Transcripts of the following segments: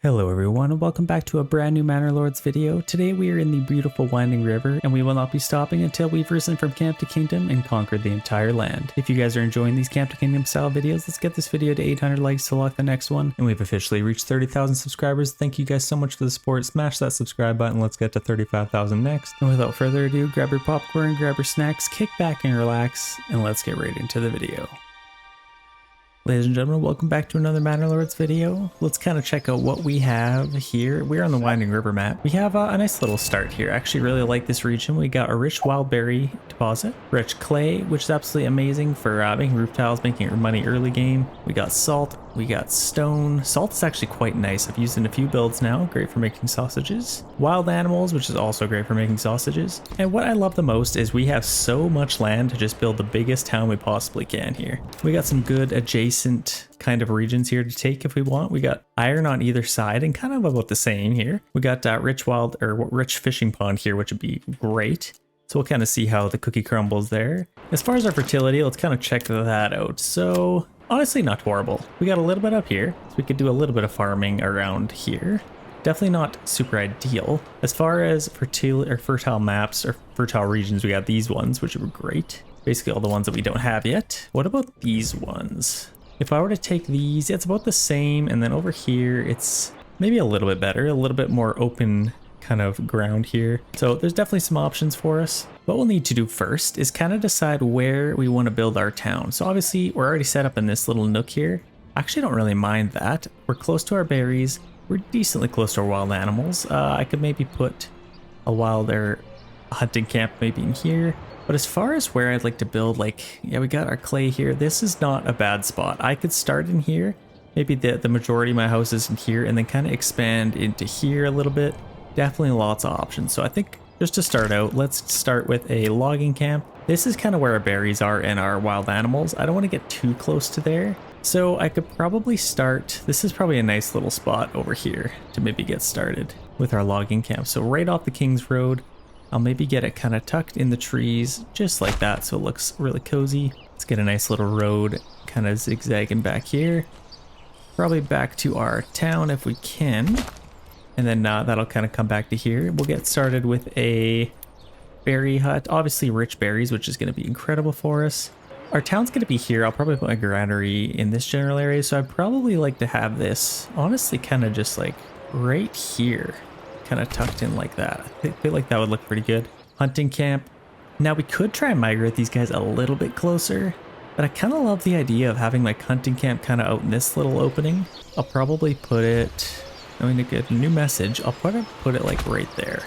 Hello everyone and welcome back to a brand new Manor Lords video. Today we are in the beautiful winding river and we will not be stopping until we've risen from camp to kingdom and conquered the entire land. If you guys are enjoying these camp to kingdom style videos, let's get this video to 800 likes to lock the next one. And we've officially reached 30,000 subscribers. Thank you guys so much for the support. Smash that subscribe button. Let's get to 35,000 next. And without further ado, grab your popcorn, grab your snacks, kick back and relax, and let's get right into the video. Ladies and gentlemen, welcome back to another Manor Lords video. Let's kind of check out what we have here. We're on the Winding River map. We have a nice little start here. I actually really like this region. We got a rich wild berry deposit, rich clay, which is absolutely amazing for making roof tiles, making money early game. We got salt, we got stone. Salt is actually quite nice. I've used it in a few builds now. Great for making sausages. Wild animals, which is also great for making sausages. And what I love the most is we have so much land to just build the biggest town we possibly can here. We got some good adjacent kind of regions here to take if we want. We got iron on either side and kind of about the same here. We got rich fishing pond here, which would be great. So we'll kind of see how the cookie crumbles there. As far as our fertility, let's kind of check that out. So honestly, not horrible. We got a little bit up here, so we could do a little bit of farming around here. Definitely not super ideal. As far as fertile maps or fertile regions, we got these ones, which are great. Basically all the ones that we don't have yet. What about these ones? If I were to take these, it's about the same, and then over here it's maybe a little bit better, a little bit more open kind of ground here. So there's definitely some options for us. What we'll need to do first is kind of decide where we want to build our town. So obviously we're already set up in this little nook here. I actually don't really mind that. We're close to our berries. We're decently close to our wild animals. I could maybe put a hunting camp maybe in here. But as far as where I'd like to build, we got our clay here. This is not a bad spot. I could start in here. Maybe the majority of my house is in here and then kind of expand into here a little bit. Definitely lots of options. So I think just to start out, let's start with a logging camp. This is kind of where our berries are and our wild animals. I don't want to get too close to there. So I could probably start, this is probably a nice little spot over here to maybe get started with our logging camp. So right off the King's Road, I'll maybe get it kind of tucked in the trees, just like that, so it looks really cozy. Let's get a nice little road kind of zigzagging back here. Probably back to our town if we can. And then that'll kind of come back to here. We'll get started with a berry hut. Obviously rich berries, which is going to be incredible for us. Our town's going to be here. I'll probably put my granary in this general area, so I'd probably like to have this, honestly, kind of just like right here. Kind of tucked in like that. I feel like that would look pretty good. Hunting camp. Now we could try and migrate these guys a little bit closer, but I kind of love the idea of having my hunting camp kind of out in this little opening. I'll probably put it, I'm going to get a new message. I'll put it like right there.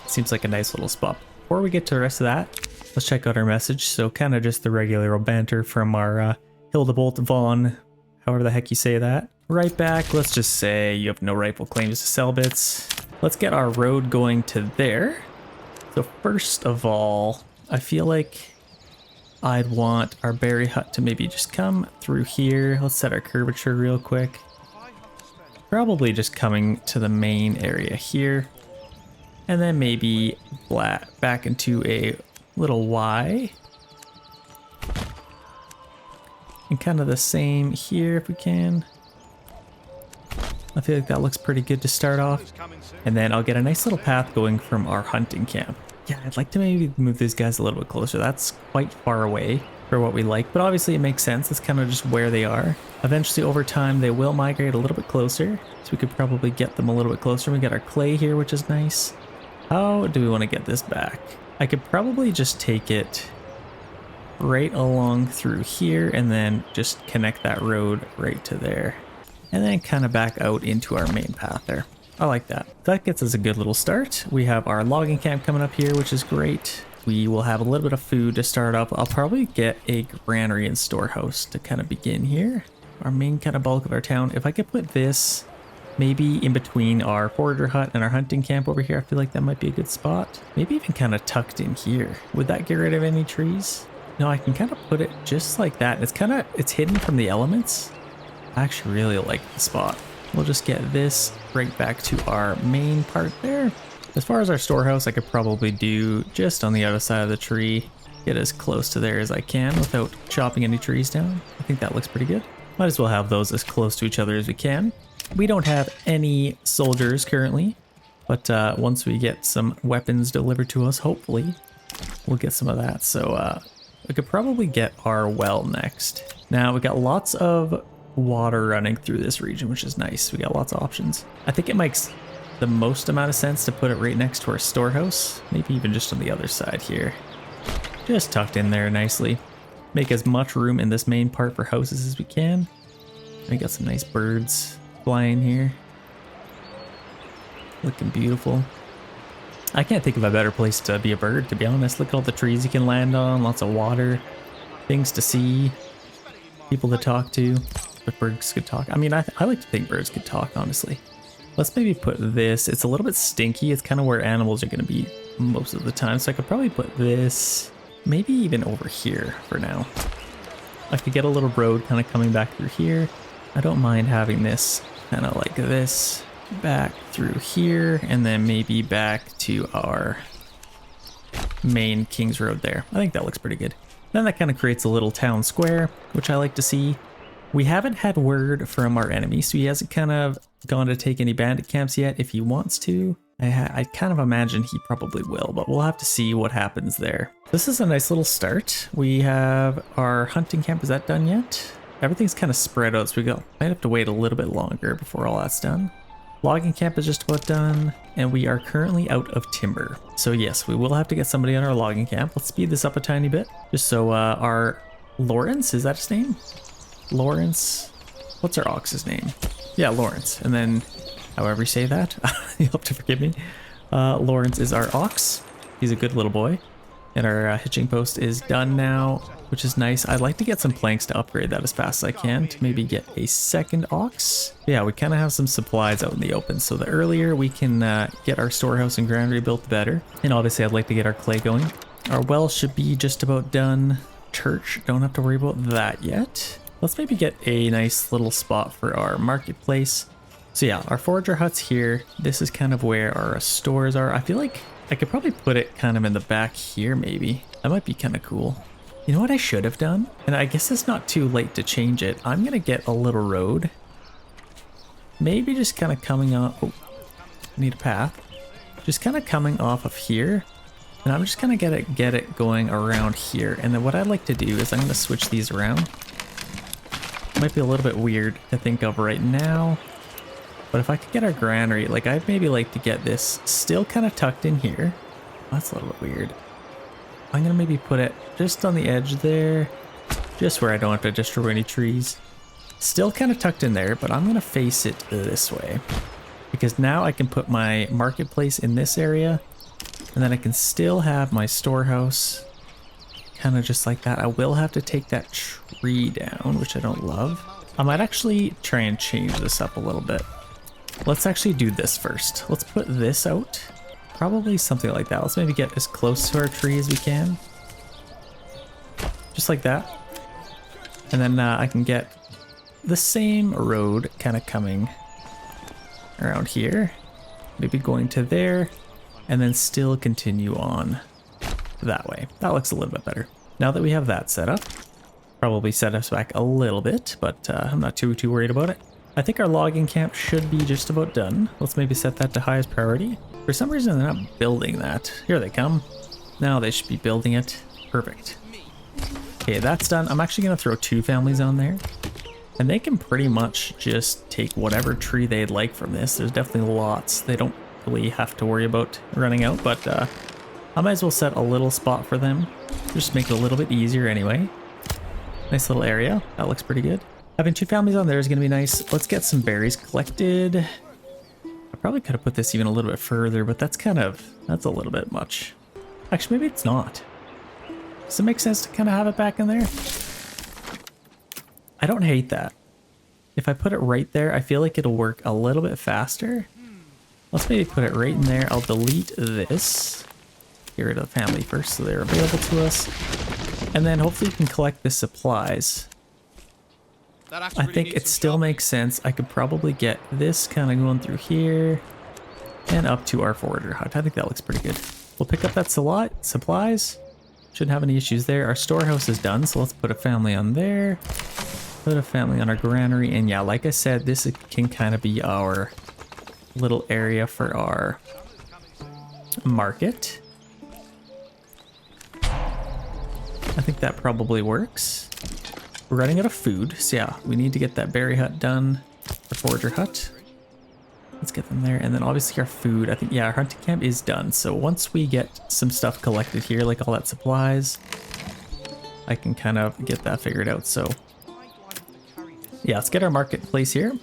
Seems like a nice little spot. Before we get to the rest of that, let's check out our message. So kind of just the regular old banter from our Hildebolt Vaughn, however the heck you say that. Right back, let's just say you have no rightful claims to sell bits. Let's get our road going to there. So first of all, I feel like I'd want our berry hut to maybe just come through here. Let's set our curvature real quick. Probably just coming to the main area here. And then maybe back into a little Y. And kind of the same here if we can. I feel like that looks pretty good to start off. And then I'll get a nice little path going from our hunting camp. Yeah, I'd like to maybe move these guys a little bit closer. That's quite far away for what we like, but obviously it makes sense. It's kind of just where they are. Eventually over time, they will migrate a little bit closer. So we could probably get them a little bit closer. We got our clay here, which is nice. How do we want to get this back? I could probably just take it right along through here and then just connect that road right to there. And then kind of back out into our main path there. I like that. That gets us a good little start. We have our logging camp coming up here, which is great. We will have a little bit of food to start up. I'll probably get a granary and storehouse to kind of begin here. Our main kind of bulk of our town. If I could put this maybe in between our forager hut and our hunting camp over here, I feel like that might be a good spot. Maybe even kind of tucked in here. Would that get rid of any trees? No, I can kind of put it just like that. It's hidden from the elements. I actually really like the spot. We'll just get this right back to our main part there. As far as our storehouse, I could probably do just on the other side of the tree. Get as close to there as I can without chopping any trees down. I think that looks pretty good. Might as well have those as close to each other as we can. We don't have any soldiers currently, but once we get some weapons delivered to us, hopefully we'll get some of that. So we could probably get our well next. Now we got lots of water running through this region, which is nice. We got lots of options. I think it makes the most amount of sense to put it right next to our storehouse, maybe even just on the other side here. Just tucked in there nicely. Make as much room in this main part for houses as we can. We got some nice birds flying here. Looking beautiful. I can't think of a better place to be a bird, to be honest. Look at all the trees you can land on, lots of water, things to see, people to talk to. But birds could talk. I mean, I like to think birds could talk, honestly. Let's maybe put this. It's a little bit stinky. It's kind of where animals are going to be most of the time. So I could probably put this maybe even over here for now. I could get a little road kind of coming back through here. I don't mind having this kind of like this back through here and then maybe back to our main King's Road there. I think that looks pretty good. Then that kind of creates a little town square, which I like to see. We haven't had word from our enemy, so he hasn't kind of gone to take any bandit camps yet. If he wants to, I kind of imagine he probably will, but we'll have to see what happens there. This is a nice little start. We have our hunting camp. Is that done yet? Everything's kind of spread out, so might have to wait a little bit longer before all that's done. Logging camp is just about done, and we are currently out of timber. So yes, we will have to get somebody on our logging camp. Let's speed this up a tiny bit, just so our Lawrence, is that his name? Lawrence, what's our ox's name? Yeah, Lawrence. And then however you say that, you'll have to forgive me. Lawrence is our ox. He's a good little boy. And our hitching post is done now, which is nice. I'd like to get some planks to upgrade that as fast as I can to maybe get a second ox. Yeah, we kind of have some supplies out in the open. So the earlier we can get our storehouse and granary built, the better. And obviously I'd like to get our clay going. Our well should be just about done. Church, don't have to worry about that yet. Let's maybe get a nice little spot for our marketplace. So yeah, our forager hut's here. This is kind of where our stores are. I feel like I could probably put it kind of in the back here maybe. That might be kind of cool. You know what I should have done? And I guess it's not too late to change it. I'm going to get a little road. Maybe just kind of coming off. Oh, I need a path. Just kind of coming off of here. And I'm just going to get it going around here. And then what I'd like to do is I'm going to switch these around. Might be a little bit weird to think of right now, but if I could get our granary, like I'd maybe like to get this still kind of tucked in here. That's a little bit weird. I'm gonna maybe put it just on the edge there, just where I don't have to destroy any trees. Still kind of tucked in there, but I'm gonna face it this way because now I can put my marketplace in this area, and then I can still have my storehouse kind of just like that. I will have to take that tree down, which I don't love. I might actually try and change this up a little bit. Let's actually do this first. Let's put this out. Probably something like that. Let's maybe get as close to our tree as we can. Just like that. And then I can get the same road kind of coming around here. Maybe going to there. And then still continue on that way. That looks a little bit better. Now that we have that set up, probably set us back a little bit, but I'm not too worried about it. I think our logging camp should be just about done. Let's maybe set that to highest priority. For some reason they're not building that. Here they come. Now they should be building it. Perfect. Okay, that's done. I'm actually going to throw 2 families on there. And they can pretty much just take whatever tree they'd like from this. There's definitely lots. They don't really have to worry about running out, but I might as well set a little spot for them. Just make it a little bit easier anyway. Nice little area. That looks pretty good. Having 2 families on there is going to be nice. Let's get some berries collected. I probably could have put this even a little bit further, but that's a little bit much. Actually, maybe it's not. Does it make sense to kind of have it back in there? I don't hate that. If I put it right there, I feel like it'll work a little bit faster. Let's maybe put it right in there. I'll delete this. Get rid of the family first so they're available to us. And then hopefully you can collect the supplies. I think it still makes sense. I could probably get this kind of going through here and up to our forager hut. I think that looks pretty good. We'll pick up that supplies. Shouldn't have any issues there. Our storehouse is done, so let's put a family on there. Put a family on our granary, and yeah, like I said, this can kind of be our little area for our market. I think that probably works. We're running out of food, so yeah, we need to get that berry hut done, or forager hut. Let's get them there, and then obviously our food. I think, yeah, our hunting camp is done, so once we get some stuff collected here, like all that supplies, I can kind of get that figured out. So yeah, let's get our marketplace here.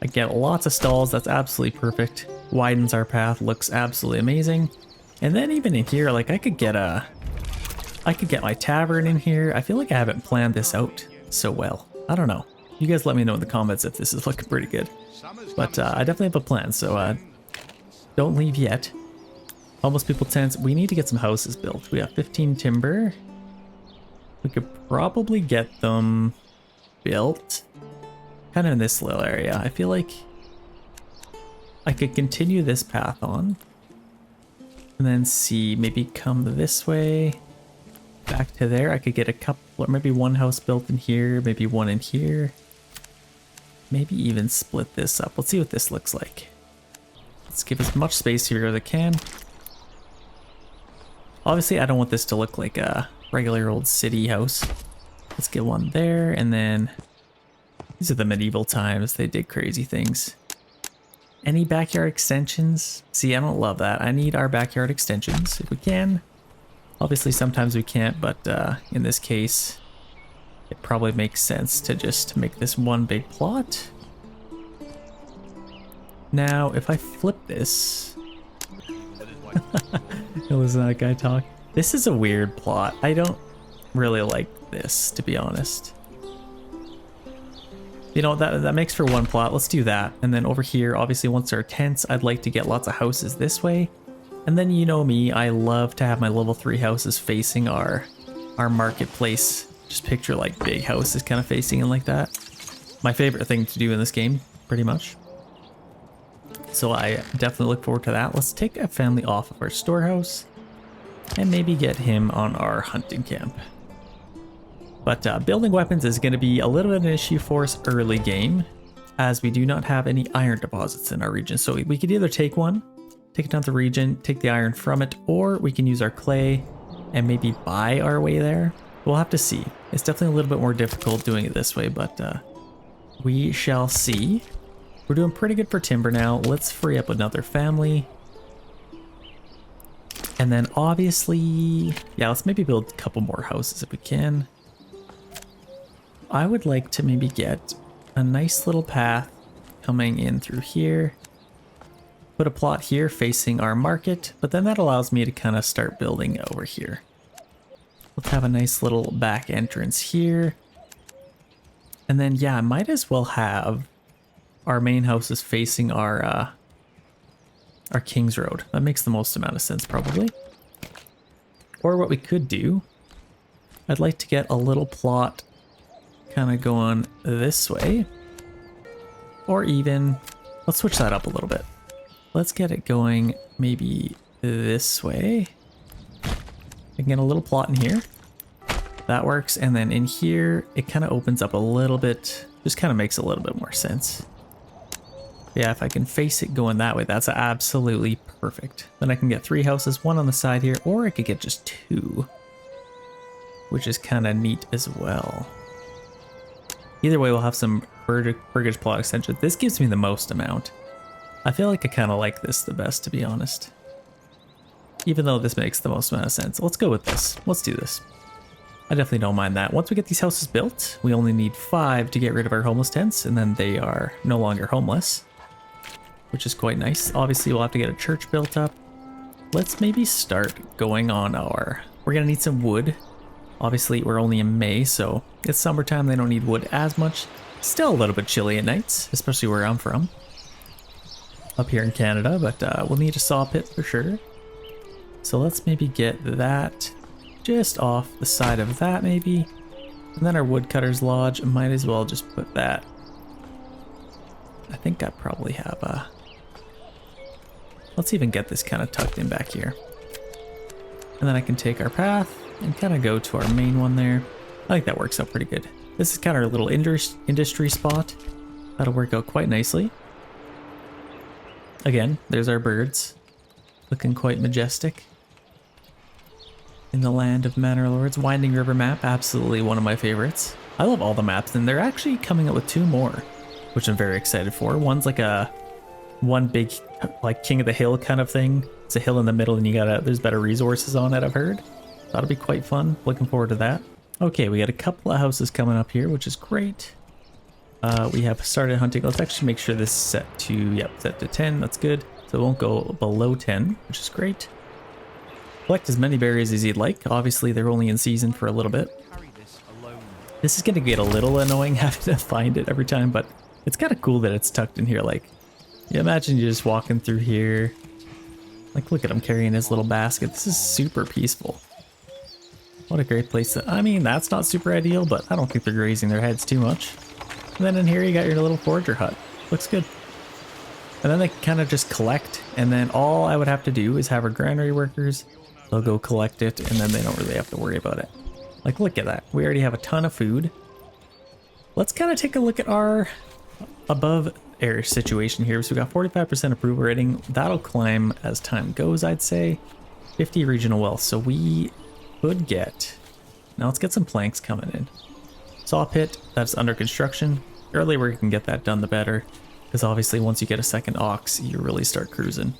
I get lots of stalls, that's absolutely perfect. Widens our path, looks absolutely amazing. And then even in here, like I could get my tavern in here. I feel like I haven't planned this out so well. I don't know. You guys let me know in the comments if this is looking pretty good. But I definitely have a plan, so don't leave yet. Almost people tents. We need to get some houses built. We have 15 timber. We could probably get them built kind of in this little area. I feel like I could continue this path on and then see, maybe come this way back to there. I could get a couple, or maybe one house built in here, maybe one in here. Maybe even split this up. Let's see what this looks like. Let's give as much space here as I can. Obviously, I don't want this to look like a regular old city house. Let's get one there, and then these are the medieval times. They did crazy things. Any backyard extensions? See, I don't love that. I need our backyard extensions if we can. Obviously, sometimes we can't, but in this case, it probably makes sense to just make this one big plot. Now, if I flip this... Listen to that guy talk. This is a weird plot. I don't really like this, to be honest. You know, that makes for one plot. Let's do that. And then over here, obviously, once there are tents, I'd like to get lots of houses this way. And then, you know me, I love to have my level 3 houses facing our marketplace. Just picture like big houses kind of facing in like that. My favorite thing to do in this game, pretty much. So I definitely look forward to that. Let's take a family off of our storehouse and maybe get him on our hunting camp. But building weapons is going to be a little bit of an issue for us early game, as we do not have any iron deposits in our region. So we could either take one, take it down to the region, take the iron from it, or we can use our clay and maybe buy our way there. We'll have to see. It's definitely a little bit more difficult doing it this way, but we shall see. We're doing pretty good for timber now. Let's free up another family. And then obviously, yeah, let's maybe build a couple more houses if we can. I would like to maybe get a nice little path coming in through here. Put a plot here facing our market, but then that allows me to kind of start building over here. Let's have a nice little back entrance here. And then, yeah, I might as well have our main houses facing our King's Road. That makes the most amount of sense, probably. Or what we could do, I'd like to get a little plot kind of going this way. Or even, let's switch that up a little bit. Let's get it going maybe this way. I can get a little plot in here. That works. And then in here, it kind of opens up a little bit. Just kind of makes a little bit more sense. Yeah, if I can face it going that way, that's absolutely perfect. Then I can get 3 houses, 1 on the side here, or I could get just 2, which is kind of neat as well. Either way, we'll have some burgage plot extension. This gives me the most amount. I feel like I kind of like this the best, to be honest. Even though this makes the most amount of sense. Let's go with this. Let's do this. I definitely don't mind that. Once we get these houses built, we only need 5 to get rid of our homeless tents, and then they are no longer homeless, which is quite nice. Obviously, we'll have to get a church built up. Let's maybe start going on our... We're going to need some wood. Obviously, we're only in May, so it's summertime. They don't need wood as much. Still a little bit chilly at nights, especially where I'm from. Up here in Canada, but we'll need a saw pit for sure. So let's maybe get that just off the side of that maybe. And then our woodcutter's lodge, might as well just put that. I think I probably have a... Let's even get this kind of tucked in back here. And then I can take our path and kind of go to our main one there. I think that works out pretty good. This is kind of our little industry spot. That'll work out quite nicely. Again, there's our birds. Looking quite majestic. In the land of Manor Lords. Winding River map, absolutely one of my favorites. I love all the maps, and they're actually coming out with 2 more, which I'm very excited for. One's like one big, like King of the Hill kind of thing. It's a hill in the middle, and there's better resources on it, I've heard. That'll be quite fun. Looking forward to that. Okay, we got a couple of houses coming up here, which is great. We have started hunting. Let's actually make sure this is set to, yep, set to 10. That's good. So it won't go below 10, which is great. Collect as many berries as you'd like. Obviously, they're only in season for a little bit. This is going to get a little annoying having to find it every time, but it's kind of cool that it's tucked in here. Like, you imagine you're just walking through here. Like, look at him carrying his little basket. This is super peaceful. What a great place to, I mean, that's not super ideal, but I don't think they're grazing their heads too much. And then in here you got your little forager hut. Looks good. And then they kind of just collect, and then all I would have to do is have our granary workers. They'll go collect it, and then they don't really have to worry about it. Like, look at that. We already have a ton of food. Let's kind of take a look at our above air situation here. So we got 45% approval rating. That'll climb as time goes, I'd say. 50 regional wealth. So we could get, now let's get some planks coming in. Saw pit, that's under construction. The earlier we can get that done, the better. Because obviously once you get a second ox, you really start cruising.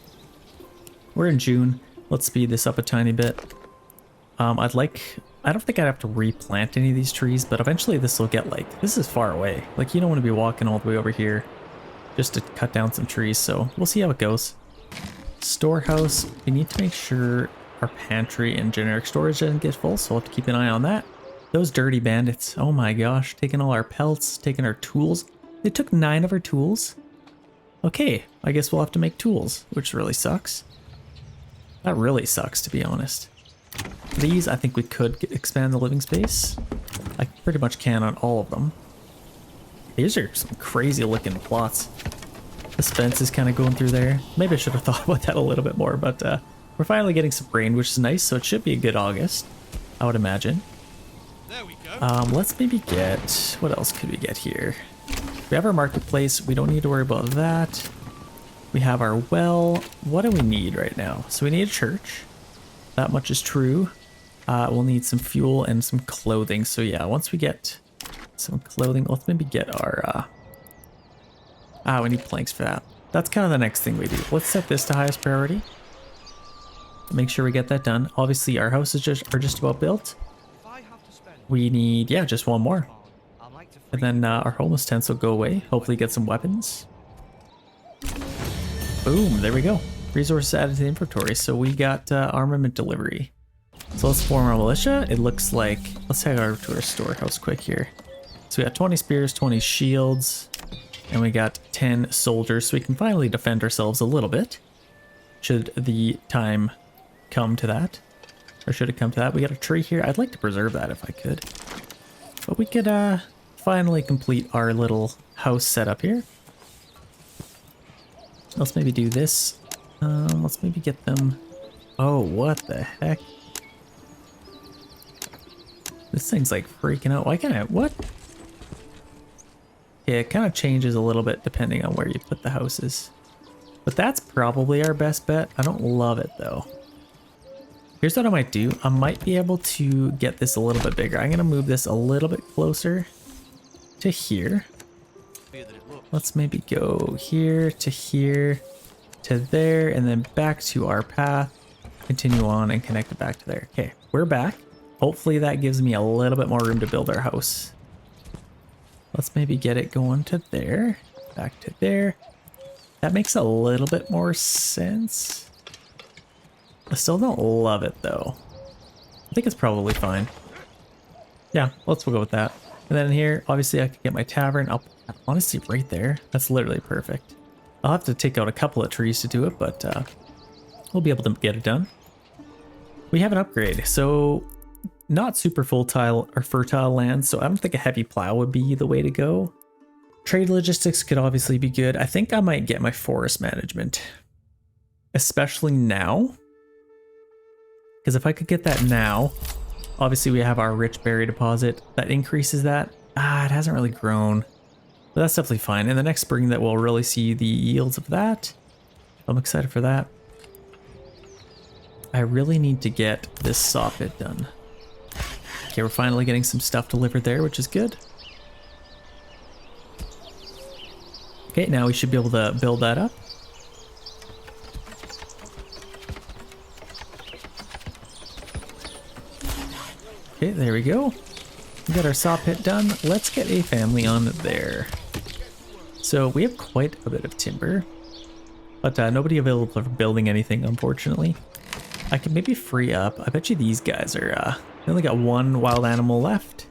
We're in June. Let's speed this up a tiny bit. I don't think I'd have to replant any of these trees, but eventually this will get like, this is far away. Like, you don't want to be walking all the way over here just to cut down some trees, so we'll see how it goes. Storehouse, we need to make sure our pantry and generic storage doesn't get full, so we'll have to keep an eye on that. Those dirty bandits, oh my gosh, taking all our pelts, taking our tools. They took 9 of our tools. Okay, I guess we'll have to make tools, which really sucks. That really sucks, to be honest. These, I think we could expand the living space. I pretty much can on all of them. These are some crazy looking plots. This fence is kind of going through there. Maybe I should have thought about that a little bit more, but we're finally getting some rain, which is nice, so it should be a good August, I would imagine. There we go. Let's maybe get, what else could we get here? We have our marketplace. We don't need to worry about that. We have our well. What do we need right now? So we need a church. That much is true. We'll need some fuel and some clothing. So yeah, once we get some clothing, let's maybe get our, we need planks for that. That's kind of the next thing we do. Let's set this to highest priority. Make sure we get that done. Obviously our houses are just about built. We need, yeah, just one more. And then our homeless tents will go away. Hopefully get some weapons. Boom, there we go. Resources added to the inventory. So we got armament delivery. So let's form our militia. It looks like, let's head over to our storehouse quick here. So we got 20 spears, 20 shields, and we got 10 soldiers. So we can finally defend ourselves a little bit. Should the time come to that. Or should it come to that? We got a tree here. I'd like to preserve that if I could. But we could finally complete our little house setup here. Let's maybe do this. Let's maybe get them. Oh, what the heck? This thing's like freaking out. Why can't I? What? Yeah, it kind of changes a little bit depending on where you put the houses. But that's probably our best bet. I don't love it though. Here's what I might do. I might be able to get this a little bit bigger. I'm going to move this a little bit closer to here. Let's maybe go here to there, and then back to our path. Continue on and connect it back to there. Okay, we're back. Hopefully that gives me a little bit more room to build our house. Let's maybe get it going to there, back to there. That makes a little bit more sense. I still don't love it though. I think it's probably fine. Yeah, we'll go with that. And then here, obviously I could get my tavern up, honestly right there. That's literally perfect. I'll have to take out a couple of trees to do it, but we'll be able to get it done. We have an upgrade, so not super fertile land, so I don't think a heavy plow would be the way to go. Trade logistics could obviously be good. I think I might get my forest management, especially now. Because if I could get that now, obviously we have our rich berry deposit that increases that. it hasn't really grown. But that's definitely fine. And the next spring that we'll really see the yields of that. I'm excited for that. I really need to get this saw pit done. Okay, we're finally getting some stuff delivered there, which is good. Okay, now we should be able to build that up. Okay, there we go. We got our saw pit done. Let's get a family on there. So we have quite a bit of timber, but nobody available for building anything, unfortunately. I can maybe free up. I bet you these guys are, they only got one wild animal left.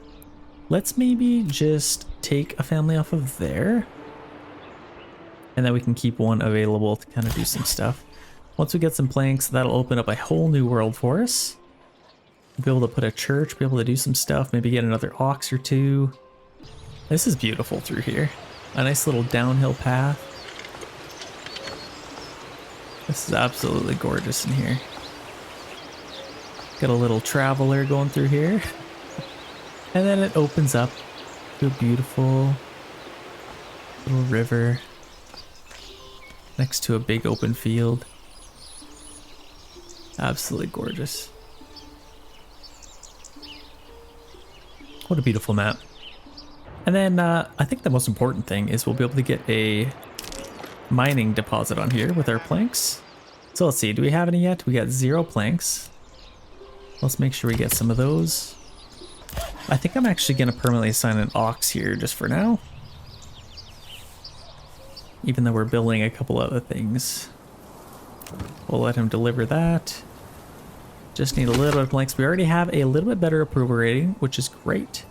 Let's maybe just take a family off of there. And then we can keep one available to kind of do some stuff. Once we get some planks, that'll open up a whole new world for us. Be able to put a church, be able to do some stuff, maybe get another ox or two. This is beautiful through here. A nice little downhill path. This is absolutely gorgeous in here. Got a little traveler going through here. And then it opens up to a beautiful little river next to a big open field. Absolutely gorgeous. What a beautiful map. And then I think the most important thing is we'll be able to get a mining deposit on here with our planks. So let's see, do we have any yet? We got 0 planks. Let's make sure we get some of those. I think I'm actually going to permanently assign an ox here just for now. Even though we're building a couple other things. We'll let him deliver that. Just need a little bit of planks. We already have a little bit better approval rating, which is great.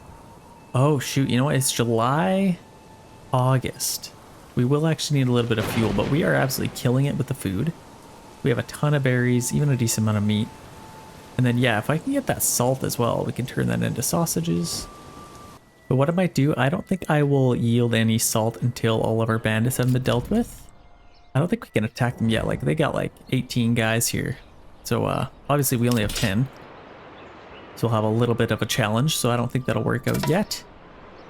Oh shoot, you know what? It's July, August. We will actually need a little bit of fuel, but we are absolutely killing it with the food. We have a ton of berries, even a decent amount of meat. And then yeah, if I can get that salt as well, we can turn that into sausages. But what I might do, I don't think I will yield any salt until all of our bandits have been dealt with. I don't think we can attack them yet. Like, they got like 18 guys here. So obviously we only have 10. So we'll have a little bit of a challenge, so I don't think that'll work out yet.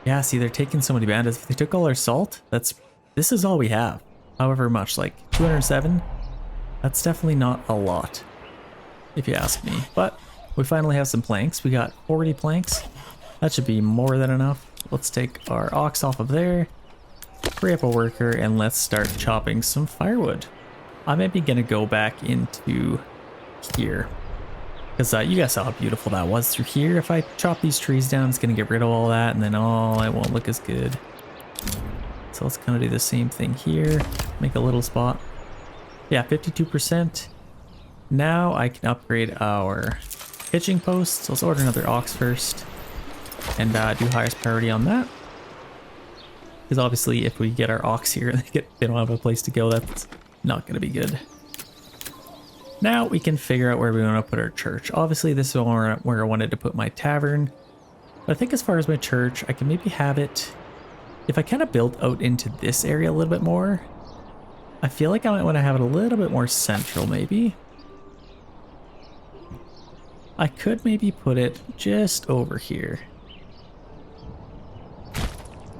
Yeah, see, they're taking so many bandits. If they took all our salt, this is all we have. However much, like 207, that's definitely not a lot, if you ask me. But we finally have some planks. We got 40 planks. That should be more than enough. Let's take our ox off of there, free up a worker, and let's start chopping some firewood. I may be gonna go back into here, because you guys saw how beautiful that was through here. If I chop these trees down, it's gonna get rid of all that, and then it won't look as good. So let's kind of do the same thing here. Make a little spot. Yeah, 52%. Now I can upgrade our hitching posts. Let's order another ox first, and do highest priority on that. Because obviously, if we get our ox here and they don't have a place to go, that's not gonna be good. Now we can figure out where we want to put our church. Obviously this is where I wanted to put my tavern. But I think as far as my church, I can maybe have it, if I kind of build out into this area a little bit more, I feel like I might want to have it a little bit more central maybe. I could maybe put it just over here.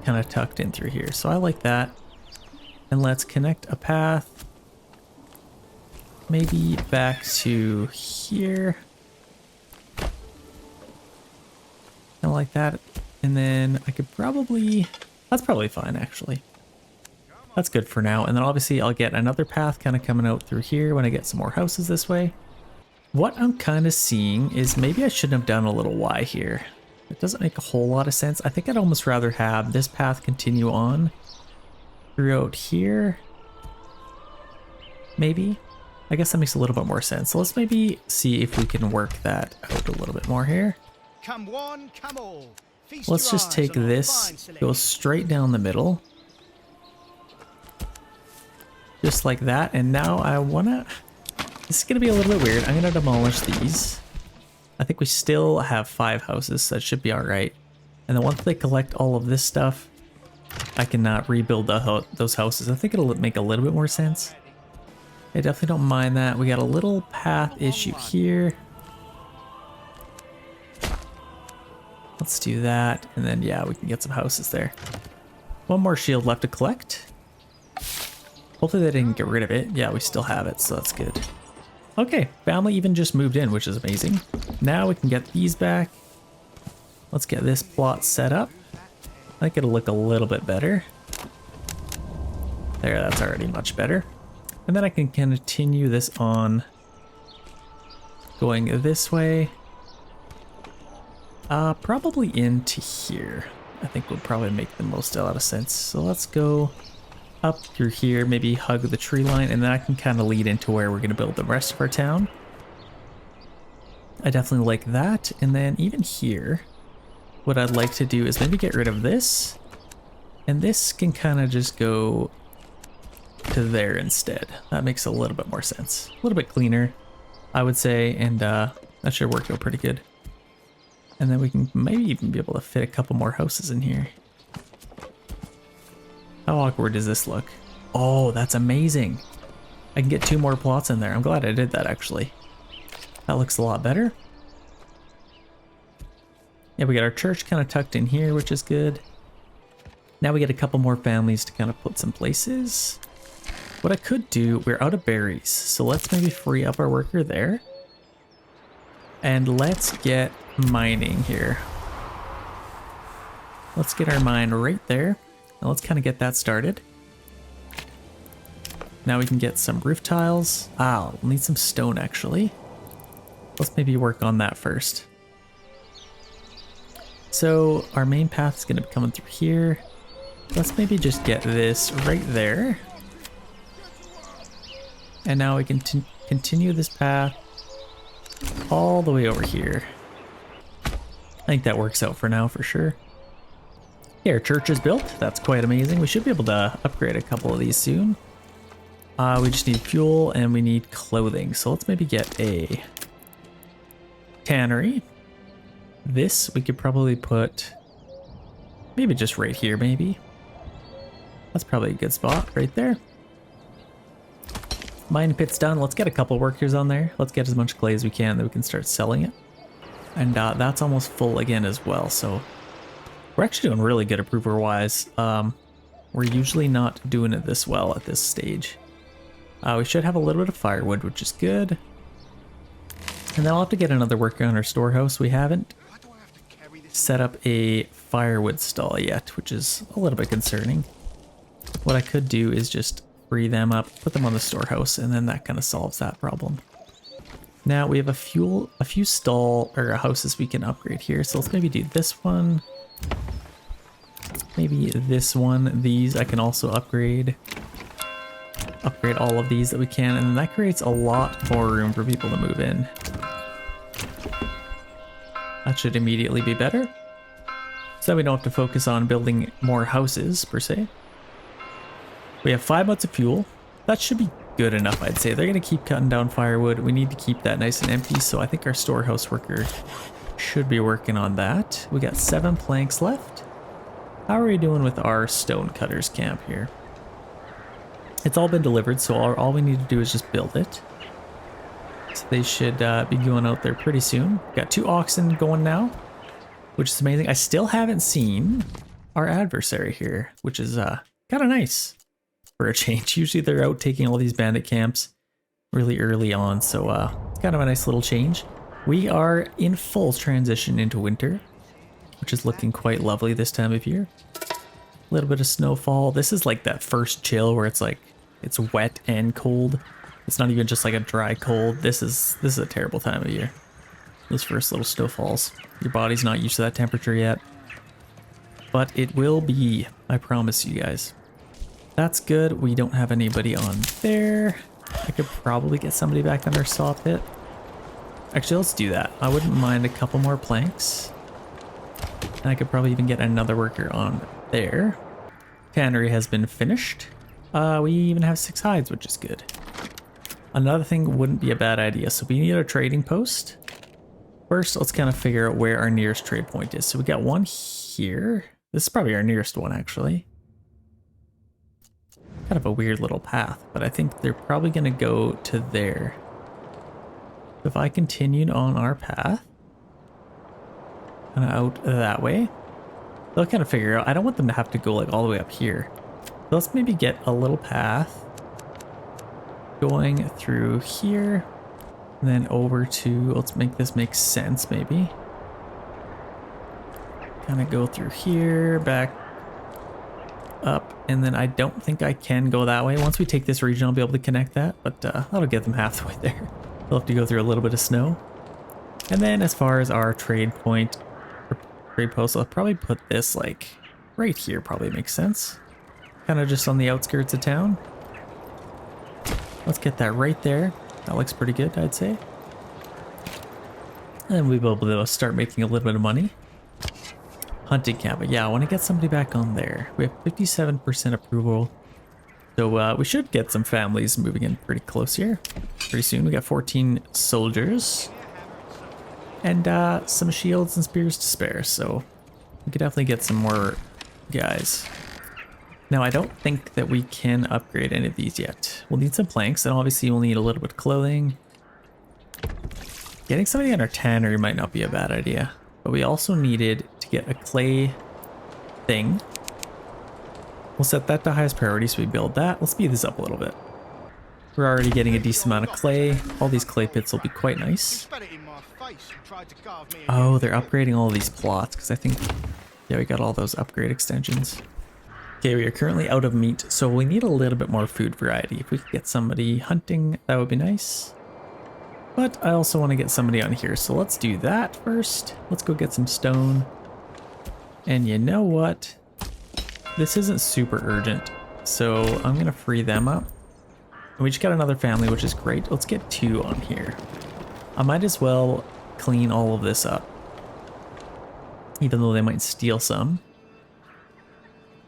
Kind of tucked in through here. So I like that. And let's connect a path. Maybe back to here. Kind of like that. And then I could probably, that's probably fine actually. That's good for now. And then obviously I'll get another path kind of coming out through here when I get some more houses this way. What I'm kind of seeing is maybe I shouldn't have done a little Y here. It doesn't make a whole lot of sense. I think I'd almost rather have this path continue on throughout here. Maybe. I guess that makes a little bit more sense. So let's maybe see if we can work that out a little bit more here. Come one, come all. Let's just take this, go straight down the middle. Just like that. And now I wanna, this is gonna be a little bit weird. I'm gonna demolish these. I think we still have 5 houses, so that should be all right. And then once they collect all of this stuff, I can rebuild those houses. I think it'll make a little bit more sense. I definitely don't mind that. We got a little path issue here. Let's do that. And then, yeah, we can get some houses there. One more shield left to collect. Hopefully they didn't get rid of it. Yeah, we still have it, so that's good. Okay, family even just moved in, which is amazing. Now we can get these back. Let's get this plot set up. I think it'll look a little bit better. There, that's already much better. And then I can continue this on going this way. Probably into here. I think would probably make the most out of sense. So let's go up through here, maybe hug the tree line, and then I can kind of lead into where we're going to build the rest of our town. I definitely like that. And then even here, what I'd like to do is maybe get rid of this, and this can kind of just go to there instead. That makes a little bit more sense. A little bit cleaner, I would say, and that should work out pretty good. And then we can maybe even be able to fit a couple more houses in here. How awkward does this look? Oh, that's amazing. I can get 2 more plots in there. I'm glad I did that, actually. That looks a lot better. Yeah, we got our church kind of tucked in here, which is good. Now we get a couple more families to kind of put some places. What I could do, we're out of berries, so let's maybe free up our worker there. And let's get mining here. Let's get our mine right there. And let's kind of get that started. Now we can get some roof tiles. Ah, we'll need some stone actually. Let's maybe work on that first. So our main path is going to be coming through here. Let's maybe just get this right there. And now we can continue this path all the way over here. I think that works out for now for sure. Yeah, our church is built. That's quite amazing. We should be able to upgrade a couple of these soon. We just need fuel and we need clothing. So let's maybe get a tannery. This we could probably put maybe just right here, maybe. That's probably a good spot right there. Mine pit's done. Let's get a couple workers on there. Let's get as much clay as we can that we can start selling it. And that's almost full again as well. So we're actually doing really good approver wise. We're usually not doing it this well at this stage. We should have a little bit of firewood, which is good. And then I'll have to get another worker on our storehouse. We haven't set up a firewood stall yet, which is a little bit concerning. What I could do is just free them up, put them on the storehouse, and then that kind of solves that problem. Now we have a few stall or houses we can upgrade here. So let's maybe do this one. Maybe this one. These I can also upgrade. Upgrade all of these that we can, and then that creates a lot more room for people to move in. That should immediately be better. So that we don't have to focus on building more houses per se. We have 5 months of fuel. That should be good enough, I'd say. They're going to keep cutting down firewood. We need to keep that nice and empty, so I think our storehouse worker should be working on that. We got 7 planks left. How are we doing with our stone cutters camp here? It's all been delivered, so all we need to do is just build it. So they should be going out there pretty soon. Got 2 oxen going now, which is amazing. I still haven't seen our adversary here, which is kind of nice for a change. Usually they're out taking all these bandit camps really early on, so it's kind of a nice little change. We are in full transition into winter, which is looking quite lovely this time of year. A little bit of snowfall. This is like that first chill where it's like it's wet and cold. It's not even just like a dry cold. This is a terrible time of year. Those first little snowfalls. Your body's not used to that temperature yet. But it will be, I promise you guys. That's good. We don't have anybody on there. I could probably get somebody back on our saw pit. Actually, let's do that. I wouldn't mind a couple more planks. And I could probably even get another worker on there. Tannery has been finished. We even have 6 hides, which is good. Another thing wouldn't be a bad idea. So we need a trading post. First, let's kind of figure out where our nearest trade point is. So we got one here. This is probably our nearest one, actually. Kind of a weird little path, but I think they're probably going to go to there. If I continued on our path, kind of out that way. They'll kind of figure out. I don't want them to have to go like all the way up here. So let's maybe get a little path going through here, and then over to, let's make this make sense maybe. Kind of go through here, back up, and then I don't think I can go that way. Once we take this region, I'll be able to connect that, but that'll get them half the way there. They'll have to go through a little bit of snow. And then as far as our trade point, or trade post, I'll probably put this like right here, probably makes sense. Kind of just on the outskirts of town. Let's get that right there. That looks pretty good, I'd say. And we'll be able to start making a little bit of money. Hunting camp, but yeah, I want to get somebody back on there. We have 57% approval. So we should get some families moving in pretty close here. Pretty soon. We got 14 soldiers. And some shields and spears to spare. So we could definitely get some more guys. Now, I don't think that we can upgrade any of these yet. We'll need some planks, and obviously we'll need a little bit of clothing. Getting somebody on our tannery might not be a bad idea. But we also needed to get a clay thing. We'll set that to highest priority so we build that. We'll speed this up a little bit. We're already getting a decent amount of clay. All these clay pits will be quite nice. Oh, they're upgrading all of these plots because I think, yeah, we got all those upgrade extensions. Okay, we are currently out of meat, so we need a little bit more food variety. If we could get somebody hunting, that would be nice. But I also want to get somebody on here, so let's do that first. Let's go get some stone. And you know what? This isn't super urgent, so I'm going to free them up. And we just got another family, which is great. Let's get 2 on here. I might as well clean all of this up, even though they might steal some.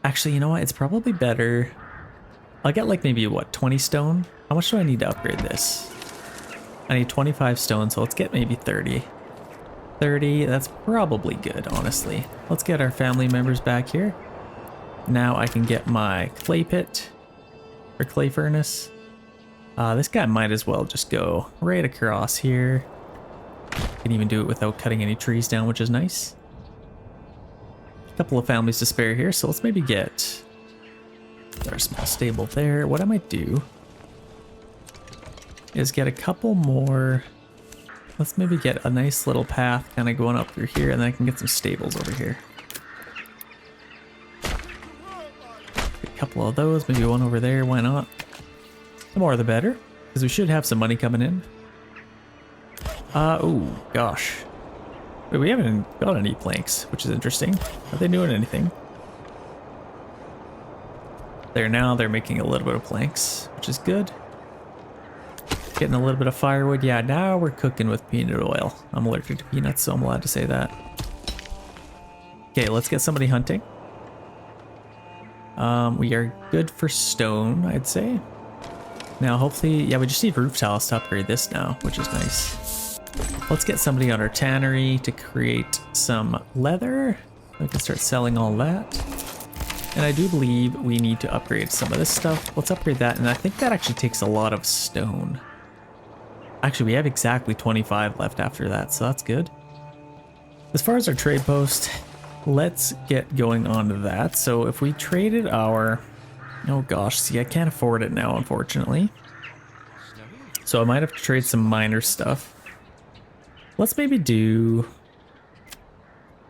Actually, you know what? It's probably better. I'll get like maybe, what, 20 stone? How much do I need to upgrade this? I need 25 stone, so let's get maybe 30. 30, that's probably good, honestly. Let's get our family members back here. Now I can get my clay pit, or clay furnace. This guy might as well just go right across here. Can even do it without cutting any trees down, which is nice. Couple of families to spare here, so let's maybe get our small stable there. What I might do is get a couple more. Let's maybe get a nice little path kind of going up through here, and then I can get some stables over here. A couple of those, maybe one over there, why not? The more the better, because we should have some money coming in. Oh gosh. Wait, we haven't got any planks, which is interesting. Are they doing anything? There now, they're making a little bit of planks, which is good. Getting a little bit of firewood. Yeah, now we're cooking with peanut oil. I'm allergic to peanuts, so I'm allowed to say that. Okay, let's get somebody hunting. We are good for stone, I'd say. Now, hopefully, yeah, we just need roof tiles to upgrade this now, which is nice. Let's get somebody on our tannery to create some leather. We can start selling all that. And I do believe we need to upgrade some of this stuff. Let's upgrade that, and I think that actually takes a lot of stone. Actually, we have exactly 25 left after that, so that's good. As far as our trade post, let's get going on to that. So if we traded our... Oh gosh, see, I can't afford it now, unfortunately. So I might have to trade some minor stuff. Let's maybe do...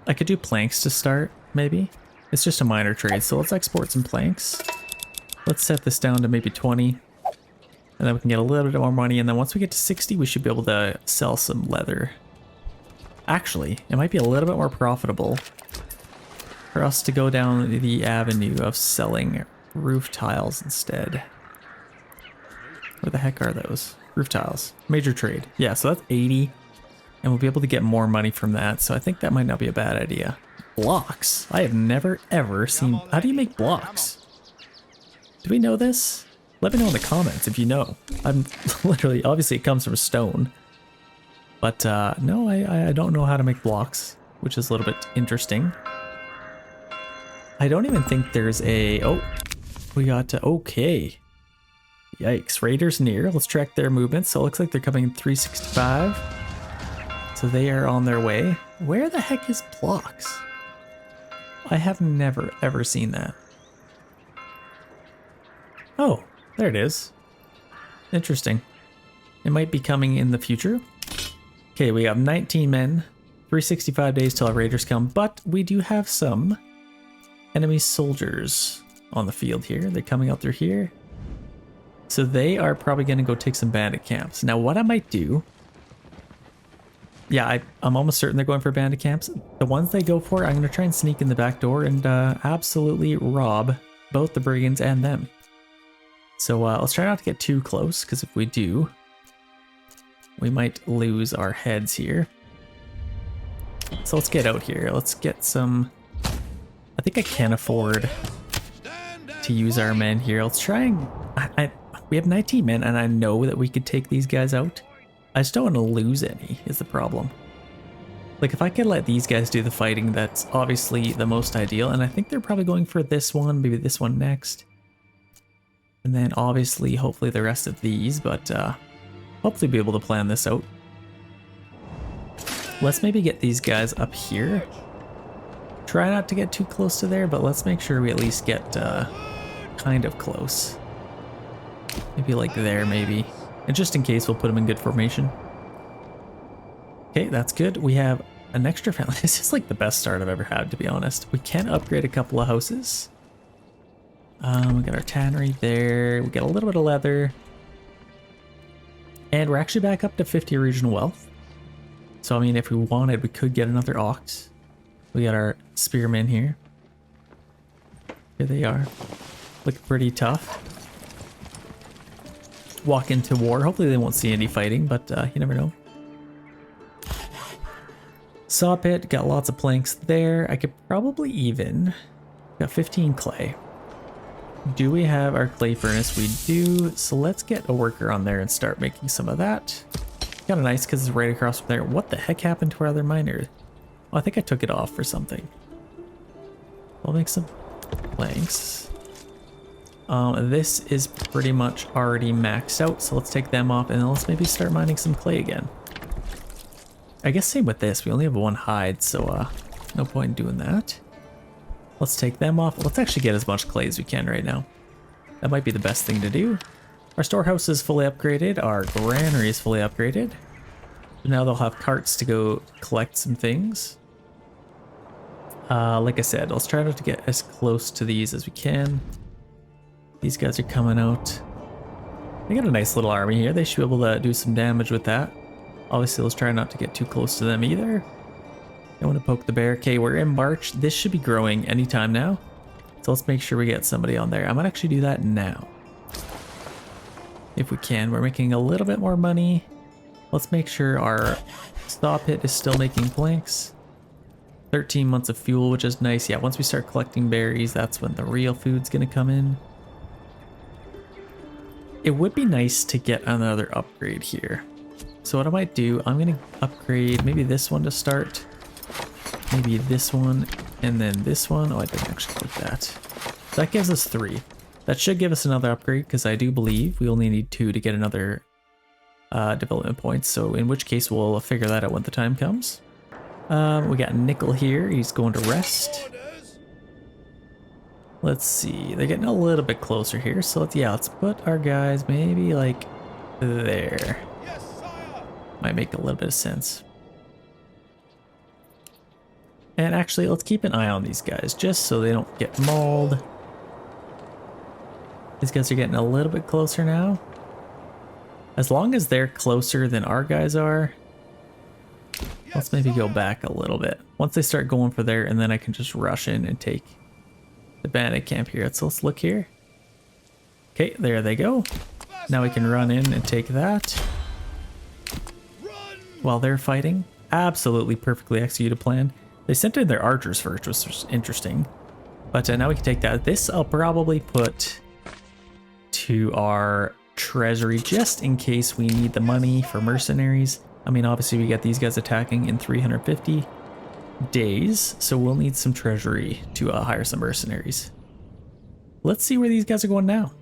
I could do planks to start, maybe. It's just a minor trade, so let's export some planks. Let's set this down to maybe 20. And then we can get a little bit more money, and then once we get to 60, we should be able to sell some leather. Actually, it might be a little bit more profitable for us to go down the avenue of selling roof tiles instead. Where the heck are those? Roof tiles. Major trade. Yeah, so that's 80. And we'll be able to get more money from that, so I think that might not be a bad idea. Blocks. I have never ever seen... How do you make blocks? Do we know this? Let me know in the comments if you know. I'm literally... Obviously it comes from stone. But no, I don't know how to make blocks, which is a little bit interesting. I don't even think there's a... Oh, we got to... Okay. Yikes. Raiders near. Let's track their movement. So it looks like they're coming in 365. So they are on their way. Where the heck is Plox? I have never ever seen that. Oh, there it is. Interesting. It might be coming in the future. Okay, we have 19 men, 365 days till our raiders come, but we do have some enemy soldiers on the field here. They're coming out through here. So they are probably going to go take some bandit camps. Now what I might do, yeah, I'm almost certain they're going for bandit camps. The ones they go for, I'm going to try and sneak in the back door and absolutely rob both the brigands and them. So let's try not to get too close, because if we do, we might lose our heads here. So let's get out here. Let's get some... I think I can afford to use our men here. Let's try and... we have 19 men, and I know that we could take these guys out. I just don't want to lose any, is the problem. Like, if I could let these guys do the fighting, that's obviously the most ideal. And I think they're probably going for this one, maybe this one next. And then obviously, hopefully the rest of these, but hopefully be able to plan this out. Let's maybe get these guys up here. Try not to get too close to there, but let's make sure we at least get kind of close. Maybe like there, maybe. And just in case, we'll put them in good formation. Okay, that's good. We have an extra family. This is like the best start I've ever had, to be honest. We can upgrade a couple of houses. We got our tannery there. We got a little bit of leather. And we're actually back up to 50 regional wealth. So, I mean, if we wanted, we could get another ox. We got our spearmen here. Here they are. Look pretty tough. Walk into war. Hopefully they won't see any fighting, but you never know. Saw pit, got lots of planks there. I could probably even... Got 15 clay. Do we have our clay furnace? We do. So let's get a worker on there and start making some of that. Kind of nice because it's right across from there. What the heck happened to our other miner? Oh, I think I took it off for something. I'll make some planks. This is pretty much already maxed out, so let's take them off and then let's maybe start mining some clay again. I guess same with this. We only have one hide, so no point in doing that. Let's take them off. Let's actually get as much clay as we can right now. That might be the best thing to do. Our storehouse is fully upgraded. Our granary is fully upgraded. So now they'll have carts to go collect some things. Like I said, let's try not to get as close to these as we can. These guys are coming out. They got a nice little army here. They should be able to do some damage with that. Obviously, let's try not to get too close to them either. Don't want to poke the bear. Okay, we're in March. This should be growing anytime now. So let's make sure we get somebody on there. I might actually do that now. If we can. We're making a little bit more money. Let's make sure our saw pit is still making planks. 13 months of fuel, which is nice. Yeah, once we start collecting berries, that's when the real food's going to come in. It would be nice to get another upgrade here. So what I might do, I'm going to upgrade maybe this one to start. Maybe this one, and then this one. Oh, I didn't actually click that. That gives us 3. That should give us another upgrade, because I do believe we only need 2 to get another development points. So in which case, we'll figure that out when the time comes. We got Nickel here. He's going to rest. Let's see. They're getting a little bit closer here. So let's put our guys maybe like there. Might make a little bit of sense. And actually, let's keep an eye on these guys just so they don't get mauled. These guys are getting a little bit closer now. As long as they're closer than our guys are, let's maybe go back a little bit. Once they start going for there, and then I can just rush in and take the bandit camp here. So let's look here. Okay, there they go. Now we can run in and take that. While they're fighting. Absolutely perfectly executed plan. They sent in their archers first, which was interesting. But now we can take that. This I'll probably put to our treasury just in case we need the money for mercenaries. I mean, obviously we get these guys attacking in 350 days, so we'll need some treasury to hire some mercenaries. Let's see where these guys are going now.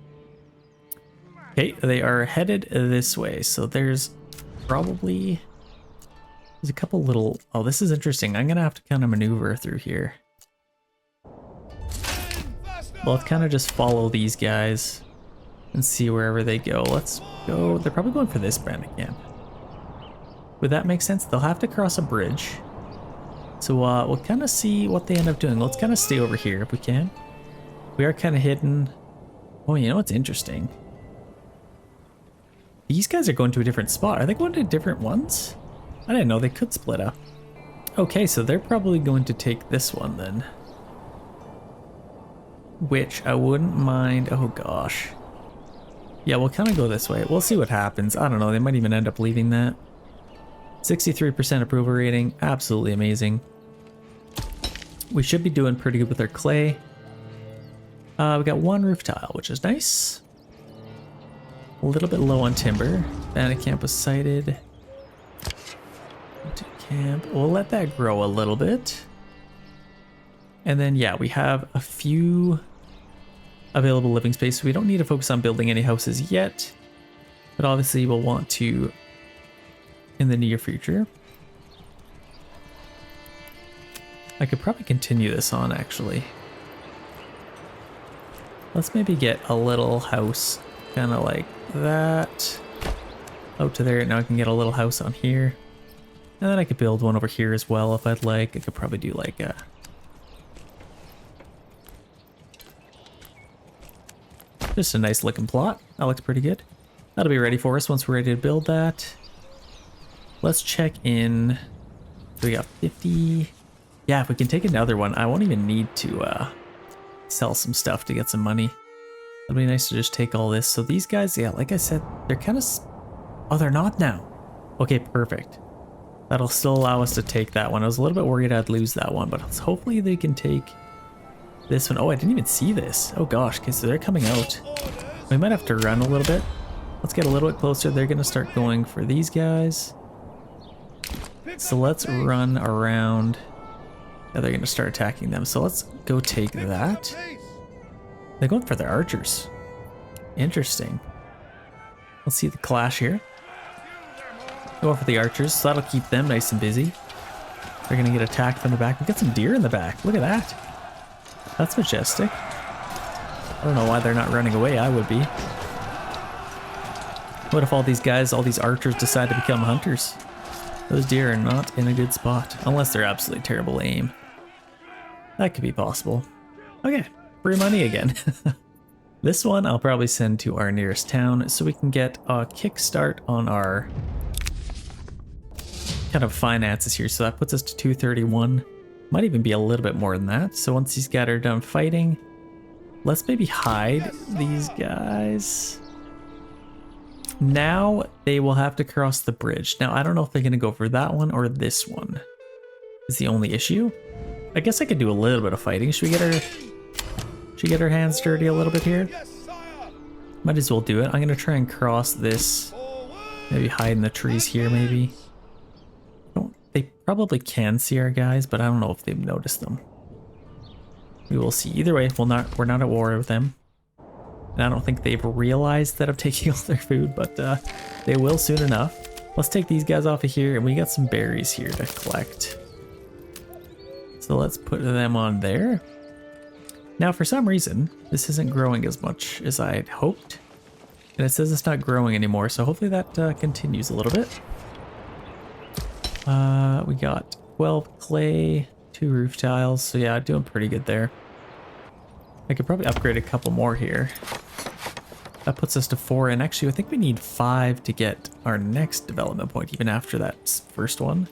Okay, they are headed this way, so there's probably There's a couple little... Oh, this is interesting. I'm going to have to kind of maneuver through here. Well, let's kind of just follow these guys and see wherever they go. Let's go... They're probably going for this bandit camp. Would that make sense? They'll have to cross a bridge. So we'll kind of see what they end up doing. Let's kind of stay over here if we can. We are kind of hidden. Oh, you know what's interesting? These guys are going to a different spot. Are they going to different ones? I didn't know they could split up. Okay, so they're probably going to take this one then. Which I wouldn't mind. Oh gosh. Yeah, we'll kind of go this way. We'll see what happens. I don't know. They might even end up leaving that. 63% approval rating. Absolutely amazing. We should be doing pretty good with our clay. We got one roof tile, which is nice. A little bit low on timber. Bandit camp was sighted. Into camp. We'll let that grow a little bit. And then, yeah, we have a few available living space. So we don't need to focus on building any houses yet. But obviously we'll want to in the near future. I could probably continue this on, actually. Let's maybe get a little house kind of like that out to there. Now I can get a little house on here. And then I could build one over here as well if I'd like. I could probably do like a... Just a nice looking plot. That looks pretty good. That'll be ready for us once we're ready to build that. Let's check in. We got 50. Yeah, if we can take another one, I won't even need to sell some stuff to get some money. It'll be nice to just take all this. So these guys, yeah, like I said, they're kind of... Oh, they're not now. Okay, perfect. That'll still allow us to take that one. I was a little bit worried I'd lose that one, but hopefully they can take this one. Oh, I didn't even see this. Oh gosh, okay, so they're coming out. We might have to run a little bit. Let's get a little bit closer. They're going to start going for these guys. So let's run around. Yeah, they're going to start attacking them. So let's go take that. They're going for their archers. Interesting. Let's see the clash here. Go for the archers, so that'll keep them nice and busy. They're going to get attacked from the back. We've got some deer in the back. Look at that. That's majestic. I don't know why they're not running away. I would be. What if all these guys, all these archers decide to become hunters? Those deer are not in a good spot, unless they're absolutely terrible aim. That could be possible. Okay, free money again. This one I'll probably send to our nearest town so we can get a kickstart on our kind of finances here. So that puts us to 231. Might even be a little bit more than that. So once these guys are done fighting, let's maybe hide these guys. Now they will have to cross the bridge. Now I don't know if they're going to go for that one or this one. Is the only issue. I guess I could do a little bit of fighting. Should we get our hands dirty a little bit here? Might as well do it. I'm going to try and cross this. Maybe hide in the trees here maybe. They probably can see our guys, but I don't know if they've noticed them. We will see. Either way, we're not at war with them. And I don't think they've realized that I'm taking all their food, but they will soon enough. Let's take these guys off of here, and we got some berries here to collect. So let's put them on there. Now, for some reason, this isn't growing as much as I had hoped. And it says it's not growing anymore, so hopefully that continues a little bit. We got 12 clay, 2 roof tiles, so yeah, doing pretty good there. I could probably upgrade a couple more here. That puts us to 4, and actually I think we need 5 to get our next development point, even after that first one.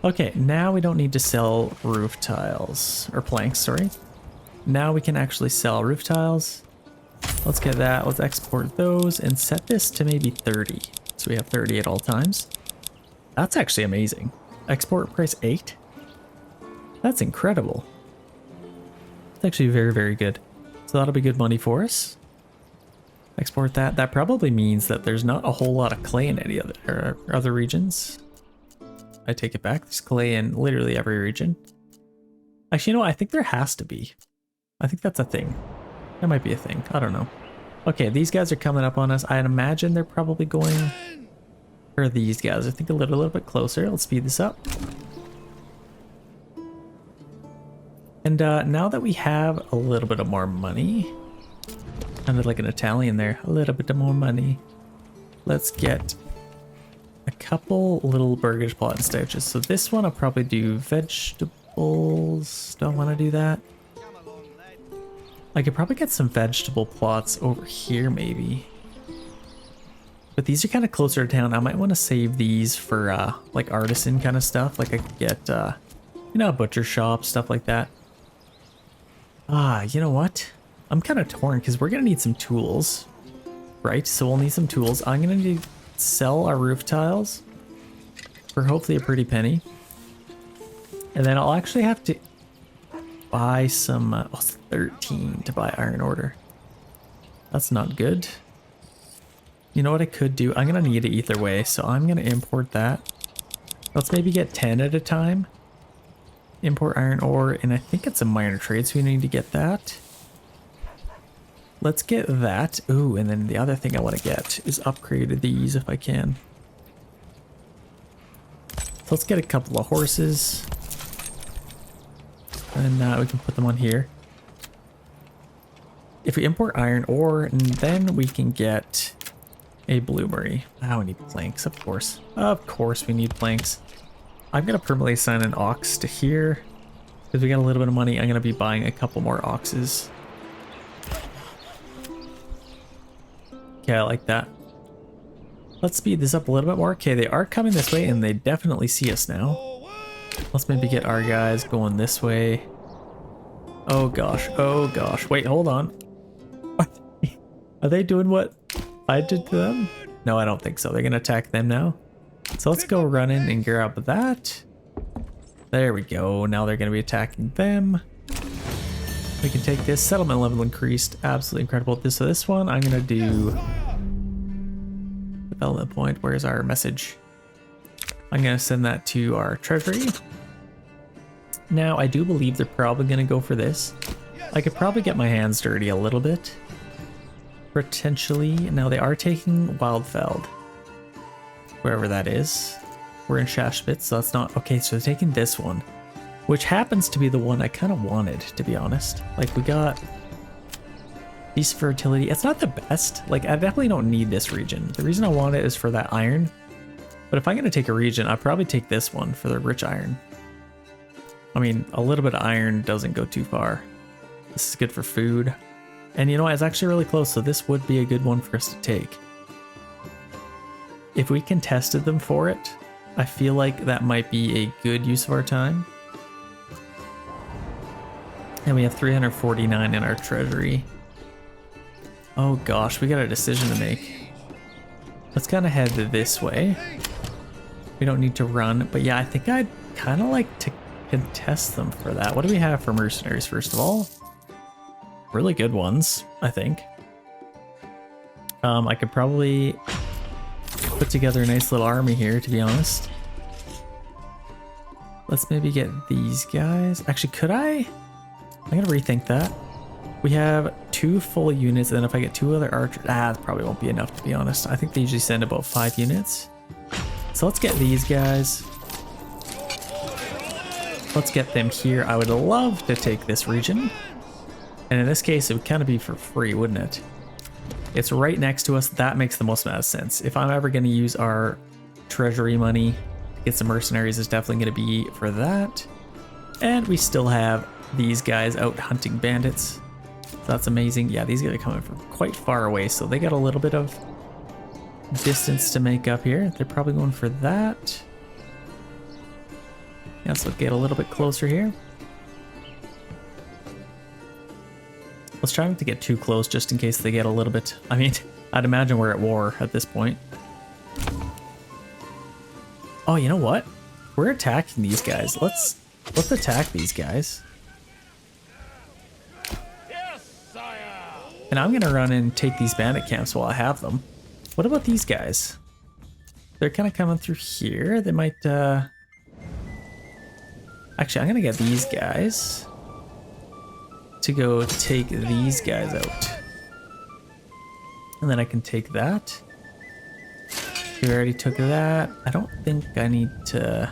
Okay, now we don't need to sell roof tiles, or planks, sorry. Now we can actually sell roof tiles. Let's get that, let's export those, and set this to maybe 30. So we have 30 at all times. That's actually amazing. Export price 8? That's incredible. It's actually very, very good. So that'll be good money for us. Export that. That probably means that there's not a whole lot of clay in any other regions. I take it back. There's clay in literally every region. Actually, you know what? I think there has to be. I think that's a thing. That might be a thing. I don't know. Okay, these guys are coming up on us. I'd imagine they're probably going Or these guys, I think a little bit closer. Let's speed this up. And now that we have a little bit of more money, kind of like an Italian there, a little bit of more money, let's get a couple little burgage plot stages. So this one I'll probably do vegetables. Don't want to do that. I could probably get some vegetable plots over here maybe. But these are kind of closer to town. I might want to save these for like artisan kind of stuff. Like I could get, you know, a butcher shop, stuff like that. You know what? I'm kind of torn because we're going to need some tools, right? So we'll need some tools. I'm going to need to sell our roof tiles for hopefully a pretty penny. And then I'll actually have to buy some, oh, it's 13 to buy iron ore. That's not good. You know what I could do? I'm going to need it either way, so I'm going to import that. Let's maybe get 10 at a time. Import iron ore, and I think it's a minor trade, so we need to get that. Let's get that. Ooh, and then the other thing I want to get is upgrade these if I can. So let's get a couple of horses. And we can put them on here. If we import iron ore, and then we can get a bloomery. We need planks, of course. Of course we need planks. I'm going to permanently assign an ox to here. Because we got a little bit of money, I'm going to be buying a couple more oxes. Okay, I like that. Let's speed this up a little bit more. Okay, they are coming this way and they definitely see us now. Let's maybe get our guys going this way. Oh gosh, oh gosh. Wait, hold on. Are they doing what I did to them? No, I don't think so. They're going to attack them now. So let's go run in and grab that. There we go. Now they're going to be attacking them. We can take this. Settlement level increased. Absolutely incredible. So this one, I'm going to do development point. Where's our message? I'm going to send that to our treasury. Now, I do believe they're probably going to go for this. I could probably get my hands dirty a little bit. Potentially. Now, they are taking Wildfeld. Wherever that is. We're in Shashpitz, so that's not... Okay, so they're taking this one. Which happens to be the one I kind of wanted, to be honest. Like, we got... Beast Fertility. It's not the best. Like, I definitely don't need this region. The reason I want it is for that iron. But if I'm going to take a region, I'd probably take this one for the rich iron. I mean, a little bit of iron doesn't go too far. This is good for food. And you know what? It's actually really close, so this would be a good one for us to take. If we contested them for it, I feel like that might be a good use of our time. And we have 349 in our treasury. Oh gosh, we got a decision to make. Let's kind of head this way. We don't need to run, but yeah, I think I'd kind of like to contest them for that. What do we have for mercenaries, first of all? Really good ones, I think. I could probably put together a nice little army here, to be honest. Let's maybe get these guys. Actually, could I? I'm gonna rethink that. We have 2 full units, and then if I get 2 other archers, that probably won't be enough, to be honest. I think they usually send about 5 units. So let's get these guys. Let's get them here. I would love to take this region. And in this case, it would kind of be for free, wouldn't it? It's right next to us. That makes the most amount of sense. If I'm ever going to use our treasury money to get some mercenaries, it's definitely going to be for that. And we still have these guys out hunting bandits. So that's amazing. Yeah, these guys are coming from quite far away, so they got a little bit of distance to make up here. They're probably going for that. Yeah, let's get a little bit closer here. Let's try not to get too close just in case they get a little bit... I mean, I'd imagine we're at war at this point. Oh, you know what? We're attacking these guys. Let's attack these guys. And I'm gonna run and take these bandit camps while I have them. What about these guys? They're kind of coming through here. They might... Actually, I'm gonna get these guys to go take these guys out. And then I can take that. We already took that. I don't think I need to...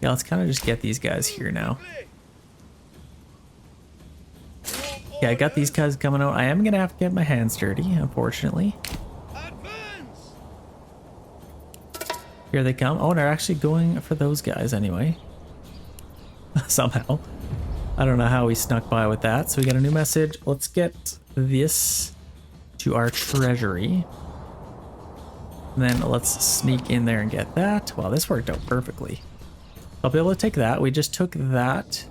Yeah, let's kind of just get these guys here now. Yeah, I got these guys coming out. I am going to have to get my hands dirty, unfortunately. Here they come. Oh, they're actually going for those guys anyway. Somehow. I don't know how we snuck by with that. So we got a new message. Let's get this to our treasury. And then let's sneak in there and get that. Wow, this worked out perfectly. I'll be able to take that. We just took that,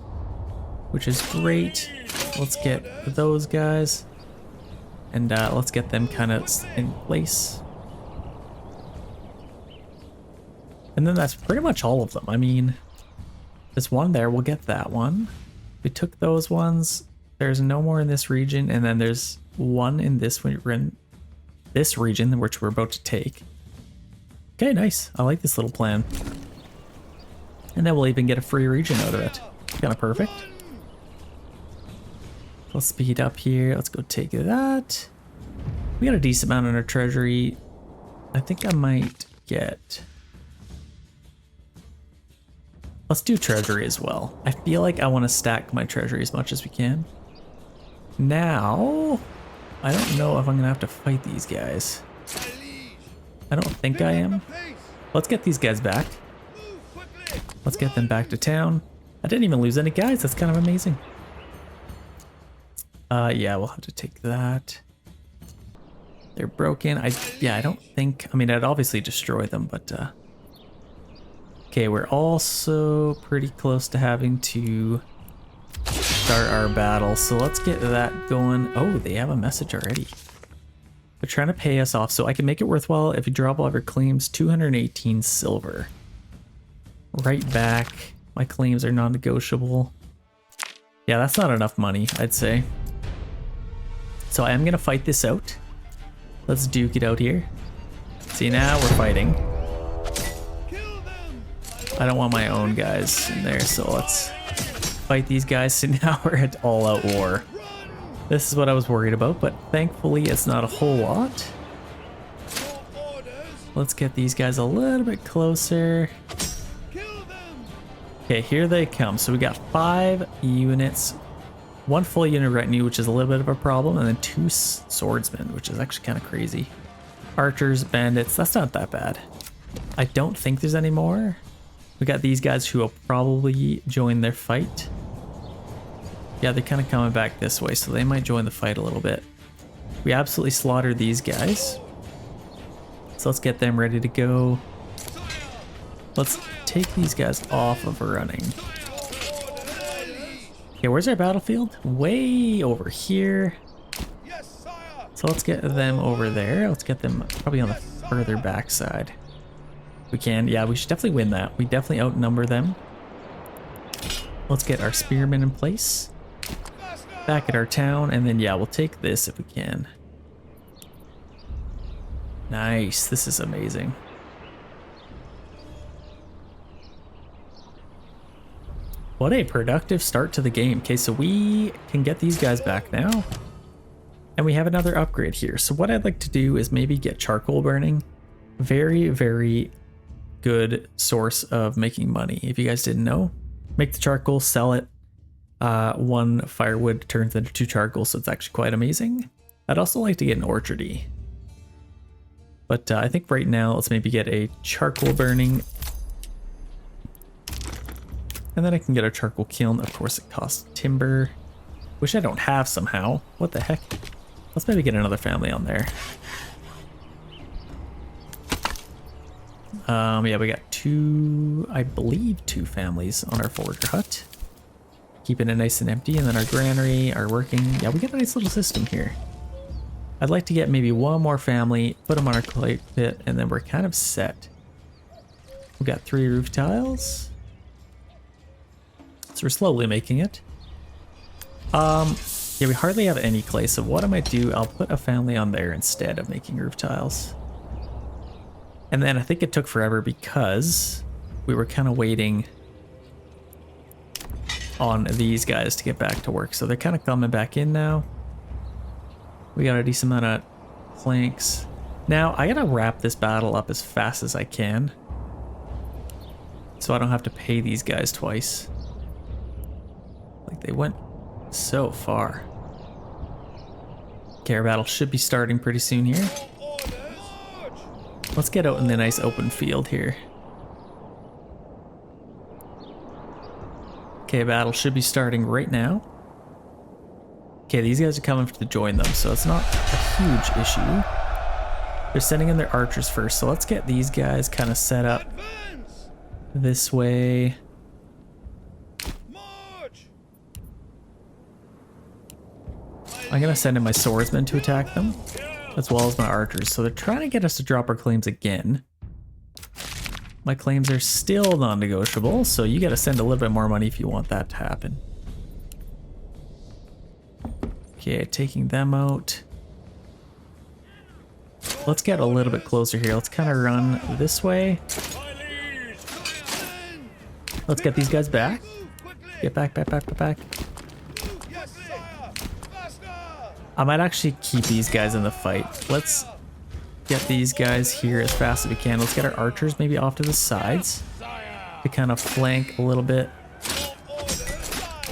which is great. Let's get those guys. And let's get them kind of in place. And then that's pretty much all of them. I mean, there's one there. We'll get that one. We took those ones. There's no more in this region. And then there's one in this region, which we're about to take. Okay, nice. I like this little plan. And then we'll even get a free region out of it. Kind of perfect. Let's speed up here. Let's go take that. We got a decent amount in our treasury. I think I might get... Let's do treasury as well. I feel like I want to stack my treasury as much as we can. Now, I don't know if I'm going to have to fight these guys. I don't think I am. Let's get these guys back. Let's get them back to town. I didn't even lose any guys. That's kind of amazing. Yeah, we'll have to take that. They're broken. I don't think... I mean, I'd obviously destroy them, but... Okay, we're also pretty close to having to start our battle, so let's get that going. Oh, they have a message already. They're trying to pay us off, so I can make it worthwhile if you drop all of your claims. 218 silver. Right back. My claims are non-negotiable. Yeah, that's not enough money, I'd say. So I am gonna fight this out. Let's duke it out here. See, now we're fighting. I don't want my own guys in there, so let's fight these guys. So now we're at all-out war. This is what I was worried about, but thankfully it's not a whole lot. Let's get these guys a little bit closer. Okay, here they come. So we got 5 units, 1 full unit retinue, which is a little bit of a problem, and then 2 swordsmen, which is actually kind of crazy. Archers, bandits, that's not that bad. I don't think there's any more. We got these guys who will probably join their fight. Yeah, they're kind of coming back this way, so they might join the fight a little bit. We absolutely slaughtered these guys. So let's get them ready to go. Let's take these guys off of running. Okay, where's our battlefield? Way over here. So let's get them over there. Let's get them probably on the further back side. We can. Yeah, we should definitely win that. We definitely outnumber them. Let's get our spearmen in place. Back at our town, and then yeah, we'll take this if we can. Nice. This is amazing. What a productive start to the game. Okay, so we can get these guys back now. And we have another upgrade here. So what I'd like to do is maybe get charcoal burning. Very, very good source of making money. If you guys didn't know, make the charcoal, sell it. 1 firewood turns into 2 charcoal, so it's actually quite amazing. I'd also like to get an orchardy. But I think right now, let's maybe get a charcoal burning. And then I can get a charcoal kiln. Of course, it costs timber, which I don't have somehow. What the heck? Let's maybe get another family on there. Yeah, we got 2, I believe 2 families on our forager hut. Keeping it nice and empty, and then our granary are working. Yeah, we got a nice little system here. I'd like to get maybe 1 more family, put them on our clay pit, and then we're kind of set. We got 3 roof tiles. So we're slowly making it. Yeah, we hardly have any clay, so what I might do, I'll put a family on there instead of making roof tiles. And then I think it took forever because we were kind of waiting on these guys to get back to work. So they're kind of coming back in now. We got a decent amount of planks. Now, I gotta wrap this battle up as fast as I can, so I don't have to pay these guys twice. Like, they went so far. Okay, our battle should be starting pretty soon here. Let's get out in the nice open field here. Okay, battle should be starting right now. Okay, these guys are coming to join them, so it's not a huge issue. They're sending in their archers first, so let's get these guys kind of set up this way. I'm gonna send in my swordsmen to attack them, as well as my archers. So they're trying to get us to drop our claims again. My claims are still non-negotiable, so you gotta send a little bit more money if you want that to happen. Okay, taking them out. Let's get a little bit closer here. Let's kind of run this way. Let's get these guys back. Get back, back, back, back, back. I might actually keep these guys in the fight. Let's get these guys here as fast as we can. Let's get our archers maybe off to the sides to kind of flank a little bit.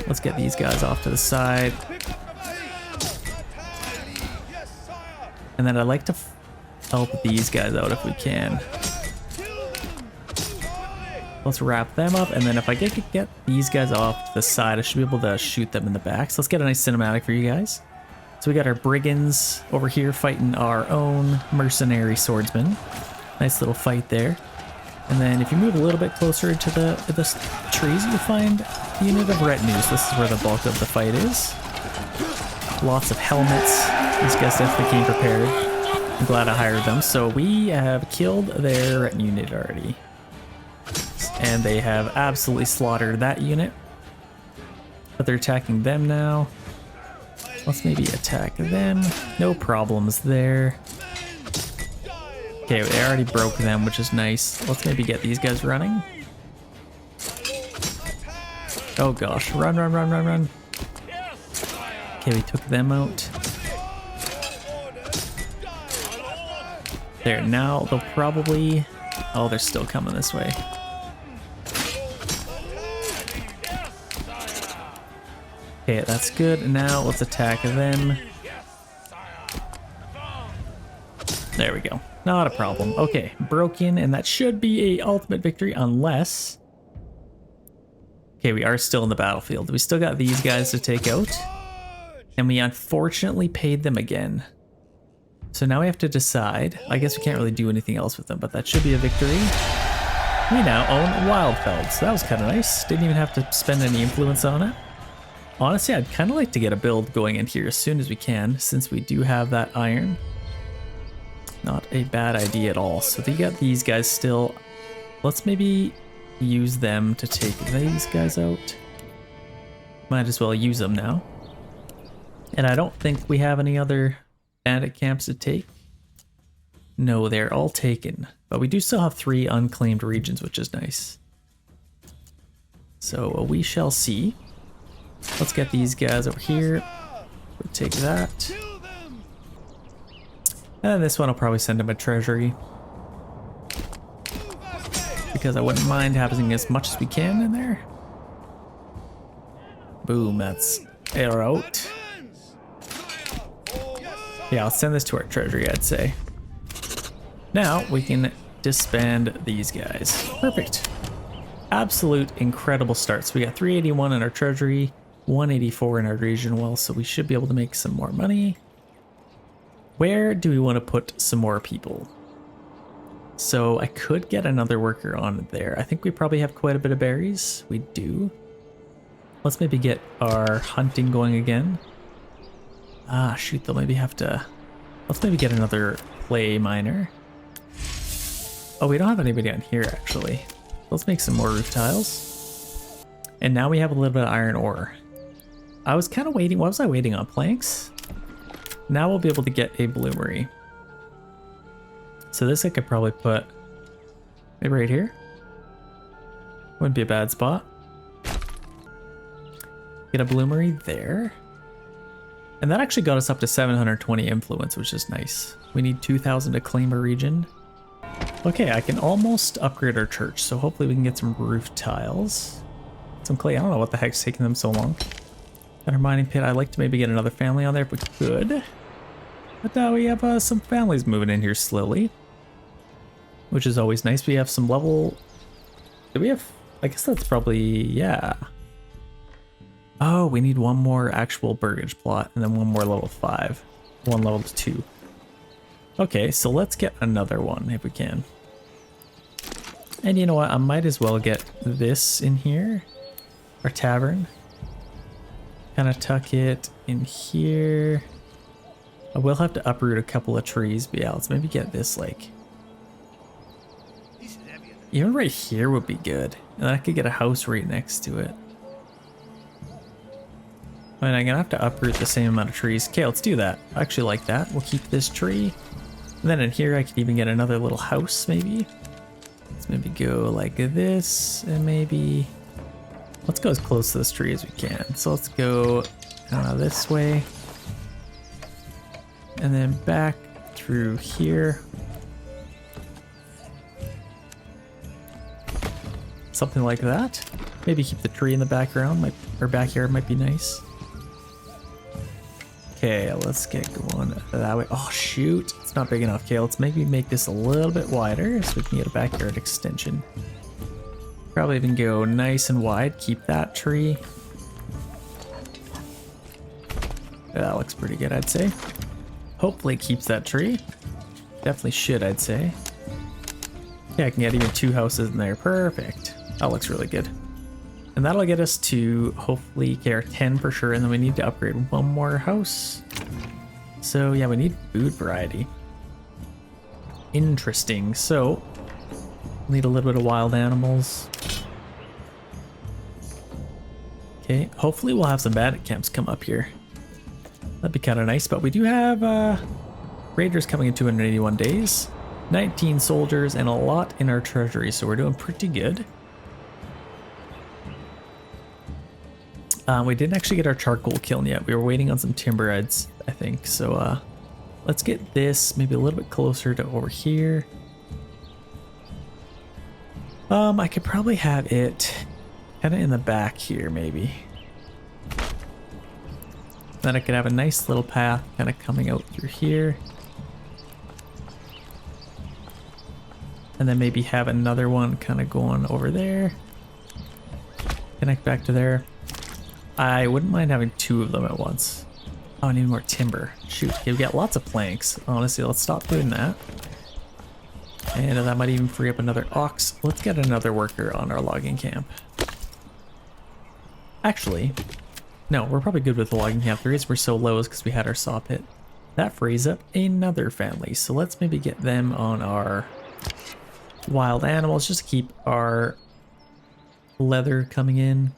Let's get these guys off to the side. And then I'd like to help these guys out if we can. Let's wrap them up, and then if I get these guys off to the side, I should be able to shoot them in the back. So let's get a nice cinematic for you guys. So we got our brigands over here fighting our own mercenary swordsmen. Nice little fight there. And then if you move a little bit closer into the trees, you'll find a unit of retinues. This is where the bulk of the fight is. Lots of helmets. These guys definitely came prepared. I'm glad I hired them. So we have killed their retinue unit already. And they have absolutely slaughtered that unit. But they're attacking them now. Let's maybe attack them. No problems there. Okay, they already broke them, which is nice. Let's maybe get these guys running. Oh gosh, run, run, run, run, run. Okay, we took them out. There, now they'll probably... Oh, they're still coming this way. Okay, that's good. Now let's attack them. There we go. Not a problem. Okay, broken, and that should be a ultimate victory unless... Okay, we are still in the battlefield. We still got these guys to take out. And we unfortunately paid them again. So now we have to decide. I guess we can't really do anything else with them, but that should be a victory. We now own Wildfeld, so that was kind of nice. Didn't even have to spend any influence on it. Honestly, I'd kind of like to get a build going in here as soon as we can, since we do have that iron. Not a bad idea at all. So they got these guys still. Let's maybe use them to take these guys out. Might as well use them now. And I don't think we have any other bandit camps to take. No, they're all taken. But we do still have 3 unclaimed regions, which is nice. So we shall see. Let's get these guys over here. We'll take that. And then this one I'll probably send him a treasury. Because I wouldn't mind having as much as we can in there. Boom, that's air out. Yeah, I'll send this to our treasury, I'd say. Now we can disband these guys. Perfect. Absolute incredible start. So we got 381 in our treasury, 184 in our region well, so we should be able to make some more money. Where do we want to put some more people? So I could get another worker on there. I think we probably have quite a bit of berries. We do. Let's maybe get our hunting going again. Ah, shoot, they'll maybe have to... Let's maybe get another clay miner. Oh, we don't have anybody on here, actually. Let's make some more roof tiles. And now we have a little bit of iron ore. I was kind of waiting... What was I waiting on? Planks? Now we'll be able to get a bloomery. So this I could probably put... maybe right here? Wouldn't be a bad spot. Get a bloomery there. And that actually got us up to 720 influence, which is nice. We need 2,000 to claim a region. Okay, I can almost upgrade our church, so hopefully we can get some roof tiles. Some clay. I don't know what the heck's taking them so long. Got our mining pit. I'd like to maybe get another family on there if we could. But now we have some families moving in here slowly, which is always nice. We have some level... Do we have... I guess that's probably... Yeah. Oh, we need one more actual burgage plot and then one more level 5. One level 2. Okay, so let's get another one if we can. And you know what? I might as well get this in here. Our tavern. Kind of tuck it in here. I will have to uproot a couple of trees, but yeah, let's maybe get this like... Even right here would be good. And then I could get a house right next to it. I mean, I'm gonna have to uproot the same amount of trees. Okay, let's do that. I actually like that. We'll keep this tree. And then in here I could even get another little house maybe. Let's maybe go like this and maybe... Let's go as close to this tree as we can. So let's go this way. And then back through here. Something like that. Maybe keep the tree in the background. Our backyard might be nice. Okay, let's get going that way. Oh shoot, it's not big enough. Okay, let's maybe make this a little bit wider so we can get a backyard extension. Probably even go nice and wide. Keep that tree. That looks pretty good, I'd say. Hopefully it keeps that tree. Definitely should, I'd say. Yeah, I can get even 2 houses in there. Perfect. That looks really good. And that'll get us to hopefully get our 10 for sure. And then we need to upgrade one more house. So yeah, we need food variety. Interesting. So need a little bit of wild animals. Okay, hopefully we'll have some bandit camps come up here. That'd be kind of nice, but we do have raiders coming in 281 days, 19 soldiers, and a lot in our treasury, so we're doing pretty good. We didn't actually get our charcoal kiln yet. We were waiting on some timber heads, I think. So let's get this maybe a little bit closer to over here. I could probably have it kind of in the back here, maybe. Then I could have a nice little path kind of coming out through here. And then maybe have another one kind of going over there. Connect back to there. I wouldn't mind having 2 of them at once. Oh, I need more timber. Shoot, we've got lots of planks. Honestly, let's stop doing that. And that might even free up another ox. Let's get another worker on our logging camp. Actually, no, we're probably good with the logging camp. The reason we're so low is because we had our saw pit. That frees up another family. So let's maybe get them on our wild animals just to keep our leather coming in.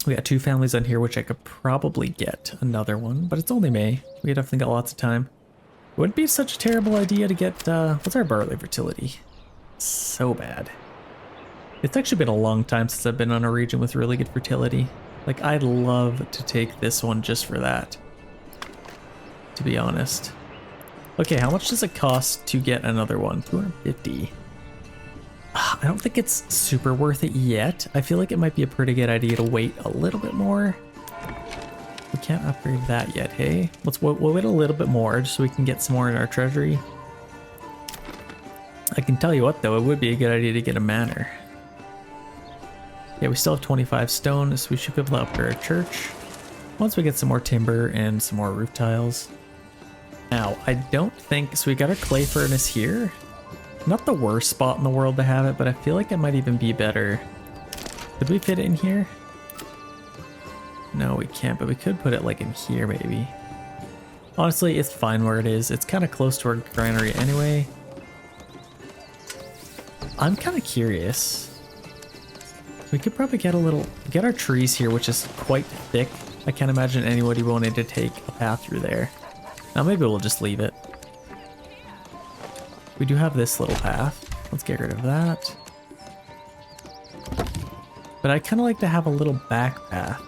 We got 2 families on here, which I could probably get another one, but it's only May. We definitely got lots of time. It wouldn't be such a terrible idea to get, what's our barley fertility? So bad. It's actually been a long time since I've been on a region with really good fertility. Like, I'd love to take this one just for that, to be honest. Okay, how much does it cost to get another one? 250. I don't think it's super worth it yet. I feel like it might be a pretty good idea to wait a little bit more. We can't upgrade that yet, hey? We'll wait a little bit more just so we can get some more in our treasury. I can tell you what though, it would be a good idea to get a manor. Yeah, we still have 25 stone, so we should be able to upgrade our church once we get some more timber and some more roof tiles. Now, I don't think, so we got our clay furnace here. Not the worst spot in the world to have it, but I feel like it might even be better. Could we fit it in here? No, we can't, but we could put it like in here maybe. Honestly, it's fine where it is. It's kind of close to our granary anyway. I'm kind of curious. We could probably get our trees here, which is quite thick. I can't imagine anybody wanting to take a path through there. Now maybe we'll just leave it. We do have this little path. Let's get rid of that. But I kind of like to have a little back path.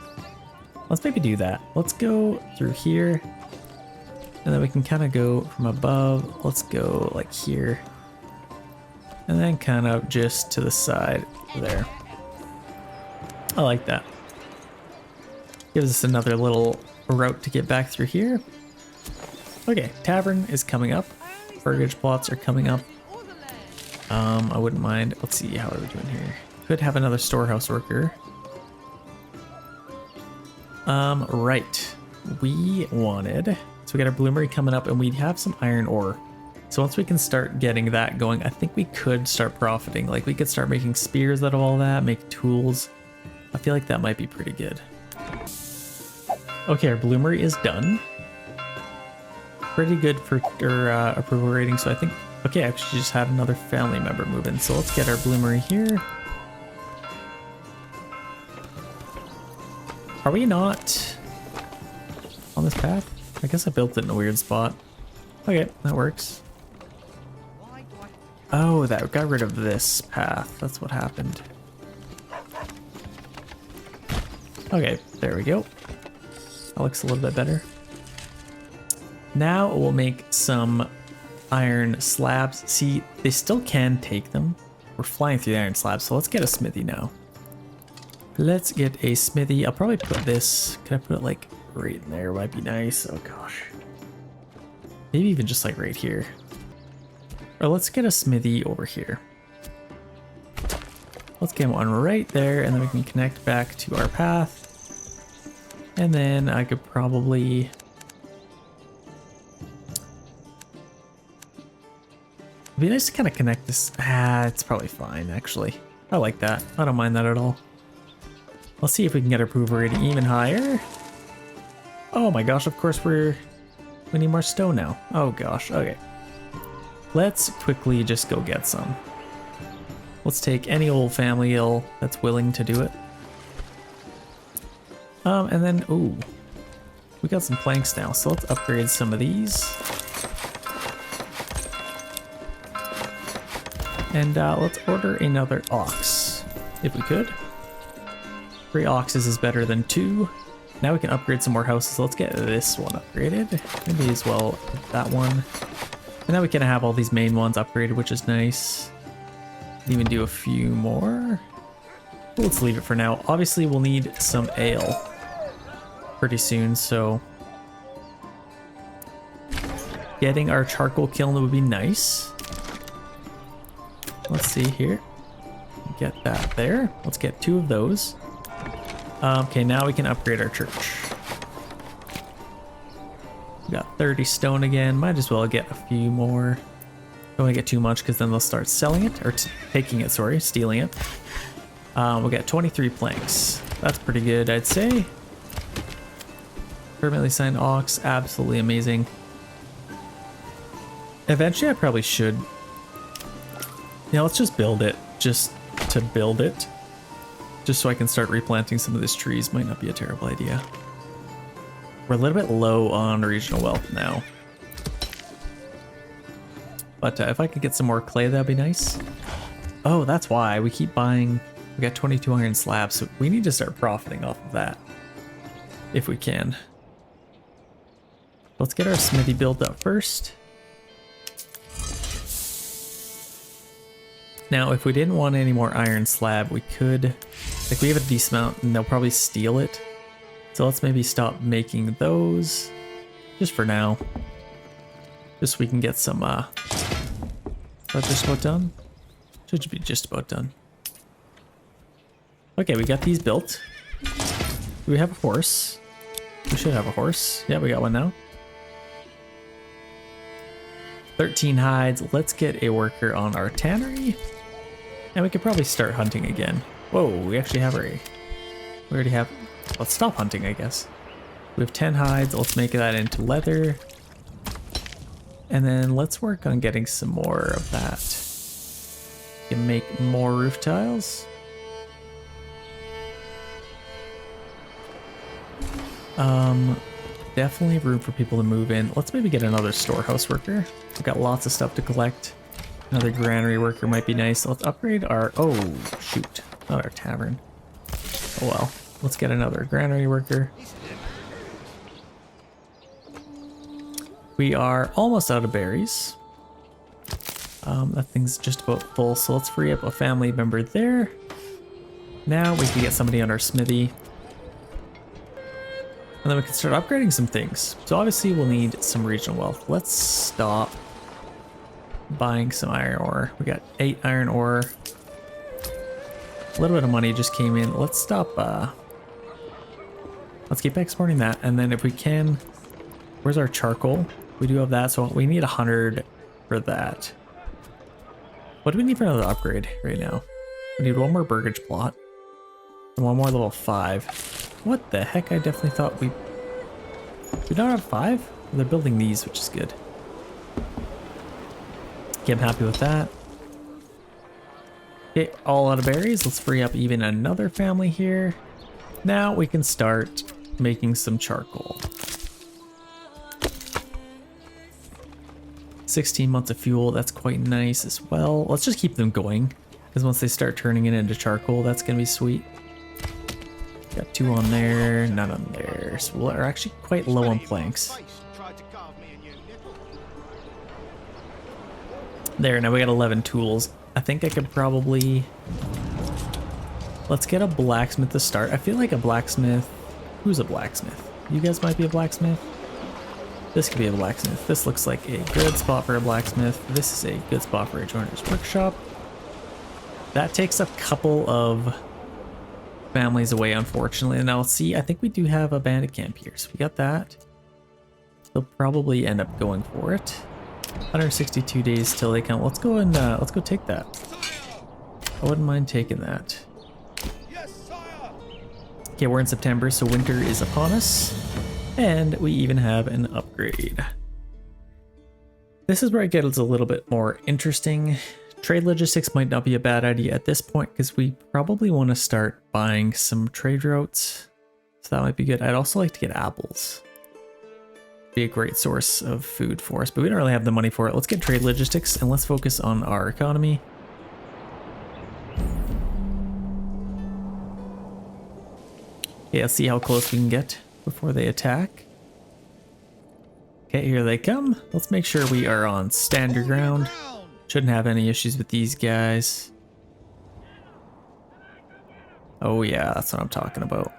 Let's maybe do that. Let's go through here. And then we can kind of go from above. Let's go like here. And then kind of just to the side there. I like that. Gives us another little route to get back through here. Okay, tavern is coming up. Burgage plots are coming up. I wouldn't mind. Let's see, how are we doing here? Could have another storehouse worker. Right. We wanted, so we got our bloomery coming up and we have some iron ore. So once we can start getting that going, I think we could start profiting. Like we could start making spears out of all that, make tools. I feel like that might be pretty good. Okay, our bloomery is done. Pretty good for approval rating, so I think, okay, I actually just had another family member move in. So let's get our bloomery here. Are we not on this path? I guess I built it in a weird spot. Okay, that works. Oh, that got rid of this path. That's what happened. Okay, there we go. That looks a little bit better. Now we'll make some iron slabs. See, they still can take them. We're flying through the iron slabs, so let's get a smithy now. Let's get a smithy. I'll probably put this, can I put it like right in there? Might be nice. Oh gosh. Maybe even just like right here. Or let's get a smithy over here. Let's get one right there, and then we can connect back to our path. And then I could probably... It'd be nice to kind of connect this. It's probably fine, actually. I like that. I don't mind that at all. Let's see if we can get our approval rating even higher. Oh my gosh, of course we need more stone now. Oh gosh, okay. Let's quickly just go get some. Let's take any old family ill that's willing to do it. And then, ooh, we got some planks now, so let's upgrade some of these. And let's order another ox, if we could. 3 oxes is better than 2. Now we can upgrade some more houses. Let's get this one upgraded. Maybe as well that one. And now we can have all these main ones upgraded, which is nice. Even do a few more. But let's leave it for now. Obviously, we'll need some ale pretty soon, so getting our charcoal kiln would be nice. Let's see here. Get that there. Let's get 2 of those. Okay, now we can upgrade our church. We got 30 stone again. Might as well get a few more. Don't want to get too much because then they'll start selling it, or taking it, sorry, stealing it. We'll get 23 planks. That's pretty good, I'd say. Permanently signed ox, absolutely amazing. Eventually I probably should. Yeah, let's just build it, just to build it. Just so I can start replanting some of these trees. Might not be a terrible idea. We're a little bit low on regional wealth now. But if I could get some more clay, that'd be nice. Oh, that's why we keep buying. We got 22 iron slabs, so we need to start profiting off of that. If we can. Let's get our smithy built up first. Now, if we didn't want any more iron slab, we could, like, we have a decent amount and they'll probably steal it. So let's maybe stop making those just for now. Just so we can get some, is that just about done? Should be just about done. Okay, we got these built. Do we have a horse? We should have a horse. Yeah, we got one now. 13 hides. Let's get a worker on our tannery. And we could probably start hunting again. Whoa, we actually have we already have, let's stop hunting, I guess. We have 10 hides. Let's make that into leather. And then let's work on getting some more of that. We can make more roof tiles. Definitely room for people to move in. Let's maybe get another storehouse worker. We've got lots of stuff to collect. Another granary worker might be nice. Let's upgrade our, oh shoot, not our tavern. Oh well, let's get another granary worker. We are almost out of berries. That thing's just about full, so let's free up a family member there. Now we can get somebody on our smithy. And then we can start upgrading some things. So obviously we'll need some regional wealth. Let's stop buying some iron ore. We got 8 iron ore. A little bit of money just came in. Let's stop, let's keep exporting that. And then if we can, where's our charcoal? We do have that, so we need 100 for that. What do we need for another upgrade right now? We need one more burgage plot. And one more level 5. What the heck? I definitely thought we don't have 5? They're building these, which is good. Okay, I'm happy with that. Okay, all out of berries. Let's free up even another family here. Now we can start making some charcoal. 16 months of fuel, that's quite nice as well. Let's just keep them going, because once they start turning it into charcoal, that's gonna be sweet. Got 2 on there, none on there. So we're actually quite low on planks. There, now we got 11 tools. I think I could probably... Let's get a blacksmith to start. I feel like a blacksmith... Who's a blacksmith? You guys might be a blacksmith? This could be a blacksmith. This looks like a good spot for a blacksmith. This is a good spot for a joiner's workshop. That takes a couple of families away, unfortunately. And now let's see, I think we do have a bandit camp here. So we got that. They'll probably end up going for it. 162 days till they come. Let's go and let's go take that. I wouldn't mind taking that. Okay, we're in September, so winter is upon us. And we even have an upgrade. This is where it gets a little bit more interesting. Trade logistics might not be a bad idea at this point, because we probably want to start buying some trade routes. So that might be good. I'd also like to get apples. Be a great source of food for us, but we don't really have the money for it. Let's get trade logistics and let's focus on our economy. Okay, let's see how close we can get before they attack. Okay, here they come. Let's make sure we are on standard ground. Shouldn't have any issues with these guys. Oh yeah, that's what I'm talking about.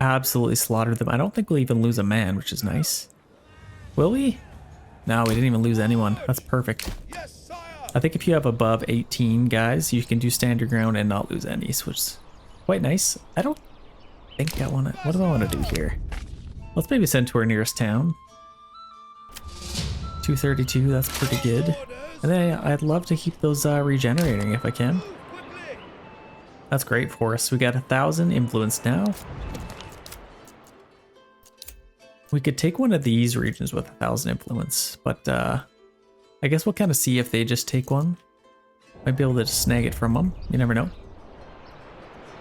Absolutely slaughter them. I don't think we'll even lose a man, which is nice. Will we? No, we didn't even lose anyone. That's perfect. I think if you have above 18 guys, you can do standard ground and not lose any, which is quite nice. I don't think I want to... What do I want to do here? Let's maybe send to our nearest town. 232, that's pretty good. And then I'd love to keep those regenerating if I can. That's great for us. We got 1,000 influence now. We could take one of these regions with 1,000 influence, but I guess we'll kind of see if they just take one. Might be able to just snag it from them. You never know.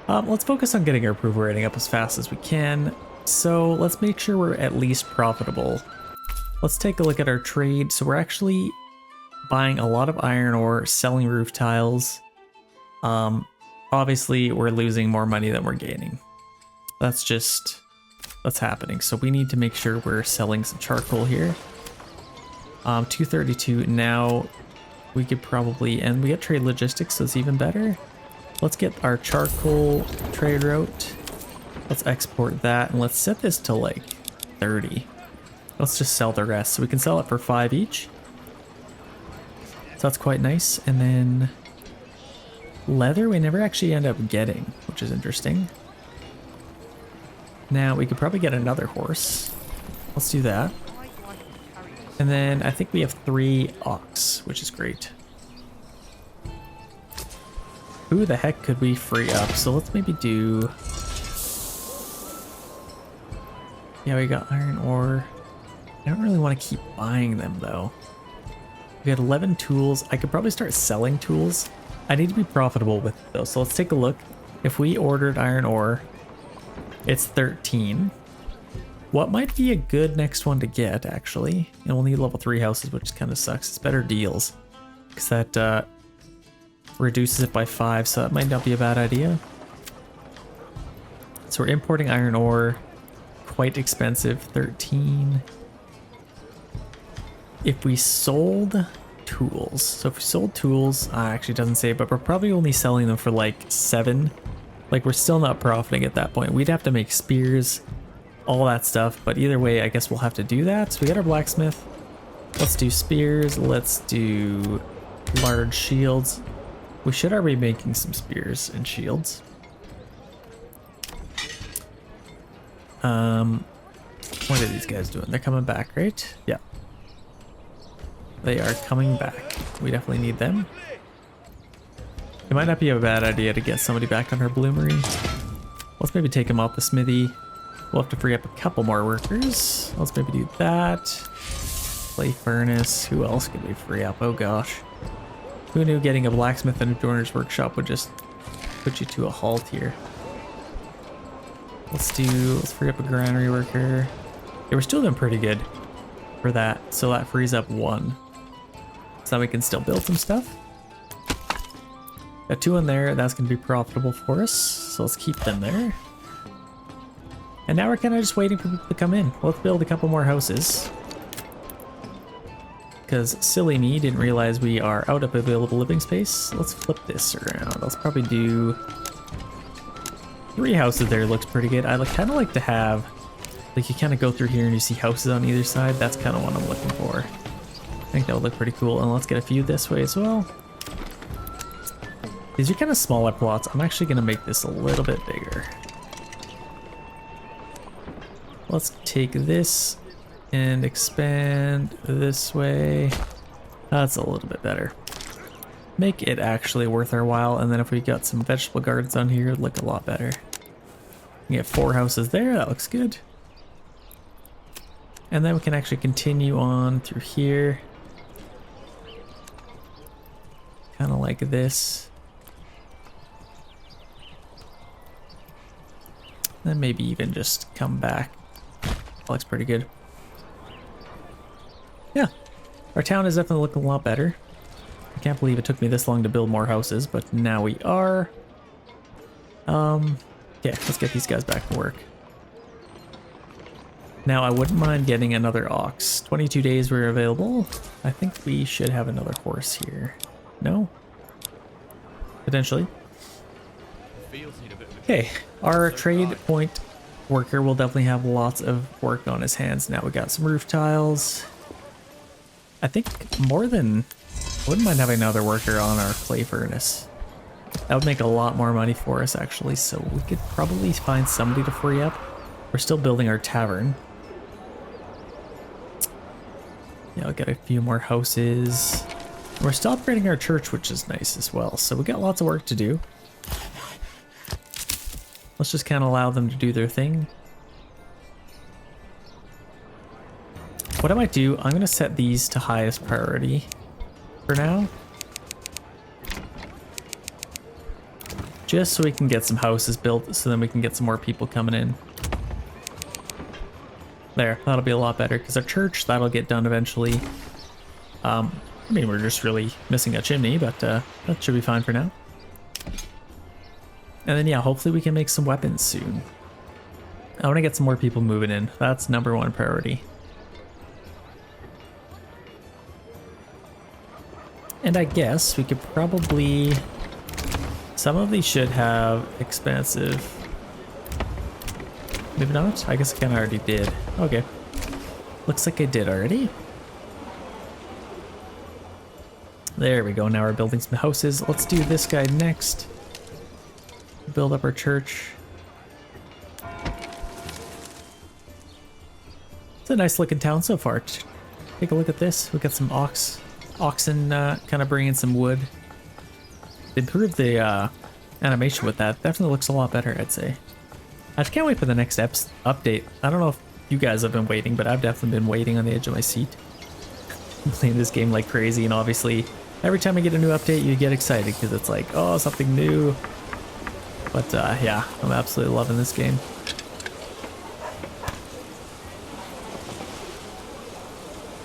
Let's focus on getting our approval rating up as fast as we can. So let's make sure we're at least profitable. Let's take a look at our trade. So we're actually buying a lot of iron ore, selling roof tiles. Obviously we're losing more money than we're gaining. That's happening. So we need to make sure we're selling some charcoal here. 232 now. We could probably, and we get trade logistics, so it's even better. Let's get our charcoal trade route. Let's export that and let's set this to like 30. Let's just sell the rest. So we can sell it for 5 each. So that's quite nice. And then leather we never actually end up getting, which is interesting. Now we could probably get another horse. Let's do that. And then I think we have 3 ox, which is great. Who the heck could we free up? So let's maybe do... Yeah, we got iron ore. I don't really want to keep buying them though. We got 11 tools. I could probably start selling tools. I need to be profitable with it though. So let's take a look. If we ordered iron ore, it's 13. What might be a good next one to get actually? And we'll need level 3 houses, which kind of sucks. It's better deals because that reduces it by 5, so that might not be a bad idea. So we're importing iron ore, quite expensive, 13. if we sold tools. So if we sold tools, actually doesn't say, but we're probably only selling them for like 7. Like we're still not profiting at that point. We'd have to make spears, all that stuff. But either way, I guess we'll have to do that. So we got our blacksmith. Let's do spears. Let's do large shields. We should already be making some spears and shields. What are these guys doing? They're coming back, right? Yeah. They are coming back. We definitely need them. It might not be a bad idea to get somebody back on her bloomery. Let's maybe take him off the smithy. We'll have to free up a couple more workers. Let's maybe do that. Clay furnace. Who else can we free up? Oh gosh. Who knew getting a blacksmith and a joiner's workshop would just put you to a halt here? Let's free up a granary worker. Yeah, we're still doing pretty good for that. So that frees up 1. So now we can still build some stuff. Got 2 in there. That's going to be profitable for us. So let's keep them there. And now we're kind of just waiting for people to come in. Let's build a couple more houses. Because silly me didn't realize we are out of available living space. Let's flip this around. Let's probably do 3 houses there. Looks pretty good. I kind of like to have, like, you kind of go through here and you see houses on either side. That's kind of what I'm looking for. I think that would look pretty cool. And let's get a few this way as well. These are kind of smaller plots. I'm actually going to make this a little bit bigger. Let's take this and expand this way. That's a little bit better. Make it actually worth our while, and then if we got some vegetable gardens on here, it'd look a lot better. We get 4 houses there, that looks good. And then we can actually continue on through here. Kind of like this. Then maybe even just come back. That looks pretty good. Yeah, our town is definitely looking a lot better. I can't believe it took me this long to build more houses, but now we are. Yeah, let's get these guys back to work. Now I wouldn't mind getting another ox. 22 days were available. I think we should have another horse here. No? Potentially. Okay, our trade point worker will definitely have lots of work on his hands now. We got some roof tiles. I think more than... I wouldn't mind having another worker on our clay furnace. That would make a lot more money for us actually, so we could probably find somebody to free up. We're still building our tavern. Yeah, I'll get a few more houses. We're still upgrading our church, which is nice as well, so we got lots of work to do. Let's just kind of allow them to do their thing. What I might do, I'm going to set these to highest priority for now. Just so we can get some houses built, so then we can get some more people coming in. There, that'll be a lot better, because our church, that'll get done eventually. I mean, we're just really missing a chimney, but that should be fine for now. And then, yeah, hopefully we can make some weapons soon. I want to get some more people moving in. That's #1 priority. And I guess we could probably... Some of these should have expansive... Maybe not? I guess I kind of already did. Okay. Looks like I did already. There we go. Now we're building some houses. Let's do this guy next. Build up our church. It's a nice looking town so far. Take a look at this. We got some oxen kind of bringing some wood. They improved the animation with that. Definitely looks a lot better, I'd say. I just can't wait for the next update. I don't know if you guys have been waiting, but I've definitely been waiting on the edge of my seat. I'm playing this game like crazy, and obviously every time I get a new update you get excited because it's like, oh, something new. But yeah, I'm absolutely loving this game.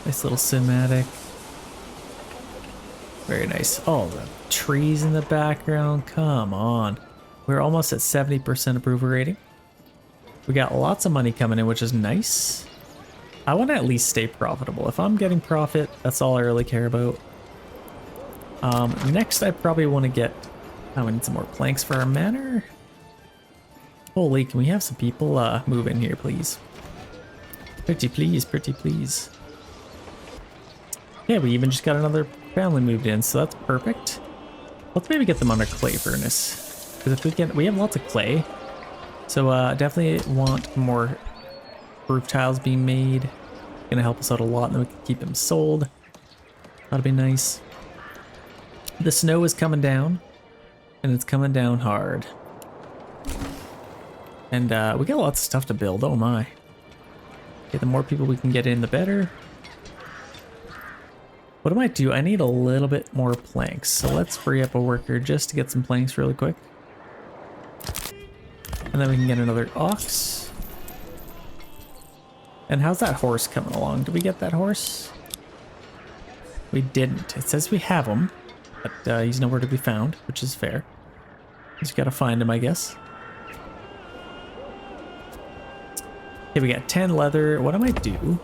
Nice little cinematic. Very nice. Oh, the trees in the background. Come on. We're almost at 70% approval rating. We got lots of money coming in, which is nice. I want to at least stay profitable. If I'm getting profit, that's all I really care about. Next, I probably want to get... Oh, we need some more planks for our manor. Holy, can we have some people move in here, please? Pretty please, pretty please. Yeah, we even just got another family moved in, so that's perfect. Let's maybe get them on a clay furnace. Because if we can, we have lots of clay. So definitely want more roof tiles being made. Gonna help us out a lot, and then we can keep them sold. That'll be nice. The snow is coming down, and it's coming down hard. And we got lots of stuff to build, oh my. Okay, the more people we can get in, the better. What I might do, I need a little bit more planks, so let's free up a worker just to get some planks really quick. And then we can get another ox. And how's that horse coming along? Did we get that horse? We didn't. It says we have him, but he's nowhere to be found, which is fair. Just gotta find him, I guess. Okay, we got 10 leather. What I might do...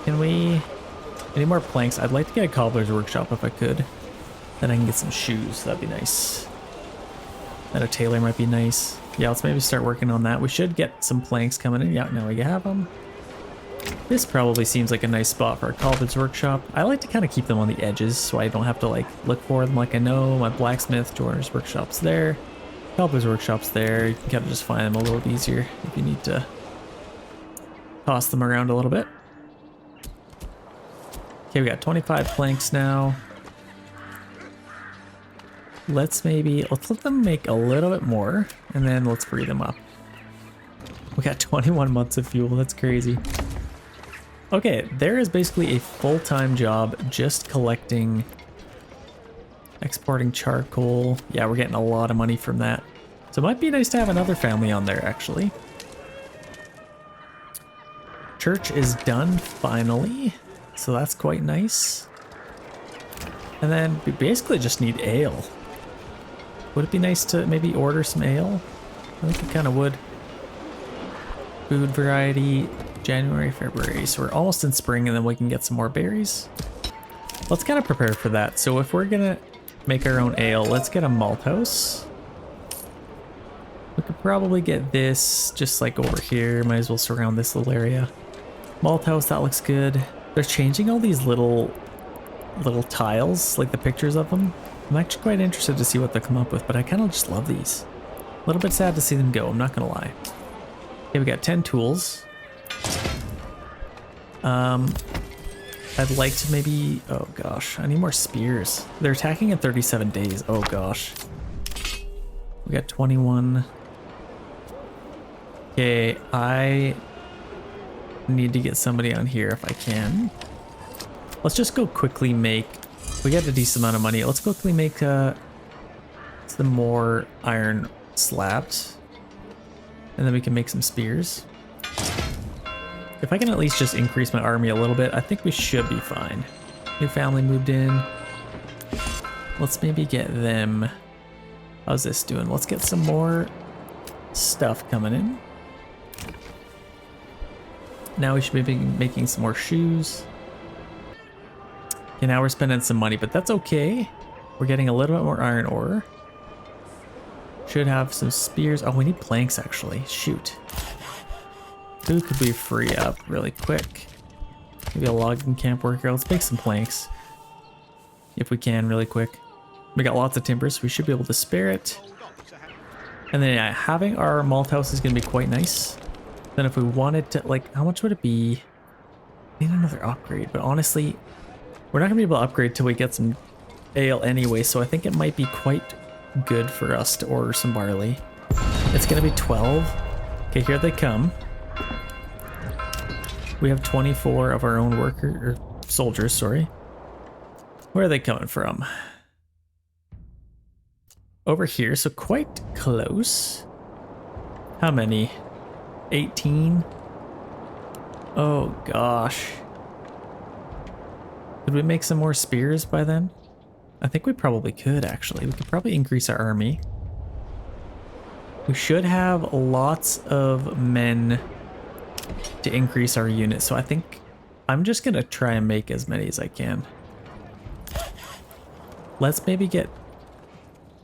Can we... Any more planks? I'd like to get a cobbler's workshop if I could. Then I can get some shoes. That'd be nice. And a tailor might be nice. Yeah, let's maybe start working on that. We should get some planks coming in. Yeah, now we have them. This probably seems like a nice spot for a cobbler's workshop. I like to kind of keep them on the edges so I don't have to like look for them like I know. My blacksmith, joiner's workshop's there. Cobbler's workshop's there. You can kind of just find them a little bit easier if you need to toss them around a little bit. Okay, we got 25 planks now. Let's let them make a little bit more, and then let's free them up. We got 21 months of fuel, that's crazy. Okay, there is basically a full-time job just collecting, exporting charcoal. Yeah, we're getting a lot of money from that. So it might be nice to have another family on there, actually. Church is done, finally. So that's quite nice. And then we basically just need ale. Would it be nice to maybe order some ale? I think we kind of would. Food variety, January, February. So we're almost in spring, and then we can get some more berries. Let's kind of prepare for that. So if we're gonna make our own ale, let's get a malt house. We could probably get this just like over here. Might as well surround this little area. Malt house, that looks good. They're changing all these little tiles, like the pictures of them. I'm actually quite interested to see what they'll come up with, but I kind of just love these. A little bit sad to see them go, I'm not gonna lie. Okay, we got 10 tools. I'd like to maybe, oh gosh, I need more spears. They're attacking in 37 days, oh gosh. We got 21. Okay, I need to get somebody on here if I can. Let's just go quickly make, we got a decent amount of money. Let's quickly make some more iron slabs. And then we can make some spears. If I can at least just increase my army a little bit, I think we should be fine. New family moved in. Let's maybe get them. How's this doing? Let's get some more stuff coming in. Now we should be making some more shoes. Okay, now we're spending some money, but that's okay. We're getting a little bit more iron ore. Should have some spears. Oh, we need planks actually. Shoot. Who could we free up really quick? Maybe a logging camp worker. Let's make some planks. If we can really quick. We got lots of timber, so we should be able to spare it. And then yeah, having our malt house is going to be quite nice. Then if we wanted to, like, how much would it be? Need another upgrade, but honestly, we're not going to be able to upgrade till we get some ale anyway, so I think it might be quite good for us to order some barley. It's going to be 12. Okay, here they come. We have 24 of our own or soldiers, sorry. Where are they coming from? Over here, so quite close. How many? 18? Oh gosh. Could we make some more spears by then? I think we probably could actually. We could probably increase our army. We should have lots of men to increase our unit. So I think I'm just gonna try and make as many as I can. Let's maybe get,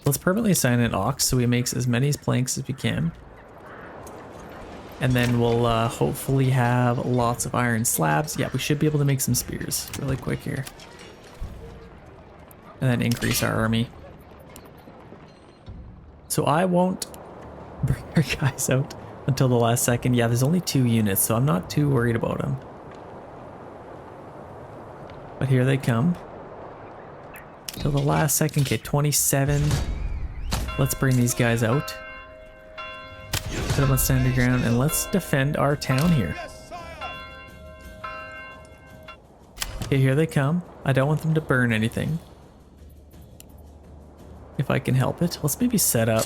let's permanently assign an ox so we make as many planks as we can. And then we'll hopefully have lots of iron slabs. Yeah, we should be able to make some spears really quick here. And then increase our army. So I won't bring our guys out until the last second. Yeah, there's only 2 units, so I'm not too worried about them. But here they come. Till the last second. Okay, 27. Let's bring these guys out. Put them on standard ground and let's defend our town here. Okay, here they come. I don't want them to burn anything. If I can help it. Let's maybe set up.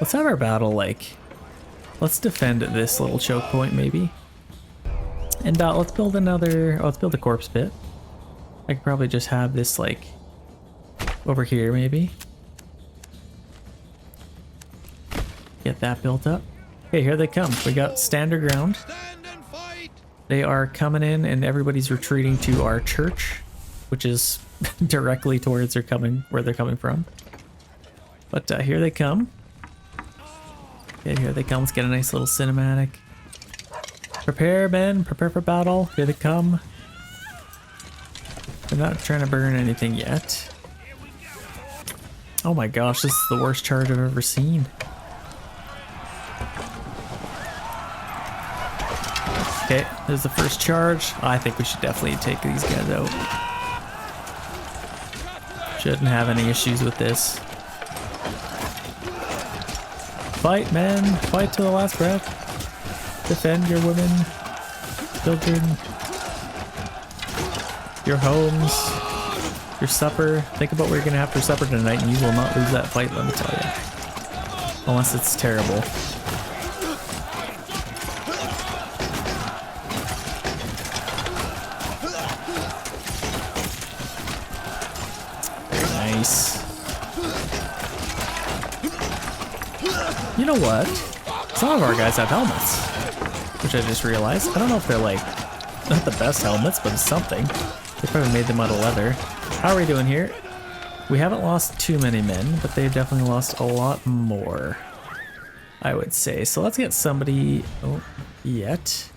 Let's have our battle like. Let's defend this little choke point maybe. And let's build another. Oh, let's build a corpse pit. I could probably just have this like over here maybe. Get that built up. Okay, here they come. We got standard ground. They are coming in and everybody's retreating to our church, which is directly towards where they're coming from. But here they come. Okay, here they come. Let's get a nice little cinematic. Prepare, men. Prepare for battle. Here they come. They're not trying to burn anything yet. Oh my gosh, this is the worst charge I've ever seen. Okay, there's the first charge. I think we should definitely take these guys out. Shouldn't have any issues with this. Fight, men. Fight to the last breath. Defend your women, children, your homes, your supper. Think about what you're going to have for supper tonight and you will not lose that fight, let me tell you. Unless it's terrible. Nice. You know what? Some of our guys have helmets, which I just realized. I don't know if they're like, not the best helmets, but it's something. They probably made them out of leather. How are we doing here? We haven't lost too many men, but they've definitely lost a lot more, I would say. So let's get somebody, oh, yet.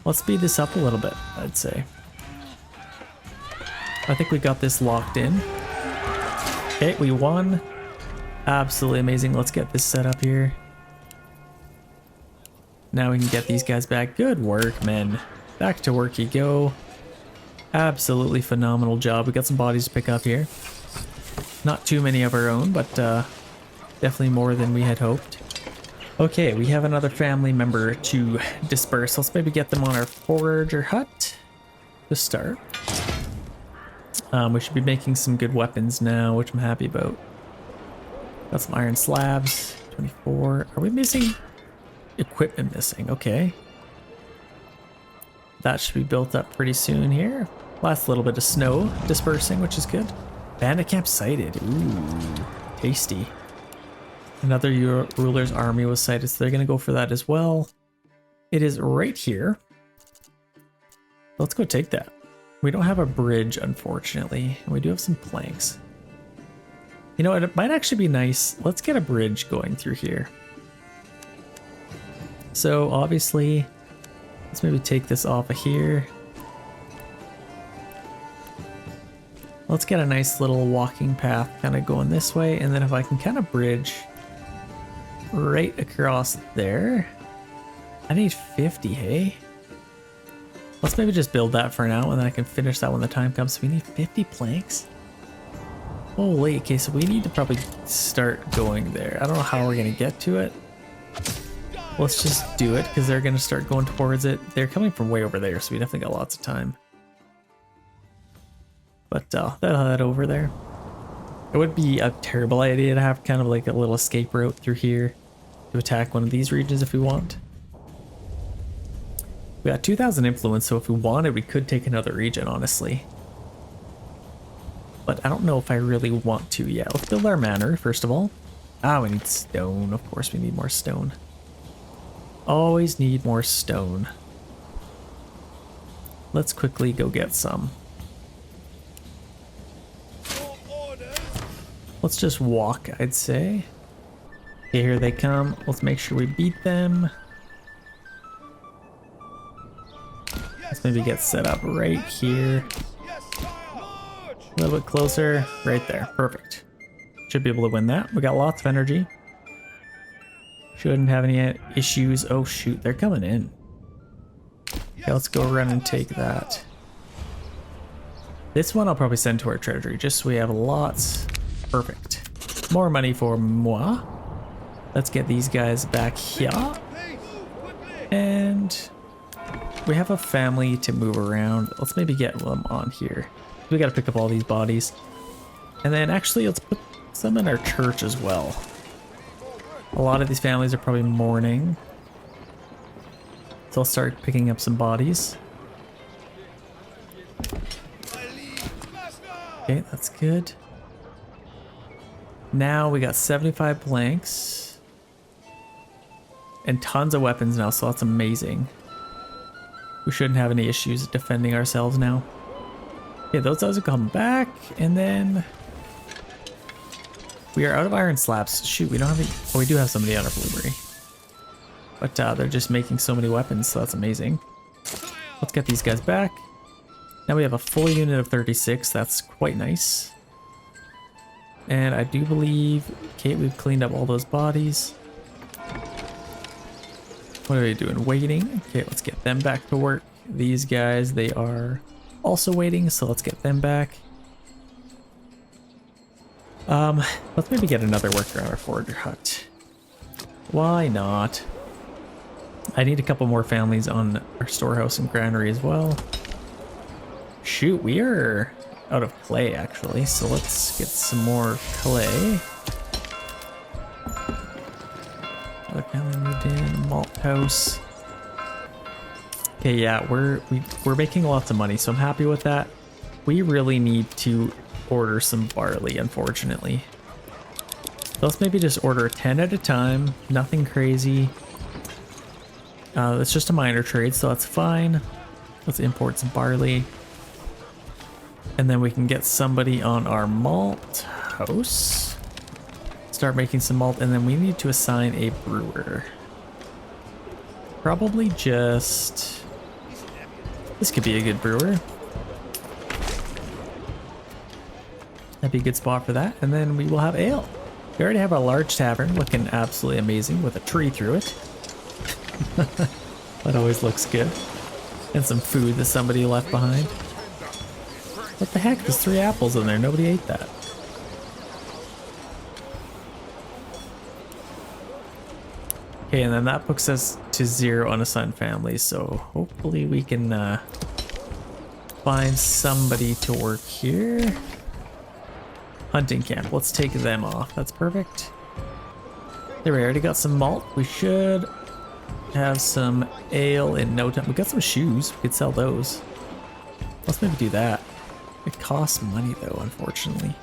Let's speed this up a little bit, I'd say. I think we got this locked in. Okay, we won. Absolutely amazing. Let's get this set up here. Now we can get these guys back. Good work, men. Back to work you go. Absolutely phenomenal job. We got some bodies to pick up here. Not too many of our own, but definitely more than we had hoped. Okay, we have another family member to disperse. Let's maybe get them on our forager hut to start. We should be making some good weapons now, which I'm happy about. Got some iron slabs. 24. Are we missing? Equipment missing. Okay. That should be built up pretty soon here. Last little bit of snow dispersing, which is good. Bandit camp sighted. Ooh, tasty. Another ruler's army was sighted, so they're going to go for that as well. It is right here. Let's go take that. We don't have a bridge, unfortunately. We do have some planks. You know what? It might actually be nice. Let's get a bridge going through here. So obviously, let's maybe take this off of here. Let's get a nice little walking path kind of going this way. And then if I can kind of bridge right across there. I need 50, hey? Let's maybe just build that for now and then I can finish that when the time comes. So we need 50 planks? Holy, okay, so we need to probably start going there. I don't know how we're gonna get to it. Let's just do it because they're gonna start going towards it. They're coming from way over there, so we definitely got lots of time. But they'll head over there. It would be a terrible idea to have kind of like a little escape route through here to attack one of these regions if we want. We got 2,000 influence, so if we wanted, we could take another region, honestly. But I don't know if I really want to yet. Let's build our manor, first of all. Ah, we need stone. Of course, we need more stone. Always need more stone. Let's quickly go get some. Let's just walk, I'd say. Okay, here they come. Let's make sure we beat them. Let's maybe get set up right here. A little bit closer. Right there. Perfect. Should be able to win that. We got lots of energy. Shouldn't have any issues. Oh shoot, they're coming in. Okay, let's go around and take that. This one I'll probably send to our treasury, just so we have lots. Perfect. More money for moi. Let's get these guys back here. And we have a family to move around. Let's maybe get them on here. We gotta pick up all these bodies. And then actually let's put some in our church as well. A lot of these families are probably mourning. So I'll start picking up some bodies. Okay, that's good. Now we got 75 blanks. And tons of weapons now, so that's amazing. We shouldn't have any issues defending ourselves now. Okay, those guys will come back, and then we are out of iron slabs. Shoot, we don't have any. Oh, we do have somebody on our blueberry. But they're just making so many weapons, so that's amazing. Let's get these guys back. Now we have a full unit of 36. That's quite nice. And I do believe, okay, we've cleaned up all those bodies. What are we doing? Waiting. Okay, let's get them back to work. These guys, they are also waiting, so let's get them back. Let's maybe get another worker on our forager hut. Why not? I need a couple more families on our storehouse and granary as well. Shoot, we are out of clay actually, so let's get some more clay. Another family moved in, malt house. Okay, yeah, we're making lots of money, so I'm happy with that. We really need to order some barley, unfortunately. So let's maybe just order 10 at a time, nothing crazy. It's just a minor trade, so that's fine. Let's import some barley. And then we can get somebody on our malt house. Start making some malt, and then we need to assign a brewer. Probably just... This could be a good brewer. That'd be a good spot for that. And then we will have ale. We already have a large tavern looking absolutely amazing with a tree through it. That always looks good. And some food that somebody left behind. What the heck? There's 3 apples in there. Nobody ate that. Okay, and then that puts us to 0 unassigned families. So hopefully we can find somebody to work here. Hunting camp. Let's take them off. That's perfect. There, we already got some malt. We should have some ale in no time. We got some shoes. We could sell those. Let's maybe do that. It costs money though, unfortunately.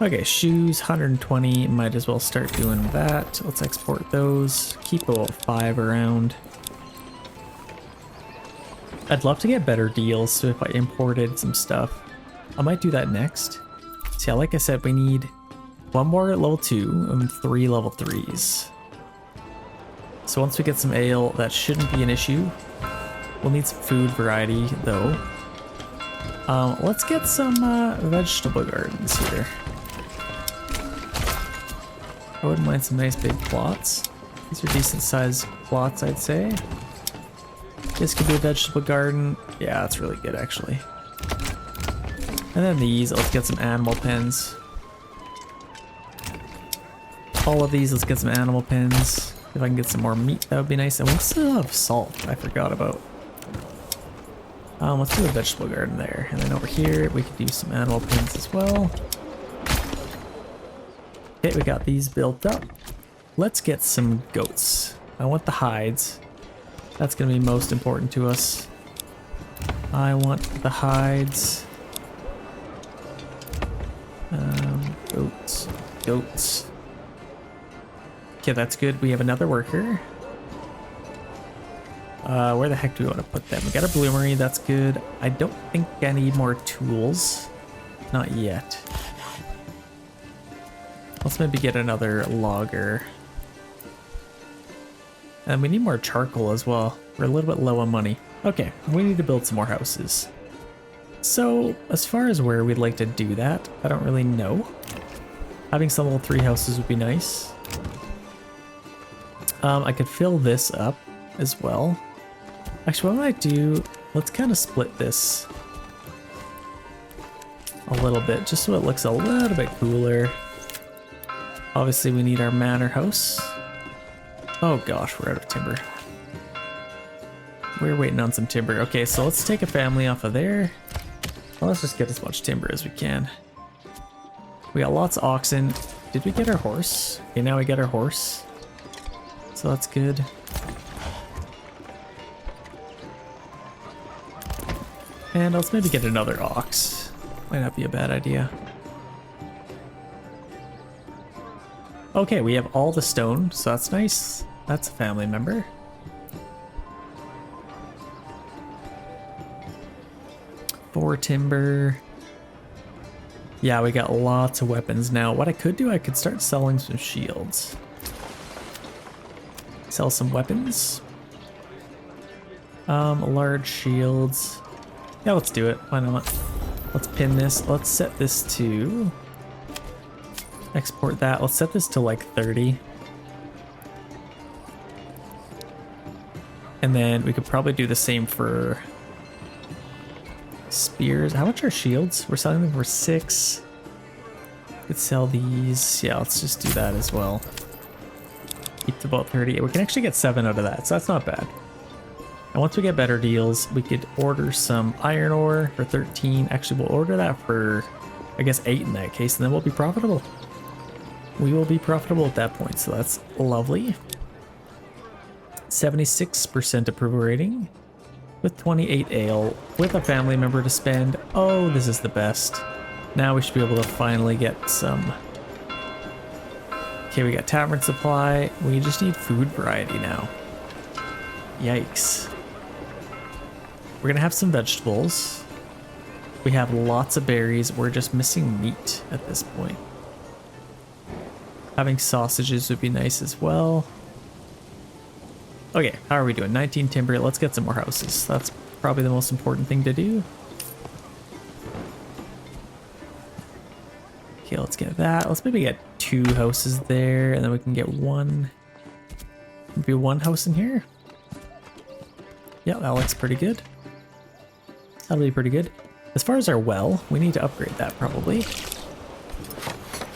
Okay, shoes, 120. Might as well start doing that. Let's export those. Keep about 5 around. I'd love to get better deals, so if I imported some stuff, I might do that next. See, like I said, we need 1 more at level 2 and 3 level 3s. So once we get some ale, that shouldn't be an issue. We'll need some food variety though. Let's get some vegetable gardens here. I wouldn't mind some nice big plots. These are decent sized plots, I'd say. This could be a vegetable garden. Yeah, that's really good actually. And then these, let's get some animal pens. All of these, let's get some animal pens. If I can get some more meat, that would be nice. And we still have salt, I forgot about. Let's do a vegetable garden there. And then over here, we could do some animal pens as well. Okay, we got these built up. Let's get some goats. I want the hides. That's gonna be most important to us. I want the hides. Goats. Okay, that's good. We have another worker. Where the heck do we want to put them? We got a bloomery, that's good. I don't think I need more tools. Not yet. Let's maybe get another logger. And we need more charcoal as well. We're a little bit low on money. Okay, we need to build some more houses. So, as far as where we'd like to do that, I don't really know. Having some level 3 houses would be nice. I could fill this up as well. Actually, what I do, let's kind of split this a little bit, just so it looks a little bit cooler. Obviously, we need our manor house. Oh gosh, we're out of timber. We're waiting on some timber. Okay, so let's take a family off of there. Well, let's just get as much timber as we can. We got lots of oxen. Did we get our horse? Okay, now we get our horse. So that's good. And let's maybe get another ox. Might not be a bad idea. Okay, we have all the stone, so that's nice. That's a family member. For timber. Yeah, we got lots of weapons now. What I could do, I could start selling some shields. Sell some weapons. Large shields. Yeah, let's do it. Why not? Let's pin this. Let's set this to... Export that. Let's set this to like 30. And then we could probably do the same for spears. How much are shields? We're selling them for 6. Could sell these. Yeah, let's just do that as well. Keep to about 30. We can actually get 7 out of that, so that's not bad. And once we get better deals, we could order some iron ore for 13. Actually, we'll order that for, I guess, 8 in that case, and then we'll be profitable. We will be profitable at that point, so that's lovely. 76% approval rating with 28 ale with a family member to spend. Oh, this is the best. Now we should be able to finally get some. Okay, we got tavern supply. We just need food variety now. Yikes. We're gonna have some vegetables. We have lots of berries. We're just missing meat at this point. Having sausages would be nice as well. Okay, how are we doing? 19 timber. Let's get some more houses. That's probably the most important thing to do. Okay, let's get that. Let's maybe get 2 houses there, and then we can get one. Maybe 1 house in here. Yeah, that looks pretty good. That'll be pretty good. As far as our well, we need to upgrade that probably.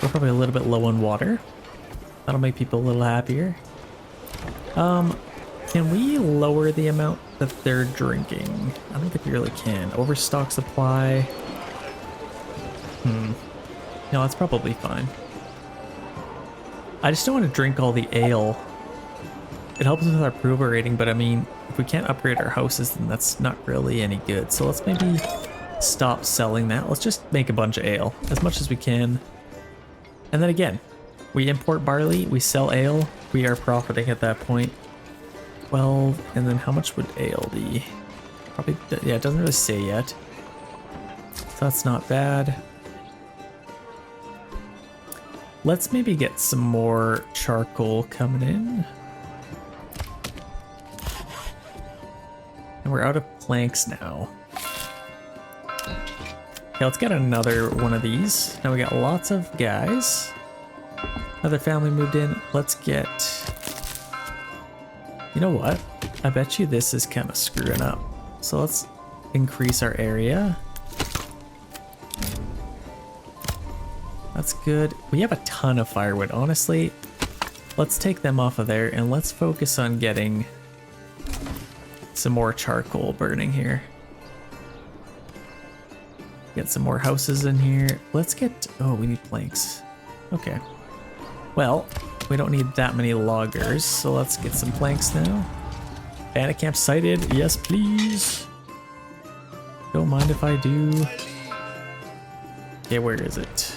We're probably a little bit low on water. That'll make people a little happier. Can we lower the amount that they're drinking? I don't think we really can. Overstock supply. No, that's probably fine. I just don't want to drink all the ale. It helps with our approval rating, but I mean, if we can't upgrade our houses, then that's not really any good. So let's maybe stop selling that. Let's just make a bunch of ale, as much as we can. And then again, we import barley, we sell ale, we are profiting at that point. 12, and then how much would ale be? Probably, yeah, it doesn't really say yet. So that's not bad. Let's maybe get some more charcoal coming in. And we're out of planks now. Okay, let's get another one of these. Now we got lots of guys. Another family moved in. Let's get... You know what? I bet you this is kind of screwing up. So let's increase our area. That's good. We have a ton of firewood. Honestly, let's take them off of there and let's focus on getting some more charcoal burning here. Get some more houses in here. Let's get... Oh, we need planks. Okay. Well, we don't need that many loggers, so let's get some planks now. Bandit camp sighted. Yes, please. Don't mind if I do. Okay, where is it?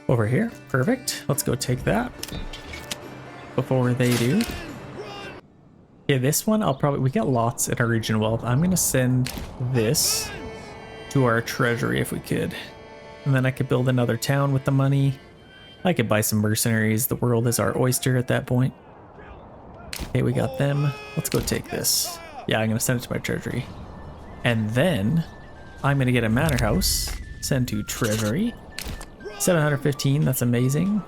Over here. Perfect. Let's go take that. before they do. Okay, this one we got lots in our region wealth. I'm gonna send this to our treasury if we could. And then I could build another town with the money. I could buy some mercenaries. The world is our oyster at that point. Okay, we got them. Let's go take this. Yeah, I'm gonna send it to my treasury. And then I'm gonna get a manor house, send to treasury. 715, that's amazing.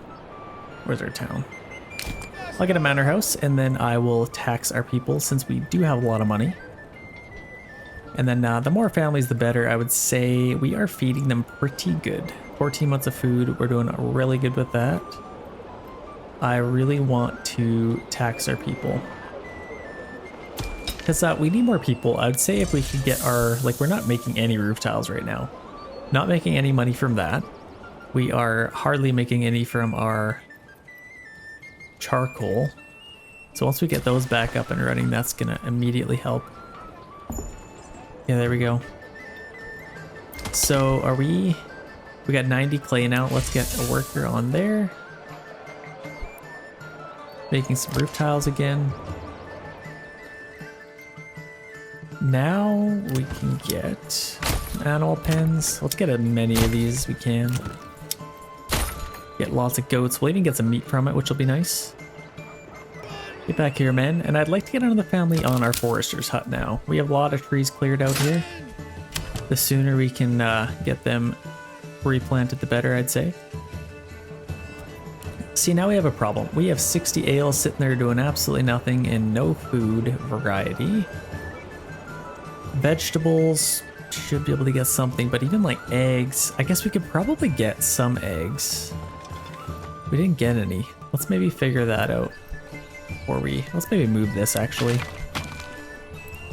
Where's our town? I'll get a manor house and then I will tax our people since we do have a lot of money. And then the more families, the better. I would say we are feeding them pretty good. 14 months of food, we're doing really good with that. I really want to tax our people. Because we need more people. I would say if we could get our, like we're not making any roof tiles right now. Not making any money from that. We are hardly making any from our charcoal. So once we get those back up and running, that's gonna immediately help. Yeah, there we go. So we got 90 Klainau. Let's get a worker on there. Making some roof tiles again. Now we can get animal pens. Let's get as many of these as we can. Get lots of goats. We'll even get some meat from it, which will be nice. Get back here, men. And I'd like to get another family on our forester's hut now. We have a lot of trees cleared out here. The sooner we can get them replanted, the better, I'd say. See, now we have a problem. We have 60 ales sitting there doing absolutely nothing and no food variety. Vegetables, should be able to get something, but even like eggs, I guess we could probably get some eggs. We didn't get any. Let's maybe figure that out. Let's maybe move this actually.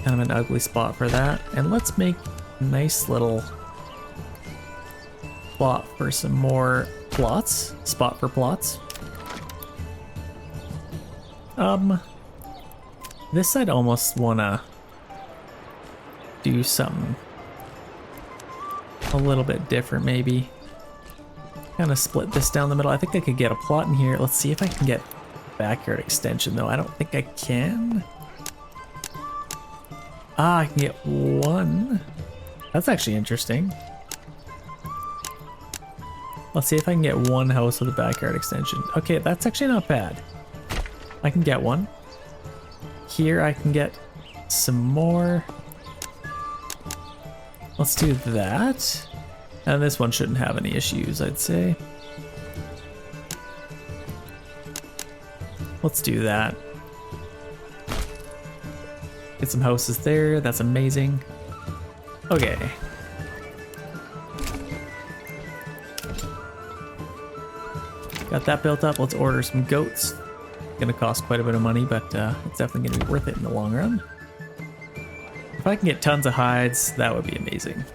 Kind of an ugly spot for that. And let's make a nice little plot for some more plots. Spot for plots. This I'd almost wanna do something a little bit different maybe. Kind of split this down the middle. I think I could get a plot in here. Let's see if I can get backyard extension though. I don't think I can. I can get one. That's actually interesting. Let's see if I can get one house with a backyard extension. Okay, that's actually not bad. I can get one. Here I can get some more. Let's do that. And this one shouldn't have any issues, I'd say. Let's do that. Get some houses there. That's amazing. Okay. Got that built up. Let's order some goats. Gonna cost quite a bit of money, but it's definitely gonna be worth it in the long run. If I can get tons of hides, that would be amazing.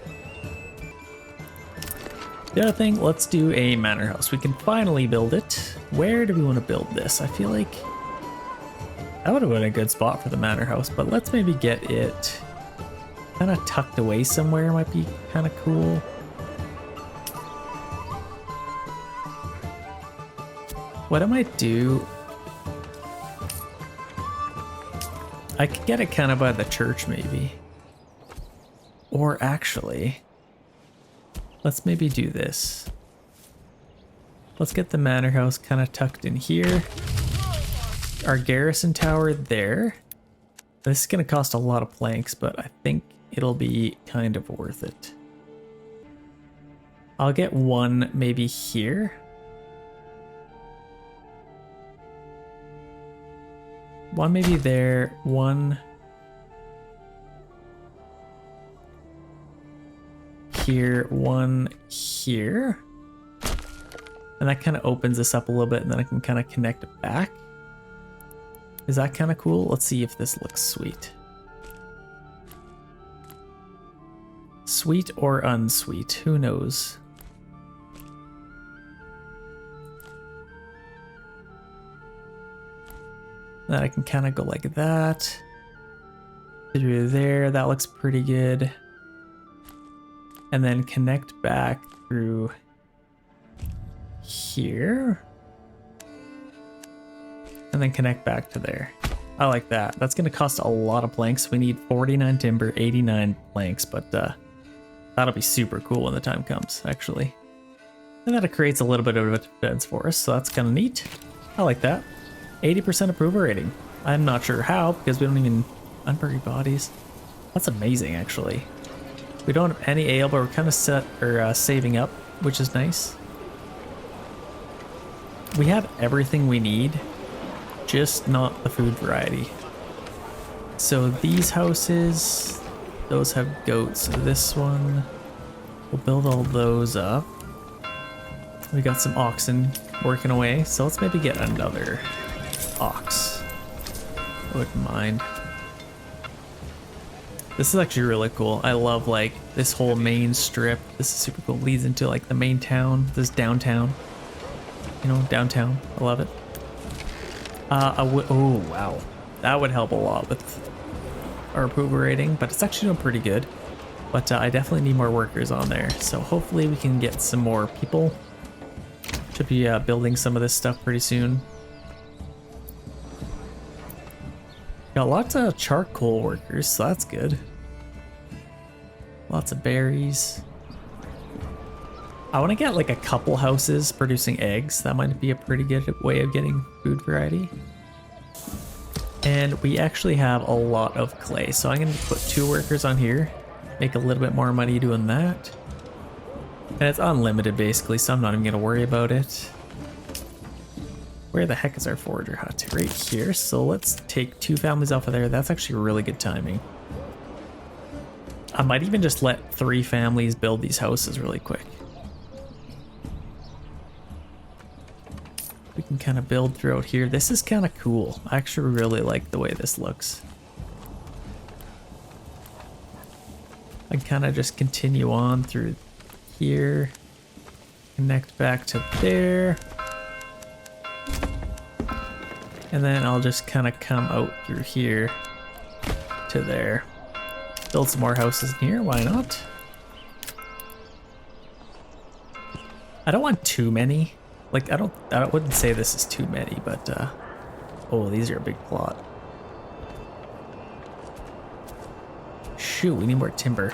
The other thing, let's do a manor house. We can finally build it. Where do we want to build this? I feel like that would have been a good spot for the manor house, but let's maybe get it kind of tucked away somewhere. Might be kind of cool. What I might do, I could get it kind of by the church maybe. Or actually, let's maybe do this. Let's get the manor house kind of tucked in here. Our garrison tower there. This is going to cost a lot of planks, but I think it'll be kind of worth it. I'll get one maybe here. One maybe there, one here, one here. And that kind of opens this up a little bit and then I can kind of connect it back. Is that kind of cool? Let's see if this looks sweet. Sweet or unsweet, who knows? Then I can kind of go like that. Through there, that looks pretty good. And then connect back through here. and then connect back to there. I like that. That's going to cost a lot of planks. We need 49 timber, 89 planks, but that'll be super cool when the time comes, actually. And then it creates a little bit of a defense for us, so that's kind of neat. I like that. 80% approval rating. I'm not sure how, because we don't even unburied bodies. That's amazing, actually. We don't have any ale, but we're kind of set or saving up, which is nice. We have everything we need, just not the food variety. So these houses, those have goats. So this one, we'll build all those up. We got some oxen working away, so let's maybe get another ox. I wouldn't mind. This is actually really cool. I love like this whole main strip. This is super cool. Leads into like the main town, this downtown. You know, downtown. I love it. Oh wow, that would help a lot with our approval rating, but it's actually doing pretty good. But I definitely need more workers on there, so hopefully we can get some more people. Should be building some of this stuff pretty soon. Got lots of charcoal workers, so that's good. Lots of berries. I want to get like a couple houses producing eggs. That might be a pretty good way of getting food variety. And we actually have a lot of clay, so I'm going to put 2 workers on here. Make a little bit more money doing that. And it's unlimited basically, so I'm not even going to worry about it. Where the heck is our forager hut? Right here. So let's take 2 families off of there. That's actually really good timing. I might even just let 3 families build these houses really quick. We can kind of build throughout here. This is kind of cool. I actually really like the way this looks. I can kind of just continue on through here. Connect back to there. And then I'll just kind of come out through here to there. Build some more houses in here, why not? I don't want too many. Like, I wouldn't say this is too many, but, oh, these are a big plot. Shoot, we need more timber.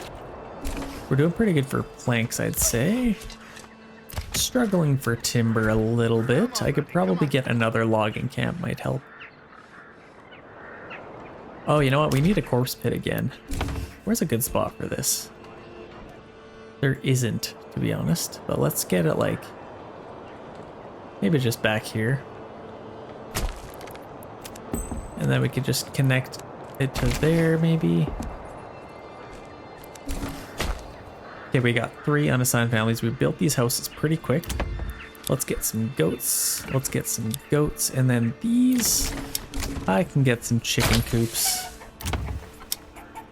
We're doing pretty good for planks, I'd say. Struggling for timber a little bit. I could probably get another logging camp, might help. Oh, you know what? We need a corpse pit again. Where's a good spot for this? There isn't, to be honest, but let's get it like maybe just back here. And then we could just connect it to there, maybe. Okay, we got 3 unassigned families. We built these houses pretty quick. Let's get some goats. Let's get some goats. And then these, I can get some chicken coops.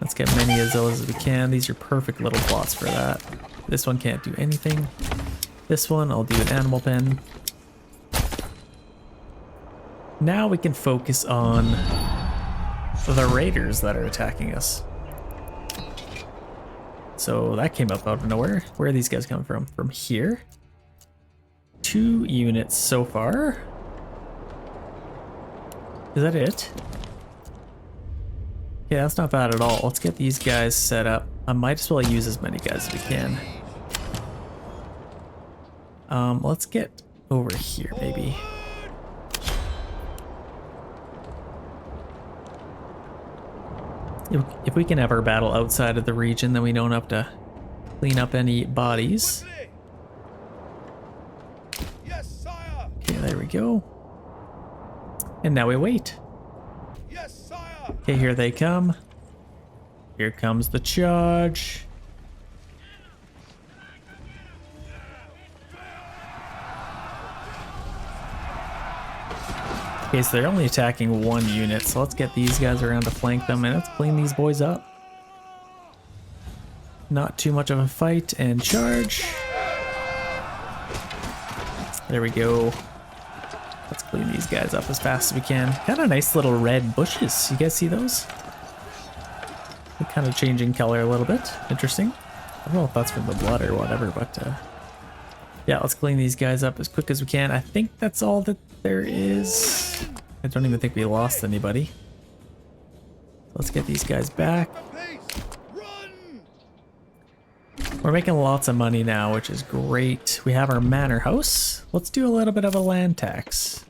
Let's get many of those as we can. These are perfect little plots for that. This one can't do anything. This one, I'll do an animal pen. Now we can focus on the raiders that are attacking us. So that came up out of nowhere. Where are these guys coming from? From here? 2 units so far. Is that it? Yeah, that's not bad at all. Let's get these guys set up. I might as well use as many guys as we can. Let's get over here, maybe. If we can ever battle outside of the region, then we don't have to clean up any bodies. Yes, sire. Okay, there we go. And now we wait. Yes, sire. Okay, here they come. Here comes the charge. Okay, so they're only attacking 1 unit, so let's get these guys around to flank them and let's clean these boys up. Not too much of a fight and charge. There we go. Let's clean these guys up as fast as we can. Kind of nice little red bushes. You guys see those? They're kind of changing color a little bit. Interesting. I don't know if that's from the blood or whatever, but yeah, let's clean these guys up as quick as we can. I think that's all that there is. I don't even think we lost anybody. Let's get these guys back. Run! We're making lots of money now, which is great. We have our manor house. Let's do a little bit of a land tax.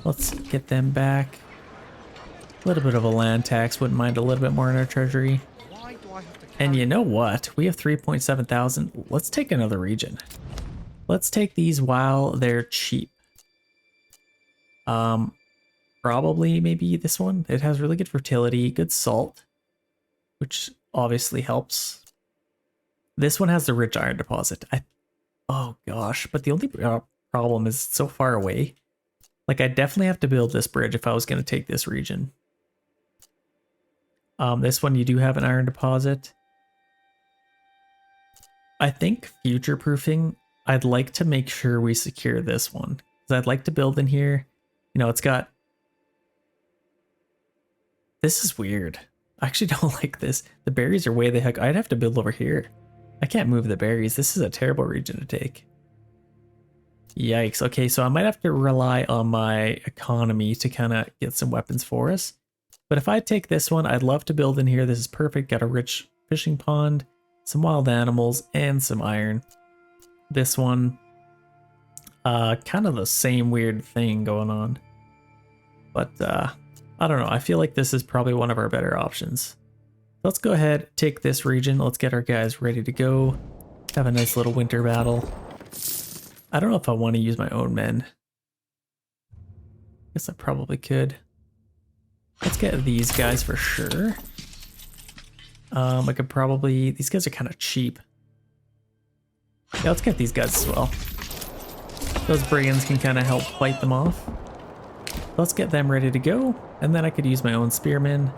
Let's get them back. A little bit of a land tax. Wouldn't mind a little bit more in our treasury. Why do I have to And you know what? We have 3.7 thousand. Let's take another region. Let's take these while they're cheap. Probably maybe this one. It has really good fertility, good salt, which obviously helps. This one has the rich iron deposit. Oh gosh, but the only problem is it's so far away. Like, I definitely have to build this bridge if I was going to take this region. This one, you do have an iron deposit. I think future-proofing, I'd like to make sure we secure this one. Because I'd like to build in here. You know, it's got... This is weird. I actually don't like this. The berries are way the heck... I'd have to build over here. I can't move the berries. This is a terrible region to take. Yikes. Okay, so I might have to rely on my economy to kind of get some weapons for us. But if I take this one, I'd love to build in here. This is perfect. Got a rich fishing pond, some wild animals, and some iron. This one, kind of the same weird thing going on. But I don't know. I feel like this is probably one of our better options. Let's go ahead, take this region. Let's get our guys ready to go. Have a nice little winter battle. I don't know if I want to use my own men. Guess I probably could. Let's get these guys for sure. I could probably... These guys are kind of cheap. Yeah, let's get these guys as well. Those brigands can kind of help fight them off. Let's get them ready to go. And then I could use my own spearmen.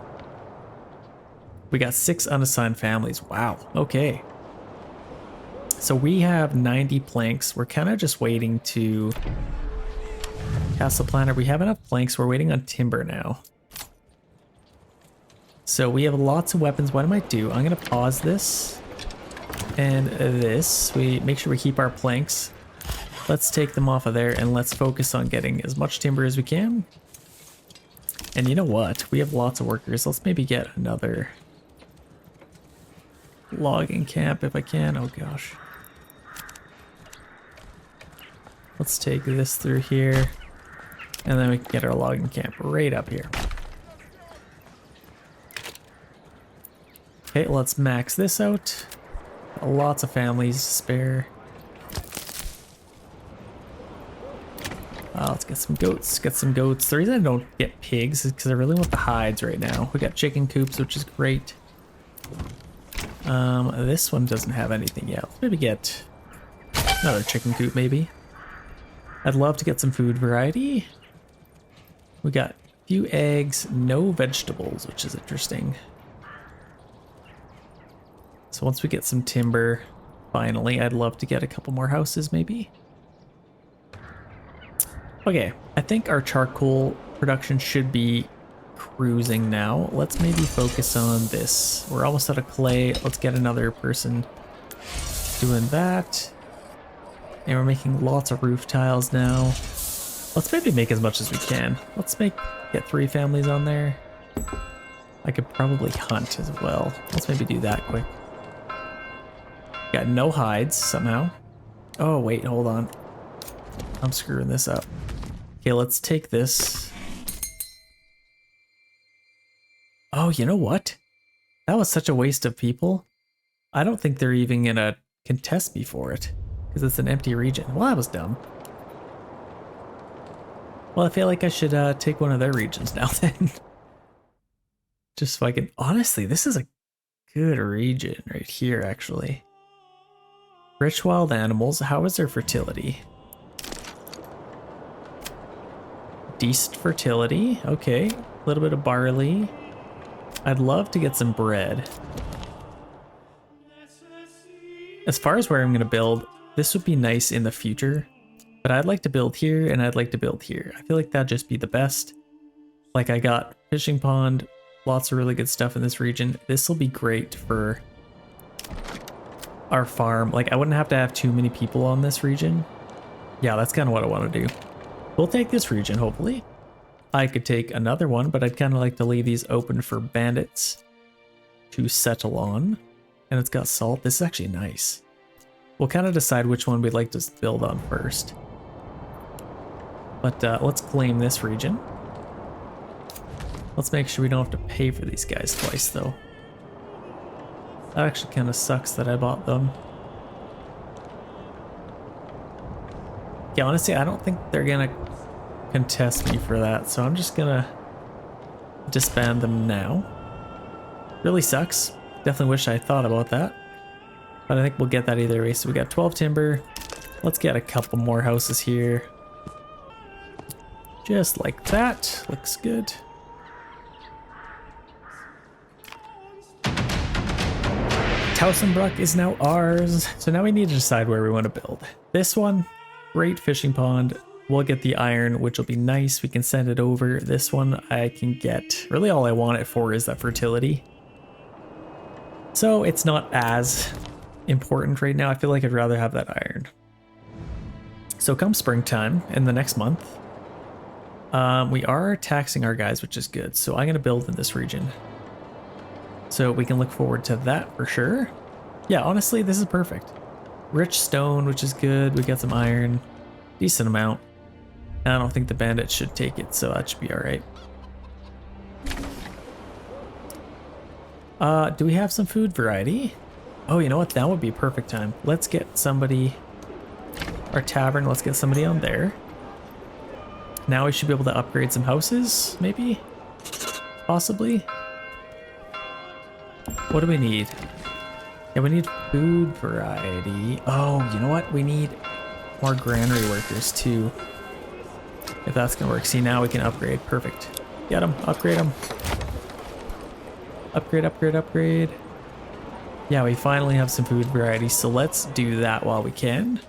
We got 6 unassigned families. Wow. Okay. So we have 90 planks. We're kind of just waiting to castle planner. We have enough planks. We're waiting on timber now. So we have lots of weapons. What I might do, I'm going to pause this and this. We make sure we keep our planks. Let's take them off of there and let's focus on getting as much timber as we can. And you know what? We have lots of workers. Let's maybe get another logging camp if I can. Oh gosh. Let's take this through here. And then we can get our logging camp right up here. Okay, let's max this out. Lots of families to spare. Let's get some goats. Get some goats. The reason I don't get pigs is because I really want the hides right now. We got chicken coops, which is great. This one doesn't have anything yet. Let's maybe get another chicken coop, maybe. I'd love to get some food variety. We got a few eggs, no vegetables, which is interesting. So once we get some timber, finally, I'd love to get a couple more houses, maybe. Okay, I think our charcoal production should be cruising now. Let's maybe focus on this. We're almost out of clay. Let's get another person doing that. And we're making lots of roof tiles now. Let's maybe make as much as we can. Let's get 3 families on there. I could probably hunt as well. Let's maybe do that quick. Got no hides somehow. Oh, wait, hold on. I'm screwing this up. Okay, let's take this. Oh, you know what? That was such a waste of people. I don't think they're even gonna contest me for it, because it's an empty region. Well, that was dumb. Well, I feel like I should take one of their regions now then. Just so I can... Honestly, this is a good region right here, actually. Rich wild animals. How is their fertility? Decent fertility. Okay. A little bit of barley. I'd love to get some bread. As far as where I'm going to build, this would be nice in the future. But I'd like to build here and I'd like to build here. I feel like that'd just be the best. Like, I got fishing pond, lots of really good stuff in this region. This will be great for our farm. Like, I wouldn't have to have too many people on this region. Yeah, that's kind of what I want to do. We'll take this region, hopefully. I could take another one, but I'd kind of like to leave these open for bandits to settle on. And it's got salt. This is actually nice. We'll kind of decide which one we'd like to build on first. But let's claim this region. Let's make sure we don't have to pay for these guys twice, though. That actually kind of sucks that I bought them. Yeah, honestly, I don't think they're gonna contest me for that, so I'm just gonna disband them now. Really sucks. Definitely wish I thought about that. But I think we'll get that either way. So we got 12 timber. Let's get a couple more houses here. Just like that. Looks good. Towsenbrook is now ours. So now we need to decide where we want to build. This one, great fishing pond. We'll get the iron, which will be nice. We can send it over. This one I can get. Really all I want it for is that fertility. So it's not as important right now. I feel like I'd rather have that iron. So come springtime in the next month, we are taxing our guys, which is good. So I'm going to build in this region. So we can look forward to that for sure. Yeah, honestly, this is perfect. Rich stone, which is good. We got some iron, decent amount. I don't think the bandits should take it, so that should be all right. Do we have some food variety? Oh, you know what? That would be a perfect time. Let's get somebody, our tavern, let's get somebody on there. Now we should be able to upgrade some houses, maybe? Possibly? What do we need? Yeah, we need food variety. Oh, you know what? We need more granary workers too. If that's gonna work. See, now we can upgrade. Perfect. Get them. Upgrade them. Upgrade, upgrade, upgrade. Yeah, we finally have some food variety, so let's do that while we can.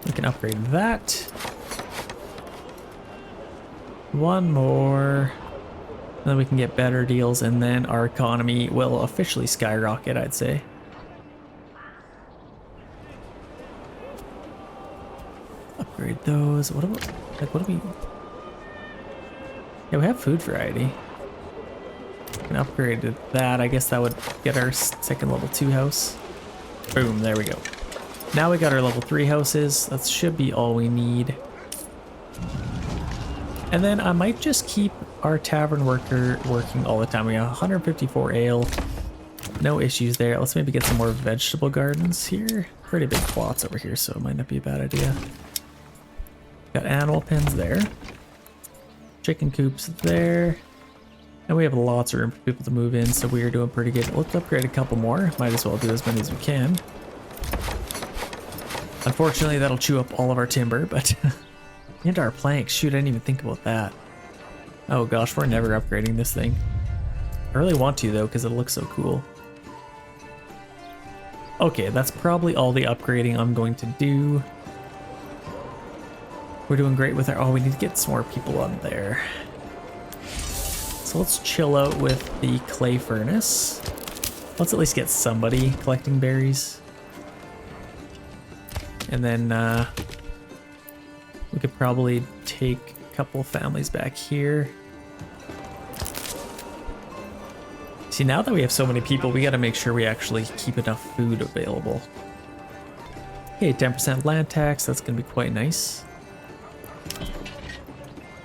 We can upgrade that. One more. And then we can get better deals, and then our economy will officially skyrocket, I'd say. Upgrade those. What about, like, what do we... Yeah, we have food variety. We can upgrade to that. I guess that would get our second level 2 house. Boom, there we go. Now we got our level 3 houses. That should be all we need. And then I might just keep our tavern worker working all the time. We got 154 ale. No issues there. Let's maybe get some more vegetable gardens here. Pretty big plots over here, so it might not be a bad idea. Got animal pens there. Chicken coops there. And we have lots of room for people to move in, so we are doing pretty good. Let's upgrade a couple more. Might as well do as many as we can. Unfortunately, that'll chew up all of our timber, but... and our planks. Shoot, I didn't even think about that. Oh gosh, we're never upgrading this thing. I really want to though, because it looks so cool. Okay, that's probably all the upgrading I'm going to do. We're doing great with our... Oh, we need to get some more people on there. So let's chill out with the clay furnace. Let's at least get somebody collecting berries. And then we could probably take a couple families back here. See, now that we have so many people, we got to make sure we actually keep enough food available. Okay, 10% land tax. That's going to be quite nice.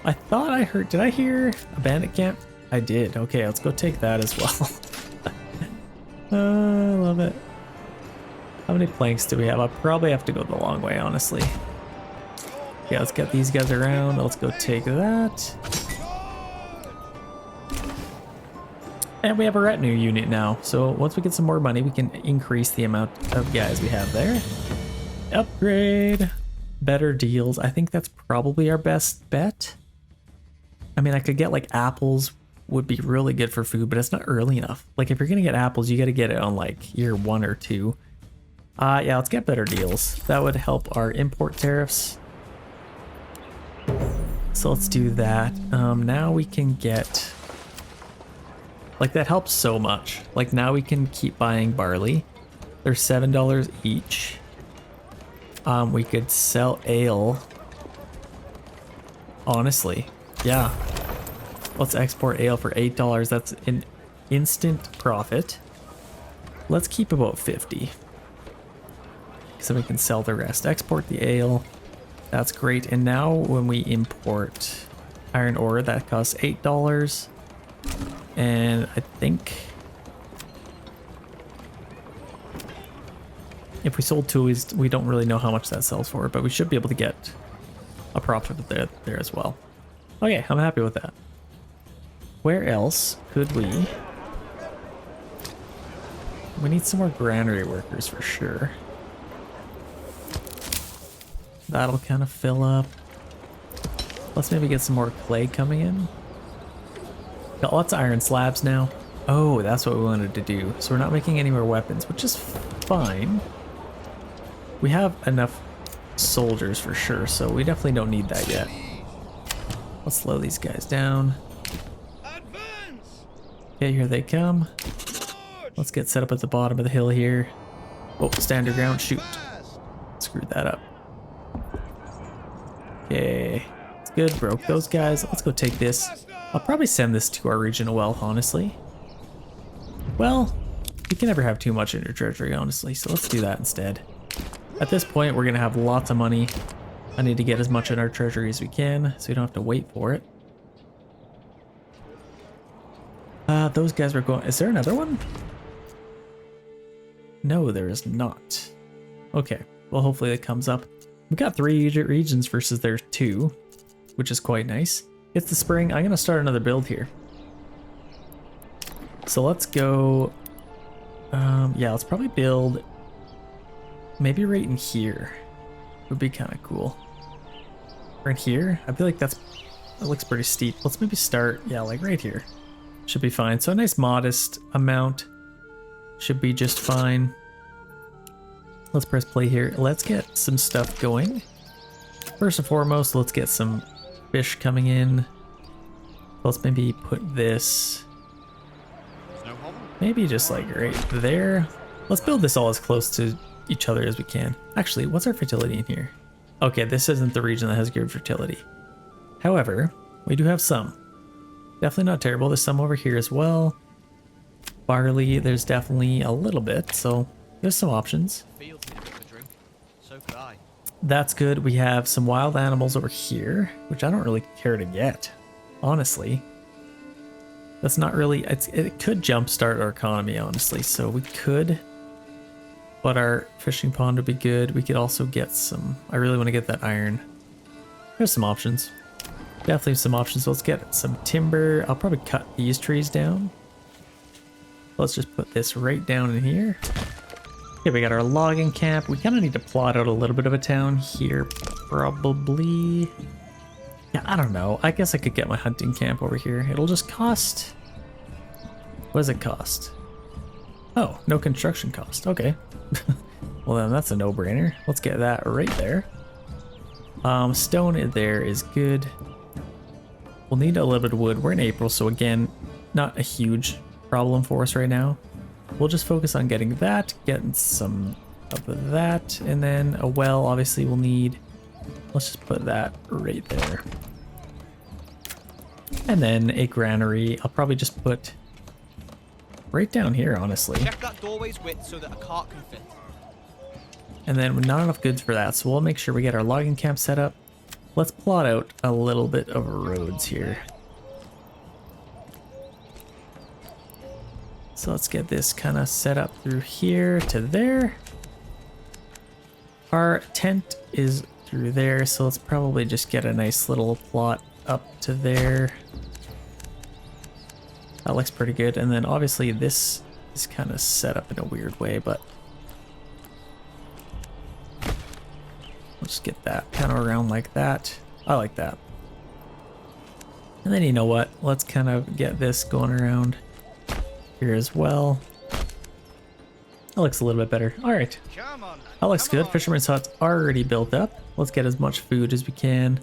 I thought I heard... Did I hear a bandit camp? I did. Okay, let's go take that as well. I love it. How many planks do we have? I'll probably have to go the long way, honestly. Okay, let's get these guys around. Let's go take that. And we have a retinue unit now. So once we get some more money, we can increase the amount of guys we have there. Upgrade. Better deals. I think that's probably our best bet. I mean, I could get like apples would be really good for food, but it's not early enough. Like if you're going to get apples, you got to get it on like year 1 or 2. Yeah, let's get better deals. That would help our import tariffs. So let's do that. Now we can get... Like that helps so much. Like now we can keep buying barley. They're $7 each. We could sell ale honestly. Yeah. Let's export ale for $8. That's an instant profit. Let's keep about 50. So we can sell the rest. Export the ale. That's great. And now when we import iron ore, that costs $8. And I think if we sold two, we don't really know how much that sells for, but we should be able to get a profit there as well. Okay, I'm happy with that. Where else could we? We need some more granary workers for sure. That'll kind of fill up. Let's maybe get some more clay coming in. Got lots of iron slabs now. Oh, that's what we wanted to do. So we're not making any more weapons, which is fine. We have enough soldiers for sure, so we definitely don't need that yet. Let's slow these guys down. Okay, here they come. Let's get set up at the bottom of the hill here. Oh, stand your ground, shoot. Screwed that up. Okay, it's good, broke those guys. Let's go take this. I'll probably send this to our regional wealth, honestly. Well, you can never have too much in your treasury, honestly, so let's do that instead. At this point, we're gonna have lots of money. I need to get as much in our treasury as we can, so we don't have to wait for it. Those guys were going... Is there another one? No, there is not. Okay, well, hopefully it comes up. We've got 3 regions versus there's 2, which is quite nice. It's the spring. I'm gonna start another build here. So let's go... yeah, let's probably build... Maybe right in here. Would be kind of cool. Right here? I feel like that looks pretty steep. Let's maybe start, yeah, like right here. Should be fine. So a nice modest amount should be just fine. Let's press play here. Let's get some stuff going. First and foremost, let's get some fish coming in. Let's maybe put this maybe just like right there. Let's build this all as close to each other as we can. Actually, what's our fertility in here? Okay, this isn't the region that has good fertility. However, we do have some. Definitely not terrible. There's some over here as well. Barley, there's definitely a little bit, so there's some options. That's good. We have some wild animals over here, which I don't really care to get, honestly. That's not really, it could jumpstart our economy, honestly, so we could, but our fishing pond would be good. We could also get some, I really want to get that iron. There's some options. Definitely some options. So let's get some timber. I'll probably cut these trees down. Let's just put this right down in here. Okay, we got our logging camp. We kind of need to plot out a little bit of a town here, probably. Yeah, I don't know. I guess I could get my hunting camp over here. It'll just cost... What does it cost? Oh, no construction cost. Okay. Well, then that's a no-brainer. Let's get that right there. Stone in there is good. We'll need a little bit of wood. We're in April, so again, not a huge problem for us right now. We'll just focus on getting that, getting some of that, and then a well, obviously we'll need. Let's just put that right there. And then a granary. I'll probably just put right down here, honestly. Check that doorway's width so that a cart can fit. And then not enough goods for that, so we'll make sure we get our logging camp set up. Let's plot out a little bit of roads here. So let's get this kind of set up through here to there. Our tent is through there, so let's probably just get a nice little plot up to there. That looks pretty good. And then obviously this is kind of set up in a weird way, but let's get that kind of around like that. I like that. And then you know what? Let's kind of get this going around here as well. That looks a little bit better. All right. That looks good. Fisherman's hut's already built up. Let's get as much food as we can.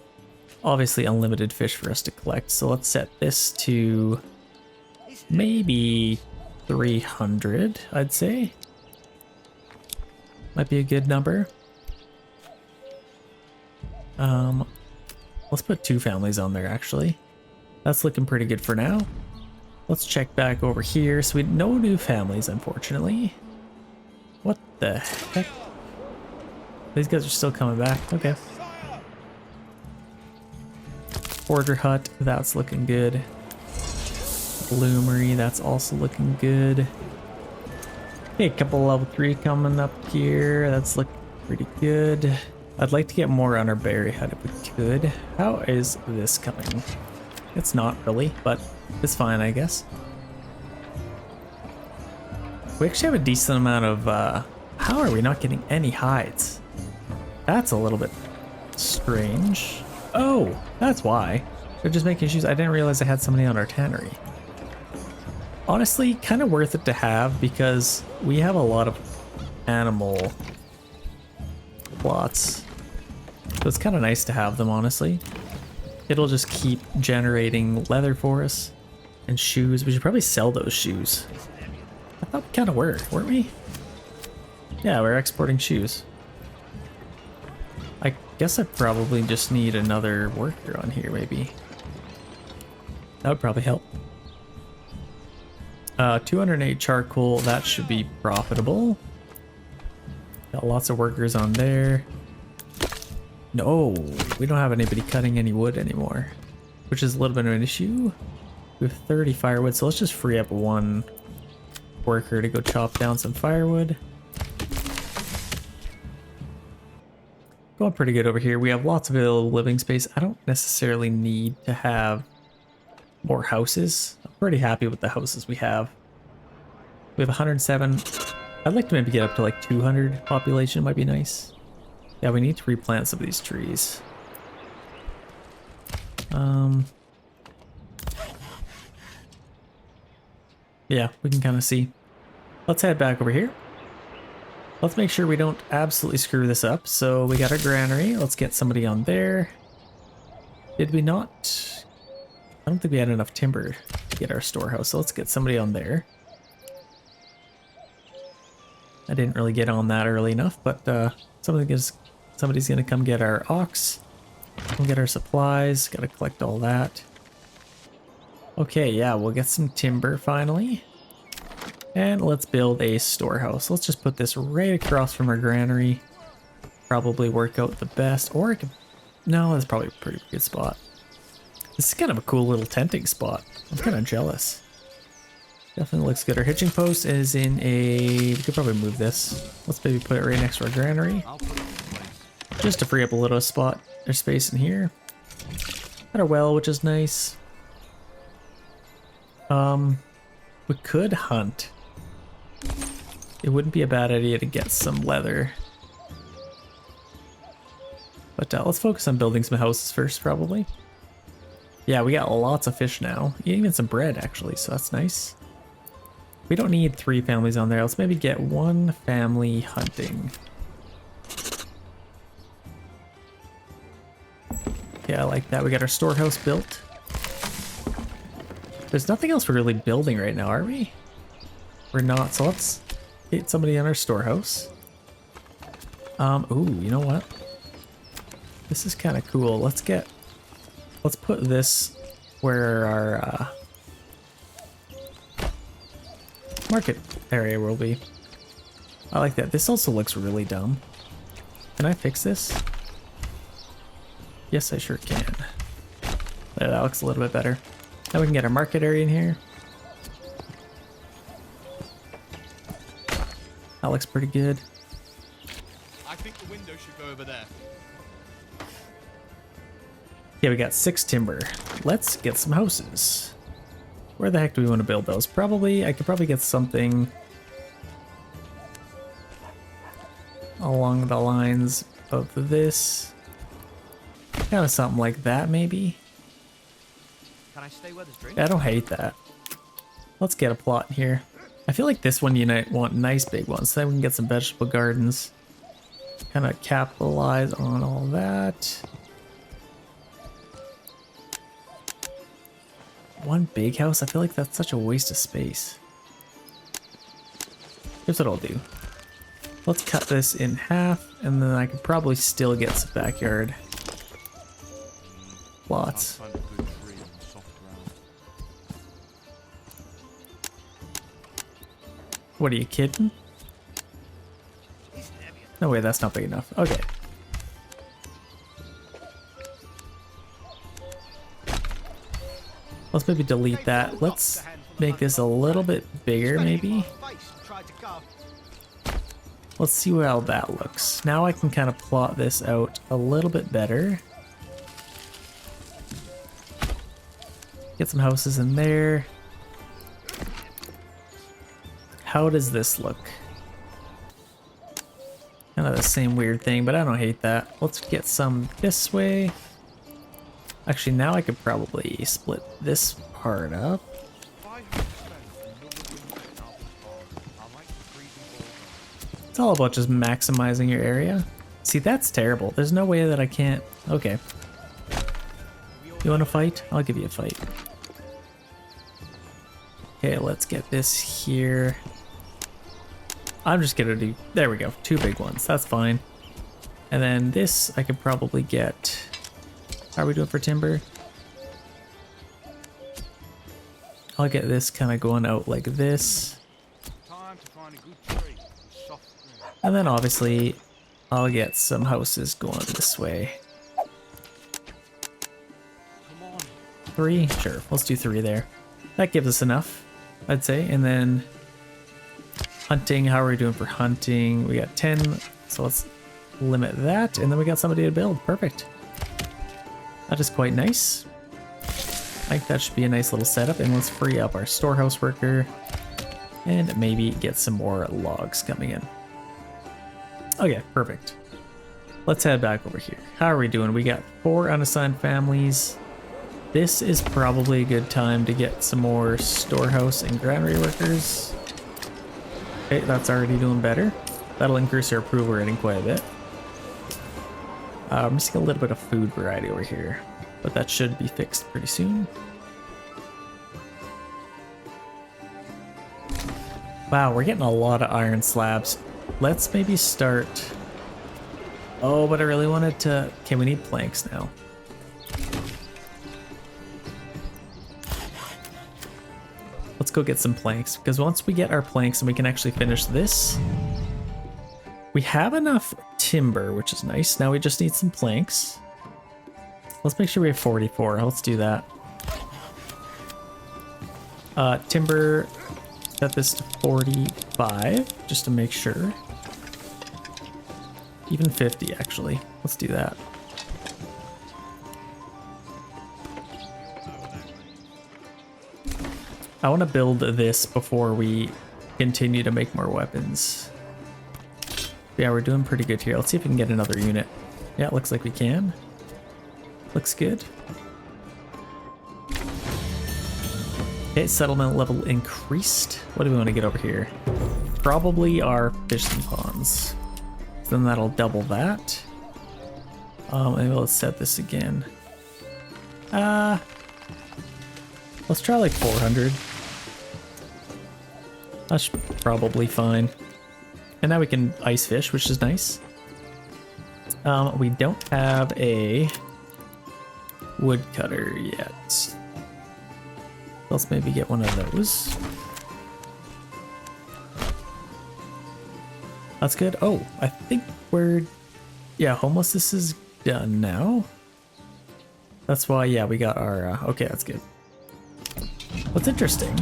Obviously unlimited fish for us to collect. So let's set this to maybe 300, I'd say. Might be a good number. Let's put 2 families on there actually. That's looking pretty good for now. Let's check back over here. So no new families, unfortunately. What the heck? These guys are still coming back. Okay. Border hut, that's looking good. Bloomery, that's also looking good. Okay, a couple level 3 coming up here. That's looking pretty good. I'd like to get more on our berry hut if we could. How is this coming? It's not really, but it's fine, I guess. We actually have a decent amount of, how are we not getting any hides? That's a little bit strange. Oh, that's why. They're just making shoes. I didn't realize I had somebody on our tannery. Honestly, kind of worth it to have because we have a lot of animal plots. So it's kind of nice to have them, honestly. It'll just keep generating leather for us and shoes. We should probably sell those shoes. I thought we kind of were, weren't we? Yeah, we're exporting shoes. I guess I probably just need another worker on here, maybe. That would probably help. 208 charcoal, that should be profitable. Got lots of workers on there. No, we don't have anybody cutting any wood anymore, which is a little bit of an issue. We have 30 firewood, so let's just free up 1 worker to go chop down some firewood. Going pretty good over here. We have lots of available living space. I don't necessarily need to have more houses. I'm pretty happy with the houses we have. We have 107. I'd like to maybe get up to like 200 population, might be nice. Yeah, we need to replant some of these trees. Yeah, we can kind of see. Let's head back over here. Let's make sure we don't absolutely screw this up. So we got our granary. Let's get somebody on there. Did we not? I don't think we had enough timber to get our storehouse. So let's get somebody on there. I didn't really get on that early enough, but somebody's gonna come get our ox. We'll get our supplies. Gotta collect all that. Okay, yeah, we'll get some timber finally. And let's build a storehouse. Let's just put this right across from our granary. Probably work out the best. Or I could... No, that's probably a pretty good spot. This is kind of a cool little tenting spot. I'm kind of jealous. Definitely looks good. Our hitching post is in a... We could probably move this. Let's maybe put it right next to our granary. Just to free up a little spot or space in here. Got our well, which is nice. We could hunt. It wouldn't be a bad idea to get some leather. But let's focus on building some houses first, probably. Yeah, we got lots of fish now. Even some bread, actually, so that's nice. We don't need 3 families on there. Let's maybe get 1 family hunting. Yeah, I like that. We got our storehouse built. There's nothing else we're really building right now, are we? We're not, so let's get somebody in our storehouse. Ooh, you know what? This is kind of cool. Let's put this where our market area will be. I like that. This also looks really dumb. Can I fix this? Yes, I sure can. There, that looks a little bit better. Now we can get our market area in here. That looks pretty good. I think the window should go over there. Yeah, we got 6 timber. Let's get some houses. Where the heck do we want to build those? Probably, I could probably get something along the lines of this. Kind of something like that, maybe. Can I stay where there's drink? I don't hate that. Let's get a plot in here. I feel like this one you might want nice big ones, so then we can get some vegetable gardens. Kind of capitalize on all that. 1 big house? I feel like that's such a waste of space. Here's what I'll do. Let's cut this in half, and then I could probably still get some backyard. plots. Find a good tree on soft ground. What are you kidding? No way, that's not big enough. Okay. Let's maybe delete that. Let's make this a little bit bigger, maybe. Let's see how that looks. Now I can kind of plot this out a little bit better. Get some houses in there. How does this look? Kind of the same weird thing, but I don't hate that. Let's get some this way. Actually, now I could probably split this part up. It's all about just maximizing your area. See, that's terrible. There's no way that I can't... Okay. You want to fight? I'll give you a fight. Okay, let's get this here. I'm just gonna do... There we go. 2 big ones. That's fine. And then this I could probably get... How are we doing for timber? I'll get this kind of going out like this. And then obviously I'll get some houses going this way. 3? Sure, let's do 3 there. That gives us enough, I'd say. And then hunting, how are we doing for hunting? We got 10, so let's limit that. And then we got somebody to build. Perfect. That is quite nice. I think that should be a nice little setup. And let's free up our storehouse worker and maybe get some more logs coming in. Okay, perfect. Let's head back over here. How are we doing? We got 4 unassigned families. This is probably a good time to get some more storehouse and granary workers. Okay, that's already doing better. That'll increase our approval rating quite a bit. I'm missing a little bit of food variety over here, but that should be fixed pretty soon. Wow, we're getting a lot of iron slabs. Let's maybe start... Oh, but I really wanted to... Okay, we need planks now. Let's go get some planks, because once we get our planks and we can actually finish this, we have enough timber, which is nice. Now we just need some planks. Let's make sure we have 44. Let's do that. Timber, set this to 45, just to make sure. Even 50, actually. Let's do that. I want to build this before we continue to make more weapons. Yeah, we're doing pretty good here. Let's see if we can get another unit. Yeah, it looks like we can. Looks good. Okay, settlement level increased. What do we want to get over here? Probably our fishing ponds. Then that'll double that. Maybe let's set this again. Let's try like 400. That's probably fine. And now we can ice fish, which is nice. We don't have a woodcutter yet. Let's maybe get one of those. That's good. Oh, I think we're... Yeah, homelessness is done now. That's why, yeah, we got our... Okay, that's good. What's interesting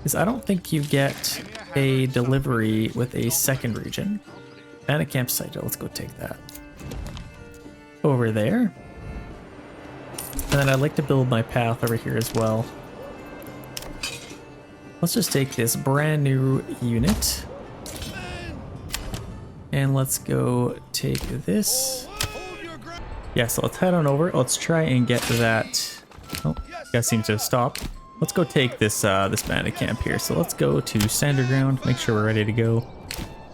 is I don't think you get a delivery with a second region. And a campsite. Let's go take that. Over there. And then I'd like to build my path over here as well. Let's just take this brand new unit. And let's go take this. Yeah, so let's head on over. Let's try and get that. Oh, guys seems to have stopped. Let's go take this this bandit camp here. So let's go to Sanderground, make sure we're ready to go.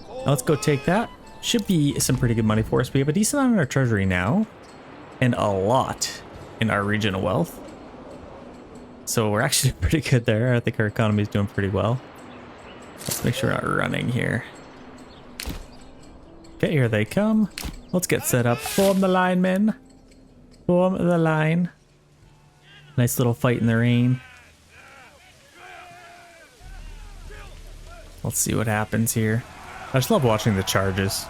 Now let's go take that. Should be some pretty good money for us. We have a decent amount in our treasury now, and a lot in our regional wealth. So we're actually pretty good there. I think our economy is doing pretty well. Let's make sure we're not running here. Okay, here they come. Let's get set up. Form the line, men. Form the line. Nice little fight in the rain. Let's see what happens here. I just love watching the charges.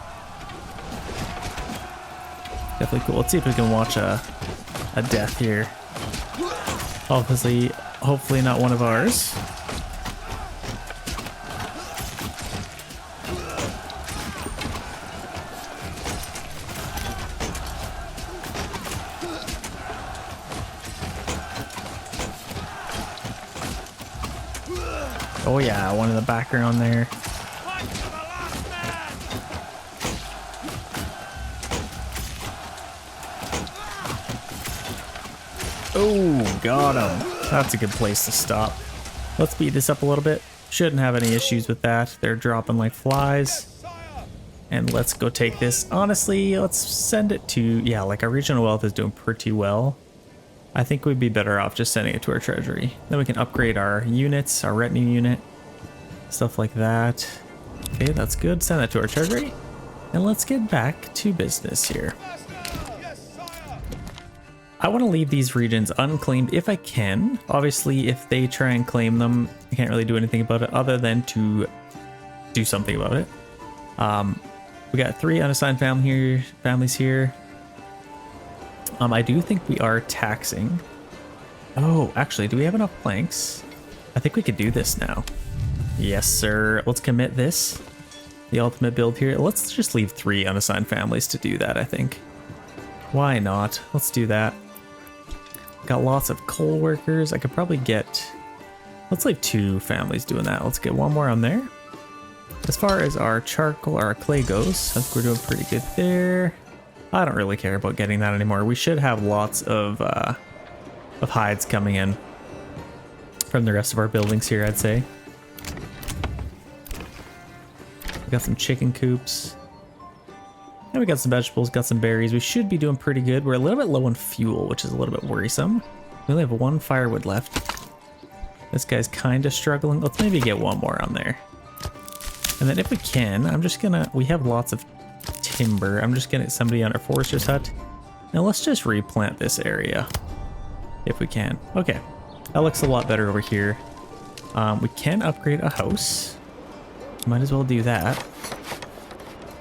Definitely cool. Let's see if we can watch a death here. Obviously, hopefully not one of ours. Oh yeah, one in the background there. Oh, got him. That's a good place to stop. Let's speed this up a little bit. Shouldn't have any issues with that. They're dropping like flies. And let's go take this. Honestly, let's send it to... Yeah, like our regional wealth is doing pretty well. I think we'd be better off just sending it to our treasury. Then we can upgrade our units, our retinue unit, stuff like that. Okay, that's good. Send that to our treasury. And let's get back to business here. I want to leave these regions unclaimed if I can. Obviously, if they try and claim them, I can't really do anything about it other than to do something about it. We got 3 unassigned families here. I do think we are taxing. Oh, actually, do we have enough planks? I think we could do this now. Yes, sir. Let's commit this. The ultimate build here. Let's just leave 3 unassigned families to do that, I think. Why not? Let's do that. Got lots of coal workers. I could probably get... Let's leave 2 families doing that. Let's get 1 more on there. As far as our charcoal or our clay goes, I think we're doing pretty good there. I don't really care about getting that anymore. We should have lots of hides coming in from the rest of our buildings here, I'd say. We got some chicken coops. And we got some vegetables, got some berries. We should be doing pretty good. We're a little bit low on fuel, which is a little bit worrisome. We only have 1 firewood left. This guy's kind of struggling. Let's maybe get 1 more on there. And then if we can, I'm just gonna... We have lots of timber. I'm just gonna get somebody on our forester's hut. Now let's just replant this area. If we can. Okay. That looks a lot better over here. We can upgrade a house. Might as well do that.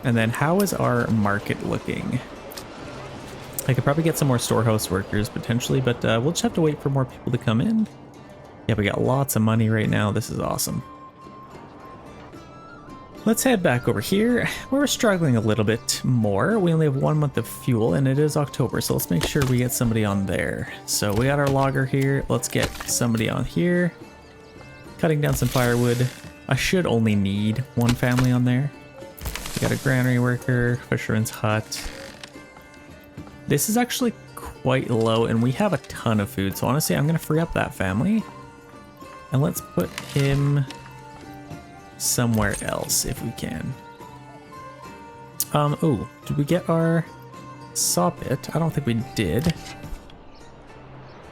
And then how is our market looking? I could probably get some more storehouse workers potentially, but we'll just have to wait for more people to come in. Yeah, we got lots of money right now. This is awesome. Let's head back over here. We're struggling a little bit more. We only have 1 month of fuel and it is October, so let's make sure we get somebody on there. So we got our logger here. Let's get somebody on here. Cutting down some firewood. I should only need 1 family on there. We got a granary worker, fisherman's hut. This is actually quite low and we have a ton of food. So honestly, I'm gonna free up that family. And let's put him somewhere else if we can. Oh, did we get our saw pit? I don't think we did.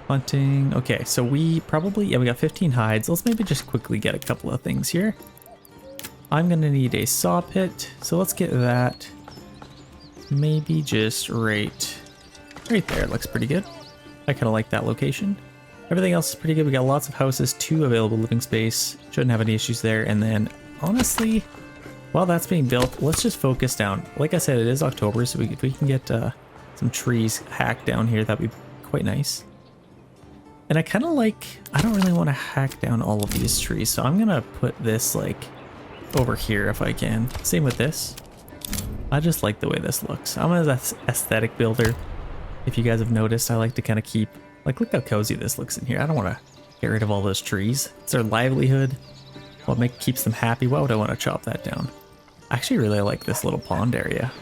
Hunting. Okay, so we probably, yeah, we got 15 hides. Let's maybe just quickly get a couple of things here. I'm gonna need a saw pit, so let's get that. Maybe just right there. Looks pretty good. I kind of like that location. Everything else is pretty good. We got lots of houses, 2 available living space. Shouldn't have any issues there. And then, honestly, while that's being built, let's just focus down. Like I said, it is October, so if we can get some trees hacked down here, that'd be quite nice. And I kind of like, I don't really want to hack down all of these trees, so I'm gonna put this like over here if I can. Same with this. I just like the way this looks. I'm an aesthetic builder. If you guys have noticed, I like to kind of keep, like, look how cozy this looks in here. I don't want to get rid of all those trees. It's their livelihood. What keeps them happy. Why would I want to chop that down? I actually really like this little pond area.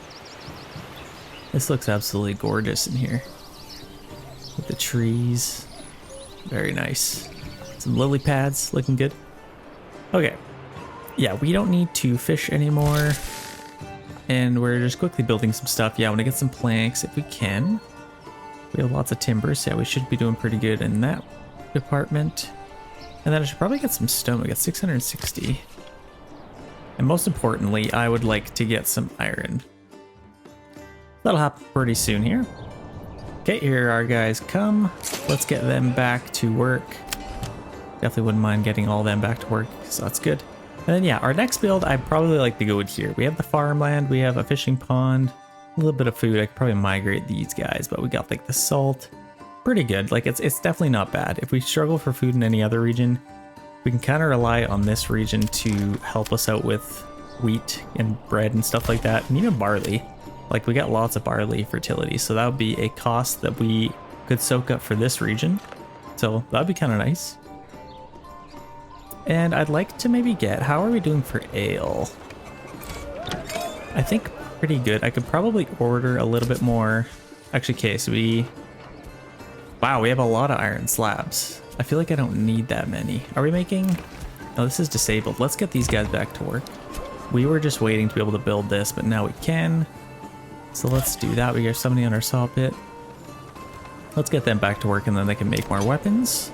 This looks absolutely gorgeous in here. With the trees. Very nice. Some lily pads looking good. Okay. Yeah, we don't need to fish anymore. And we're just quickly building some stuff. Yeah, I want to get some planks if we can. We have lots of timber, so yeah, we should be doing pretty good in that department. And then I should probably get some stone. We got 660. And most importantly, I would like to get some iron. That'll happen pretty soon here. Okay, here our guys come. Let's get them back to work. Definitely wouldn't mind getting all them back to work, so that's good. And then yeah, our next build, I'd probably like to go with here. We have the farmland, we have a fishing pond, a little bit of food. I could probably migrate these guys, but we got like the salt. Pretty good. Like it's definitely not bad. If we struggle for food in any other region, we can kind of rely on this region to help us out with wheat and bread and stuff like that, and even barley. Like we got lots of barley fertility, so that would be a cost that we could soak up for this region. So that'd be kind of nice. And I'd like to maybe get, how are we doing for ale? I think pretty good. I could probably order a little bit more. Actually, okay, so wow, we have a lot of iron slabs. I feel like I don't need that many. Are we making, oh, this is disabled. Let's get these guys back to work. We were just waiting to be able to build this, but now we can. So let's do that. We got somebody on our saw pit. Let's get them back to work and then they can make more weapons.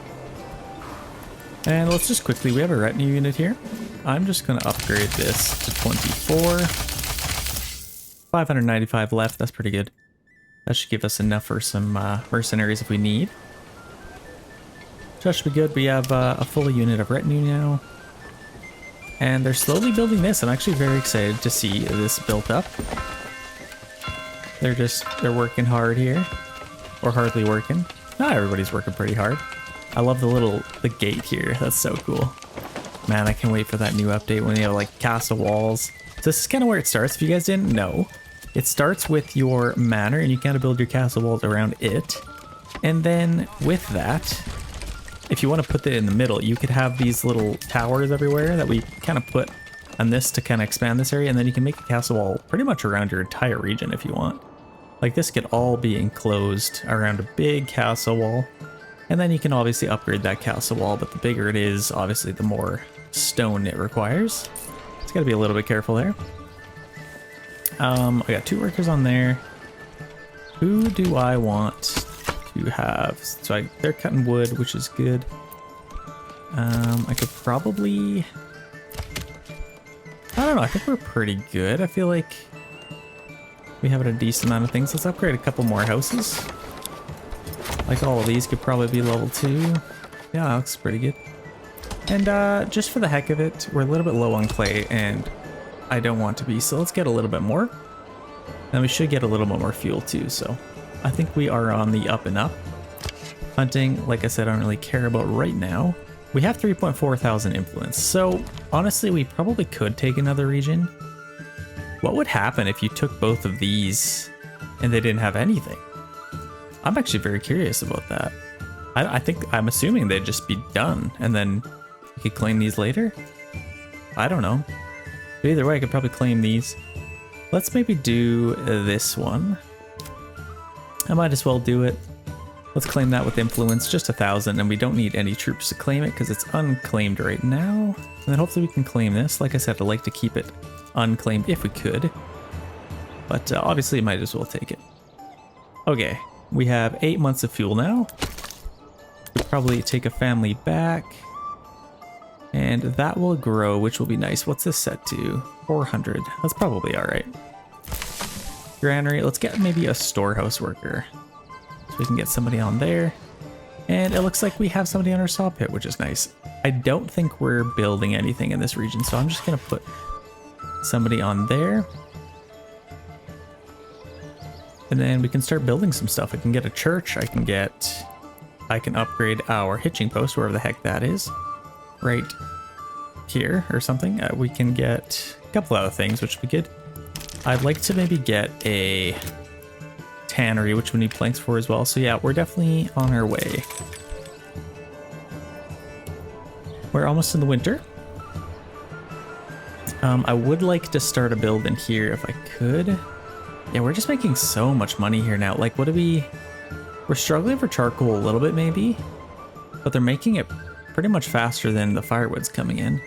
And let's just quickly, we have a retinue unit here. I'm just going to upgrade this to 24. 595 left, that's pretty good. That should give us enough for some mercenaries if we need. So that should be good. We have a full unit of retinue now. And they're slowly building this. I'm actually very excited to see this built up. They're working hard here. Or hardly working. Not everybody's working pretty hard. I love the gate here. That's so cool. Man, I can't wait for that new update when you have like castle walls. So this is kind of where it starts. If you guys didn't know, it starts with your manor and you kind of build your castle walls around it. And then with that, if you want to put it in the middle, you could have these little towers everywhere that we kind of put on this to kind of expand this area. And then you can make a castle wall pretty much around your entire region if you want. Like this could all be enclosed around a big castle wall. And then you can obviously upgrade that castle wall, but the bigger it is, obviously the more stone it requires. It's got to be a little bit careful there. I got 2 workers on there. Who do I want to have? So they're cutting wood, which is good. I could probably, I don't know, I think we're pretty good. I feel like we have a decent amount of things. Let's upgrade a couple more houses. Like all of these could probably be level 2. Yeah, that looks pretty good. And just for the heck of it, we're a little bit low on clay and I don't want to be, so let's get a little bit more. And we should get a little bit more fuel too, so I think we are on the up and up. Hunting, like I said, I don't really care about right now. We have 3.4 thousand influence, so honestly we probably could take another region. What would happen if you took both of these and they didn't have anything? I'm actually very curious about that. I'm assuming they'd just be done and then you could claim these later. I don't know. But either way, I could probably claim these. Let's maybe do this one. I might as well do it. Let's claim that with influence, just 1,000, and we don't need any troops to claim it because it's unclaimed right now. And then hopefully we can claim this. Like I said, I'd like to keep it unclaimed if we could. But obviously, you might as well take it. Okay, we have 8 months of fuel now. We'll probably take a family back. And that will grow, which will be nice. What's this set to? 400. That's probably all right. Granary. Let's get maybe a storehouse worker. So we can get somebody on there. And it looks like we have somebody on our saw pit, which is nice. I don't think we're building anything in this region, so I'm just going to put somebody on there. And then we can start building some stuff. I can get a church. I can upgrade our hitching post, wherever the heck that is. Right here or something. We can get a couple other things, which would be good. I'd like to maybe get a tannery, which we need planks for as well. So yeah, we're definitely on our way. We're almost in the winter. I would like to start a build in here if I could. Yeah, we're just making so much money here now. Like, what do we're struggling for charcoal a little bit maybe, but they're making it pretty much faster than the firewood's coming in.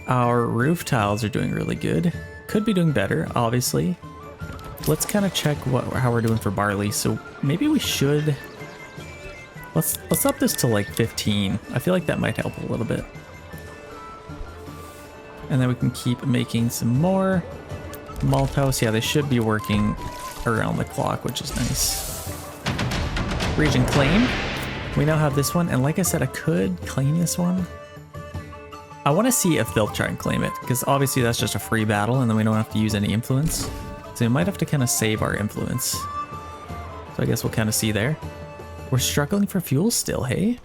Our roof tiles are doing really good. Could be doing better, obviously. Let's kind of check how we're doing for barley. So maybe we should, let's up this to like 15. I feel like that might help a little bit. And then we can keep making some more. Malt house, yeah, they should be working around the clock, which is nice. Region claimed. We now have this one, and like I said, I could claim this one. I want to see if they'll try and claim it, because obviously that's just a free battle, and then we don't have to use any influence. So we might have to kind of save our influence. So I guess we'll kind of see there. We're struggling for fuel still, hey?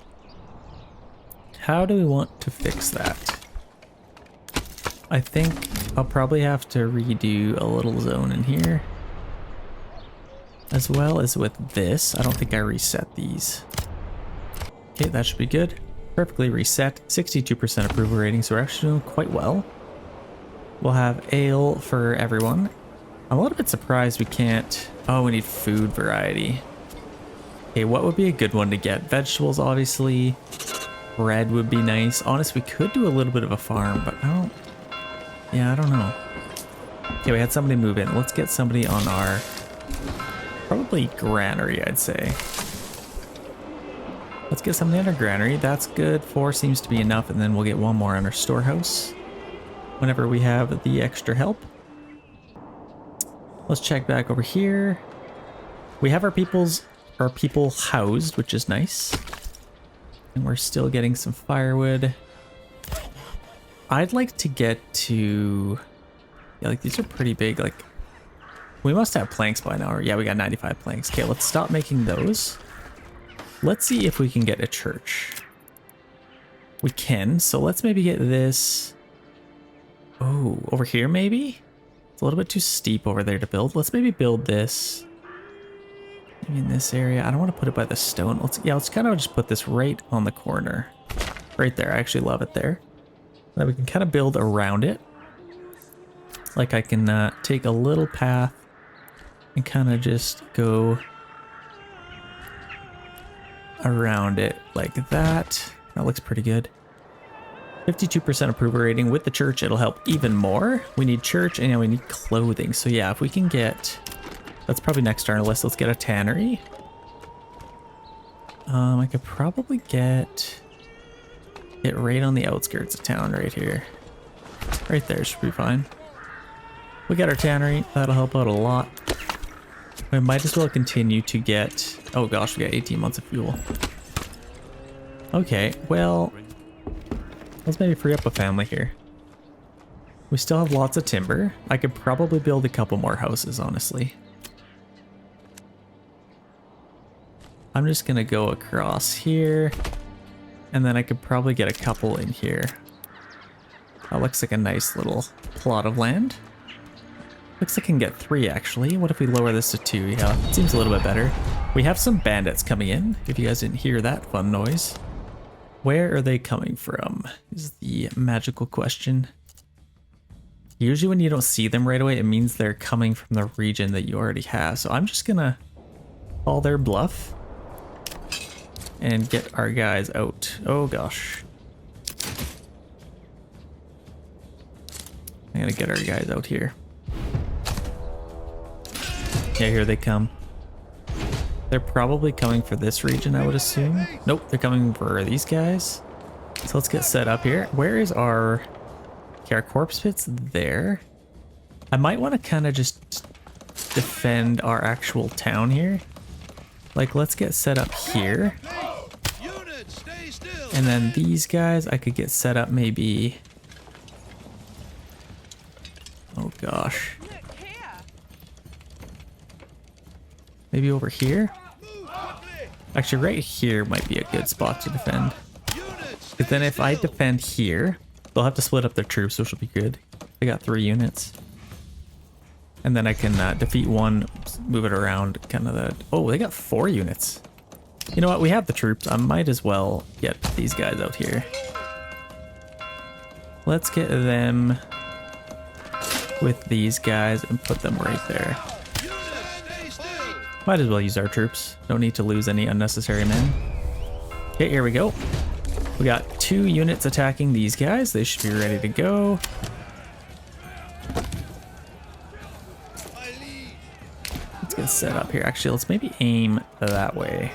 How do we want to fix that? I think I'll probably have to redo a little zone in here. As well as with this. I don't think I reset these. Okay, that should be good. Perfectly reset. 62% approval rating, so we're actually doing quite well. We'll have ale for everyone. I'm a little bit surprised we can't... Oh, we need food variety. Okay, what would be a good one to get? Vegetables, obviously. Bread would be nice. Honestly, we could do a little bit of a farm, but I don't... Yeah, I don't know. Okay, we had somebody move in. Let's get somebody on our... Probably granary, I'd say. Let's get somebody on our granary. That's good. 4 seems to be enough, and then we'll get one more on our storehouse whenever we have the extra help. Let's check back over here. We have our people housed, which is nice. And we're still getting some firewood. I'd like to get to... Yeah, like these are pretty big. Like, we must have planks by now. Or yeah, we got 95 planks. Okay, let's stop making those. Let's see if we can get a church. We can, so let's maybe get this... Oh, over here maybe? It's a little bit too steep over there to build. Let's maybe build this. Maybe in this area. I don't want to put it by the stone. Let's kind of just put this right on the corner. Right there. I actually love it there. Then we can kind of build around it. Like I can take a little path and kind of just go around it like that. That looks pretty good. 52% approval rating. With the church, it'll help even more. We need church and we need clothing. So yeah, if we can get... That's probably next on our list. Let's get a tannery. I could probably get right on the outskirts of town right here. Right there should be fine. We got our tannery. That'll help out a lot. We might as well continue to get... Oh gosh, we got 18 months of fuel. Okay, well... Let's maybe free up a family here. We still have lots of timber. I could probably build a couple more houses, honestly. I'm just gonna go across here. And then I could probably get a couple in here. That looks like a nice little plot of land. Looks like I can get 3 actually. What if we lower this to 2? Yeah, it seems a little bit better. We have some bandits coming in, if you guys didn't hear that fun noise. Where are they coming from is the magical question. Usually when you don't see them right away, it means they're coming from the region that you already have. So I'm just gonna call their bluff and get our guys out. Oh gosh. I'm gonna get our guys out here. Yeah, here they come. They're probably coming for this region, I would assume. Nope, they're coming for these guys. So let's get set up here. Where is our... Okay, our corpse pit's there. I might want to kind of just defend our actual town here. Like, let's get set up here. And then these guys, I could get set up maybe... Oh gosh. Maybe over here? Actually, right here might be a good spot to defend. Because then if I defend here, they'll have to split up their troops, which will be good. They got 3 units. And then I can defeat one, move it around, kind of the... Oh, they got 4 units. You know what? We have the troops. I might as well get these guys out here. Let's get them with these guys and put them right there. Might as well use our troops. Don't need to lose any unnecessary men. Okay, here we go. We got 2 units attacking these guys. They should be ready to go. Let's get set up here. Actually, let's maybe aim that way.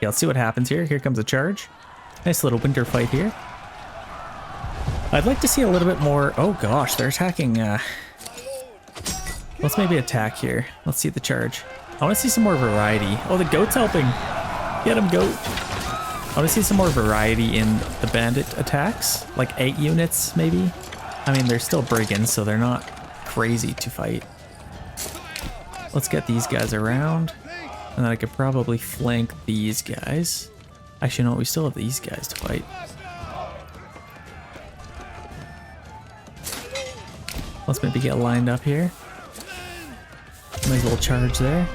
Yeah, let's see what happens here. Here comes a charge. Nice little winter fight here. I'd like to see a little bit more... Oh gosh, they're attacking... Let's maybe attack here. Let's see the charge. I want to see some more variety. Oh, the goat's helping. Get him, goat. I want to see some more variety in the bandit attacks. Like 8 units, maybe? I mean, they're still brigands, so they're not crazy to fight. Let's get these guys around. And then I could probably flank these guys. Actually, no, we still have these guys to fight. Let's maybe get lined up here. Nice little charge there.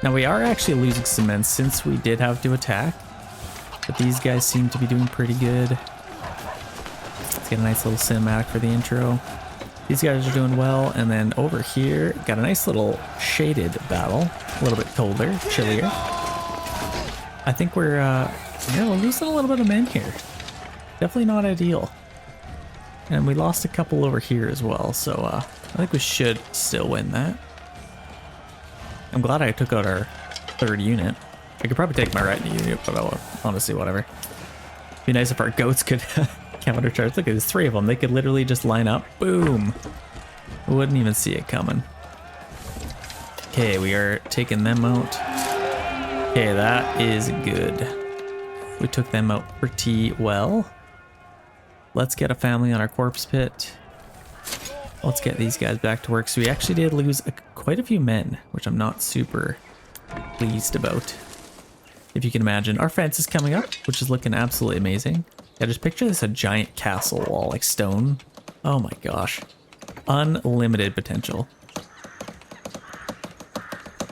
Now we are actually losing some men since we did have to attack. But these guys seem to be doing pretty good. Let's get a nice little cinematic for the intro. These guys are doing well. And then over here, got a nice little shaded battle. A little bit colder, chillier. I think we're losing a little bit of men here. Definitely not ideal. And we lost a couple over here as well. So I think we should still win that. I'm glad I took out our 3rd unit. I could probably take my right unit, but honestly, whatever. Be nice if our goats could countercharge. Look at there's 3 of them. They could literally just line up. Boom. Wouldn't even see it coming. Okay, we are taking them out. Okay, that is good. We took them out pretty well. Let's get a family on our corpse pit. Let's get these guys back to work. So we actually did lose quite a few men, which I'm not super pleased about. If you can imagine. Our fence is coming up, which is looking absolutely amazing. Yeah, just picture this, a giant castle wall, like stone. Oh my gosh. Unlimited potential.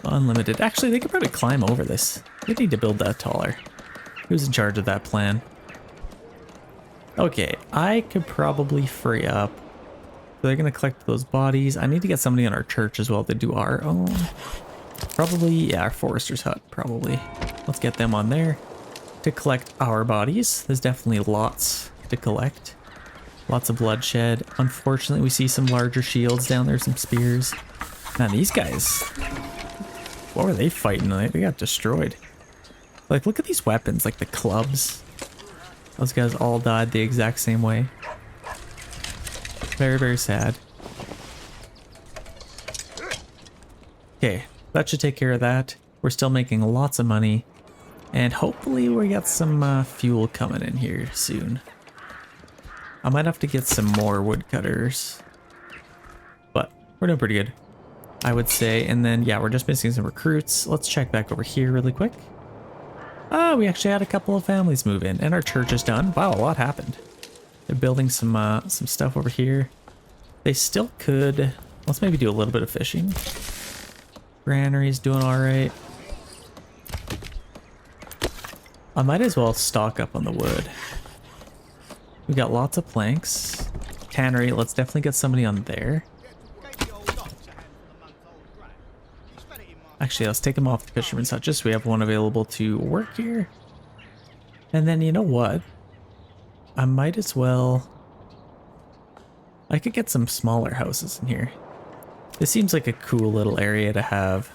Unlimited. Actually, they could probably climb over this. We need to build that taller. Who's in charge of that plan? Okay, I could probably free up. So they're gonna collect those bodies. I need to get somebody on our church as well to do our own. Probably, yeah, our forester's hut, probably. Let's get them on there to collect our bodies. There's definitely lots to collect. Lots of bloodshed. Unfortunately, we see some larger shields down there, some spears. Man, these guys, what were they fighting? They got destroyed. Like, look at these weapons, like the clubs. Those guys all died the exact same way. Very, very sad. Okay, that should take care of that. We're still making lots of money. And hopefully we got some fuel coming in here soon. I might have to get some more woodcutters. But we're doing pretty good, I would say. And then, yeah, we're just missing some recruits. Let's check back over here really quick. Oh, we actually had a couple of families move in. And our church is done. Wow, a lot happened. They're building some stuff over here. They still could. Let's maybe do a little bit of fishing. Granary's doing all right. I might as well stock up on the wood. We got lots of planks. Tannery, let's definitely get somebody on there. Actually, let's take them off the fisherman's hut just so we have one available to work here. And then, you know what? I might as well... I could get some smaller houses in here. This seems like a cool little area to have.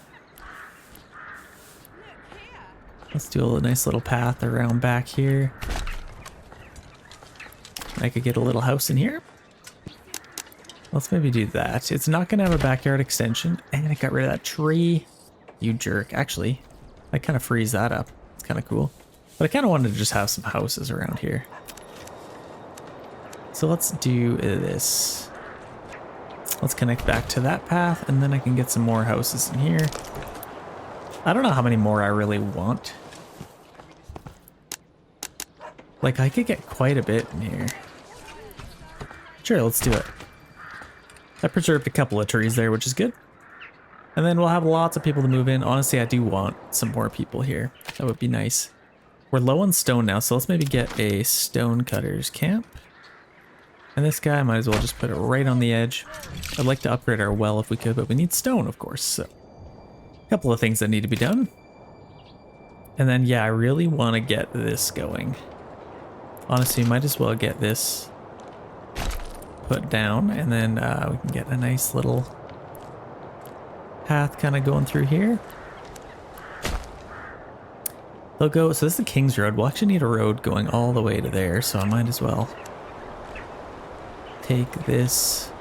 Let's do a nice little path around back here. I could get a little house in here. Let's maybe do that. It's not going to have a backyard extension. And I got rid of that tree. You jerk. Actually, I kind of freeze that up. It's kind of cool. But I kind of wanted to just have some houses around here. So let's do this. Let's connect back to that path, and then I can get some more houses in here. I don't know how many more I really want. Like, I could get quite a bit in here. Sure, let's do it. I preserved a couple of trees there, which is good. And then we'll have lots of people to move in. Honestly, I do want some more people here. That would be nice. We're low on stone now, so let's maybe get a stone cutter's camp. And this guy, I might as well just put it right on the edge. I'd like to upgrade our well if we could, but we need stone, of course. So, a couple of things that need to be done. And then, yeah, I really want to get this going. Honestly, might as well get this put down, and then we can get a nice little path kind of going through here. They'll go, so this is the King's Road. We'll actually need a road going all the way to there, so I might as well take this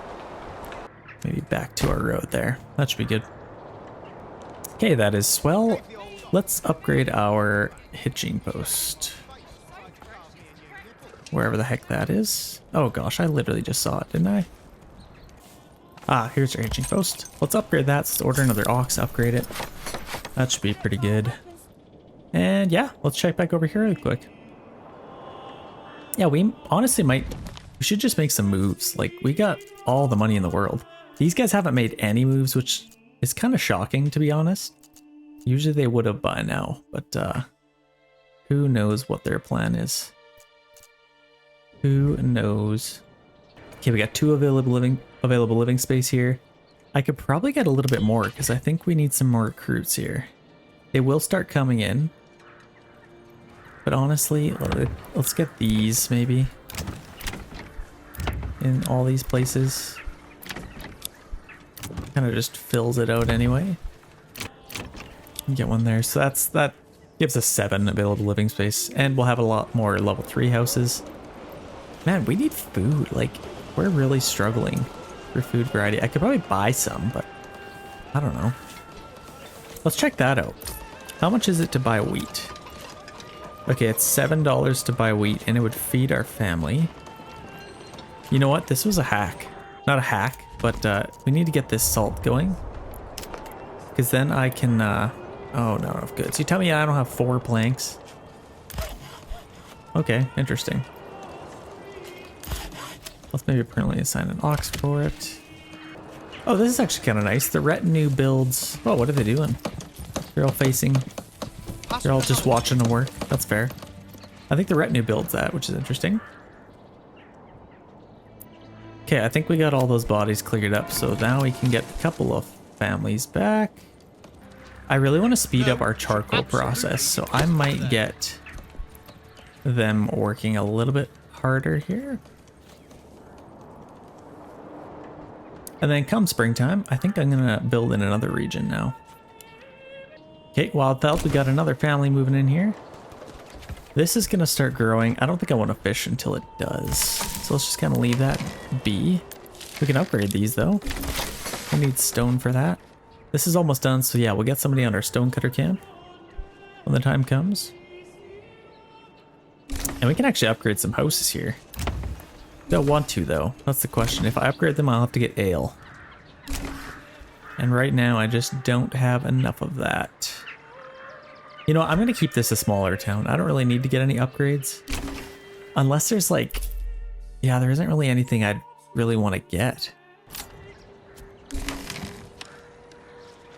maybe back to our road there. That should be good. Okay, that is swell. Let's upgrade our hitching post. Wherever the heck that is. Oh gosh, I literally just saw it, didn't I? Ah, here's our hitching post. Let's upgrade that. Let's order another ox, upgrade it. That should be pretty good. And yeah, let's check back over here really quick. Yeah, we honestly we should just make some moves. Like, we got all the money in the world. These guys haven't made any moves, which is kind of shocking, to be honest. Usually they would have by now, but who knows what their plan is. Who knows? Okay, we got 2 available living space here. I could probably get a little bit more because I think we need some more recruits here. They will start coming in. But honestly, let's get these maybe in all these places. Kind of just fills it out anyway. Get one there. So that gives us 7 available living space, and we'll have a lot more level 3 houses. Man, we need food. Like, we're really struggling for food variety. I could probably buy some, but I don't know. Let's check that out. How much is it to buy wheat? Okay, it's $7 to buy wheat, and it would feed our family. You know what? This was a hack. Not a hack, but we need to get this salt going. Because then I can... oh, no, enough goods. You tell me I don't have 4 planks? Okay, interesting. Let's maybe permanently assign an ox for it. Oh, this is actually kind of nice. The retinue builds... Oh, what are they doing? They're all facing... They're all just watching them work. That's fair. I think the retinue builds that, which is interesting. Okay, I think we got all those bodies cleared up, so now we can get a couple of families back. I really want to speed up our charcoal process, so I might get them working a little bit harder here. And then come springtime, I think I'm gonna build in another region now. Okay, Wildfeld, we got another family moving in here. This is gonna start growing. I don't think I want to fish until it does. So let's just kind of leave that be. We can upgrade these though. I need stone for that. This is almost done, so yeah, we'll get somebody on our stonecutter camp when the time comes. And we can actually upgrade some houses here. Don't want to though. That's the question. If I upgrade them, I'll have to get ale. And right now I just don't have enough of that. You know, I'm going to keep this a smaller town. I don't really need to get any upgrades. Unless there's like... Yeah, there isn't really anything I'd really want to get.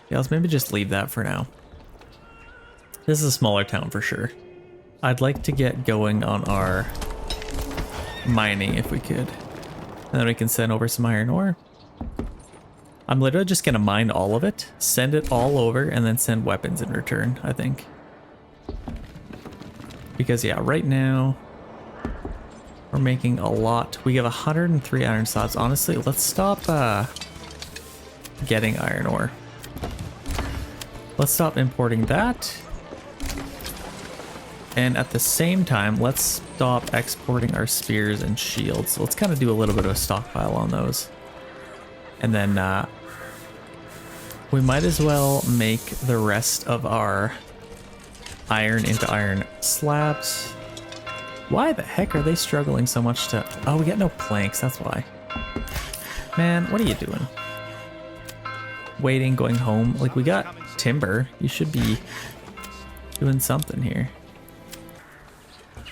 Yeah, let's maybe just leave that for now. This is a smaller town for sure. I'd like to get going on our mining if we could. And then we can send over some iron ore. I'm literally just going to mine all of it, send it all over, and then send weapons in return, I think. Because yeah, right now we're making a lot. We have 103 iron slots. Honestly, let's stop getting iron ore. Let's stop importing that. And at the same time, let's stop exporting our spears and shields. So let's kind of do a little bit of a stockpile on those. And then we might as well make the rest of our iron into iron slabs. Why the heck are they struggling so much to... Oh, we got no planks, that's why. Man, what are you doing? Waiting, going home. Like, we got timber. You should be doing something here.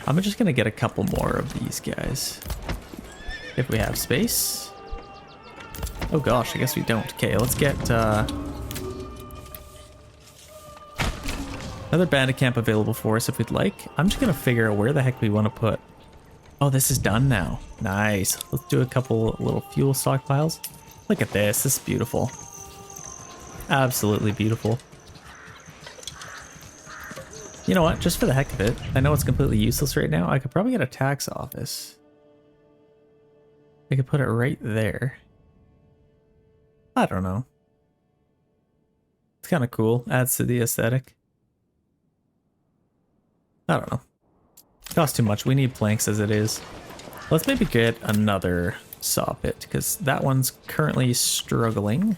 I'm just gonna get a couple more of these guys. If we have space. Oh gosh, I guess we don't. Okay, let's get another bandit camp available for us if we'd like. I'm just gonna figure out where the heck we want to put. Oh, this is done now. Nice. Let's do a couple little fuel stockpiles. Look at this. This is beautiful. Absolutely beautiful. You know what? Just for the heck of it, I know it's completely useless right now. I could probably get a tax office. I could put it right there. I don't know. It's kind of cool. Adds to the aesthetic. I don't know. Costs too much. We need planks as it is. Let's maybe get another saw pit because that one's currently struggling.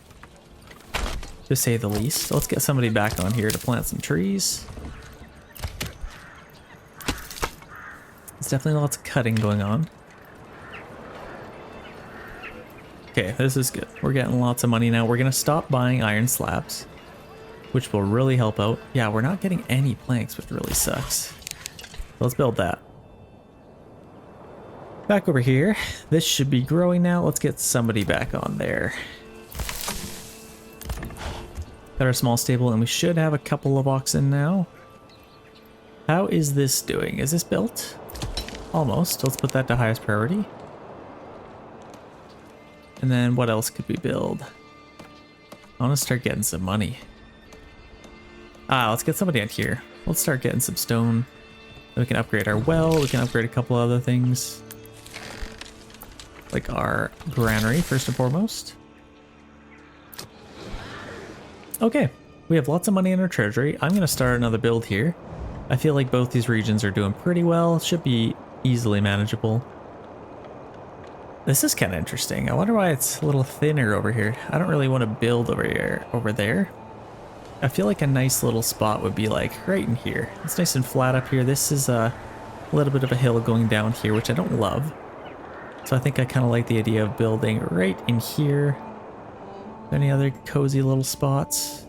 to say the least. So let's get somebody back on here to plant some trees. There's definitely lots of cutting going on. Okay, this is good. We're getting lots of money now. We're gonna stop buying iron slabs, which will really help out. Yeah, we're not getting any planks, which really sucks. Let's build that. Back over here. This should be growing now. Let's get somebody back on there. Got our small stable, and we should have a couple of oxen now. How is this doing? Is this built? Almost. Let's put that to highest priority. And then what else could we build? I want to start getting some money. Let's get somebody out here. Let's start getting some stone. Then we can upgrade our well. We can upgrade a couple other things. Like our granary, first and foremost. Okay, we have lots of money in our treasury. I'm going to start another build here. I feel like both these regions are doing pretty well. Should be easily manageable. This is kind of interesting. I wonder why it's a little thinner over here. I don't really want to build over there. I feel like a nice little spot would be like right in here. It's nice and flat up here. This is a little bit of a hill going down here, which I don't love. So I think I kind of like the idea of building right in here. Any other cozy little spots?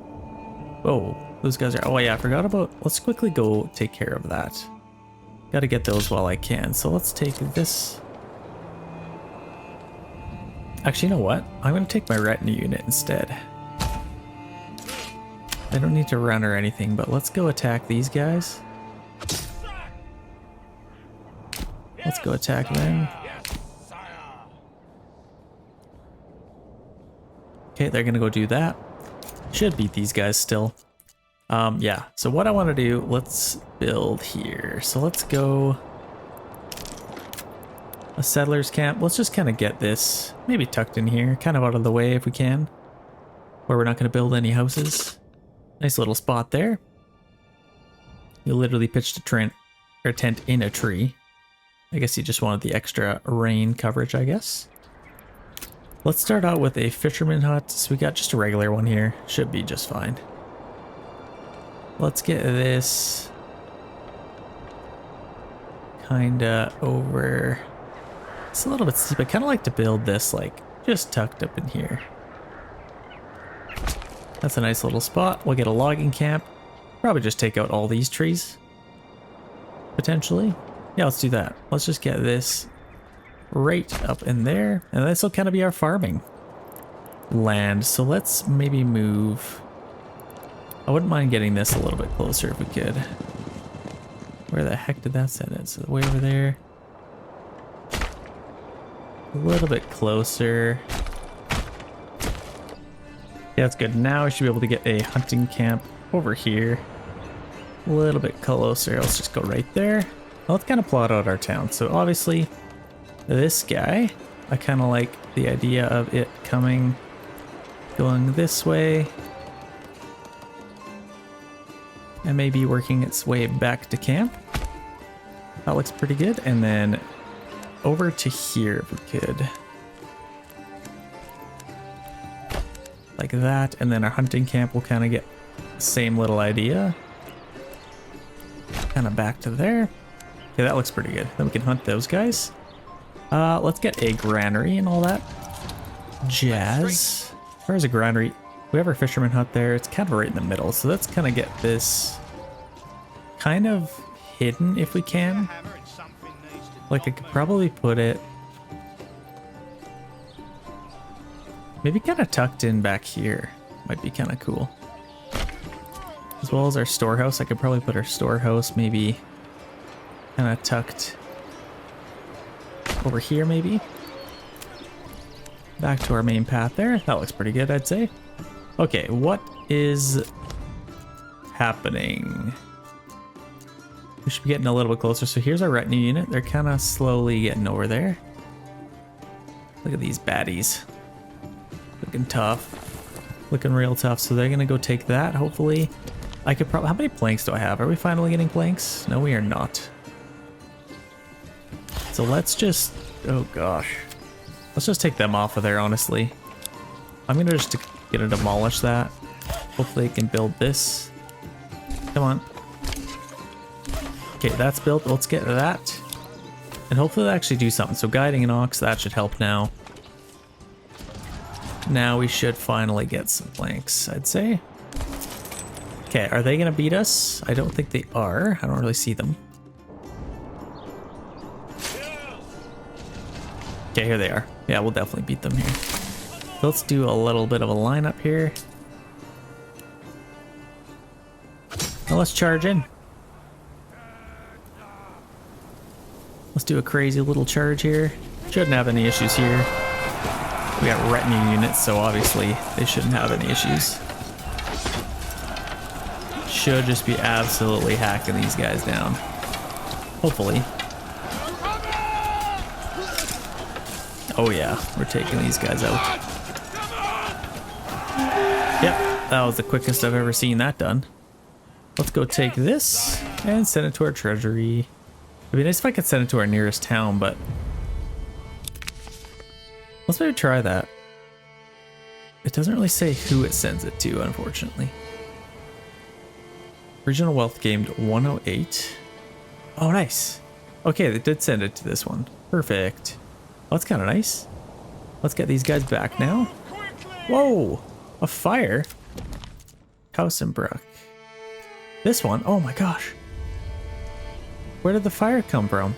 Oh, those guys are... Oh yeah, I forgot about... Let's quickly go take care of that. Got to get those while I can. So let's take this... Actually, you know what? I'm going to take my retinue unit instead. I don't need to run or anything, but let's go attack these guys. Let's go attack them. Okay, they're going to go do that. Should beat these guys still. Yeah, so what I want to do, let's build here. So let's go... A settler's camp. Let's just kind of get this maybe tucked in here, kind of out of the way if we can, where we're not going to build any houses. Nice little spot there. You literally pitched a tent in a tree. I guess you just wanted the extra rain coverage, I guess. Let's start out with a fisherman hut. So we got just a regular one here. Should be just fine. Let's get this kinda over. It's a little bit steep. I kind of like to build this like just tucked up in here. That's a nice little spot. We'll get a logging camp. Probably just take out all these trees. Potentially. Yeah, let's do that. Let's just get this right up in there. And this will kind of be our farming land. So let's maybe move. I wouldn't mind getting this a little bit closer if we could. Where the heck did that set it? So way over there. A little bit closer. Yeah, that's good. Now we should be able to get a hunting camp over here. A little bit closer. Let's just go right there. Well, let's kind of plot out our town. So obviously, this guy, I kind of like the idea of it going this way. And maybe working its way back to camp. That looks pretty good. And then over to here if we could. Like that. And then our hunting camp will kind of get the same little idea. Kind of back to there. Okay, that looks pretty good. Then we can hunt those guys. Let's get a granary and all that jazz. Where's a granary? We have our fisherman hut there. It's kind of right in the middle. So let's kind of get this kind of hidden if we can. Like I could probably put it maybe kind of tucked in back here. Might be kind of cool. As well as our storehouse. I could probably put our storehouse maybe kind of tucked over here maybe. Back to our main path there. That looks pretty good, I'd say. Okay, what is happening? We should be getting a little bit closer. So here's our retinue unit. They're kind of slowly getting over there. Look at these baddies. Looking tough. Looking real tough. So they're going to go take that, hopefully. I could probably... How many planks do I have? Are we finally getting planks? No, we are not. So let's just... Oh, gosh. Let's just take them off of there, honestly. I'm going to just gonna demolish that. Hopefully it can build this. Come on. Okay, that's built. Let's get that. And hopefully they'll actually do something. So guiding an ox, that should help now. Now we should finally get some planks, I'd say. Okay, are they gonna beat us? I don't think they are. I don't really see them. Okay, here they are. Yeah, we'll definitely beat them here. So let's do a little bit of a lineup here. Now let's charge in. Let's do a crazy little charge here. Shouldn't have any issues here. We got retinue units, so obviously they shouldn't have any issues. Should just be absolutely hacking these guys down. Hopefully. Oh yeah, we're taking these guys out. Yep, that was the quickest I've ever seen that done. Let's go take this and send it to our treasury. It'd be nice if I could send it to our nearest town, but let's maybe try that. It doesn't really say who it sends it to, unfortunately. Regional wealth gained 108. Oh, nice. Okay, they did send it to this one. Perfect. Oh, that's kind of nice. Let's get these guys back now. Whoa, a fire. Hausenbruck. This one, oh my gosh. Where did the fire come from?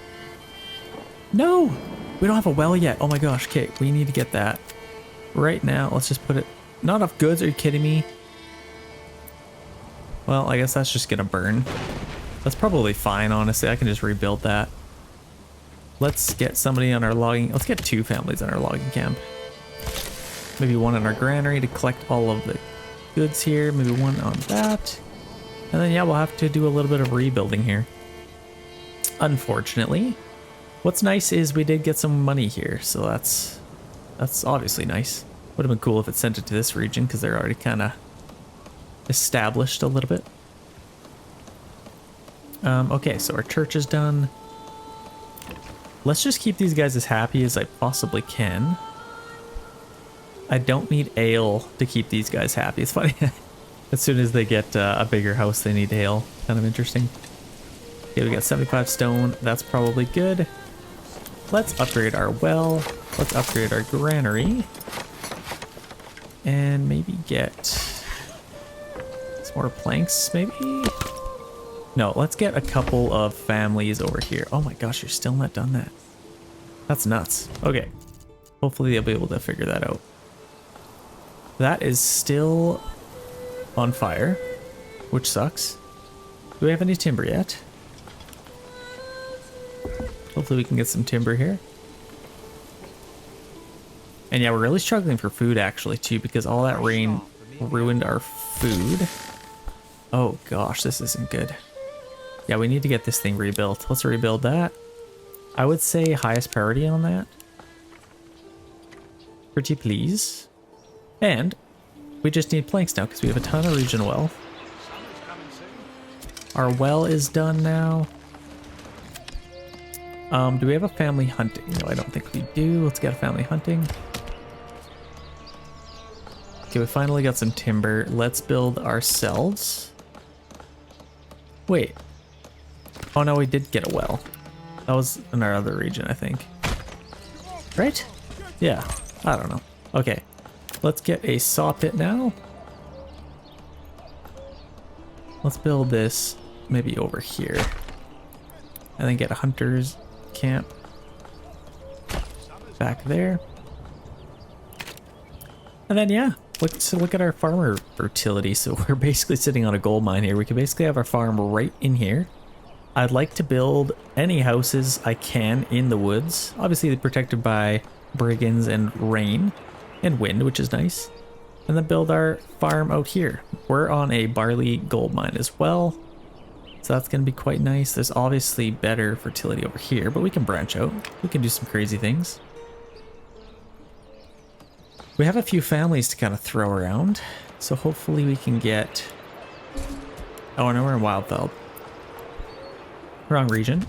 No, we don't have a well yet. Oh my gosh, okay, we need to get that right now. Let's just put it, not enough goods, are you kidding me? Well, I guess that's just gonna burn. That's probably fine, honestly. I can just rebuild that. Let's get somebody on our logging, let's get 2 families on our logging camp. Maybe 1 on our granary to collect all of the goods here. Maybe 1 on that. And then yeah, we'll have to do a little bit of rebuilding here. Unfortunately. What's nice is we did get some money here, so that's obviously nice. Would have been cool if it sent it to this region because they're already kind of established a little bit. Okay, so our church is done. Let's just keep these guys as happy as I possibly can. I don't need ale to keep these guys happy. It's funny. As soon as they get a bigger house, they need ale. Kind of interesting. Okay, we got 75 stone. That's probably good. Let's upgrade our well. Let's upgrade our granary. And maybe get some more planks, maybe? No, let's get a couple of families over here. Oh my gosh, you're still not done that. That's nuts. Okay. Hopefully they'll be able to figure that out. That is still on fire, which sucks. Do we have any timber yet? Hopefully we can get some timber here. And yeah, we're really struggling for food actually too, because all that rain ruined our food. Oh gosh, this isn't good. Yeah, we need to get this thing rebuilt. Let's rebuild that. I would say highest priority on that. Pretty please. And we just need planks now because we have a ton of regional wealth. Our well is done now. Do we have a family hunting? No, I don't think we do. Let's get a family hunting. Okay, we finally got some timber. Let's build ourselves. Wait. Oh no, we did get a well. That was in our other region, I think. Right? Yeah, I don't know. Okay, let's get a saw pit now. Let's build this maybe over here. And then get a hunter's camp back there. And then yeah, look at our farmer fertility. So we're basically sitting on a gold mine here. We can basically have our farm right in here. I'd like to build any houses I can in the woods. Obviously they're protected by brigands and rain and wind, which is nice. And then build our farm out here. We're on a barley gold mine as well. So that's going to be quite nice. There's obviously better fertility over here, but we can branch out. We can do some crazy things. We have a few families to kind of throw around. So hopefully we can get... Oh, no, we're in Wildfeld. Wrong region.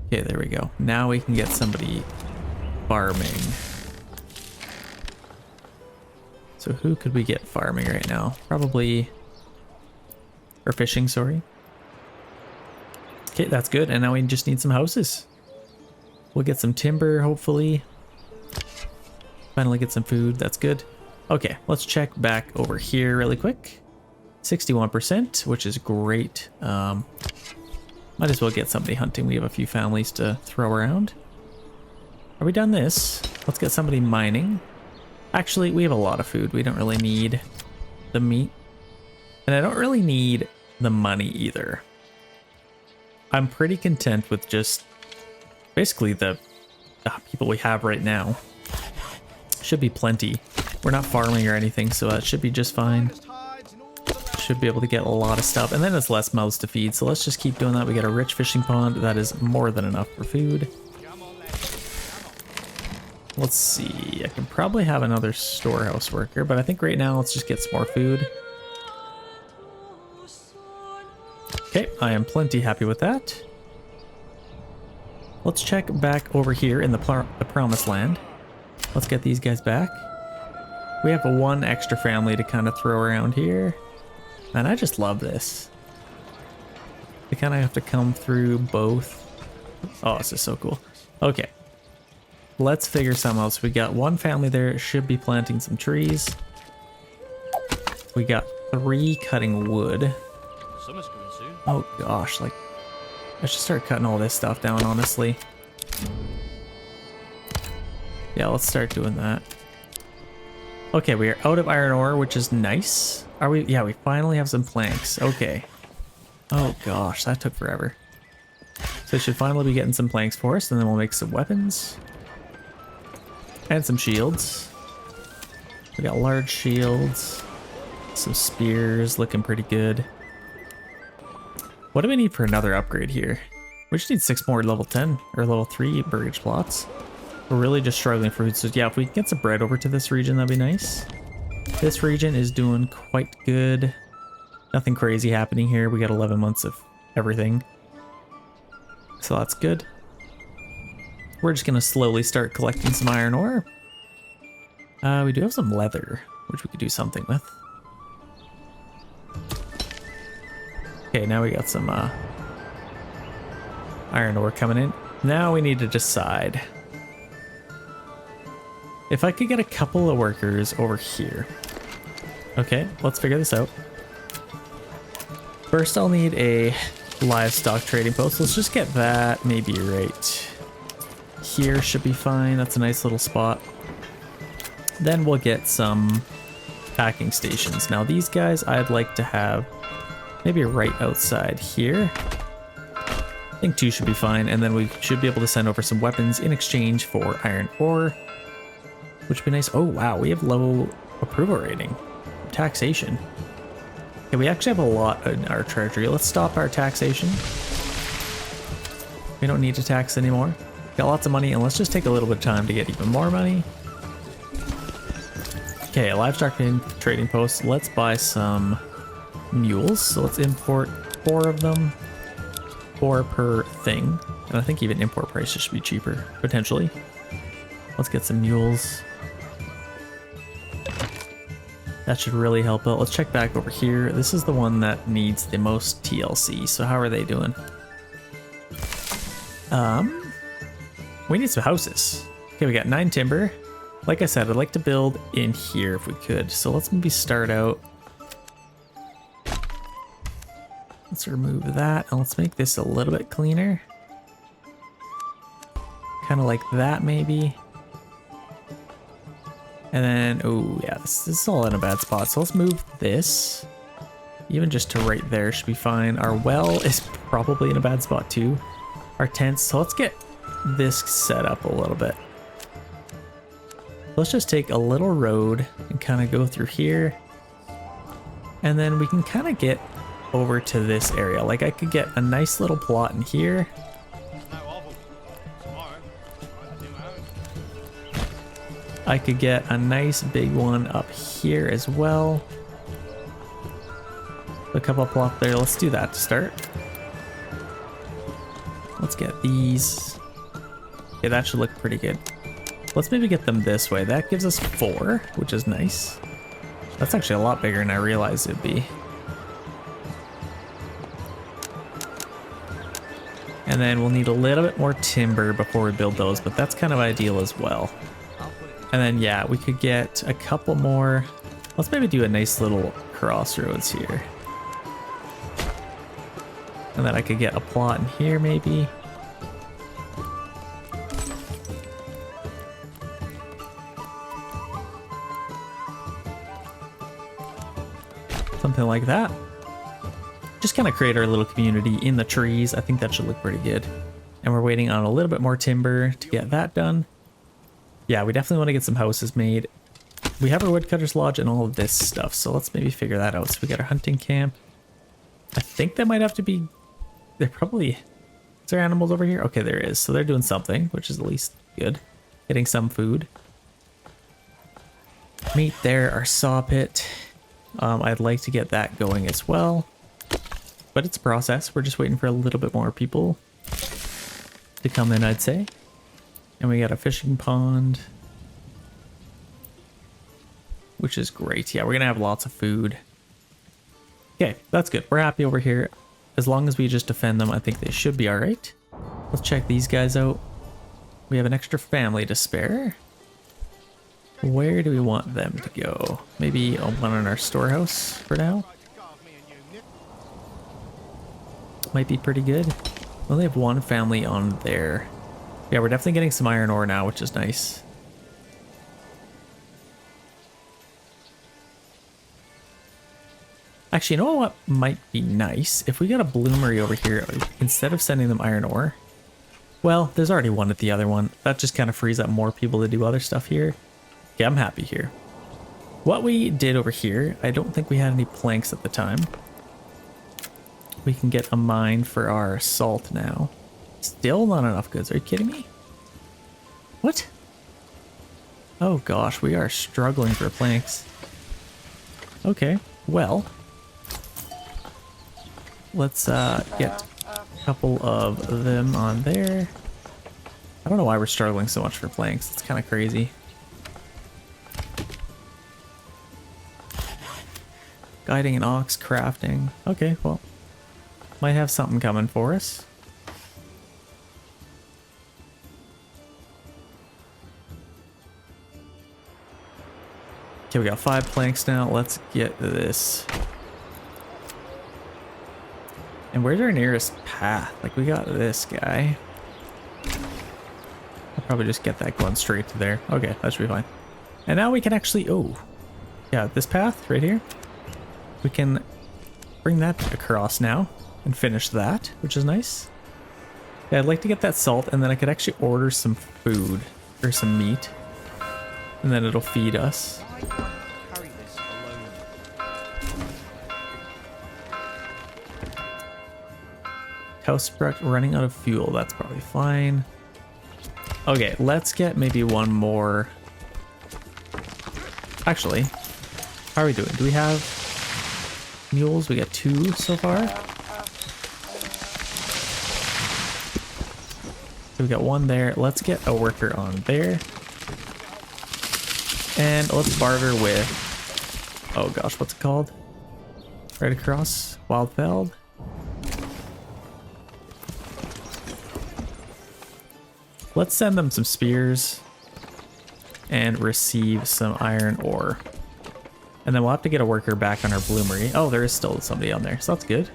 Okay, there we go. Now we can get somebody farming. So who could we get farming right now? Probably, or fishing, sorry. Okay, that's good. And now we just need some houses. We'll get some timber, hopefully. Finally get some food. That's good. Okay, let's check back over here really quick. 61%, which is great. Might as well get somebody hunting. We have a few families to throw around. Are we done this? Let's get somebody mining. Actually, we have a lot of food. We don't really need the meat. And I don't really need the money either. I'm pretty content with just basically the people we have right now. Should be plenty. We're not farming or anything, so that should be just fine. Should be able to get a lot of stuff. And then it's less mouths to feed, so let's just keep doing that. We got a rich fishing pond. That is more than enough for food. Let's see. I can probably have another storehouse worker, but I think right now let's just get some more food. Okay, I am plenty happy with that. Let's check back over here in the promised land. Let's get these guys back. We have one extra family to kind of throw around here. And I just love this. They kind of have to come through both. Oh, this is so cool. Okay. Let's figure something else. We got one family there. Should be planting some trees. We got 3 cutting wood. Summer's coming soon. Oh gosh, like I should start cutting all this stuff down, honestly. Yeah, let's start doing that. Okay, we are out of iron ore, which is nice. Are we? Yeah, we finally have some planks. Okay. Oh gosh, that took forever. So it should finally be getting some planks for us, and then we'll make some weapons. And some shields. We got large shields. Some spears, looking pretty good. What do we need for another upgrade here? We just need 6 more level 10 or level 3 burgage plots. We're really just struggling for food. So yeah, if we can get some bread over to this region, that'd be nice. This region is doing quite good. Nothing crazy happening here. We got 11 months of everything. So that's good. We're just gonna slowly start collecting some iron ore. We do have some leather, which we could do something with. Okay, now we got some iron ore coming in. Now we need to decide. If I could get a couple of workers over here. Okay, let's figure this out. First, I'll need a livestock trading post. Let's just get that maybe right here. Should be fine. That's a nice little spot. Then we'll get some packing stations. Now these guys I'd like to have maybe right outside here. I think 2 should be fine. And then we should be able to send over some weapons in exchange for iron ore, which would be nice. Oh wow, we have low approval rating. Taxation. Okay, we actually have a lot in our treasury. Let's stop our taxation. We don't need to tax anymore. Got lots of money, and let's just take a little bit of time to get even more money. Okay, a livestock trading post. Let's buy some mules. So let's import 4 of them. 4 per thing. And I think even import prices should be cheaper, potentially. Let's get some mules. That should really help out. Let's check back over here. This is the one that needs the most TLC. So how are they doing? We need some houses. Okay, we got 9 timber. Like I said, I'd like to build in here if we could. So let's maybe start out. Let's remove that and let's make this a little bit cleaner. Kind of like that maybe. And then, oh yeah, this is all in a bad spot. So let's move this. Even just to right there should be fine. Our well is probably in a bad spot too. Our tents, so let's get this set up a little bit. Let's just take a little road and kind of go through here. And then we can kind of get over to this area. Like I could get a nice little plot in here. I could get a nice big one up here as well. A couple of plots there. Let's do that to start. Let's get these. Okay, that should look pretty good. Let's maybe get them this way. That gives us 4, which is nice. That's actually a lot bigger than I realized it'd be. And then we'll need a little bit more timber before we build those, but that's kind of ideal as well. And then yeah, we could get a couple more. Let's maybe do a nice little crossroads here. And then I could get a plot in here maybe. Something like that. Just kind of create our little community in the trees. I think that should look pretty good. And we're waiting on a little bit more timber to get that done. Yeah, we definitely want to get some houses made. We have our woodcutter's lodge and all of this stuff, so let's maybe figure that out. So we got our hunting camp. I think that might have to be... They're probably... Is there animals over here? Okay, there is. So they're doing something, which is at least good. Getting some food. Meat there, our saw pit. I'd like to get that going as well. But it's a process. We're just waiting for a little bit more people to come in, I'd say. And we got a fishing pond, which is great. Yeah, we're gonna have lots of food. Okay, that's good. We're happy over here. As long as we just defend them, I think they should be all right. Let's check these guys out. We have an extra family to spare. Where do we want them to go? Maybe one in our storehouse for now. Might be pretty good. We only have one family on there. Yeah, we're definitely getting some iron ore now, which is nice. Actually, you know what might be nice? If we got a bloomery over here, instead of sending them iron ore... Well, there's already one at the other one. That just kind of frees up more people to do other stuff here. Yeah, I'm happy here. What we did over here, I don't think we had any planks at the time. We can get a mine for our salt now. Still not enough goods. Are you kidding me? What? Oh gosh, we are struggling for planks. Okay, well. Let's get a couple of them on there. I don't know why we're struggling so much for planks. It's kind of crazy. Guiding an ox, crafting. Okay, well. Might have something coming for us. Okay, we got 5 planks now. Let's get this. And where's our nearest path? Like, we got this guy. I'll probably just get that going straight to there. Okay, that should be fine. And now we can actually... Oh, yeah, this path right here. We can bring that across now. And finish that, which is nice. Yeah, I'd like to get that salt, and then I could actually order some food or some meat, and then it'll feed us. I can't carry this alone. House running out of fuel. That's probably fine. Okay, let's get maybe one more. Actually, how are we doing? Do we have mules? We got 2 so far. We got 1 there. Let's get a worker on there. And let's barter with... Oh gosh, what's it called? Right across. Wildfeld. Let's send them some spears. And receive some iron ore. And then we'll have to get a worker back on our bloomery. Oh, there is still somebody on there, so that's good.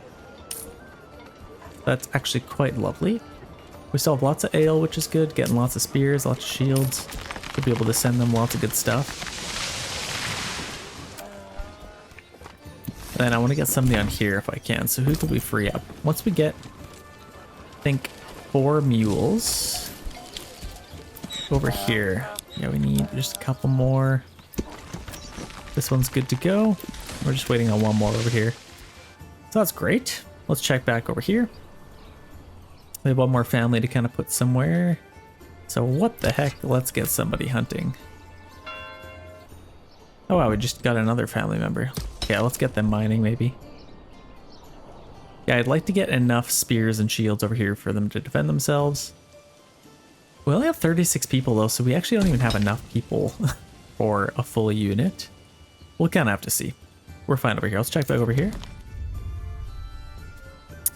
That's actually quite lovely. We still have lots of ale, which is good. Getting lots of spears, lots of shields. We'll be able to send them lots of good stuff. And then I want to get somebody on here if I can. So who could we free up? Once we get, I think, 4 mules over here. Yeah, we need just a couple more. This one's good to go. We're just waiting on 1 more over here. So that's great. Let's check back over here. We have 1 more family to kind of put somewhere. So what the heck? Let's get somebody hunting. Oh wow, we just got another family member. Yeah, let's get them mining maybe. Yeah, I'd like to get enough spears and shields over here for them to defend themselves. We only have 36 people though, so we actually don't even have enough people for a full unit. We'll kind of have to see. We're fine over here. Let's check back over here.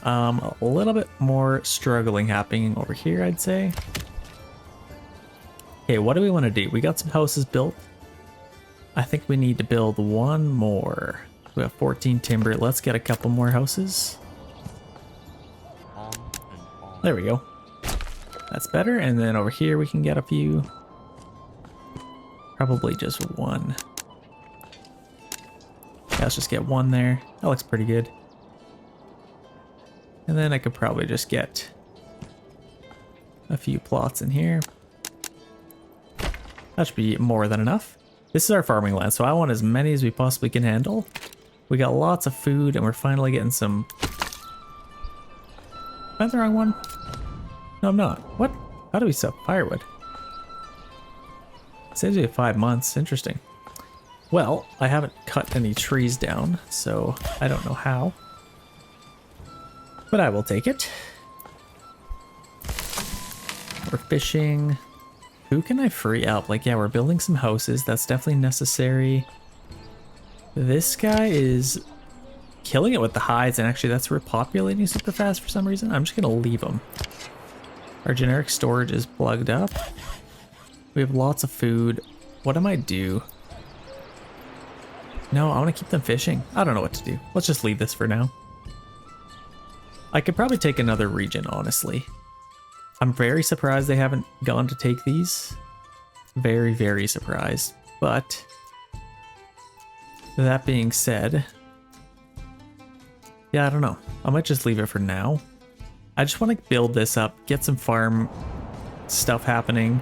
A little bit more struggling happening over here, I'd say. Okay, what do we want to do? We got some houses built. I think we need to build one more. We have 14 timber. Let's get a couple more houses. On and on. There we go. That's better. And then over here we can get a few. Probably just one. Yeah, let's just get one there. That looks pretty good. And then I could probably just get a few plots in here. That should be more than enough. This is our farming land, so I want as many as we possibly can handle. We got lots of food, and we're finally getting some... Am I the wrong one? No, I'm not. What? How do we sell firewood? It says we have 5 months. Interesting. Well, I haven't cut any trees down, so I don't know how. But I will take it. We're fishing. Who can I free up? Like, yeah, we're building some houses. That's definitely necessary. This guy is killing it with the hides, and actually that's repopulating super fast for some reason. I'm just gonna leave him. Our generic storage is plugged up. We have lots of food. What am I do? No, I want to keep them fishing. I don't know what to do. Let's just leave this for now. I could probably take another region, honestly. I'm very surprised they haven't gone to take these. Very, very surprised. But that being said, yeah, I don't know. I might just leave it for now. I just want to build this up, get some farm stuff happening.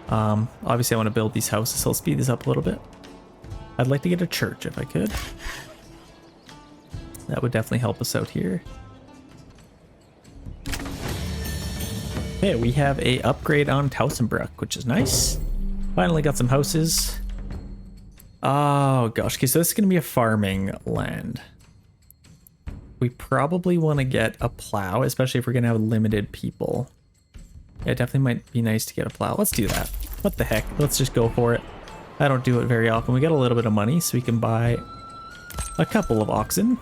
Obviously I want to build these houses, so I'll speed this up a little bit. I'd like to get a church if I could. That would definitely help us out here. Okay, we have a upgrade on Tausenbruck, which is nice. Finally got some houses. Oh gosh, okay, so this is gonna be a farming land. We probably want to get a plow, especially if we're gonna have limited people. Yeah, it definitely might be nice to get a plow. Let's do that. What the heck? Let's just go for it. I don't do it very often. We got a little bit of money, so we can buy a couple of oxen.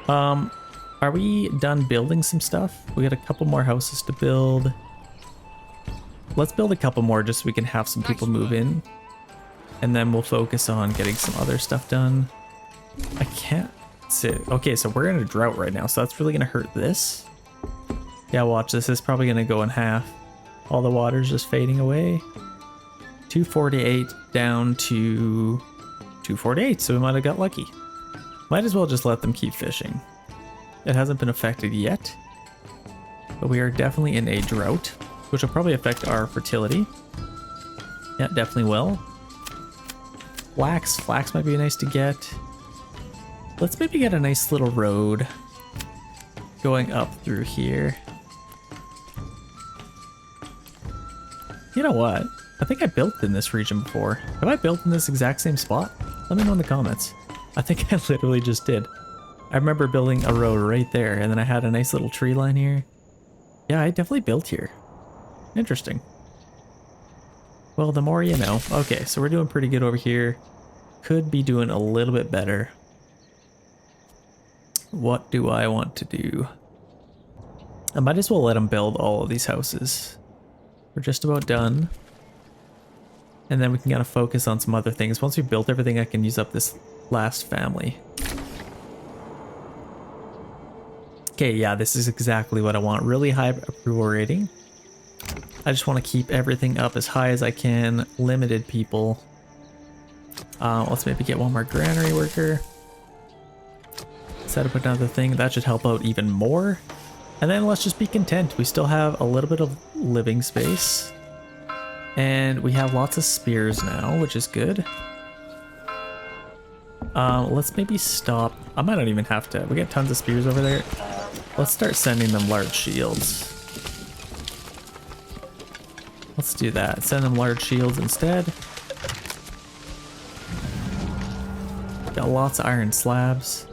Are we done building some stuff? We got a couple more houses to build. Let's build a couple more just so we can have some people move in. And then we'll focus on getting some other stuff done. I can't sit. Okay, so we're in a drought right now, so that's really gonna hurt this. Yeah, watch this. This is probably gonna go in half. All the water's just fading away. 248 down to 248, so we might have got lucky. Might as well just let them keep fishing. It hasn't been affected yet, but we are definitely in a drought, which will probably affect our fertility. Yeah, definitely will. Flax might be nice to get. Let's maybe get a nice little road going up through here. You know what? I think I built in this region before. Have I built in this exact same spot? Let me know in the comments. I think I literally just did. I remember building a road right there, and then I had a nice little tree line here. Yeah, I definitely built here. Interesting. Well, the more you know. Okay, so we're doing pretty good over here. Could be doing a little bit better. What do I want to do? I might as well let them build all of these houses. We're just about done. And then we can kind of focus on some other things. Once we built everything, I can use up this last family. Okay, yeah, this is exactly what I want. Really high approval rating. I just want to keep everything up as high as I can. Limited people. Let's maybe get one more granary worker. Set up another thing. That should help out even more. And then let's just be content. We still have a little bit of living space. And we have lots of spears now, which is good. Let's maybe stop. I might not even have to. We got tons of spears over there. Let's start sending them large shields. Let's do that. Send them large shields instead. Got lots of iron slabs.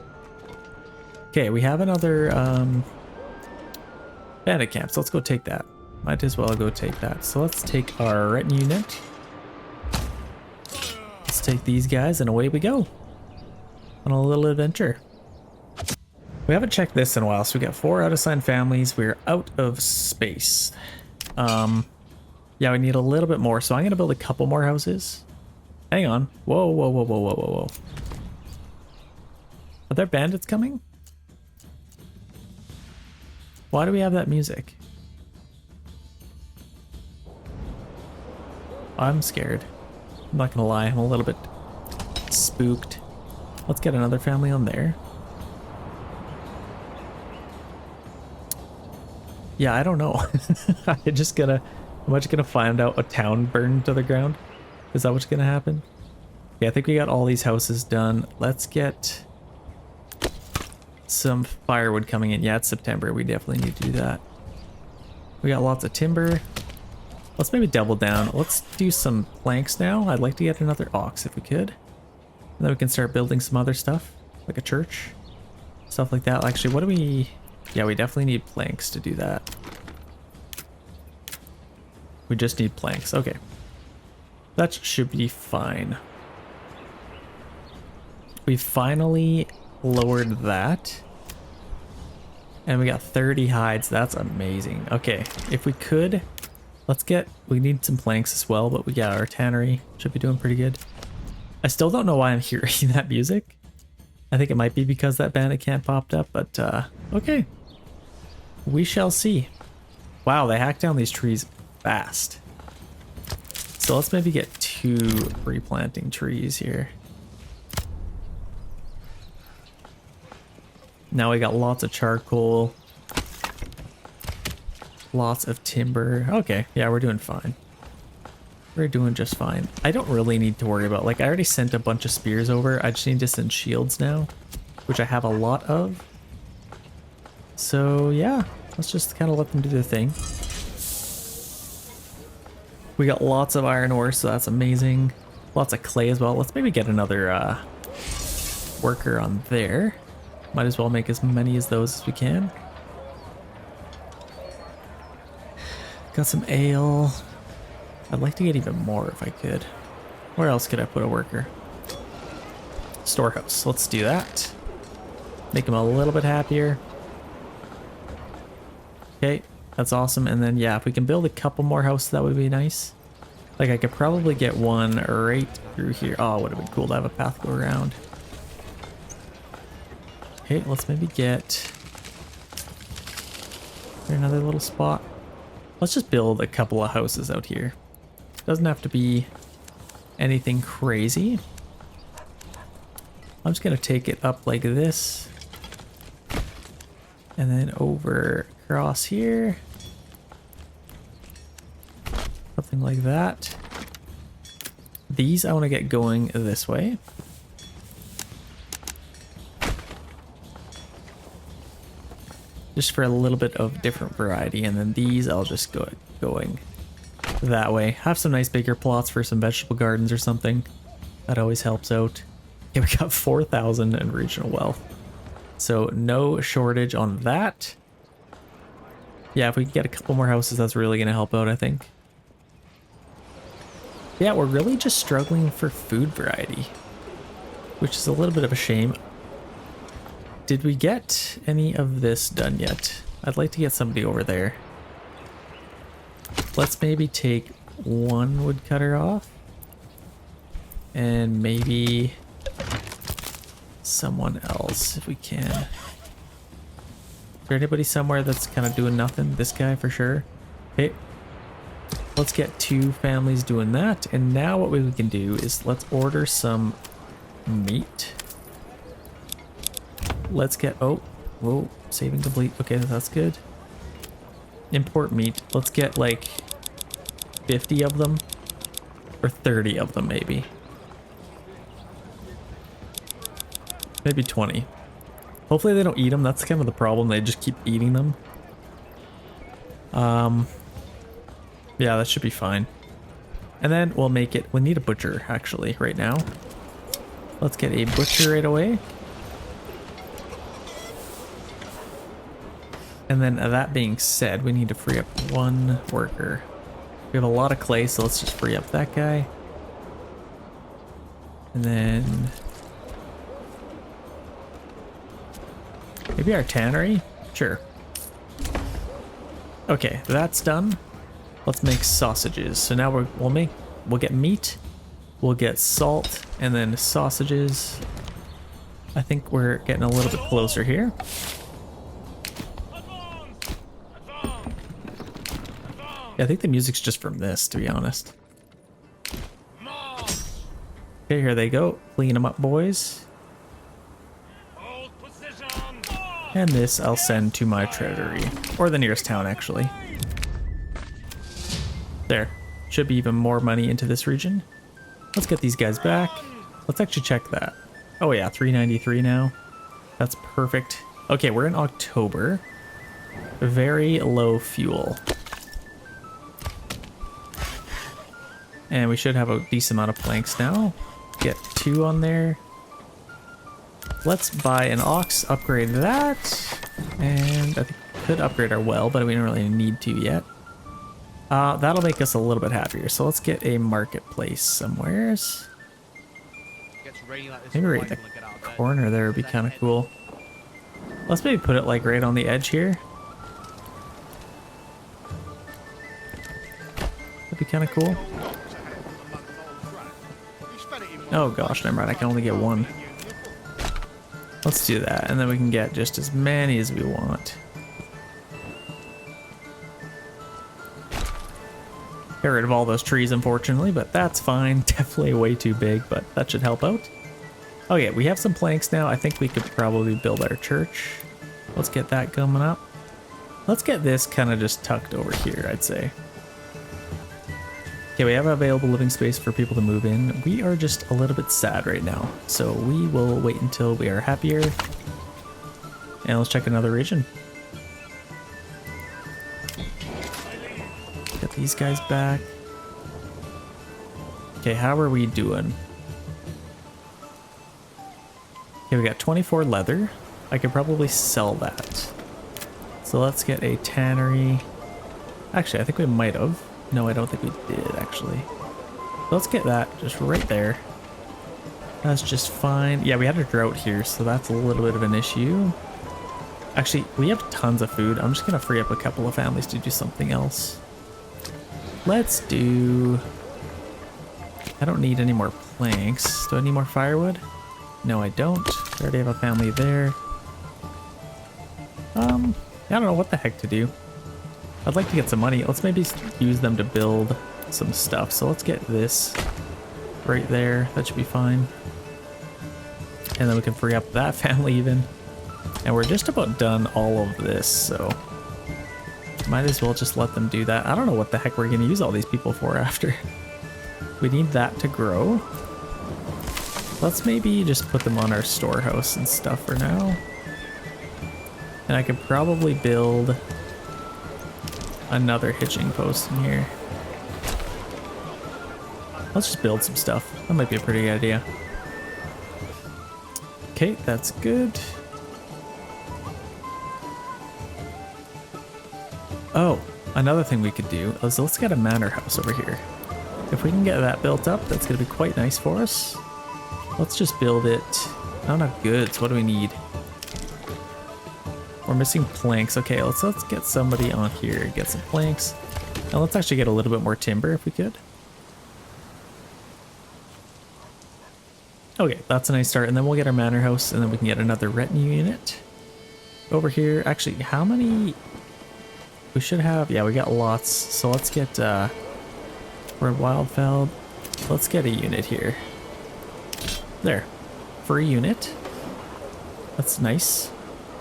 Okay, we have another bandit camp, so let's go take that. Might as well go take that. So let's take our retinue unit. Let's take these guys and away we go on a little adventure. We haven't checked this in a while, so we got 4 out-of-sign families. We're out of space. Yeah, we need a little bit more, so I'm gonna build a couple more houses. Hang on. Whoa, whoa, whoa, whoa, whoa, whoa, whoa. Are there bandits coming? Why do we have that music? I'm scared. I'm not gonna lie, I'm a little bit spooked. Let's get another family on there. Yeah, I don't know. I'm just gonna find out a town burned to the ground. Is that what's gonna happen? Yeah, I think we got all these houses done. Let's get some firewood coming in. Yeah, it's September. We definitely need to do that. We got lots of timber. Let's maybe double down. Let's do some planks now. I'd like to get another ox if we could. And then we can start building some other stuff, like a church. Stuff like that. Actually, what do we... Yeah, we definitely need planks to do that. We just need planks. Okay. That should be fine. We finally lowered that. And we got 30 hides. That's amazing. Okay, if we could, let's get... We need some planks as well, but we got our tannery. Should be doing pretty good. I still don't know why I'm hearing that music. I think it might be because that bandit camp popped up, but okay. We shall see. Wow, they hacked down these trees fast. So let's maybe get 2 replanting trees here. Now we got lots of charcoal. Lots of timber. Okay, yeah, we're doing fine. We're doing just fine. I don't really need to worry about, like, I already sent a bunch of spears over. I just need to send shields now, which I have a lot of. So yeah, let's just kind of let them do their thing. We got lots of iron ore, so that's amazing. Lots of clay as well. Let's maybe get another worker on there. Might as well make as many as those as we can. Got some ale. I'd like to get even more if I could. Where else could I put a worker? Storehouse. Let's do that. Make them a little bit happier. Okay, that's awesome. And then, yeah, if we can build a couple more houses, that would be nice. Like, I could probably get one right through here. Oh, it would have been cool to have a path go around. Okay, let's maybe get... Is there another little spot? Let's just build a couple of houses out here. Doesn't have to be anything crazy. I'm just gonna take it up like this. And then over across here. Something like that. These I want to get going this way. Just for a little bit of different variety. And then these I'll just go going that way. Have some nice bigger plots for some vegetable gardens or something. That always helps out. Okay, we got 4,000 in regional wealth. So no shortage on that. Yeah, if we can get a couple more houses, that's really going to help out, I think. Yeah, we're really just struggling for food variety, which is a little bit of a shame. Did we get any of this done yet? I'd like to get somebody over there. Let's maybe take one woodcutter off. And maybe someone else if we can. Is there anybody somewhere that's kind of doing nothing? This guy for sure. Okay. Let's get 2 families doing that. And now what we can do is let's order some meat. Let's get... Oh, whoa, saving complete. Okay, that's good. Import meat. Let's get like 50 of them. Or 30 of them maybe. Maybe 20. Hopefully they don't eat them. That's kind of the problem. They just keep eating them. Yeah, that should be fine. And then we'll make it... We need a butcher, actually, right now. Let's get a butcher right away. And then that being said, we need to free up 1 worker. We have a lot of clay, so let's just free up that guy. And then maybe our tannery? Sure. Okay, that's done. Let's make sausages. So now we'll get meat, we'll get salt, and then sausages. I think we're getting a little bit closer here. Yeah, I think the music's just from this, to be honest. Okay, here they go. Clean them up, boys. And this I'll send to my treasury, or the nearest town, actually. There. Should be even more money into this region. Let's get these guys back. Let's actually check that. Oh yeah, 393 now. That's perfect. Okay, we're in October. Very low fuel. And we should have a decent amount of planks now. Get 2 on there. Let's buy an ox, upgrade that. And I think we could upgrade our well, but we don't really need to yet. That'll make us a little bit happier. So let's get a marketplace somewheres. Maybe right in the corner there would be kind of cool. Let's maybe put it like right on the edge here. That'd be kind of cool. Oh gosh, never mind. I can only get 1. Let's do that, and then we can get just as many as we want. Get rid of all those trees, unfortunately, but that's fine. Definitely way too big, but that should help out. Okay, we have some planks now. I think we could probably build our church. Let's get that coming up. Let's get this kind of just tucked over here, I'd say. Okay, we have available living space for people to move in. We are just a little bit sad right now, so we will wait until we are happier. And let's check another region. Get these guys back. Okay, how are we doing? Okay, we got 24 leather. I could probably sell that. So let's get a tannery. Actually, I think we might have. No, I don't think we did, actually. Let's get that just right there. That's just fine. Yeah, we had a drought here, so that's a little bit of an issue. Actually, we have tons of food. I'm just going to free up a couple of families to do something else. Let's do... I don't need any more planks. Do I need more firewood? No, I don't. I already have a family there. I don't know what the heck to do. I'd like to get some money. Let's maybe use them to build some stuff. So let's get this right there. That should be fine. And then we can free up that family even. And we're just about done all of this, so might as well just let them do that. I don't know what the heck we're going to use all these people for after. We need that to grow. Let's maybe just put them on our storehouse and stuff for now. And I could probably build another hitching post in here. Let's just build some stuff. That might be a pretty good idea. Okay, that's good. Oh, another thing we could do is let's get a manor house over here. If we can get that built up, that's going to be quite nice for us. Let's just build it. Oh, not goods. What do we need? We're missing planks. Okay, let's get somebody on here, get some planks. And let's actually get a little bit more timber if we could. Okay, that's a nice start. And then we'll get our manor house, and then we can get another retinue unit over here. Actually, how many? We should have, yeah, we got lots. So let's get, we're at Wildfeld. Let's get a unit here. There, free unit. That's nice.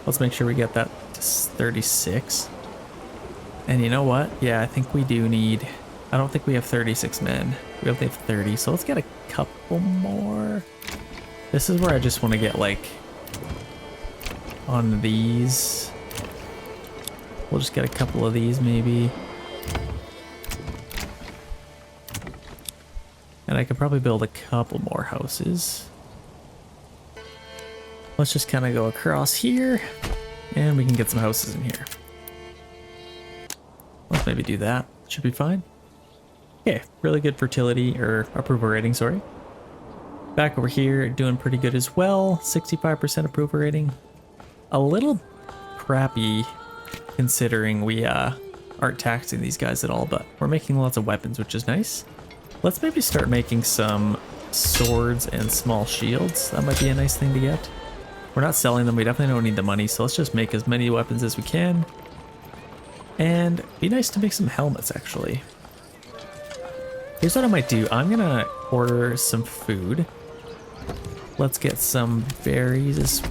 Let's make sure we get that to 36. And you know what? Yeah, I think we do need... I don't think we have 36 men. We only have 30, so let's get a couple more. This is where I just want to get, like, on these. We'll just get a couple of these, maybe. And I could probably build a couple more houses. Let's just kind of go across here, and we can get some houses in here. Let's maybe do that. Should be fine. Okay, really good fertility, or approval rating, sorry. Back over here, doing pretty good as well. 65% approval rating. A little crappy considering we aren't taxing these guys at all, but we're making lots of weapons, which is nice. Let's maybe start making some swords and small shields. That might be a nice thing to get. We're not selling them. We definitely don't need the money, so let's just make as many weapons as we can. And be nice to make some helmets, actually. Here's what I might do. I'm gonna order some food. Let's get some berries as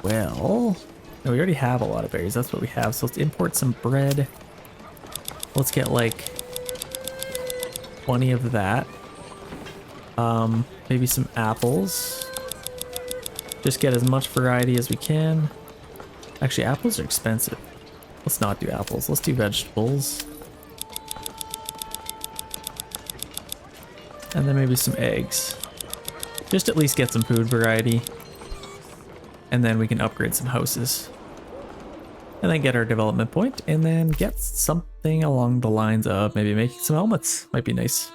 well. No, we already have a lot of berries. That's what we have. So let's import some bread. Let's get like 20 of that. Maybe some apples. Just get as much variety as we can. Actually, apples are expensive. Let's not do apples. Let's do vegetables. And then maybe some eggs. Just at least get some food variety. And then we can upgrade some houses. And then get our development point. And then get something along the lines of maybe making some helmets. Might be nice.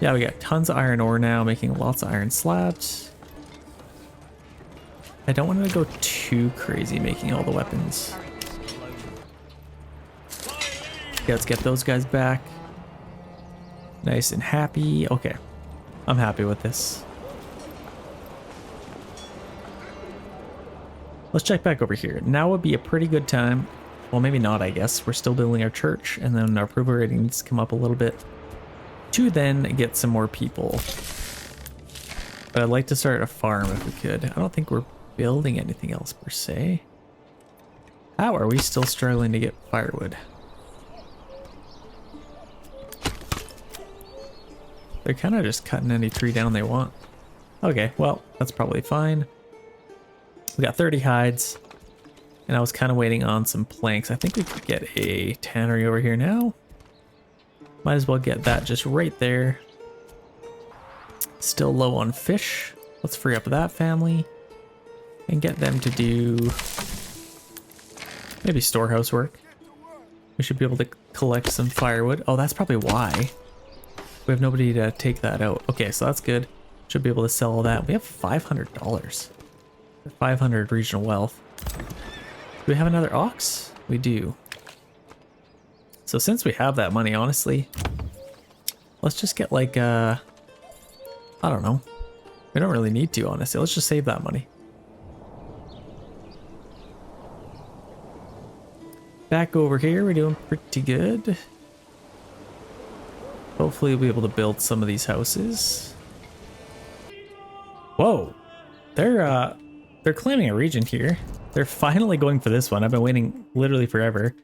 Yeah, we got tons of iron ore now, making lots of iron slabs. I don't want to go too crazy making all the weapons. Yeah, let's get those guys back. Nice and happy. Okay, I'm happy with this. Let's check back over here. Now would be a pretty good time. Well, maybe not, I guess. We're still building our church, and then our approval rating needs to come up a little bit to then get some more people. But I'd like to start a farm if we could. I don't think we're building anything else per se. How are we still struggling to get firewood? They're kind of just cutting any tree down they want. Okay, well, that's probably fine. We got 30 hides, and I was kind of waiting on some planks. I think we could get a tannery over here now. Might as well get that just right there. Still low on fish. Let's free up that family and get them to do maybe storehouse work. We should be able to collect some firewood. Oh, that's probably why. We have nobody to take that out. Okay, so that's good. Should be able to sell all that. We have $500. 500 regional wealth. Do we have another ox? We do. So since we have that money, honestly, let's just get like I don't know. We don't really need to, honestly. Let's just save that money. Back over here, we're doing pretty good. Hopefully we'll be able to build some of these houses. Whoa. They're claiming a region here. They're finally going for this one. I've been waiting literally forever.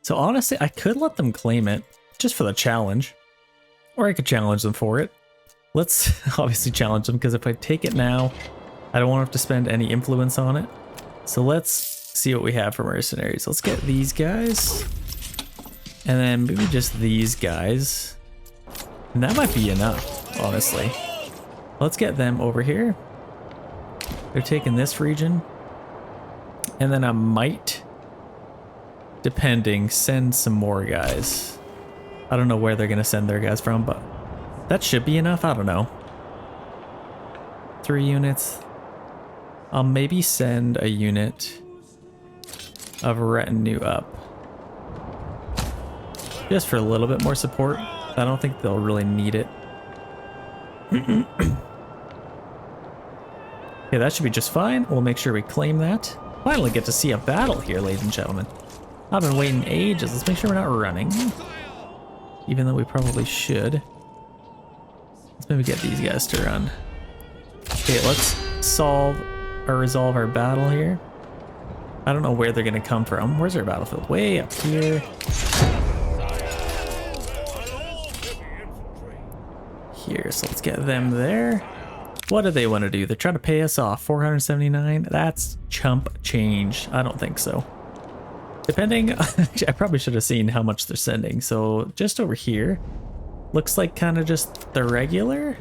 So honestly, I could let them claim it just for the challenge. Or I could challenge them for it. Let's obviously challenge them, because if I take it now, I don't want to have to spend any influence on it. So let's see what we have for mercenaries. Let's get these guys. And then maybe just these guys. And that might be enough, honestly. Let's get them over here. They're taking this region. And then I might, depending, send some more guys. I don't know where they're going to send their guys from, but that should be enough. I don't know. 3 units. I'll maybe send a unit of retinue up. Just for a little bit more support. I don't think they'll really need it. Okay, that should be just fine. We'll make sure we claim that. Finally get to see a battle here, ladies and gentlemen. I've been waiting ages. Let's make sure we're not running. Even though we probably should. Let's maybe get these guys to run. Okay, let's resolve our battle here. I don't know where they're gonna come from. Where's our battlefield? Way up here. Here, so let's get them there. What do they want to do? They're trying to pay us off. 479? That's chump change. I don't think so. Depending, I probably should have seen how much they're sending. So just over here, looks like kind of just the regular.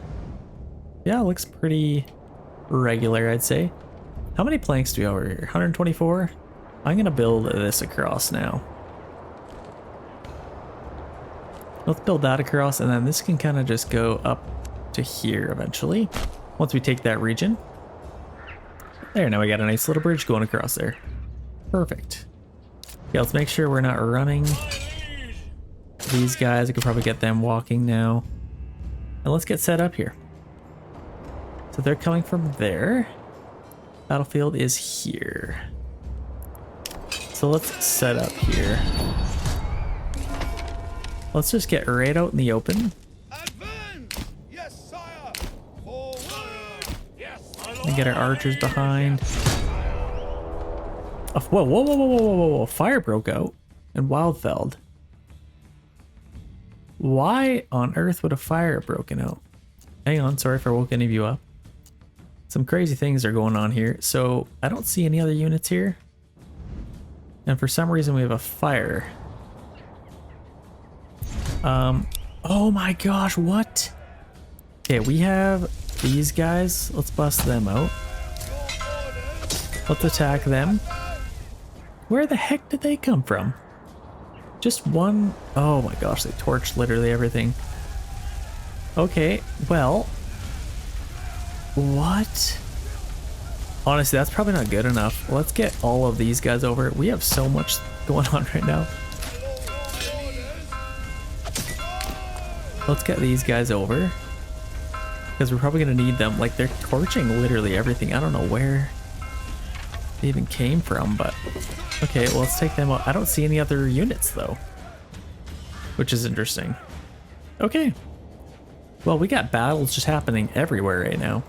Yeah, it looks pretty regular, I'd say. How many planks do we have over here? 124? I'm gonna build this across now. Let's build that across, and then this can kind of just go up to here eventually. Once we take that region. There, now we got a nice little bridge going across there. Perfect. Yeah, let's make sure we're not running these guys. I could probably get them walking now. And let's get set up here. So they're coming from there. Battlefield is here. So let's set up here. Let's just get right out in the open. Yes, sire. Forward. Yes, And get our archers behind. Oh, whoa, whoa, whoa, whoa, whoa, whoa, whoa. Fire broke out in Wildfeld. Why on earth would a fire have broken out? Hang on, sorry if I woke any of you up. Some crazy things are going on here. So I don't see any other units here. And for some reason we have a fire. Oh my gosh, what? Okay, we have these guys. Let's bust them out. Let's attack them. Where the heck did they come from? Just one. Oh my gosh, they torched literally everything. Okay, well. What? Honestly, that's probably not good enough. Let's get all of these guys over. We have so much going on right now. Let's get these guys over. Because we're probably going to need them. Like, they're torching literally everything. I don't know where they even came from, but... Okay, well, let's take them out. I don't see any other units, though. Which is interesting. Okay. Well, we got battles just happening everywhere right now.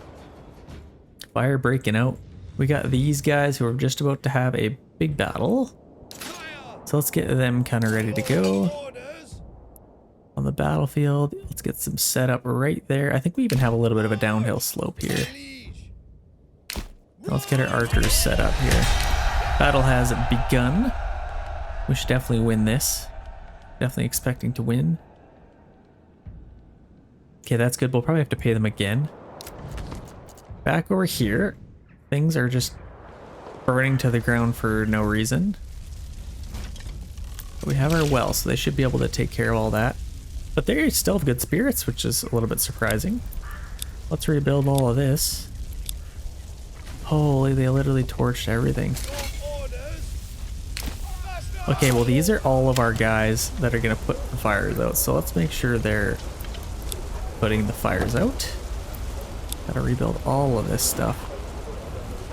Fire breaking out. We got these guys who are just about to have a big battle. So let's get them kind of ready to go. On the battlefield, let's get some setup right there. I think we even have a little bit of a downhill slope here. Let's get our archers set up here. Battle has begun. We should definitely win this. Definitely expecting to win. Okay, that's good. We'll probably have to pay them again. Back over here, things are just burning to the ground for no reason. But we have our well, so they should be able to take care of all that. But they still have good spirits, which is a little bit surprising. Let's rebuild all of this. Holy, they literally torched everything. Okay, well these are all of our guys that are going to put the fires out. So let's make sure they're putting the fires out. Gotta rebuild all of this stuff.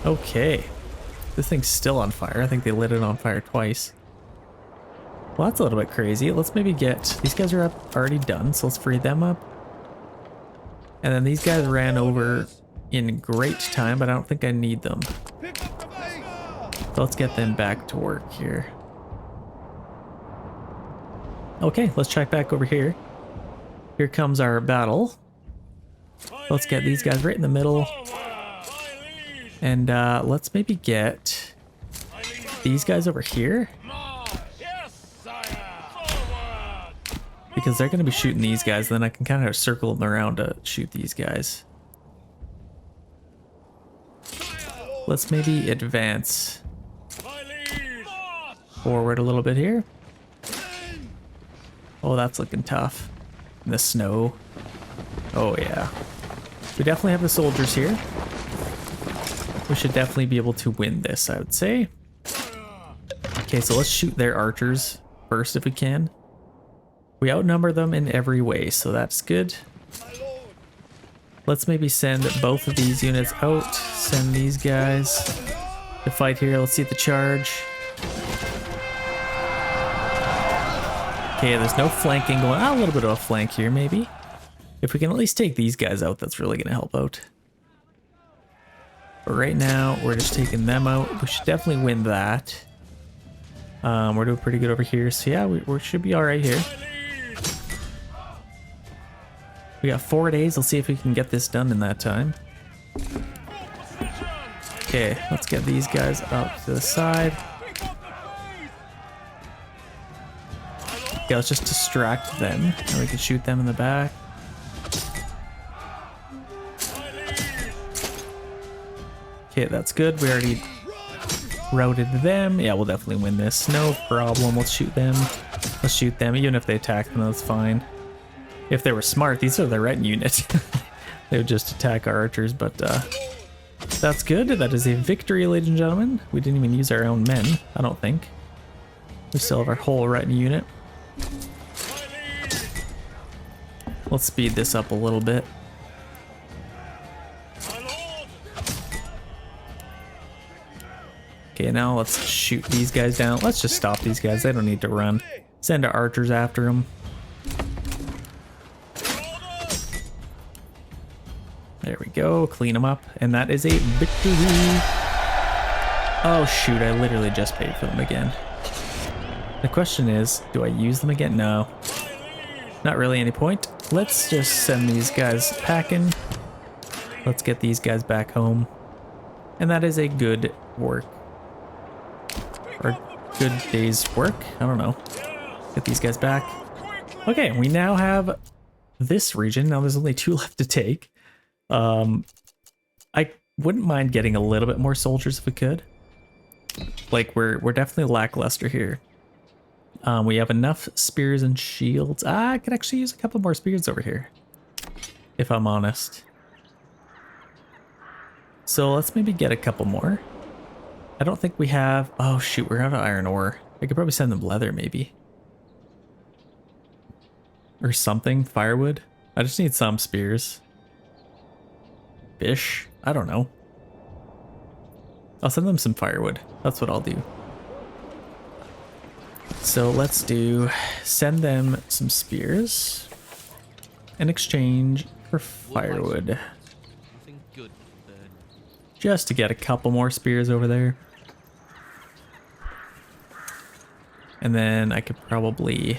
Okay. This thing's still on fire. I think they lit it on fire twice. Well, that's a little bit crazy. Let's maybe get... These guys are up already done, so let's free them up. And then these guys ran over in great time, but I don't think I need them. So let's get them back to work here. Okay, let's check back over here. Here comes our battle. Let's get these guys right in the middle. And let's maybe get these guys over here. Because they're going to be shooting these guys, then I can kind of circle them around to shoot these guys. Let's maybe advance forward a little bit here. Oh, that's looking tough. In the snow. Oh yeah. We definitely have the soldiers here. We should definitely be able to win this, I would say. Okay, so let's shoot their archers first if we can. We outnumber them in every way, so that's good. Let's maybe send both of these units out. Send these guys to fight here. Let's see the charge. Okay, there's no flanking going on. A little bit of a flank here, maybe. If we can at least take these guys out, that's really going to help out. But right now, we're just taking them out. We should definitely win that. We're doing pretty good over here. So yeah, we should be all right here. We got 4 days. Let's see if we can get this done in that time. Okay, let's get these guys up to the side. Okay, let's just distract them. And we can shoot them in the back. Okay, that's good. We already routed them. Yeah, we'll definitely win this. No problem. Let's shoot them. Let's shoot them. Even if they attack them, that's fine. If they were smart, these are the red units. They would just attack our archers, but that's good. That is a victory, ladies and gentlemen. We didn't even use our own men, I don't think. We still have our whole retinue unit. Let's speed this up a little bit. Okay, now let's shoot these guys down. Let's just stop these guys. They don't need to run. Send our archers after them. There we go. Clean them up. And that is a victory. Oh, shoot. I literally just paid for them again. The question is, do I use them again? No. Not really any point. Let's just send these guys packing. Let's get these guys back home. And that is a good work. Or good day's work. I don't know. Get these guys back. Okay, we now have this region. Now there's only 2 left to take. I wouldn't mind getting a little bit more soldiers if we could. Like we're definitely lackluster here. We have enough spears and shields. I could actually use a couple more spears over here, if I'm honest. So let's maybe get a couple more. I don't think we have... Oh shoot, we're out of iron ore. I could probably send them leather maybe. Or something, firewood. I just need some spears. Fish, I don't know. I'll send them some firewood. That's what I'll do. So let's send them some spears in exchange for firewood. Good burn. Just to get a couple more spears over there. And then I could probably...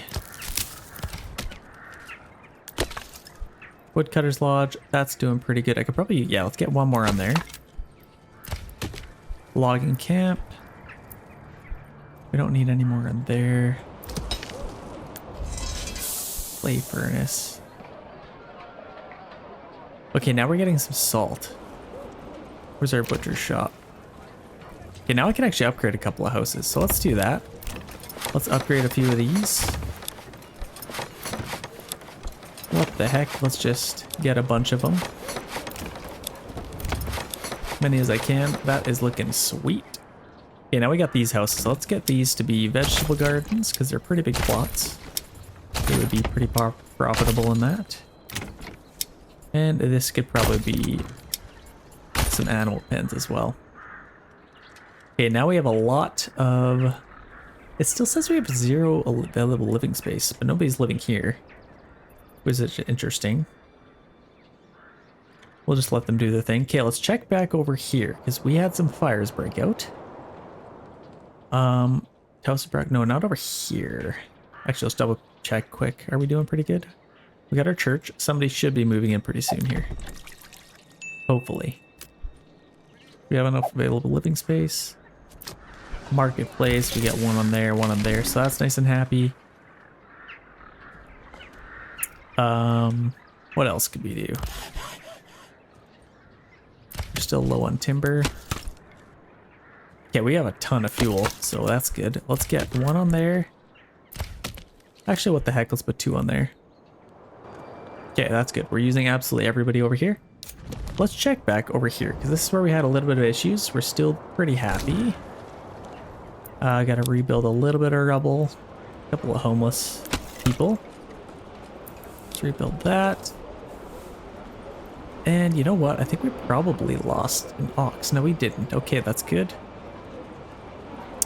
Woodcutter's Lodge, that's doing pretty good. I could probably, yeah, let's get one more on there. Logging camp. We don't need any more in there. Clay furnace. Okay, now we're getting some salt. Where's our butcher's shop? Okay, now I can actually upgrade a couple of houses. So let's do that. Let's upgrade a few of these. What the heck? Let's just get a bunch of them. Many as I can. That is looking sweet. Okay, now we got these houses. So let's get these to be vegetable gardens because they're pretty big plots. They would be pretty profitable in that. And this could probably be some animal pens as well. Okay, now we have a lot of... It still says we have 0 available living space, but nobody's living here. Which is interesting. We'll just let them do their thing. Okay, let's check back over here because we had some fires break out. House of no, not over here. Actually, let's double check quick. Are we doing pretty good? We got our church. Somebody should be moving in pretty soon here. Hopefully. We have enough available living space. Marketplace, we got one on there, so that's nice and happy. What else could we do? We're still low on timber. Yeah, we have a ton of fuel, so that's good. Let's get one on there. Actually, what the heck? Let's put 2 on there. Okay, that's good. We're using absolutely everybody over here. Let's check back over here, because this is where we had a little bit of issues. We're still pretty happy. I gotta rebuild a little bit of rubble. A couple of homeless people. Let's rebuild that. And you know what? I think we probably lost an ox. No, we didn't. Okay, that's good.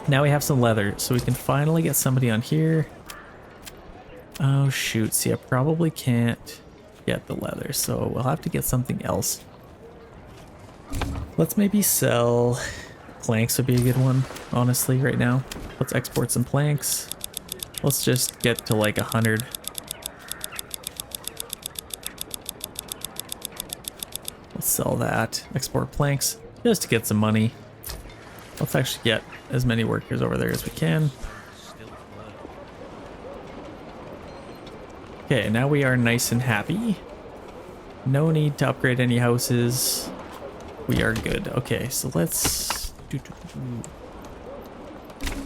Now we have some leather, so we can finally get somebody on here. Oh shoot, see, I probably can't get the leather, so we'll have to get something else. Let's maybe sell... Planks would be a good one, honestly, right now. Let's export some planks. Let's just get to like 100. Let's sell that. Export planks, just to get some money. Let's actually get as many workers over there as we can. Okay, now we are nice and happy. No need to upgrade any houses. We are good. Okay, so let's...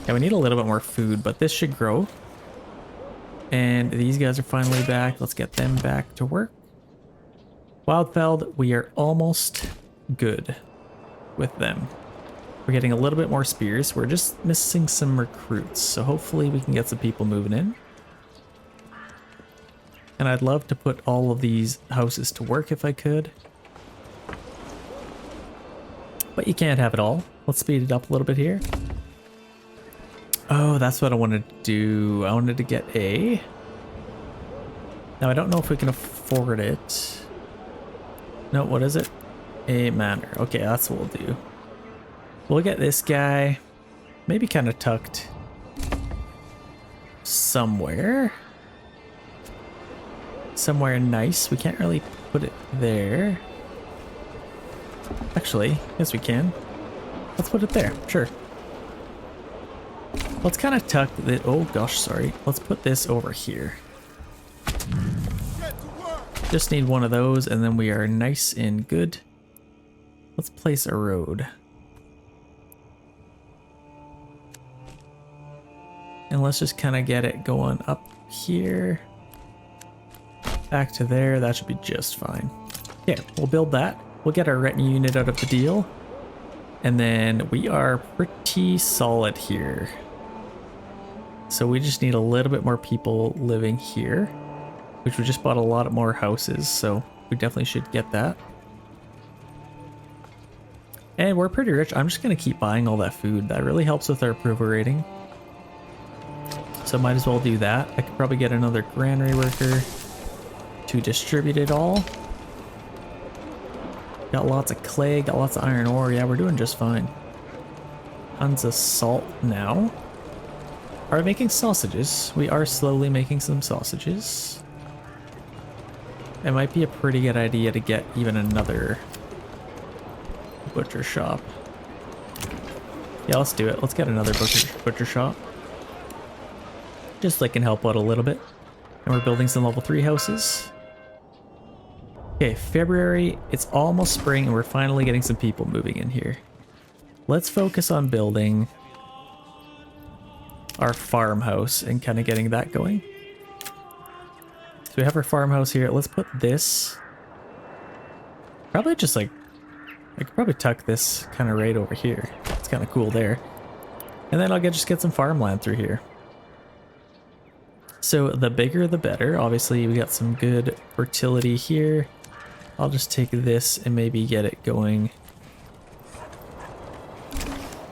Yeah, we need a little bit more food, but this should grow. And these guys are finally back. Let's get them back to work. Wildfeld, we are almost good with them. We're getting a little bit more spears. We're just missing some recruits, so hopefully we can get some people moving in. And I'd love to put all of these houses to work if I could. But you can't have it all. Let's speed it up a little bit here. Oh, that's what I wanted to do. I wanted to get a... Now, I don't know if we can afford it. No, what is it? A manor. Okay, that's what we'll do. We'll get this guy maybe kind of tucked somewhere. Somewhere nice. We can't really put it there. Actually, yes we can. Let's put it there. Sure. Let's kind of tuck the... Oh gosh, sorry. Let's put this over here. Just need one of those and then we are nice and good. Let's place a road. And let's just kind of get it going up here. Back to there. That should be just fine. Okay, we'll build that. We'll get our retinue unit out of the deal. And then we are pretty solid here. So we just need a little bit more people living here. Which we just bought a lot more houses, so we definitely should get that. And we're pretty rich. I'm just going to keep buying all that food. That really helps with our approval rating. So might as well do that. I could probably get another granary worker to distribute it all. Got lots of clay, got lots of iron ore. Yeah, we're doing just fine. Tons of salt now. Are we making sausages? We are slowly making some sausages. It might be a pretty good idea to get even another butcher shop. Yeah, let's do it. Let's get another butcher shop. Just so I can help out a little bit. And we're building some level 3 houses. Okay, February, it's almost spring and we're finally getting some people moving in here. Let's focus on building our farmhouse and kind of getting that going. So we have our farmhouse here. Let's put this, probably just like, I could probably tuck this kind of right over here. It's kind of cool there. And then I'll just get some farmland through here. So the bigger the better. Obviously we got some good fertility here. I'll just take this and maybe get it going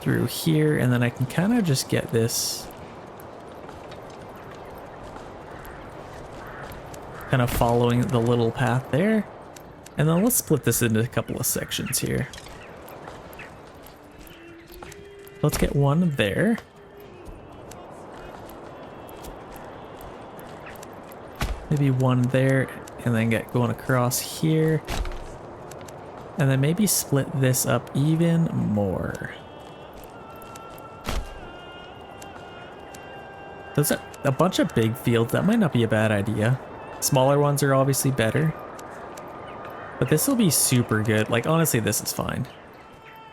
through here, and then I can kind of just get this kind of following the little path there. And then let's split this into a couple of sections here. Let's get one there. Maybe one there, and then get going across here. And then maybe split this up even more. There's a bunch of big fields. That might not be a bad idea. Smaller ones are obviously better. But this will be super good. Like, honestly, this is fine.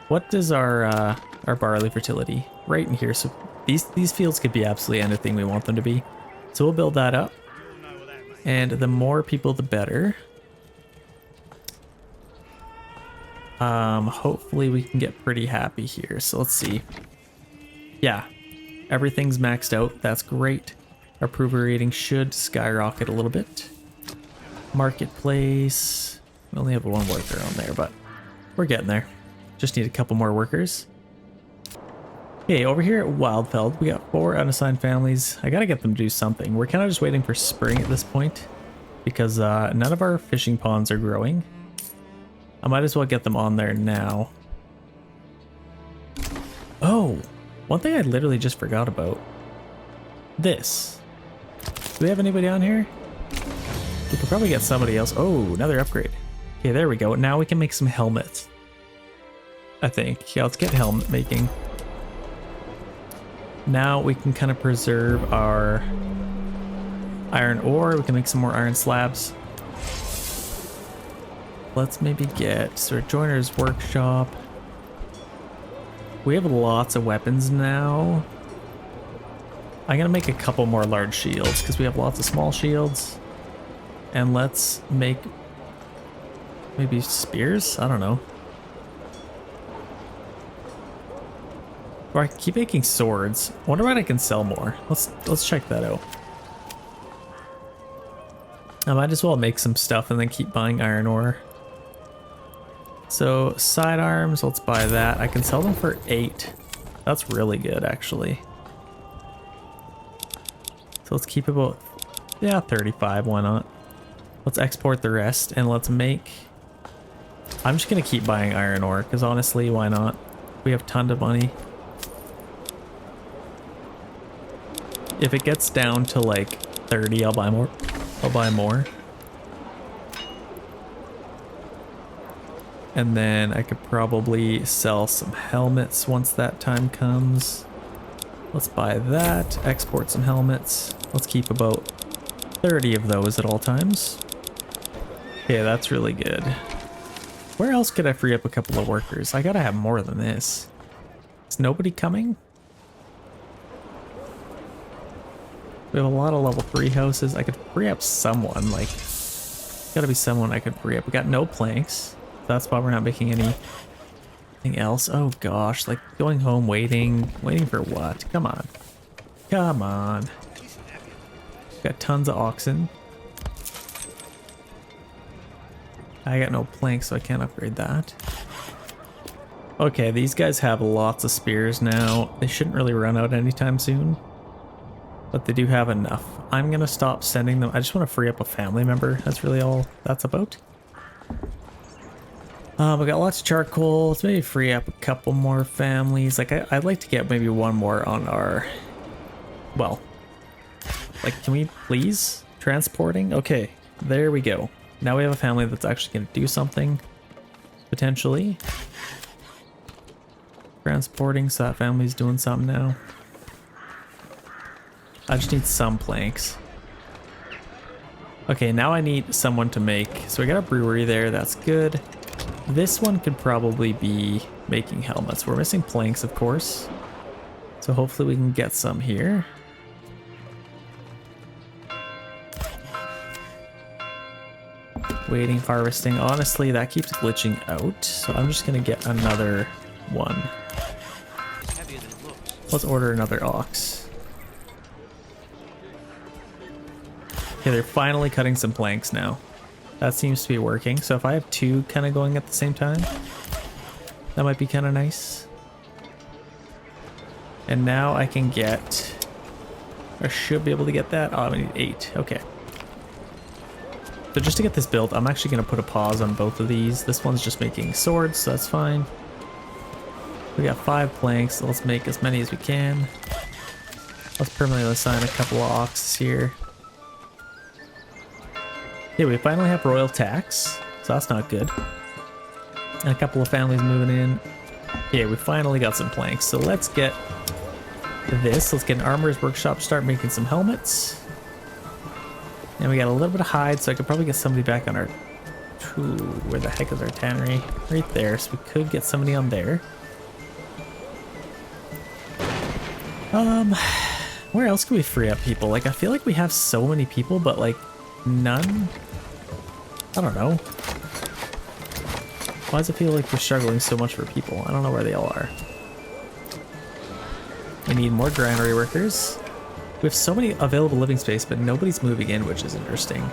What does our barley fertility? Right in here. So these fields could be absolutely anything we want them to be. So we'll build that up. And the more people, the better. Hopefully we can get pretty happy here. So let's see. Yeah, everything's maxed out. That's great. Our approval rating should skyrocket a little bit. Marketplace. We only have one worker on there, but we're getting there. Just need a couple more workers. Okay, over here at Wildfeld, we got 4 unassigned families. I gotta get them to do something. We're kind of just waiting for spring at this point because none of our fishing ponds are growing. I might as well get them on there now. Oh, one thing I literally just forgot about. This. Do we have anybody on here? We could probably get somebody else. Oh, another upgrade. Okay, there we go. Now we can make some helmets. I think. Yeah, let's get helmet making. Now we can kind of preserve our iron ore. We can make some more iron slabs. Let's maybe get sort of joiner's workshop. We have lots of weapons now. I'm gonna make a couple more large shields because we have lots of small shields. And let's make Maybe spears? I don't know. Or I can keep making swords. I wonder what I can sell more. Let's check that out. I might as well make some stuff and then keep buying iron ore. So sidearms, let's buy that. I can sell them for 8. That's really good actually. So let's keep about, yeah, 35, why not? Let's export the rest and let's make, I'm just gonna keep buying iron ore because honestly, why not? We have tons of money. If it gets down to like 30, I'll buy more. I'll buy more. And then I could probably sell some helmets once that time comes. Let's buy that, export some helmets. Let's keep about 30 of those at all times. Okay, that's really good. Where else could I free up a couple of workers? I gotta have more than this. Is nobody coming? We have a lot of level 3 houses. I could free up someone, like, gotta be someone I could free up. We got no planks. That's why we're not making anything else. Oh gosh, like going home, waiting for what? Come on. Come on. Got tons of oxen. I got no planks, so I can't upgrade that. Okay, these guys have lots of spears now. They shouldn't really run out anytime soon. But they do have enough. I'm gonna stop sending them. I just want to free up a family member. That's really all that's about. We got lots of charcoal. Let's maybe free up a couple more families. Like I'd like to get maybe one more on our, well, like, can we please? Transporting? Okay, there we go. Now we have a family that's actually gonna do something, potentially. Transporting, so that family's doing something now. I just need some planks. Okay, now I need someone to make, so we got a brewery there, that's good. This one could probably be making helmets. We're missing planks, of course. So hopefully we can get some here. Waiting, harvesting. Honestly, that keeps glitching out. So I'm just gonna get another one. Heavier than it looks. Let's order another ox. Okay, they're finally cutting some planks now. That seems to be working. So if I have 2 kind of going at the same time, that might be kind of nice. And now I can get, I should be able to get that. Oh, I need 8. Okay. So just to get this built, I'm actually going to put a pause on both of these. This one's just making swords, so that's fine. We got 5 planks, so let's make as many as we can. Let's permanently assign a couple of oxes here. Yeah, we finally have royal tax, so that's not good. And a couple of families moving in. Yeah, we finally got some planks, so let's get this. Let's get an armorer's workshop, start making some helmets. And we got a little bit of hide, so I could probably get somebody back on our... Ooh, where the heck is our tannery? Right there, so we could get somebody on there. Where else can we free up people? Like, I feel like we have so many people, but like, none? I don't know. Why does it feel like we're struggling so much for people? I don't know where they all are. We need more granary workers. We have so many available living space, but nobody's moving in, which is interesting.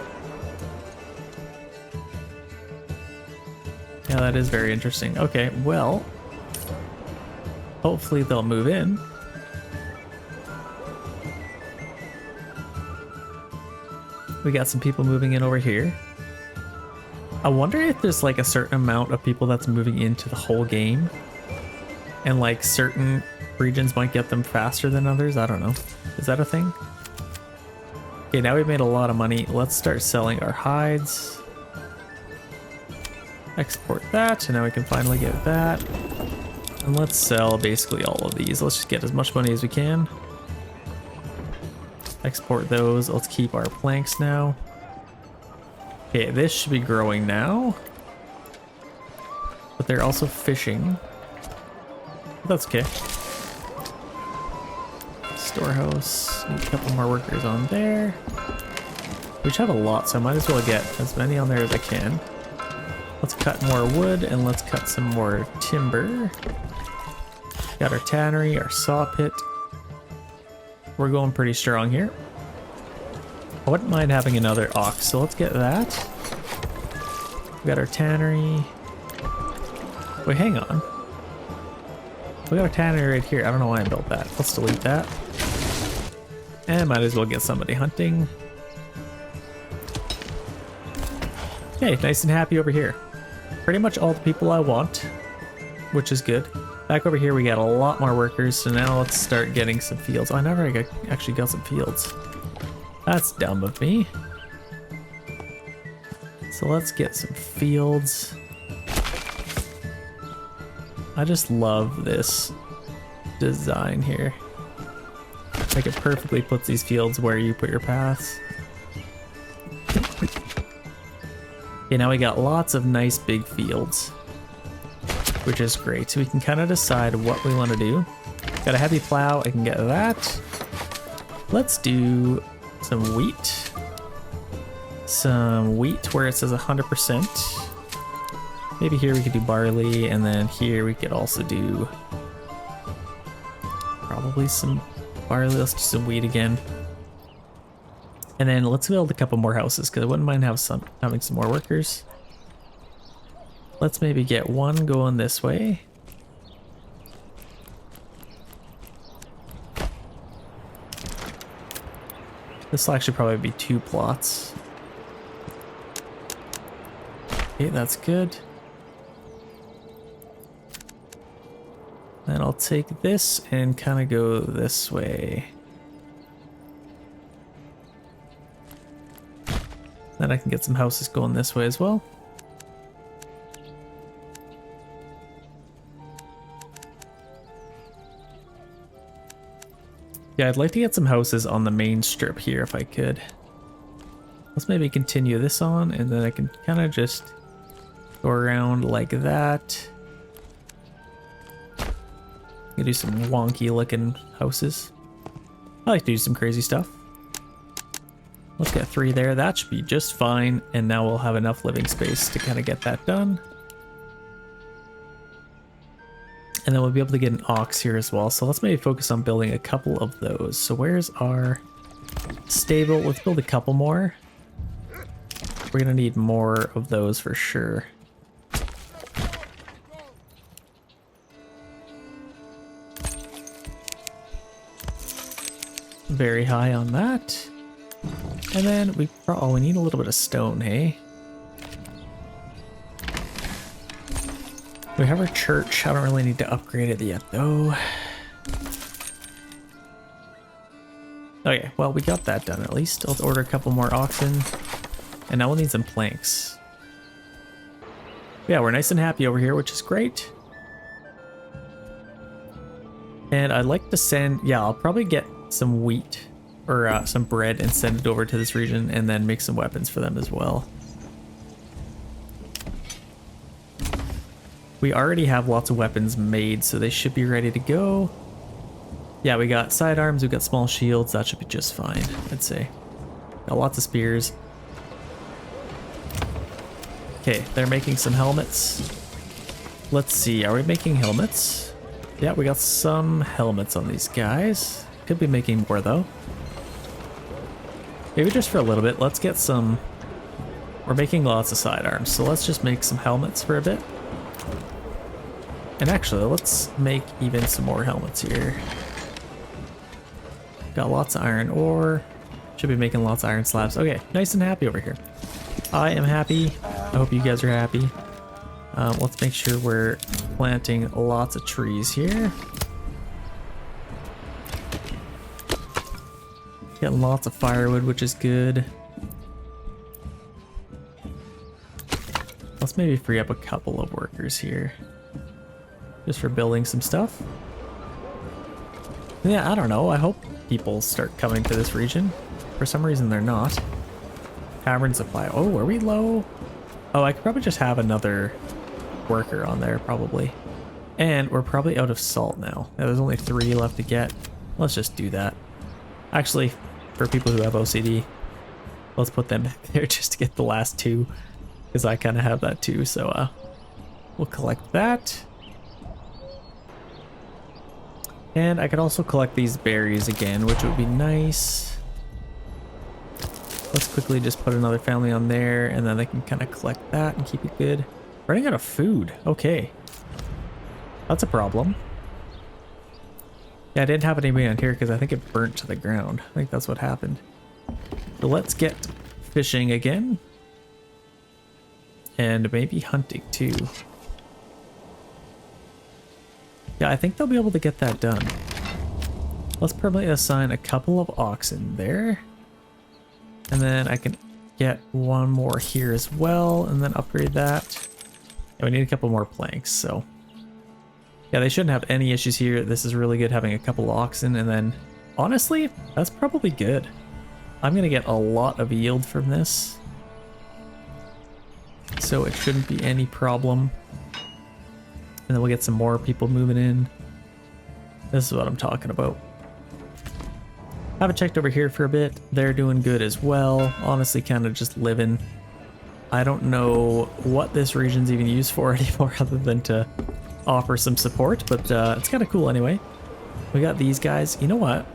Yeah, that is very interesting. Okay, well, hopefully they'll move in. We got some people moving in over here. I wonder if there's like a certain amount of people that's moving into the whole game, and like certain regions might get them faster than others. I don't know. Is that a thing? Okay, now we've made a lot of money. Let's start selling our hides. Export that, and now we can finally get that. And let's sell basically all of these. Let's just get as much money as we can. Export those. Let's keep our planks now. Okay, this should be growing now. But they're also fishing. That's okay. Storehouse. Need a couple more workers on there. We should have a lot, so I might as well get as many on there as I can. Let's cut more wood and let's cut some more timber. Got our tannery, our saw pit. We're going pretty strong here. I wouldn't mind having another ox, so let's get that. We got our tannery. Wait, hang on. We got our tannery right here. I don't know why I built that. Let's delete that. And might as well get somebody hunting. Okay, nice and happy over here. Pretty much all the people I want, which is good. Back over here we got a lot more workers, so now let's start getting some fields. Oh, I never actually got some fields. That's dumb of me. So let's get some fields. I just love this design here. Like it perfectly puts these fields where you put your paths. Okay, now we got lots of nice big fields, which is great. So we can kind of decide what we want to do. Got a heavy plow, I can get that. Let's do some wheat. Some wheat where it says 100%. Maybe here we could do barley, and then here we could also do probably some barley. Let's do some wheat again. And then let's build a couple more houses because I wouldn't mind having some more workers. Let's maybe get one going this way. This will actually probably be 2 plots. Okay, that's good. Then I'll take this and kind of go this way. Then I can get some houses going this way as well. Yeah, I'd like to get some houses on the main strip here if I could. Let's maybe continue this on, and then I can kind of just go around like that. I can do some wonky looking houses. I like to do some crazy stuff. Let's get 3 there. That should be just fine. And now we'll have enough living space to kind of get that done. And then we'll be able to get an ox here as well. So let's maybe focus on building a couple of those. So where's our stable? Let's build a couple more. We're gonna need more of those for sure. Very high on that. And then we need a little bit of stone, hey? We have our church. I don't really need to upgrade it yet though. Okay, well we got that done at least. Let's order a couple more oxen. And now we'll need some planks. Yeah, we're nice and happy over here, which is great. And I'd like to send, yeah, I'll probably get some wheat or some bread and send it over to this region and then make some weapons for them as well. We already have lots of weapons made, so they should be ready to go. Yeah, we got sidearms, we got small shields, that should be just fine, I'd say. Got lots of spears. Okay, they're making some helmets. Let's see, are we making helmets? Yeah, we got some helmets on these guys. Could be making more though. Maybe just for a little bit. Let's get some... We're making lots of sidearms, so let's just make some helmets for a bit. And actually, let's make even some more helmets here. Got lots of iron ore. Should be making lots of iron slabs. Okay, nice and happy over here. I am happy. I hope you guys are happy. Let's make sure we're planting lots of trees here. Getting lots of firewood, which is good. Let's maybe free up a couple of workers here. Just for building some stuff. Yeah, I don't know. I hope people start coming to this region. For some reason they're not. Tavern supply. Oh, are we low? Oh, I could probably just have another worker on there, probably. And we're probably out of salt now. Yeah, there's only 3 left to get. Let's just do that. Actually, for people who have OCD, let's put them back there just to get the last 2. because I kind of have that too. So we'll collect that. And I could also collect these berries again, which would be nice. Let's quickly just put another family on there, and then they can kind of collect that and keep it good. Running out of food. Okay. That's a problem. Yeah, I didn't have anybody on here because I think it burnt to the ground. I think that's what happened. So let's get fishing again. And maybe hunting too. Yeah, I think they'll be able to get that done. Let's permanently assign a couple of oxen there. And then I can get one more here as well, and then upgrade that. And we need a couple more planks, so. Yeah, they shouldn't have any issues here. This is really good having a couple oxen, and then honestly, that's probably good. I'm gonna get a lot of yield from this. So it shouldn't be any problem. And then we'll get some more people moving in. This is what I'm talking about. Haven't checked over here for a bit. They're doing good as well. Honestly, kind of just living. I don't know what this region's even used for anymore other than to offer some support, but it's kind of cool anyway. We got these guys. You know what?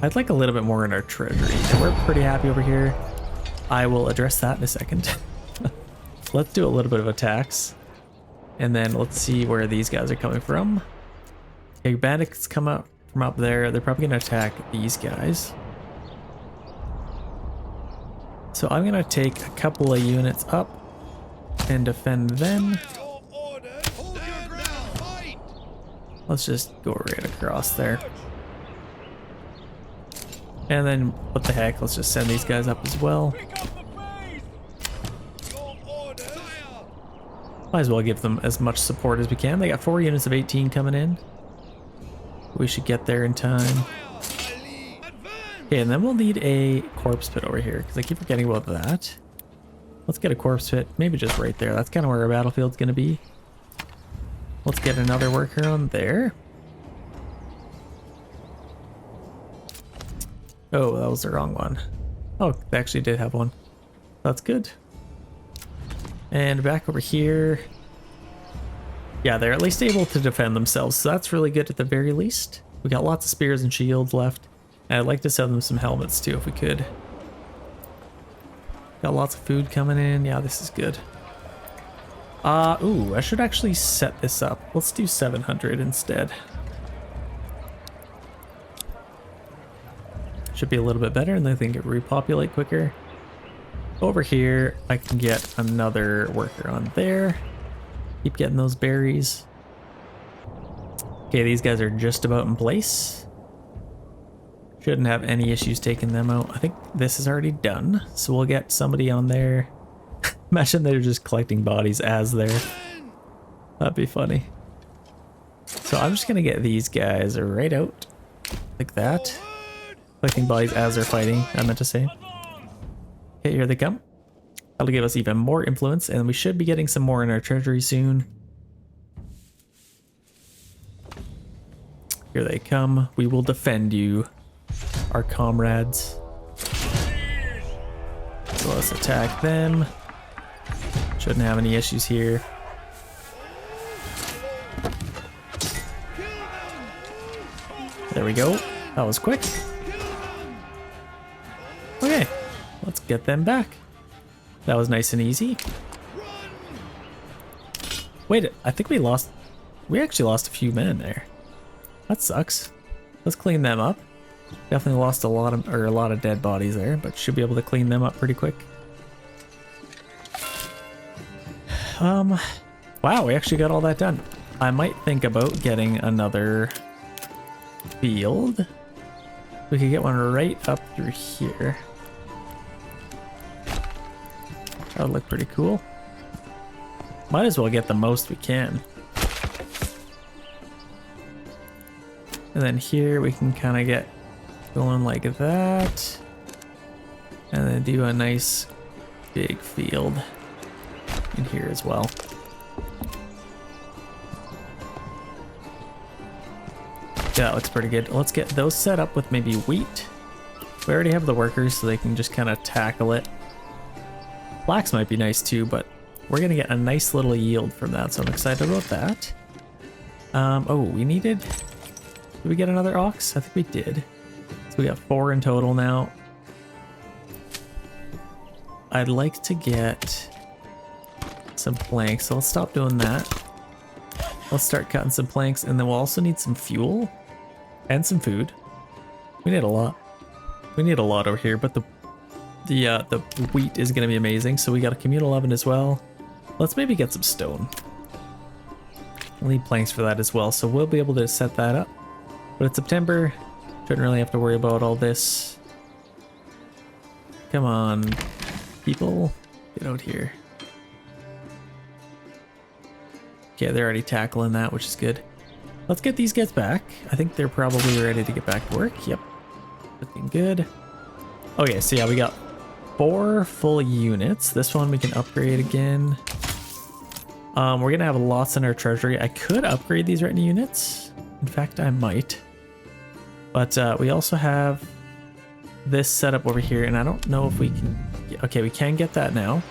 I'd like a little bit more in our treasury, and we're pretty happy over here. I will address that in a second. Let's do a little bit of a tax. And then let's see where these guys are coming from. Okay, bandits come up from up there. They're probably going to attack these guys. So I'm going to take a couple of units up and defend them. Let's just go right across there. And then, what the heck, let's just send these guys up as well. Might as well give them as much support as we can. They got 4 units of 18 coming in. We should get there in time. Okay, and then we'll need a corpse pit over here, because I keep forgetting about that. Let's get a corpse pit, maybe just right there. That's kind of where our battlefield's going to be. Let's get another worker on there. Oh, that was the wrong one. Oh, they actually did have one. That's good. And back over here. Yeah, they're at least able to defend themselves, so that's really good at the very least. We got lots of spears and shields left. And I'd like to send them some helmets too if we could. Got lots of food coming in. Yeah, this is good. Ooh, I should actually set this up. Let's do 700 instead. Should be a little bit better, and then they can repopulate quicker. Over here, I can get another worker on there. Keep getting those berries. Okay, these guys are just about in place. Shouldn't have any issues taking them out. I think this is already done, so we'll get somebody on there. Imagine they're just collecting bodies as they're... That'd be funny. So I'm just gonna get these guys right out. Like that. Collecting bodies as they're fighting, I meant to say. Okay, here they come. That'll give us even more influence, and we should be getting some more in our treasury soon. Here they come. We will defend you, our comrades. So let's attack them. Shouldn't have any issues here. There we go. That was quick. Okay, let's get them back. That was nice and easy. Wait, I think we lost... We actually lost a few men there. That sucks. Let's clean them up. Definitely lost a lot of dead bodies there, but should be able to clean them up pretty quick. Wow, we actually got all that done. I might think about getting another field. We could get one right up through here. That would look pretty cool. Might as well get the most we can. And then here we can kind of get going like that. And then do a nice big field in here as well. That looks pretty good. Let's get those set up with maybe wheat. We already have the workers, so they can just kind of tackle it. Flax might be nice too, but we're gonna get a nice little yield from that, so I'm excited about that. Oh, we needed... Did we get another ox? I think we did. So we got 4 in total now. I'd like to get some planks, so let's stop doing that. Let's start cutting some planks, and then we'll also need some fuel and some food. We need a lot. We need a lot over here, but the wheat is gonna be amazing. So we got a communal oven as well. Let's maybe get some stone. We'll need planks for that as well, so we'll be able to set that up. But it's September, shouldn't really have to worry about all this. Come on, people, get out here. Okay, they're already tackling that, which is good. Let's get these guys back. I think they're probably ready to get back to work. Yep, looking good. Okay, so yeah, we got 4 full units. This one we can upgrade again. We're gonna have lots in our treasury. I could upgrade these retinue units. In fact, I might. But we also have this setup over here, and I don't know if we can... Okay, we can get that now.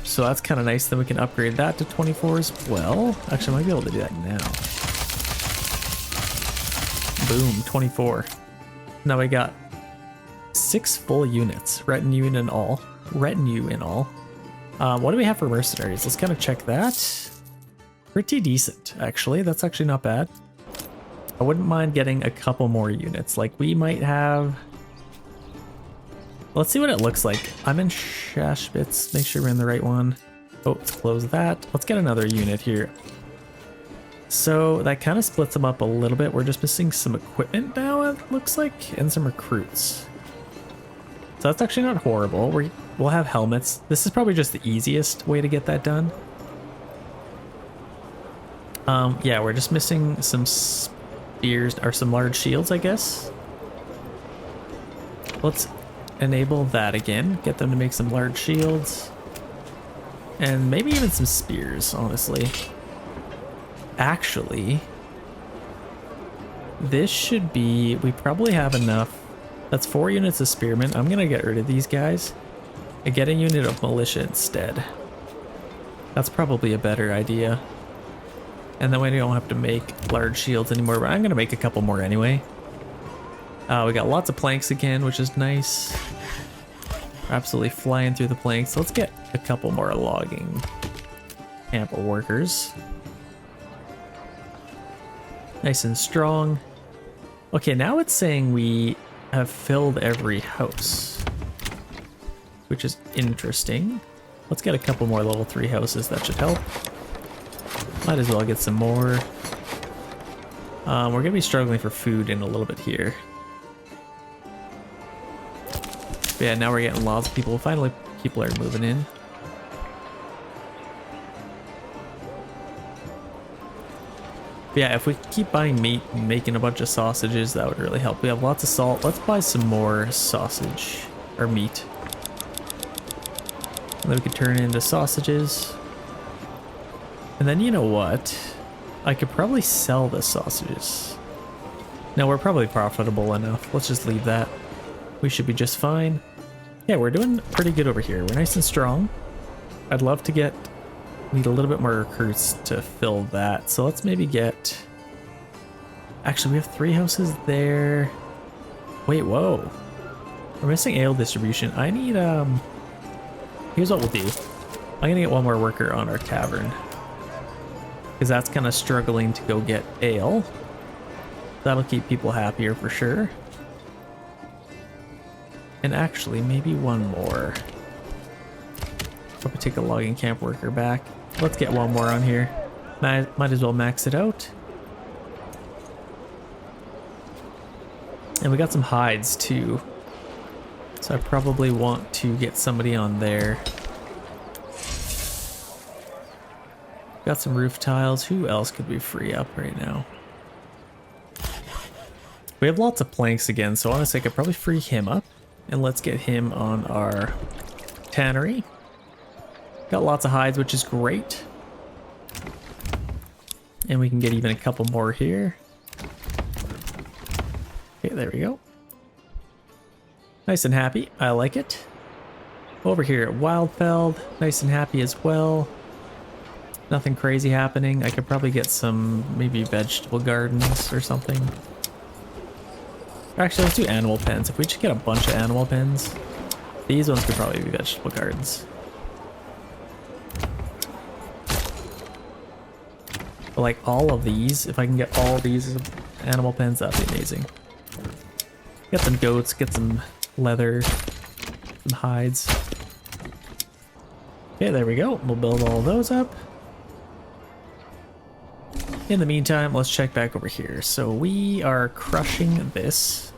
So that's kind of nice. Then we can upgrade that to 24 as well. Actually, I might be able to do that now. Boom, 24. Now we got 6 full units, retinue in all. What do we have for mercenaries? Let's kind of check that. Pretty decent, actually. That's actually not bad. I wouldn't mind getting a couple more units. Like, we might have... Let's see what it looks like. I'm in Shashbits. Make sure we're in the right one. Oh, let's close that. Let's get another unit here. So that kind of splits them up a little bit. We're just missing some equipment now, it looks like, and some recruits. So that's actually not horrible. We'll have helmets. This is probably just the easiest way to get that done. Yeah, we're just missing some spears or some large shields, I guess. Let's enable that again. Get them to make some large shields. And maybe even some spears, honestly. Actually, this should be... We probably have enough. That's 4 units of spearmen. I'm gonna get rid of these guys and get a unit of militia instead. That's probably a better idea. And then we don't have to make large shields anymore, but I'm gonna make a couple more anyway. We got lots of planks again, which is nice. We're absolutely flying through the planks. Let's get a couple more logging camp workers. Nice and strong. Okay, now it's saying we have filled every house, which is interesting. Let's get a couple more level 3 houses. That should help. Might as well get some more. We're gonna be struggling for food in a little bit here. But yeah, now we're getting lots of people. Finally, people are moving in. But yeah, if we keep buying meat and making a bunch of sausages, that would really help. We have lots of salt. Let's buy some more sausage or meat. And then we could turn it into sausages. And then you know what? I could probably sell the sausages. No, we're probably profitable enough. Let's just leave that. We should be just fine. Yeah, we're doing pretty good over here. We're nice and strong. I'd love to get... Need a little bit more recruits to fill that. So let's maybe get... Actually, we have 3 houses there. Wait, whoa. We're missing ale distribution. I need, Here's what we'll do. I'm gonna get one more worker on our tavern, because that's kind of struggling to go get ale. That'll keep people happier for sure. And actually, maybe one more. Probably take a logging camp worker back. Let's get one more on here. Might as well max it out. And we got some hides too. So I probably want to get somebody on there. Got some roof tiles. Who else could we free up right now? We have lots of planks again, so honestly I could probably free him up. And let's get him on our tannery. Got lots of hides, which is great. And we can get even a couple more here. Okay, there we go. Nice and happy. I like it. Over here at Wildfeld, nice and happy as well. Nothing crazy happening. I could probably get some maybe vegetable gardens or something. Actually, let's do animal pens. If we just get a bunch of animal pens, these ones could probably be vegetable gardens. But like all of these, if I can get all of these animal pens, that'd be amazing. Get some goats, get some leather, some hides. Okay, there we go. We'll build all of those up. In the meantime, let's check back over here. So we are crushing this.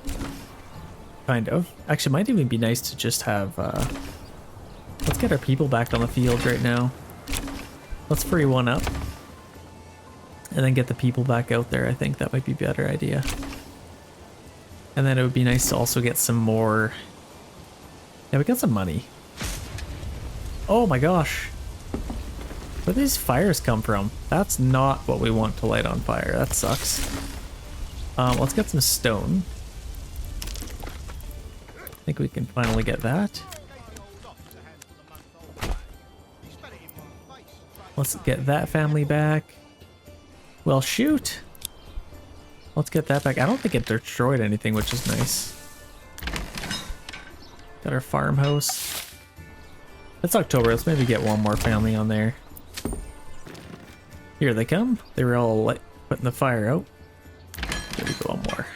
Kind of. Actually, it might even be nice to just have... let's get our people back on the field right now. Let's free one up. And then get the people back out there. I think that might be a better idea. And then it would be nice to also get some more... Yeah, we got some money. Oh my gosh. Where do these fires come from? That's not what we want to light on fire. That sucks. Let's get some stone. I think we can finally get that. Let's get that family back. Well, shoot. Let's get that back. I don't think it destroyed anything, which is nice. Got our farmhouse. It's October. Let's maybe get one more family on there. Here they come. They were all putting the fire out. There we go, one more.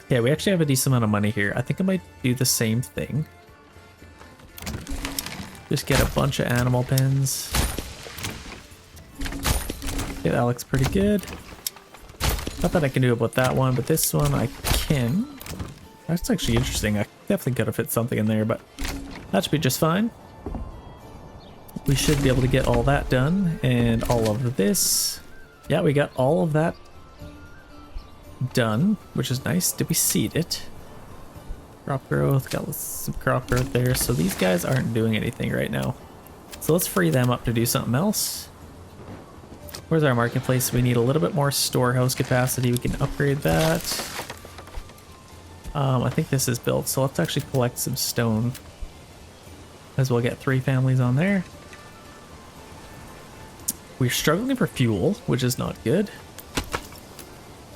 Yeah, we actually have a decent amount of money here. I think I might do the same thing. Just get a bunch of animal pens. Okay, that looks pretty good. Not that I can do about that one, but this one I can. That's actually interesting. I definitely could have fit something in there, but that should be just fine. We should be able to get all that done, and all of this. Yeah, we got all of that done, which is nice. Did we seed it? Crop growth, got some crop growth there. So these guys aren't doing anything right now. So let's free them up to do something else. Where's our marketplace? We need a little bit more storehouse capacity. We can upgrade that. I think this is built, so let's actually collect some stone. As we'll get 3 families on there. We're struggling for fuel, which is not good.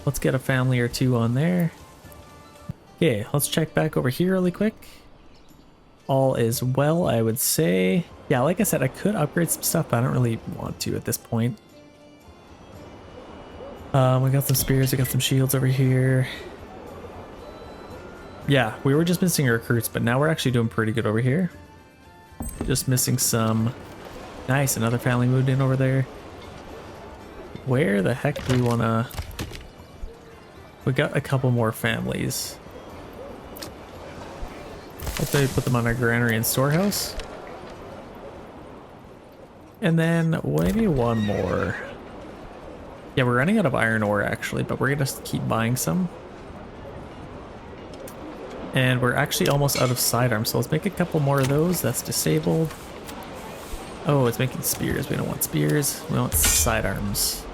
Let's get a family or 2 on there. Okay, let's check back over here really quick. All is well, I would say. Yeah, like I said, I could upgrade some stuff, but I don't really want to at this point. We got some spears, we got some shields over here. Yeah, we were just missing recruits, but now we're actually doing pretty good over here. Just missing some... Nice, another family moved in over there. Where the heck do we want to... We got a couple more families. Let's maybe put them on our granary and storehouse. And then maybe one more. Yeah, we're running out of iron ore actually, but we're going to keep buying some. And we're actually almost out of sidearms, so let's make a couple more of those. That's disabled. Oh, it's making spears. We don't want spears. We want sidearms.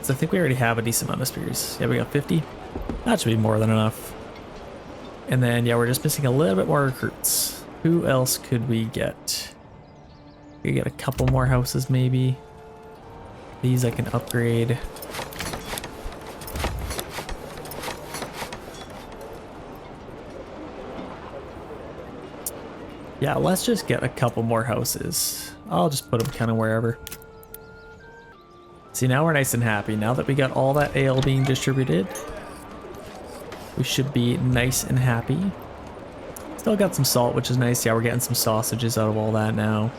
So I think we already have a decent amount of spears. Yeah, we got 50. That should be more than enough. And then, yeah, we're just missing a little bit more recruits. Who else could we get? We could get a couple more houses, maybe. These I can upgrade. Yeah, let's just get a couple more houses. I'll just put them kind of wherever. See, now we're nice and happy. Now that we got all that ale being distributed, we should be nice and happy. Still got some salt, which is nice. Yeah, we're getting some sausages out of all that now.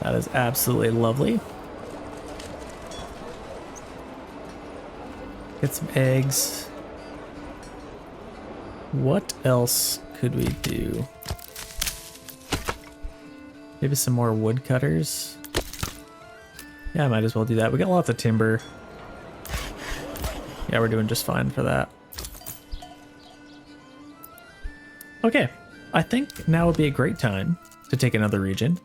That is absolutely lovely. Get some eggs. What else could we do? Maybe some more wood cutters. Yeah, I might as well do that. We got lots of timber. Yeah, we're doing just fine for that. Okay, I think now would be a great time to take another region.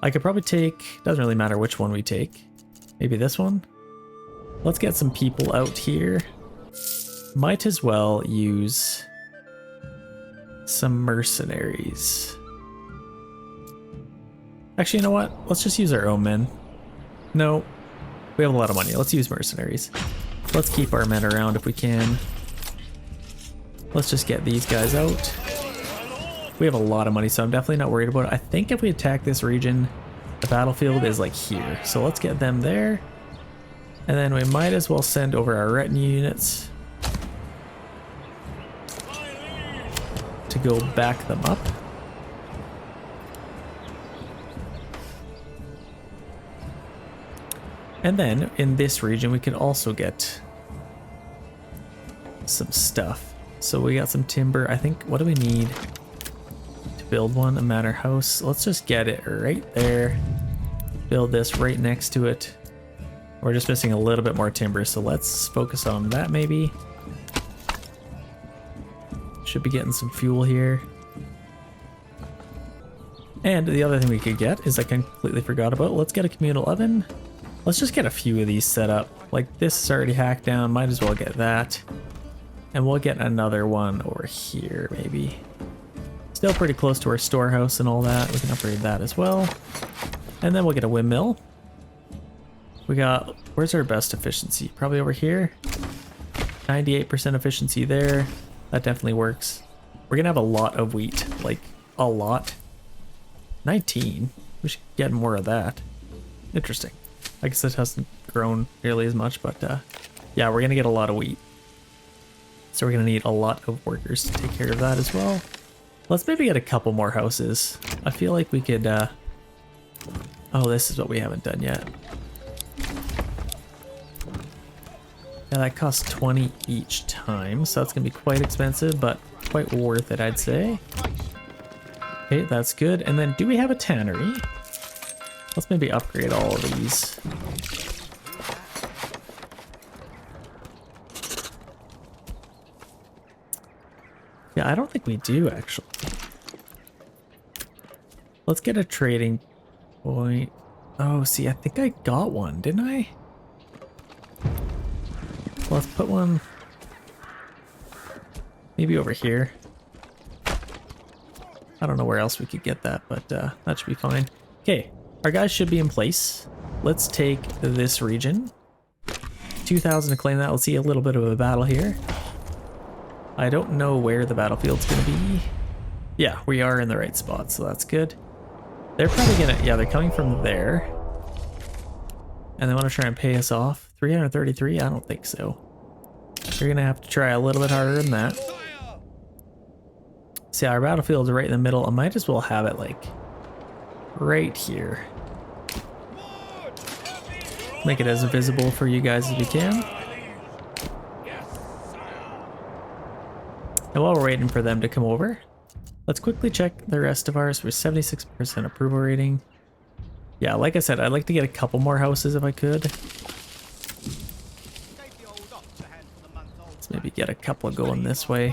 I could probably take, doesn't really matter which one we take. Maybe this one? Let's get some people out here. Might as well use some mercenaries. Actually, you know what? Let's just use our own men. No, we have a lot of money. Let's use mercenaries. Let's keep our men around if we can. Let's just get these guys out. We have a lot of money, so I'm definitely not worried about it. I think if we attack this region, the battlefield is like here. So let's get them there. And then we might as well send over our retinue units to go back them up. And then in this region, we can also get some stuff. So we got some timber. I think, what do we need to build one? A manor house. Let's just get it right there. Build this right next to it. We're just missing a little bit more timber, so let's focus on that maybe. Should be getting some fuel here. And the other thing we could get is I completely forgot about. Let's get a communal oven. Let's just get a few of these set up. Like this is already hacked down, might as well get that. And we'll get another one over here maybe. Still pretty close to our storehouse and all that. We can upgrade that as well. And then we'll get a windmill. We got, where's our best efficiency? Probably over here. 98% efficiency there. That definitely works. We're gonna have a lot of wheat, like a lot. 19. We should get more of that. Interesting. I guess it hasn't grown nearly as much, but yeah, we're gonna get a lot of wheat. So we're gonna need a lot of workers to take care of that as well. Let's maybe get a couple more houses. I feel like we could, oh, this is what we haven't done yet. Yeah, that costs 20 each time, so that's gonna be quite expensive, but quite worth it, I'd say. Okay, that's good. And then do we have a tannery? Let's maybe upgrade all of these. Yeah, I don't think we do actually. Let's get a trading point. Oh, see, I think I got one, didn't I? Let's put one maybe over here. I don't know where else we could get that, but that should be fine. Okay, our guys should be in place. Let's take this region. 2,000 to claim that. Let's see a little bit of a battle here. I don't know where the battlefield's gonna be. Yeah, we are in the right spot, so that's good. They're probably gonna, yeah, they're coming from there. And they want to try and pay us off. 333? I don't think so. You're gonna have to try a little bit harder than that. See, our battlefield's right in the middle. I might as well have it like right here. Make it as visible for you guys as we can. And while we're waiting for them to come over, let's quickly check the rest of ours for 76% approval rating. Yeah, like I said, I'd like to get a couple more houses if I could. Let's maybe get a couple going this way.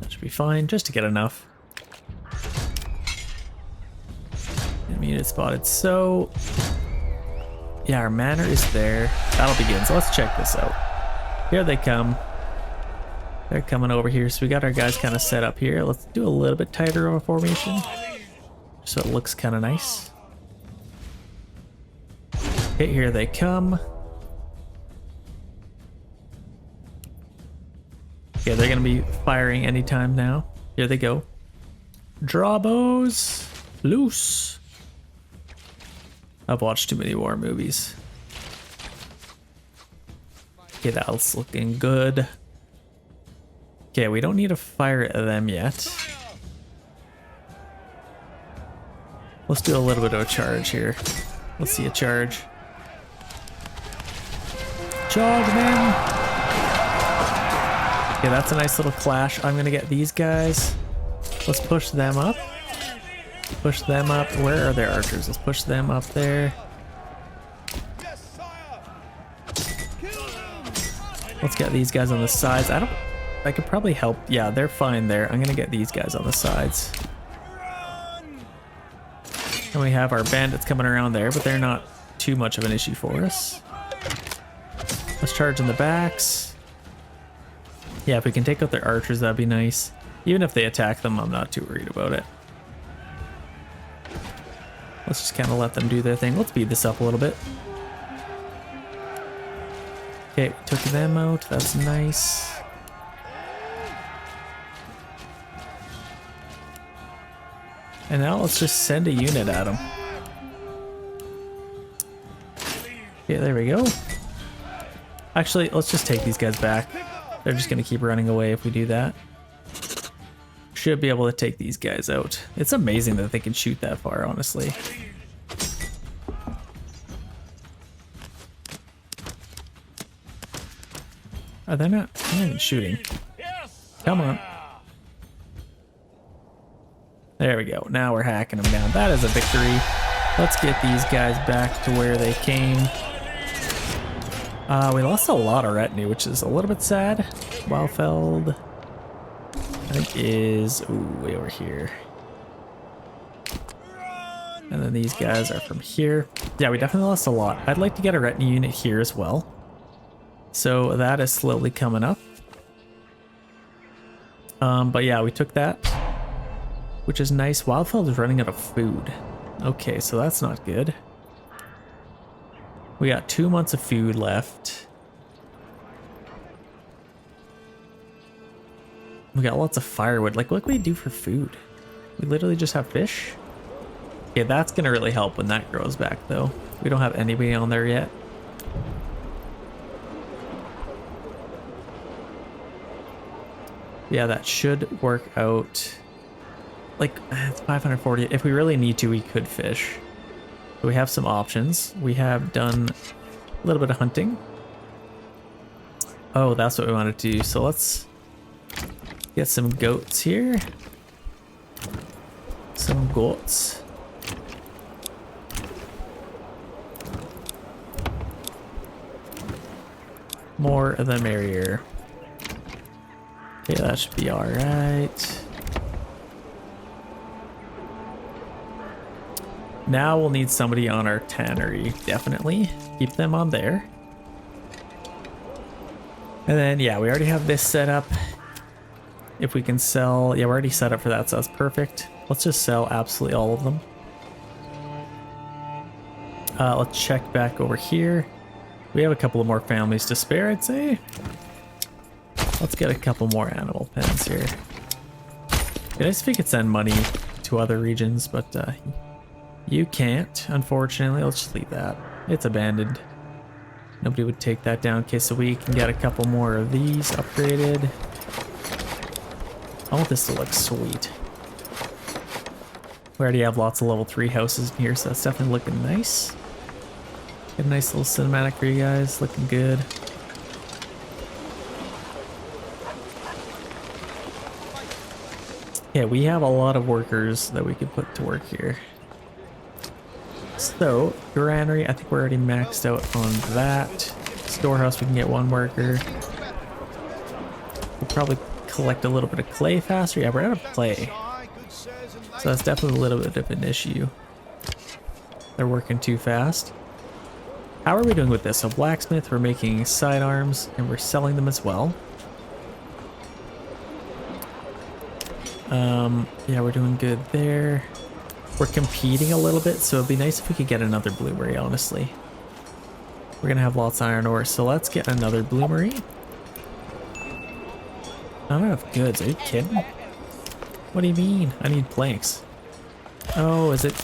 That should be fine, just to get enough. Enemy unit spotted. So, yeah, our manor is there. Battle begins. Let's check this out. Here they come. They're coming over here, so we got our guys kind of set up here. Let's do a little bit tighter of a formation, so it looks kind of nice. Okay, here they come. Okay, they're gonna be firing anytime now. Here they go. Draw bows, loose. I've watched too many war movies. Okay, that's looking good. Okay, we don't need to fire at them yet. Let's do a little bit of a charge here. Let's see a charge. Charge, man! Okay, that's a nice little clash. I'm gonna get these guys. Let's push them up. Push them up. Where are their archers? Let's push them up there. Let's get these guys on the sides. I could probably help. Yeah, they're fine there. I'm gonna get these guys on the sides. And we have our bandits coming around there, but they're not too much of an issue for us. Let's charge in the backs. Yeah, if we can take out their archers, that'd be nice. Even if they attack them, I'm not too worried about it. Let's just kind of let them do their thing. Let's speed this up a little bit. Okay, we took them out. That's nice. And now let's just send a unit at them. Okay, there we go. Actually, let's just take these guys back. They're just gonna keep running away if we do that. Should be able to take these guys out. It's amazing that they can shoot that far, honestly. Are they not? They're not even shooting. Come on. There we go. Now we're hacking them down. That is a victory. Let's get these guys back to where they came. We lost a lot of retinue, which is a little bit sad. Wildfeld, I think, is way over here. And then these guys are from here. Yeah, we definitely lost a lot. I'd like to get a retinue unit here as well. So that is slowly coming up. But yeah, we took that, which is nice. Wildfeld is running out of food. Okay, so that's not good. We got 2 months of food left. We got lots of firewood. Like, what can we do for food? We literally just have fish? Okay, that's gonna really help when that grows back, though. We don't have anybody on there yet. Yeah, that should work out. Like, it's 540. If we really need to, we could fish. So we have some options. We have done a little bit of hunting. Oh, that's what we wanted to do. So let's get some goats here. Some goats. More the merrier. Okay, that should be all right. Now we'll need somebody on our tannery, definitely. Keep them on there. And then, yeah, we already have this set up. If we can sell, yeah, we're already set up for that, so that's perfect. Let's just sell absolutely all of them. Let's check back over here. We have a couple of more families to spare, I'd say. Let's get a couple more animal pens here. It'd be nice if we could send money to other regions, but you can't, unfortunately. Let's just leave that. It's abandoned. Nobody would take that down. Okay, so we can get a couple more of these upgraded. I want this to look sweet. We already have lots of level 3 houses in here, so that's definitely looking nice. Get a nice little cinematic for you guys. Looking good. Yeah, we have a lot of workers that we could put to work here. So, granary, I think we're already maxed out on that. Storehouse, we can get 1 worker. We'll probably collect a little bit of clay faster. Yeah, we're out of clay. So that's definitely a little bit of an issue. They're working too fast. How are we doing with this? So blacksmith, we're making sidearms and we're selling them as well. Yeah, we're doing good there. We're competing a little bit, so it'd be nice if we could get another bloomery, honestly. We're gonna have lots of iron ore, so let's get another bloomery. Not enough goods, are you kidding? What do you mean? I need planks. Oh, is it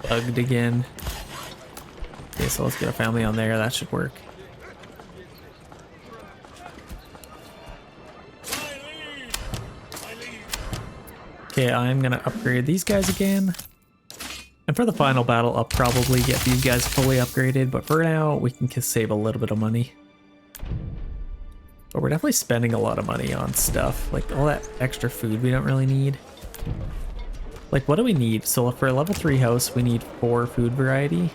bugged again? Okay, so let's get a family on there, that should work. Okay, I'm gonna upgrade these guys again. And for the final battle, I'll probably get these guys fully upgraded, but for now, we can save a little bit of money. But we're definitely spending a lot of money on stuff, like all that extra food we don't really need. Like, what do we need? So for a level 3 house, we need 4 food variety.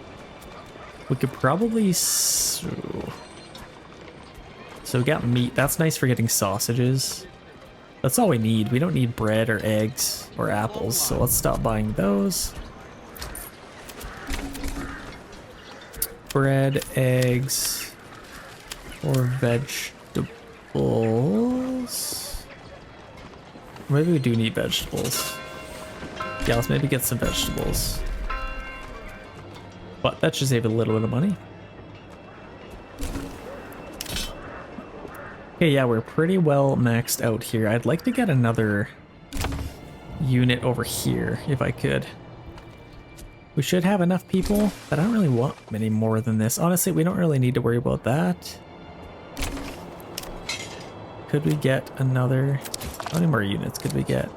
We could probably... So we got meat. That's nice for getting sausages. That's all we need. We don't need bread or eggs or apples, so let's stop buying those. Bread, eggs, Or vegetables. Maybe we do need vegetables. Yeah, let's maybe get some vegetables. But that should save a little bit of money. Okay, yeah, we're pretty well maxed out here. I'd like to get another unit over here if I could. We should have enough people, but I don't really want many more than this. Honestly, we don't really need to worry about that. Could we get another... How many more units could we get?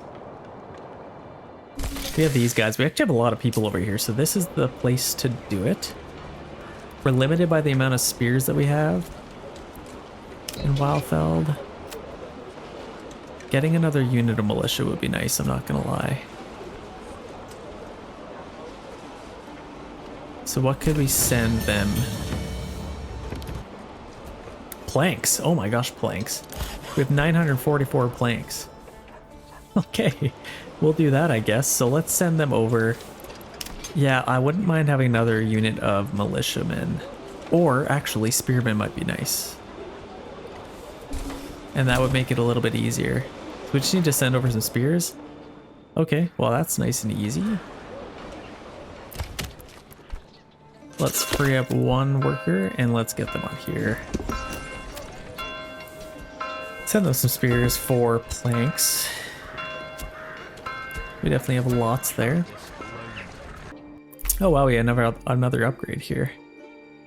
We have these guys. We actually have a lot of people over here, so this is the place to do it. We're limited by the amount of spears that we have in Wildfeld. Getting another unit of militia would be nice, I'm not gonna lie. So what could we send them? Planks. Oh my gosh, planks. We have 944 planks. Okay, we'll do that, I guess. So let's send them over. Yeah, I wouldn't mind having another unit of militiamen. Or actually, spearmen might be nice. And that would make it a little bit easier. So we just need to send over some spears. Okay, well that's nice and easy. Let's free up one worker and let's get them on here. Send them some spears for planks. We definitely have lots there. Oh wow, we have another upgrade here.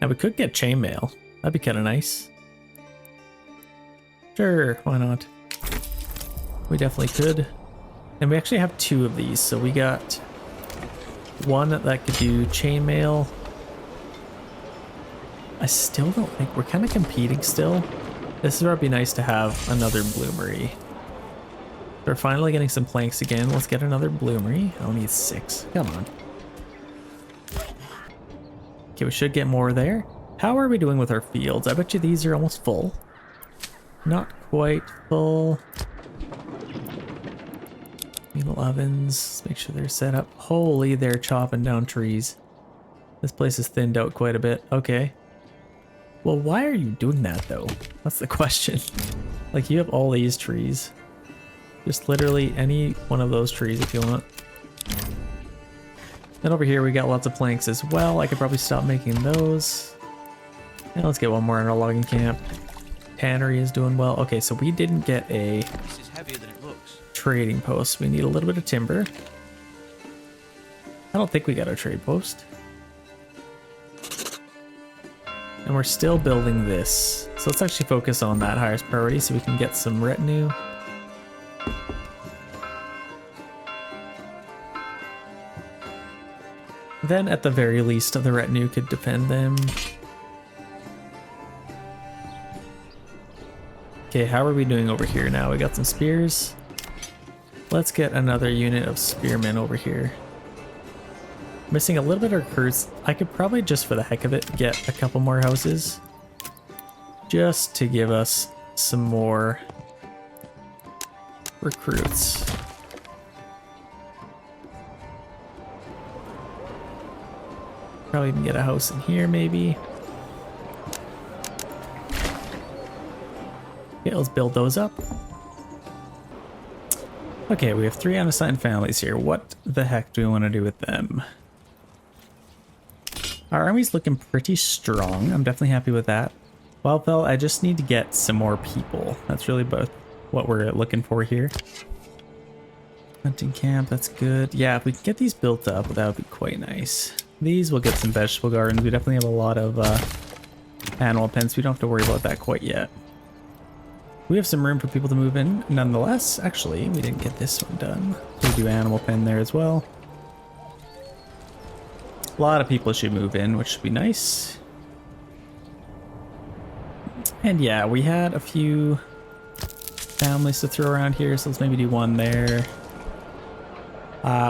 Now we could get chainmail. That'd be kind of nice. Sure, why not? We definitely could. And we actually have two of these, so we got one that could do chainmail. I still don't think we're kind of competing still. This is where it'd be nice to have another bloomery. We're finally getting some planks again. Let's get another bloomery. I only need 6. Come on. Okay, we should get more there. How are we doing with our fields? I bet you these are almost full. Not quite full. Needle ovens. Let's make sure they're set up. Holy, they're chopping down trees. This place is thinned out quite a bit. Okay. Well, why are you doing that though? That's the question. Like, you have all these trees. Just literally any one of those trees if you want. Then over here we got lots of planks as well. I could probably stop making those. And let's get one more in our logging camp. Tannery is doing well. Okay, so we didn't get a This is heavier than it looks. trading post. We need a little bit of timber. I don't think we got a trade post. And we're still building this. So let's actually focus on that highest priority so we can get some retinue. Then at the very least, the retinue could defend them. Okay, how are we doing over here now? We got some spears. Let's get another unit of spearmen over here. Missing a little bit of recruits. I could probably just for the heck of it get a couple more houses. Just to give us some more recruits. Probably even get a house in here maybe. Okay, let's build those up. Okay, we have 3 unassigned families here. What the heck do we want to do with them? Our army's looking pretty strong. I'm definitely happy with that. Wildfeld, I just need to get some more people. That's really both what we're looking for here. Hunting camp, that's good. Yeah, if we can get these built up, that would be quite nice. These will get some vegetable gardens. We definitely have a lot of animal pens. We don't have to worry about that quite yet. We have some room for people to move in. Nonetheless, actually, we didn't get this one done. We do animal pen there as well. A lot of people should move in, which should be nice. And yeah, we had a few families to throw around here, so let's maybe do one there.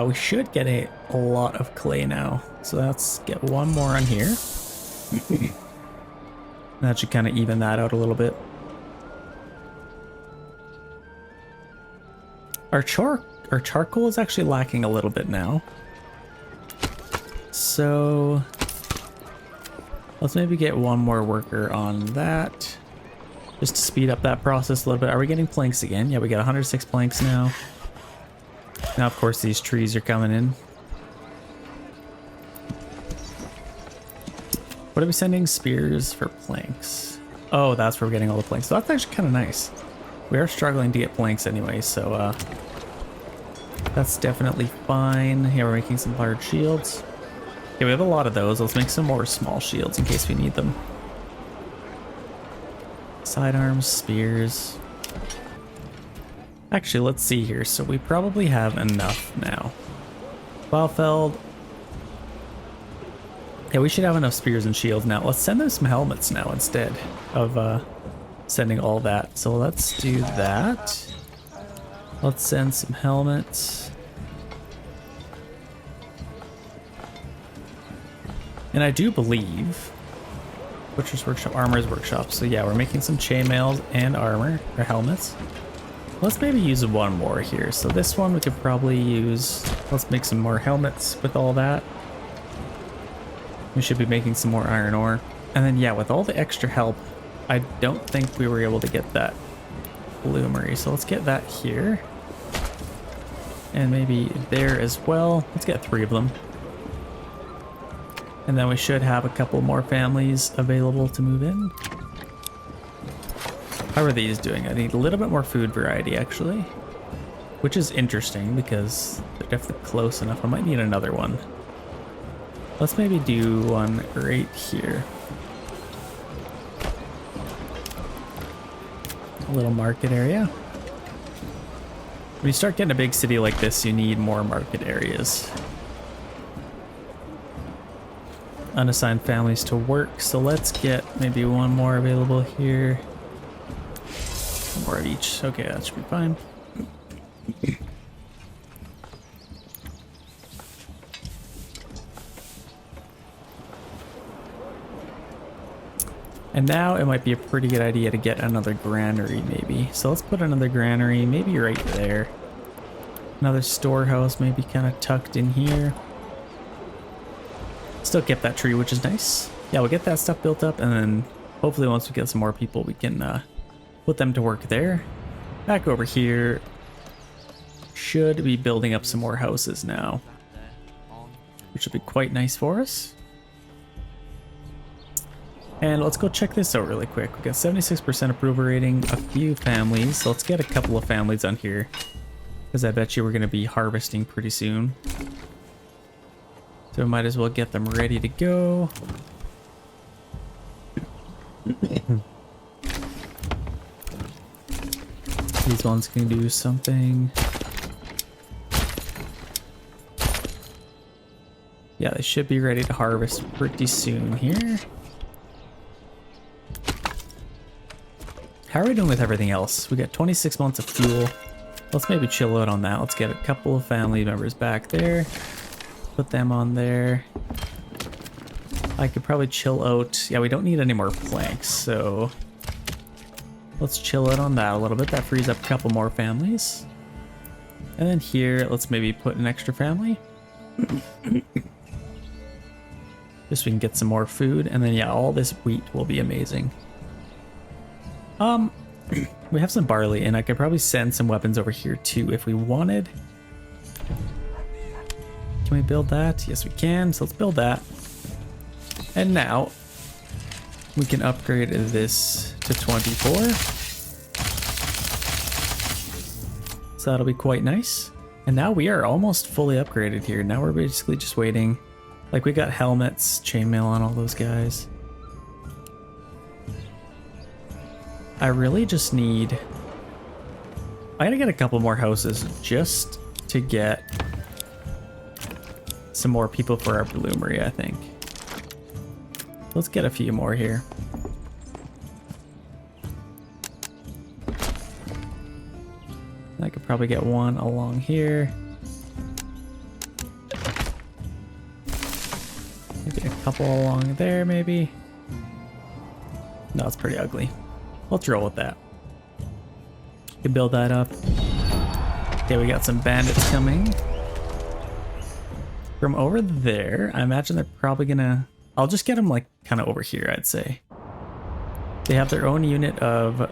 We should get a lot of Klainau, so let's get one more on here. That should kind of even that out a little bit. Our charcoal is actually lacking a little bit now. So let's maybe get one more worker on that. just to speed up that process a little bit. Are we getting planks again? Yeah, we got 106 planks now. Now, of course, these trees are coming in. What are we sending? Spears for planks. Oh, that's where we're getting all the planks. So that's actually kind of nice. We are struggling to get planks anyway, so that's definitely fine. Yeah, we're making some large shields. Yeah, we have a lot of those. Let's make some more small shields in case we need them. Sidearms, spears. Actually, let's see here. So we probably have enough now. Wildfeld. Yeah, we should have enough spears and shields now. Let's send them some helmets now instead of sending all that. So let's do that. Let's send some helmets. And I do believe Butcher's Workshop, Armor's Workshop. So yeah, we're making some chainmails and armor, or helmets. Let's maybe use one more here. So this one we could probably use. Let's make some more helmets with all that. We should be making some more iron ore. And then yeah, with all the extra help, I don't think we were able to get that bloomery. So let's get that here. And maybe there as well. Let's get 3 of them. And then we should have a couple more families available to move in. How are these doing? I need a little bit more food variety actually, which is interesting because they're definitely close enough. I might need another one. Let's maybe do one right here. A little market area. When you start getting a big city like this, you need more market areas. Unassigned families to work, so let's get maybe one more available here. One more of each. Okay, that should be fine. And now it might be a pretty good idea to get another granary maybe. So let's put another granary maybe right there. Another storehouse maybe kind of tucked in here. Still kept that tree, which is nice. Yeah, we'll get that stuff built up, and then hopefully once we get some more people, we can put them to work there. Back over here. Should be building up some more houses now, which would be quite nice for us. And let's go check this out really quick. We got 76% approval rating, a few families. So let's get a couple of families on here, because I bet you we're going to be harvesting pretty soon. So we might as well get them ready to go. These ones can do something. Yeah, they should be ready to harvest pretty soon here. How are we doing with everything else? We got 26 months of fuel. Let's maybe chill out on that. Let's get a couple of family members back there. Put them on there. I could probably chill out. Yeah, we don't need any more planks, so let's chill out on that a little bit. That frees up a couple more families. And then here, let's maybe put an extra family. Just so we can get some more food. And then yeah, all this wheat will be amazing. We have some barley, and I could probably send some weapons over here too if we wanted. Can we build that? Yes, we can. So let's build that. And now we can upgrade this to 24. So that'll be quite nice. And now we are almost fully upgraded here. Now we're basically just waiting. Like, we got helmets, chainmail on all those guys. I really just need... I gotta get a couple more houses just to get some more people for our bloomery, I think. Let's get a few more here. I could probably get one along here. Maybe a couple along there, maybe. No, it's pretty ugly. Let's roll with that. You can build that up. Okay, we got some bandits coming. From over there, I imagine they're probably gonna... I'll just get them like kind of over here, I'd say. They have their own unit of...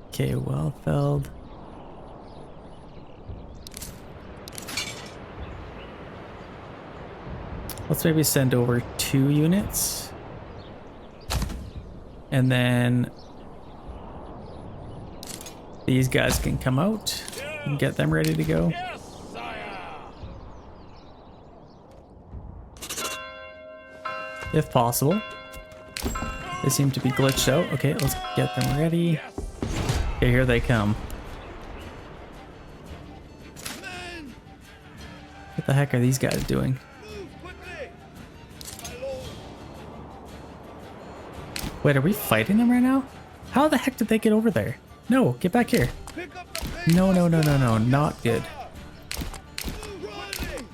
Okay, Wildfeld. Let's maybe send over 2 units. And then these guys can come out and get them ready to go. If possible. They seem to be glitched out. Okay, let's get them ready. Okay, here they come. What the heck are these guys doing? Wait, are we fighting them right now? How the heck did they get over there? No, get back here. No, no, no, no, no, not good.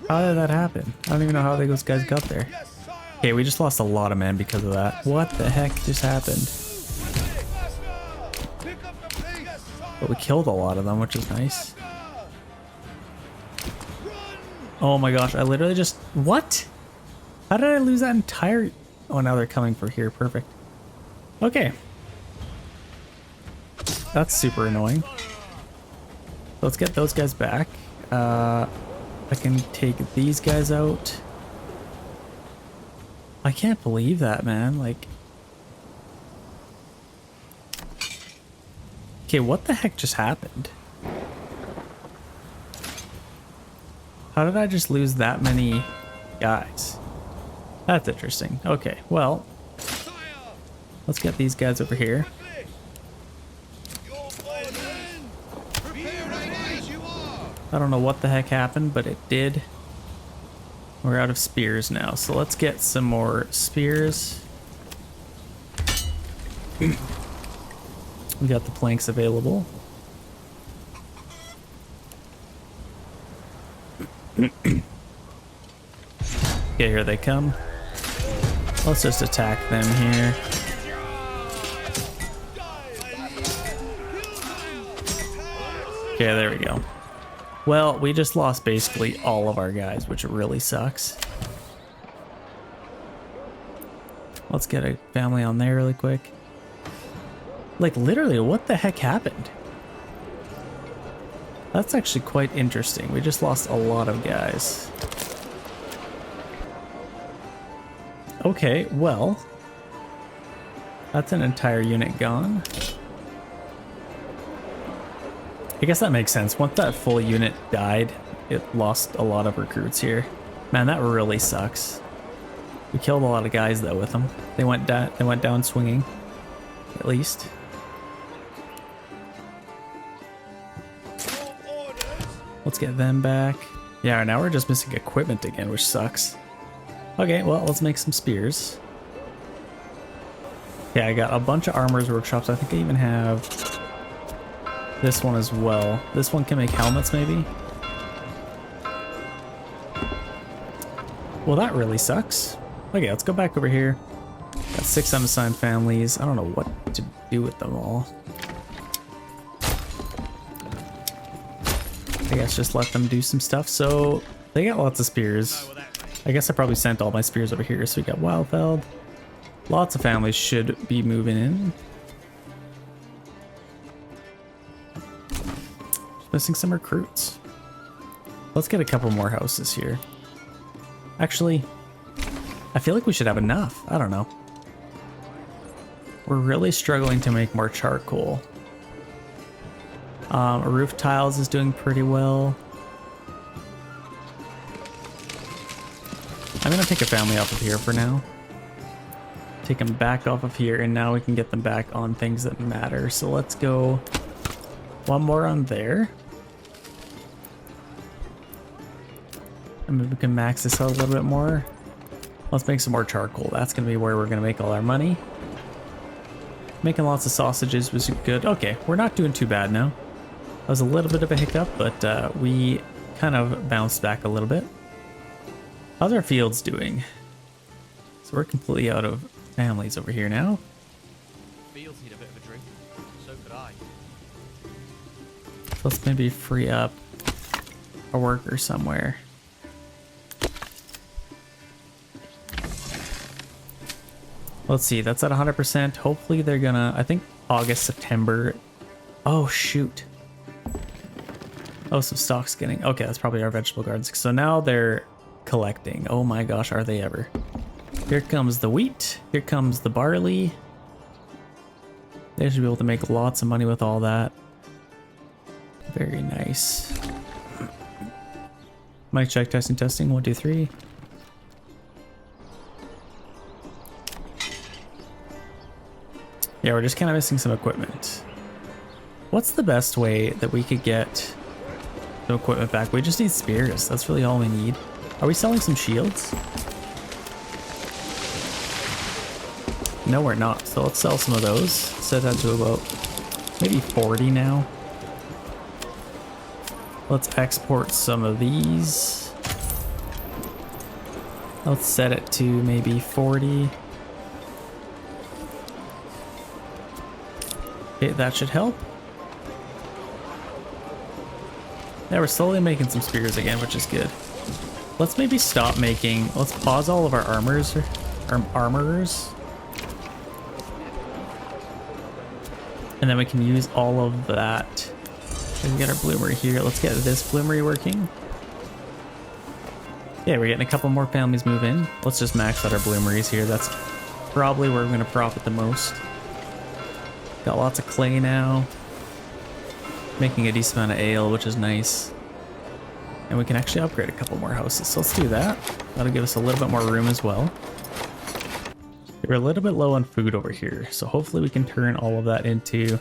How did that happen? I don't even know how those guys got there. Okay, we just lost a lot of men because of that. What the heck just happened? But we killed a lot of them, which is nice. Oh my gosh, I literally just... What? How did I lose that entire... Oh, now they're coming for here. Perfect. Okay. That's super annoying. Let's get those guys back. I can take these guys out. I can't believe that, man. Like... Okay, what the heck just happened? How did I just lose that many guys? That's interesting. Okay, well... Let's get these guys over here. I don't know what the heck happened, but it did. We're out of spears now, so let's get some more spears. We got the planks available. Okay, here they come. Let's just attack them here. Okay, there we go. Well, we just lost basically all of our guys, which really sucks. Let's get a family on there really quick. Like, literally, what the heck happened? That's actually quite interesting. We just lost a lot of guys. Okay, well, that's an entire unit gone. I guess that makes sense. Once that full unit died, it lost a lot of recruits here. Man, that really sucks. We killed a lot of guys though with them. They went down swinging, at least. Let's get them back. Yeah, now we're just missing equipment again, which sucks. Okay, well, let's make some spears. Yeah, I got a bunch of armorers workshops. I think I even have this one as well. This one can make helmets, maybe? Well, that really sucks. Okay, let's go back over here. Got 6 unassigned families. I don't know what to do with them all. I guess just let them do some stuff. So they got lots of spears. I guess I probably sent all my spears over here. So we got Wildfeld. Lots of families should be moving in. Just missing some recruits. Let's get a couple more houses here. Actually, I feel like we should have enough. I don't know. We're really struggling to make more charcoal. Roof tiles is doing pretty well. I'm gonna take a family off of here for now. Take them back off of here, and now we can get them back on things that matter. So let's go one more on there. And maybe we can max this out a little bit more. Let's make some more charcoal. That's gonna be where we're gonna make all our money. Making lots of sausages was good. Okay, we're not doing too bad now. That was a little bit of a hiccup, but we kind of bounced back a little bit. How's our fields doing? So we're completely out of families over here now. Fields need a bit of a drink. So could I. So let's maybe free up a worker somewhere. Let's see, that's at 100%. Hopefully they're gonna, I think August, September. Oh, shoot. Oh, some stock's getting, okay, that's probably our vegetable gardens. So now they're collecting. Oh my gosh, are they ever. Here comes the wheat. Here comes the barley. They should be able to make lots of money with all that. Very nice. Mic check, testing, testing. 1, 2, 3. Yeah, we're just kind of missing some equipment. What's the best way that we could get some equipment back? We just need spears. That's really all we need. Are we selling some shields? No, we're not. So let's sell some of those. Set that to about maybe 40 now. Let's export some of these. Let's set it to maybe 40. Okay, that should help. Now we're slowly making some spears again, which is good. Let's maybe stop making, let's pause all of our armorers. And then we can use all of that. We can get our bloomery here. Let's get this bloomery working. Yeah, we're getting a couple more families move in. Let's just max out our bloomeries here. That's probably where we're going to profit the most. Got lots of clay now. Making a decent amount of ale, which is nice. And we can actually upgrade a couple more houses. So let's do that. That'll give us a little bit more room as well. We're a little bit low on food over here. So hopefully we can turn all of that into...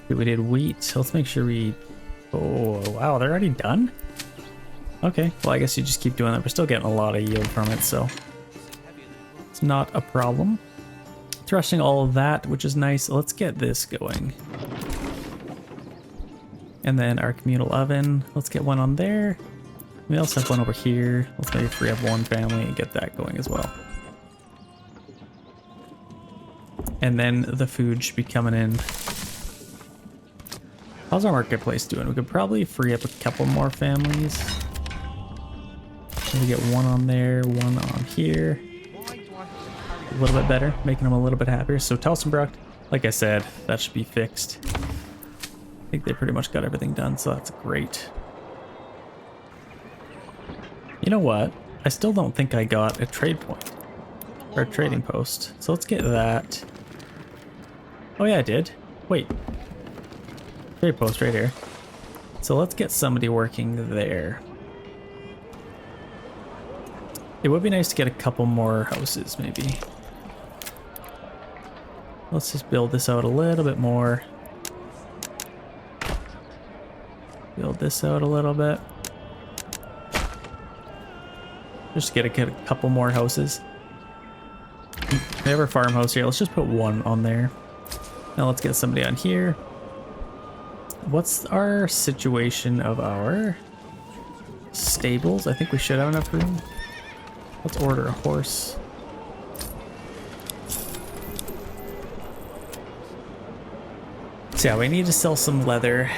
We did wheat. Let's make sure we... Oh, wow, they're already done? Okay, well, I guess you just keep doing that. We're still getting a lot of yield from it, so... It's not a problem. Threshing all of that, which is nice. Let's get this going. And then our communal oven. Let's get one on there. We also have one over here. Let's maybe free up one family and get that going as well. And then the food should be coming in. How's our marketplace doing? We could probably free up a couple more families. Maybe get one on there, one on here. A little bit better, making them a little bit happier. So Telsenbruck, like I said, that should be fixed. I think they pretty much got everything done, so that's great. You know what? I still don't think I got a trade point or a trading post. So let's get that. Oh yeah, I did. Wait. Trade post right here. So let's get somebody working there. It would be nice to get a couple more houses, maybe. Let's just build this out a little bit more. Build this out a little bit. Just get a couple more houses. We have our farmhouse here. Let's just put one on there. Now let's get somebody on here. What's our situation of our stables? I think we should have enough room. Let's order a horse. So yeah, we need to sell some leather.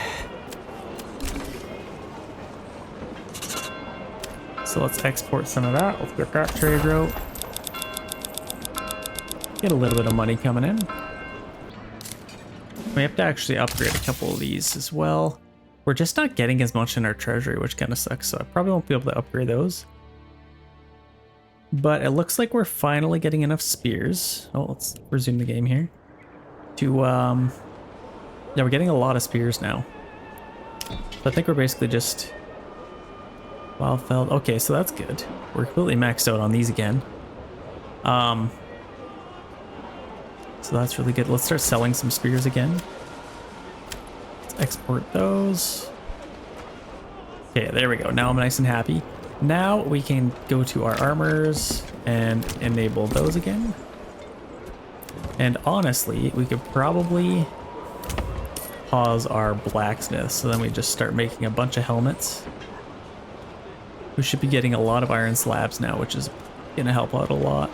So let's export some of that. Let's get that trade route. Get a little bit of money coming in. We have to actually upgrade a couple of these as well. We're just not getting as much in our treasury, which kind of sucks. So I probably won't be able to upgrade those. But it looks like we're finally getting enough spears. Oh, let's resume the game here. To, yeah, we're getting a lot of spears now. So I think we're basically just... Wildfeld. Okay, so that's good. We're completely maxed out on these again. So that's really good. Let's start selling some spears again. Let's export those. Okay, there we go. Now I'm nice and happy. Now we can go to our armors and enable those again. And honestly, we could probably pause our blacksmith, so then we just start making a bunch of helmets. We should be getting a lot of iron slabs now, which is gonna help out a lot.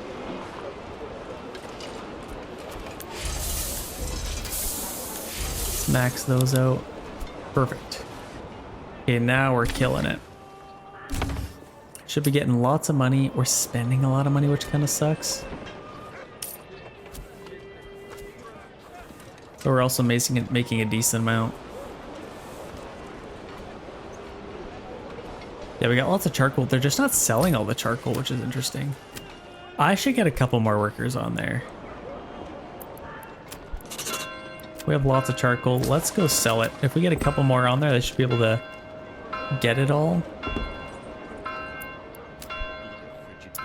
Let's max those out. Perfect. Okay, now we're killing it. Should be getting lots of money. We're spending a lot of money, which kind of sucks. But we're also making a decent amount. Yeah, we got lots of charcoal. They're just not selling all the charcoal, which is interesting. I should get a couple more workers on there. We have lots of charcoal. Let's go sell it. If we get a couple more on there, they should be able to get it all.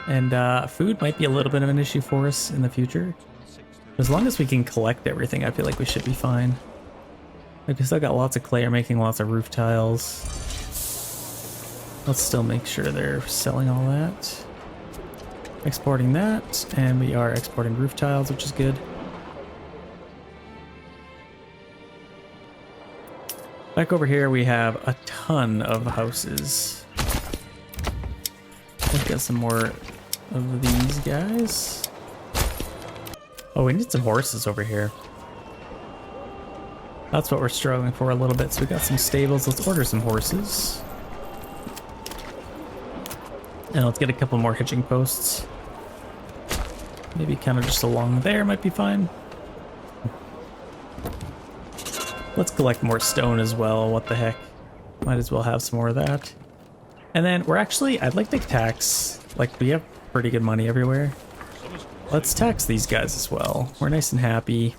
And food might be a little bit of an issue for us in the future. As long as we can collect everything, I feel like we should be fine. We still got lots of clay. We're making lots of roof tiles. Let's still make sure they're selling all that. Exporting that, and we are exporting roof tiles, which is good. Back over here, we have a ton of houses. Let's get some more of these guys. Oh, we need some horses over here. That's what we're struggling for a little bit. So we got some stables. Let's order some horses. And let's get a couple more hitching posts. Maybe kind of just along there might be fine. Let's collect more stone as well. What the heck? Might as well have some more of that. And then we're actually, I'd like to tax, like we have pretty good money everywhere. Let's tax these guys as well. We're nice and happy.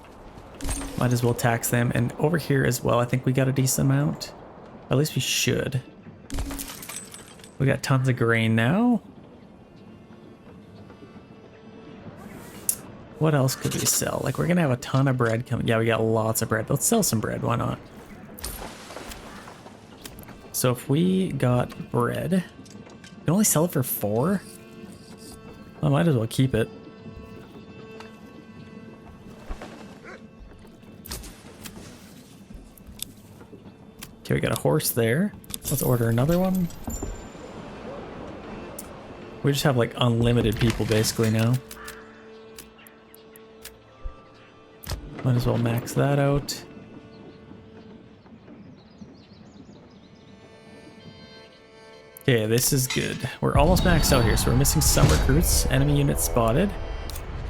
Might as well tax them. And over here as well, I think we got a decent amount. At least we should. We got tons of grain now. What else could we sell? Like, we're gonna have a ton of bread coming. Yeah, we got lots of bread. Let's sell some bread, why not? So if we got bread, we can only sell it for 4? I might as well keep it. Okay, we got a horse there. Let's order another one. We just have like unlimited people basically now. Might as well max that out. Okay, this is good. We're almost maxed out here, so we're missing some recruits. Enemy units spotted.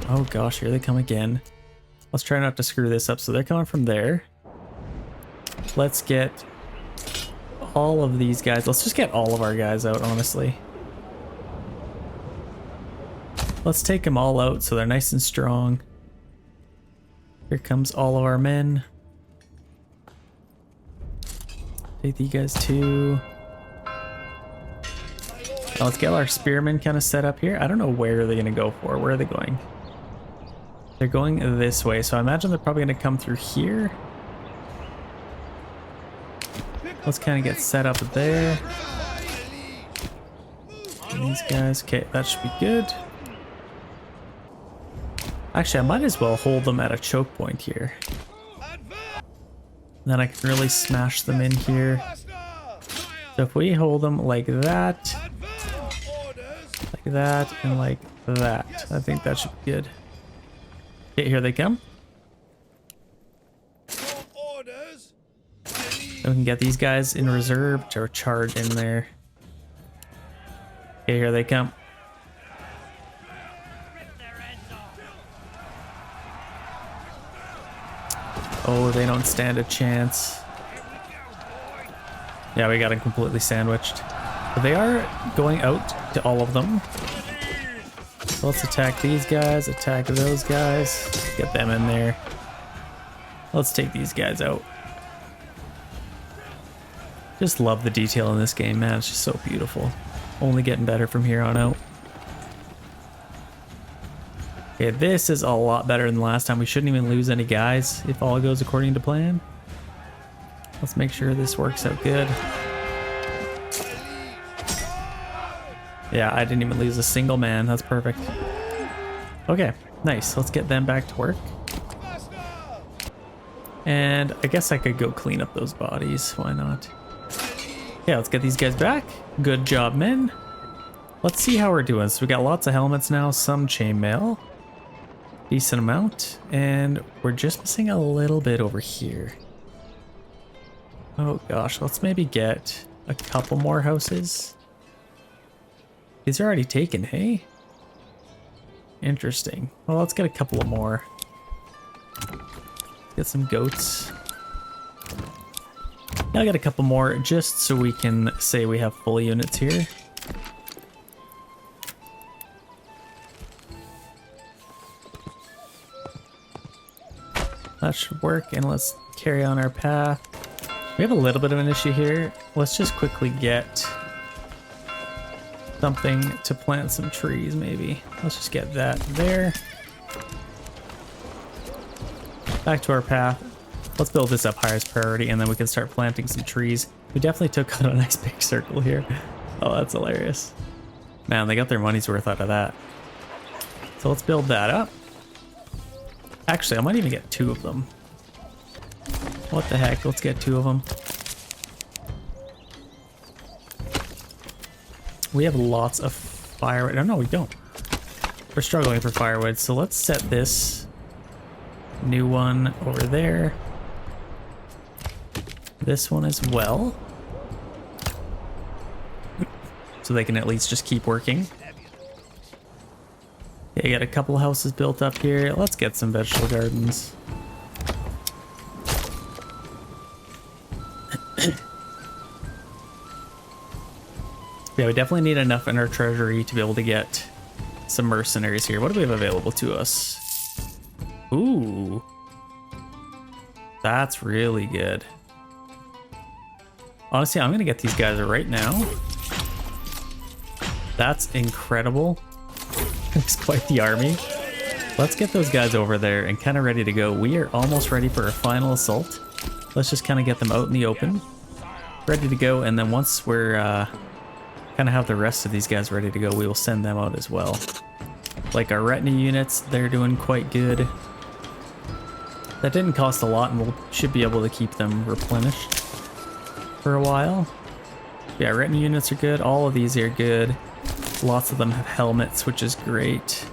Oh gosh, here they come again. Let's try not to screw this up. So they're coming from there. Let's get all of these guys. Let's just get all of our guys out, honestly. Let's take them all out so they're nice and strong. Here comes all of our men. Take these guys too. Now let's get our spearmen kind of set up here. I don't know where they're gonna go for. Where are they going? They're going this way, so I imagine they're probably gonna come through here. Let's kind of get set up there. And these guys, okay, that should be good. Actually, I might as well hold them at a choke point here. Then I can really smash them in here. So if we hold them like that, and like that, I think that should be good. Okay, here they come. So we can get these guys in reserve to charge in there. Okay, here they come. Oh, they don't stand a chance. Yeah, we got them completely sandwiched. But they are going out to all of them. So let's attack these guys, attack those guys, get them in there. Let's take these guys out. Just love the detail in this game, man. It's just so beautiful. Only getting better from here on out. Okay, this is a lot better than last time. We shouldn't even lose any guys if all goes according to plan. Let's make sure this works out good. Yeah, I didn't even lose a single man. That's perfect. Okay, nice. Let's get them back to work. And I guess I could go clean up those bodies. Why not? Yeah, let's get these guys back. Good job, men. Let's see how we're doing. So we got lots of helmets now, some chainmail. Decent amount. And we're just missing a little bit over here. Oh gosh, let's maybe get a couple more houses. These are already taken, hey? Interesting. Well, let's get a couple more. Get some goats. Now I got a couple more just so we can say we have full units here. That should work, and let's carry on our path. We have a little bit of an issue here. Let's just quickly get something to plant some trees, maybe. Let's just get that there. Back to our path. Let's build this up highest priority, and then we can start planting some trees. We definitely took out a nice big circle here. Oh, that's hilarious. Man, they got their money's worth out of that. So let's build that up. Actually, I might even get 2 of them. What the heck? Let's get 2 of them. We have lots of firewood. Oh, no, we don't. We're struggling for firewood, so let's set this new one over there. This one as well. So they can at least just keep working. Yeah, you got a couple houses built up here. Let's get some vegetable gardens. Yeah, we definitely need enough in our treasury to be able to get some mercenaries here. What do we have available to us? Ooh. That's really good. Honestly, I'm going to get these guys right now. That's incredible. It's quite the army. Let's get those guys over there and kind of ready to go. We are almost ready for a final assault. Let's just kind of get them out in the open. Ready to go, and then once we're kind of have the rest of these guys ready to go, we will send them out as well. Like our retinue units, they're doing quite good. That didn't cost a lot, and we should be able to keep them replenished for a while. Yeah, retinue units are good. All of these are good. Lots of them have helmets, which is great.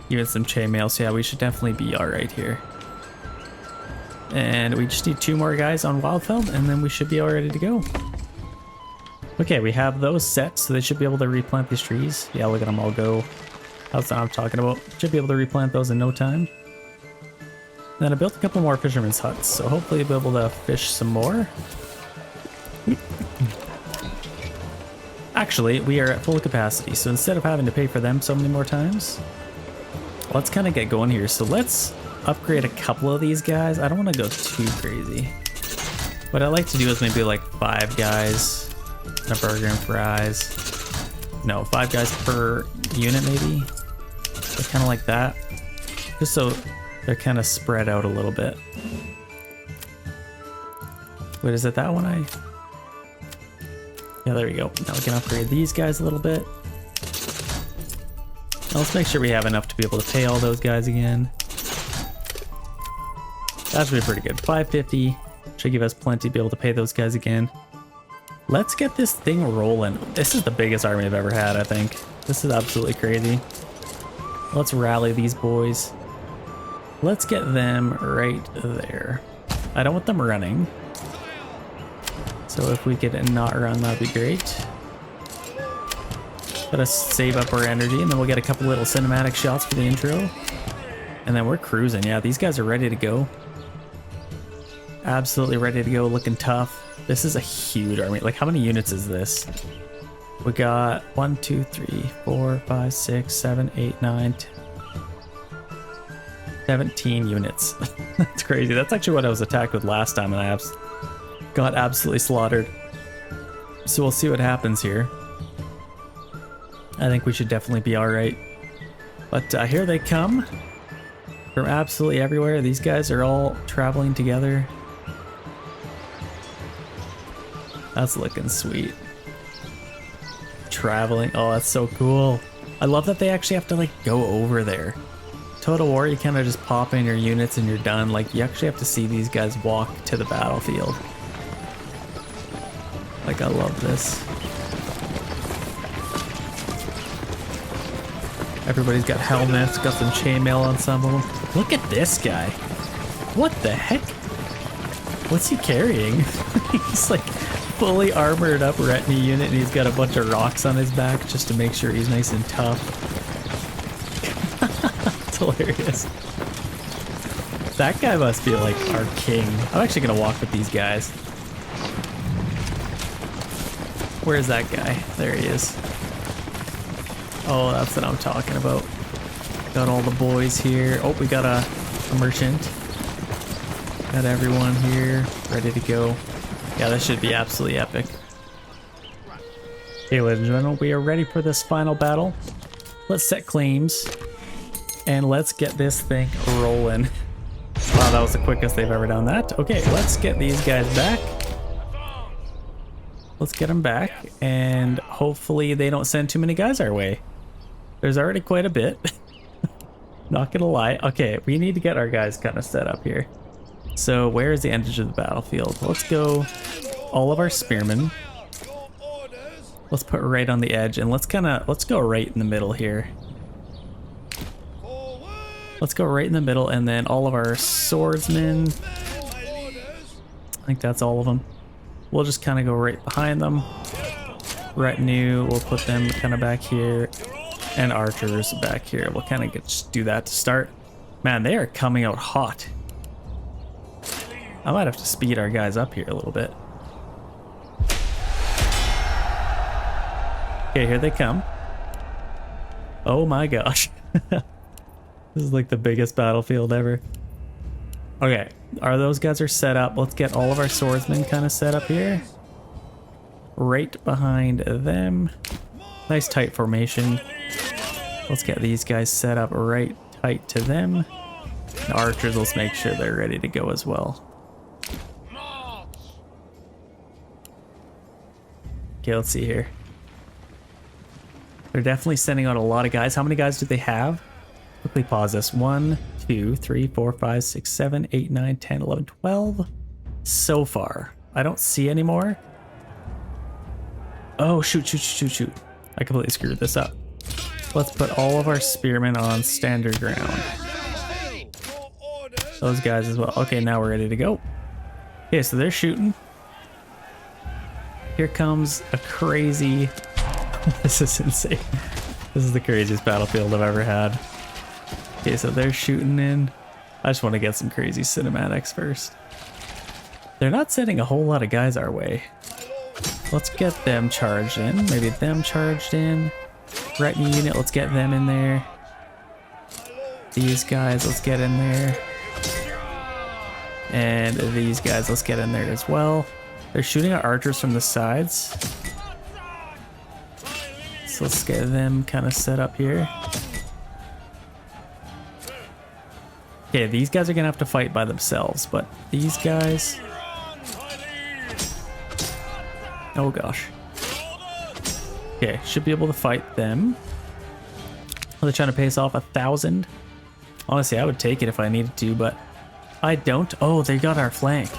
Even some chainmail, so yeah, we should definitely be alright here. And we just need 2 more guys on Wildfeld, and then we should be all ready to go. Okay, we have those set, so they should be able to replant these trees. Yeah, look at them all go. That's what I'm talking about. Should be able to replant those in no time. And then I built a couple more fishermen's huts, so hopefully we'll be able to fish some more. Actually, we are at full capacity, so instead of having to pay for them so many more times, let's kind of get going here. So let's upgrade a couple of these guys. I don't want to go too crazy. What I like to do is maybe like 5 guys, and a burger and fries. No, 5 guys per unit maybe. So kind of like that. Just so they're kind of spread out a little bit. Wait, is it that one Yeah, there we go. Now we can upgrade these guys a little bit. Now let's make sure we have enough to be able to pay all those guys again. That should be pretty good. 550 should give us plenty to be able to pay those guys again. Let's get this thing rolling. This is the biggest army I've ever had, I think. This is absolutely crazy. Let's rally these boys. Let's get them right there. I don't want them running. So if we could not run, that'd be great. Let us save up our energy, and then we'll get a couple little cinematic shots for the intro. And then we're cruising. Yeah, these guys are ready to go. Absolutely ready to go, looking tough. This is a huge army. Like, how many units is this? We got 1, 2, 3, 4, 5, 6, 7, 8, 9, 10, 17 units. That's crazy. That's actually what I was attacked with last time, and I got absolutely slaughtered. So we'll see what happens here. I think we should definitely be alright. But here they come from absolutely everywhere. These guys are all traveling together. That's looking sweet. Traveling. Oh, that's so cool. I love that they actually have to like go over there. Total War, you kind of just pop in your units and you're done. Like, you actually have to see these guys walk to the battlefield. Like, I love this. Everybody's got helmets, got some chainmail on some of them. Look at this guy. What the heck? What's he carrying? He's like fully armored up retinue unit, and he's got a bunch of rocks on his back just to make sure he's nice and tough. It's hilarious. That guy must be like our king. I'm actually gonna walk with these guys. Where's that guy? There he is. Oh, that's what I'm talking about. Got all the boys here. Oh, we got a merchant. Got everyone here ready to go. Yeah, this should be absolutely epic. Okay, ladies and gentlemen, we are ready for this final battle. Let's set claims and let's get this thing rolling. Wow, that was the quickest they've ever done that. Okay, let's get these guys back. Let's get them back, and hopefully they don't send too many guys our way. There's already quite a bit. Not gonna lie. Okay, we need to get our guys kind of set up here. So where is the edge of the battlefield? Let's go all of our spearmen. Let's put right on the edge, and let's go right in the middle here. Let's go right in the middle, and then all of our swordsmen. I think that's all of them. We'll just kind of go right behind them. Retinue, we'll put them kind of back here. And archers back here. We'll kind of just do that to start. Man, they are coming out hot. I might have to speed our guys up here a little bit. Okay, here they come. Oh my gosh. This is like the biggest battlefield ever. Okay, those guys are set up. Let's get all of our swordsmen kind of set up here. Right behind them. Nice tight formation. Let's get these guys set up right tight to them. And archers, let's make sure they're ready to go as well. Okay, let's see here. They're definitely sending out a lot of guys. How many guys do they have? Quickly pause this. 1, 2, 3, 4, 5, 6, 7, 8, 9, 10, 11, 12. So far. I don't see any more. Oh, shoot. I completely screwed this up. Let's put all of our spearmen on standard ground. Those guys as well. Okay, now we're ready to go. Okay, so they're shooting. Here comes a crazy... This is insane. This is the craziest battlefield I've ever had. Okay, so they're shooting in. I just want to get some crazy cinematics first. They're not sending a whole lot of guys our way. Let's get them charged in. Maybe them charged in. Retinue unit, let's get them in there. These guys, let's get in there. And these guys, let's get in there as well. They're shooting at archers from the sides. So let's get them kind of set up here. Okay, these guys are gonna have to fight by themselves, but these guys... Oh gosh. Okay, should be able to fight them. Are they trying to pace off 1,000? Honestly, I would take it if I needed to, but I don't. Oh, they got our flank.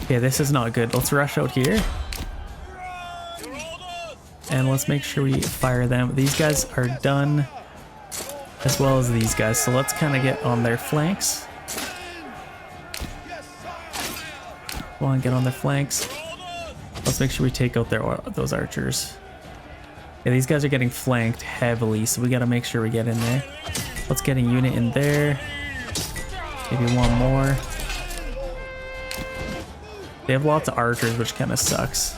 Okay, this is not good. Let's rush out here. And let's make sure we fire them. These guys are done, as well as these guys. So let's kind of get on their flanks. Come on, get on their flanks. Let's make sure we take out those archers. Yeah, these guys are getting flanked heavily, so we got to make sure we get in there. Let's get a unit in there. Maybe one more. They have lots of archers, which kind of sucks.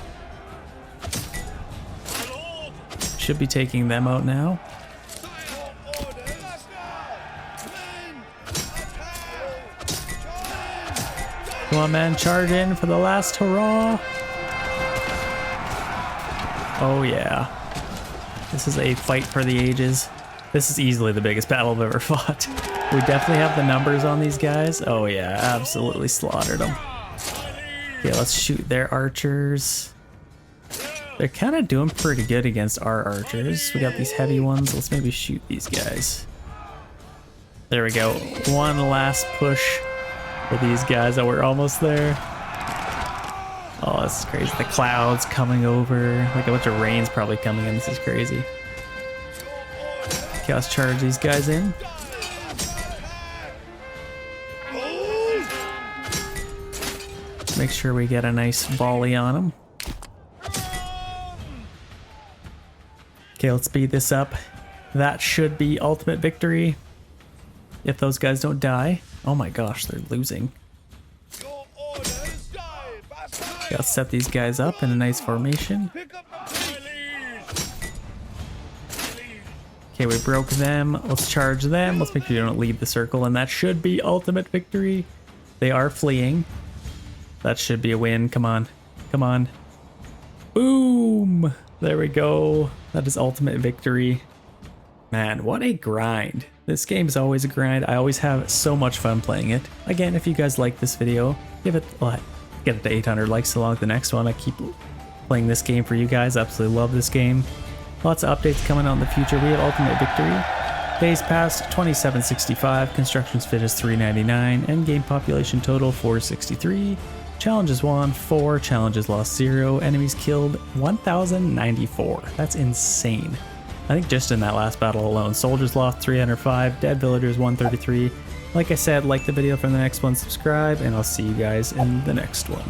Should be taking them out now. Come on, man, charge in for the last hurrah. Oh yeah. This is a fight for the ages. This is easily the biggest battle I've ever fought. We definitely have the numbers on these guys. Oh yeah, absolutely slaughtered them. Okay, let's shoot their archers. They're kind of doing pretty good against our archers. We got these heavy ones. Let's maybe shoot these guys. There we go. One last push for these guys. Oh, we're almost there. Oh, this is crazy. The clouds coming over. Like a bunch of rain's probably coming in. This is crazy. Okay, let's charge these guys in. Make sure we get a nice volley on them. Okay, let's speed this up. That should be ultimate victory. if those guys don't die. Oh my gosh, they're losing. Your orders died by fire. Okay, let's set these guys up in a nice formation. Pick up my liege. Okay, we broke them. Let's charge them. Let's make sure you don't leave the circle, and that should be ultimate victory. They are fleeing. That should be a win. Come on. Come on. Boom! There we go. That is ultimate victory. Man, what a grind. This game is always a grind. I always have so much fun playing it. Again, if you guys like this video, give it, get it to 800 likes along with the next one. I keep playing this game for you guys. Absolutely love this game. Lots of updates coming out in the future. We have ultimate victory. Days passed 2765. Constructions fit is 399. End game population total 463. Challenges won 4. Challenges lost 0. Enemies killed 1094. That's insane. I think just in that last battle alone, soldiers lost 305, dead villagers 133. Like I said, like the video for the next one, subscribe, and I'll see you guys in the next one.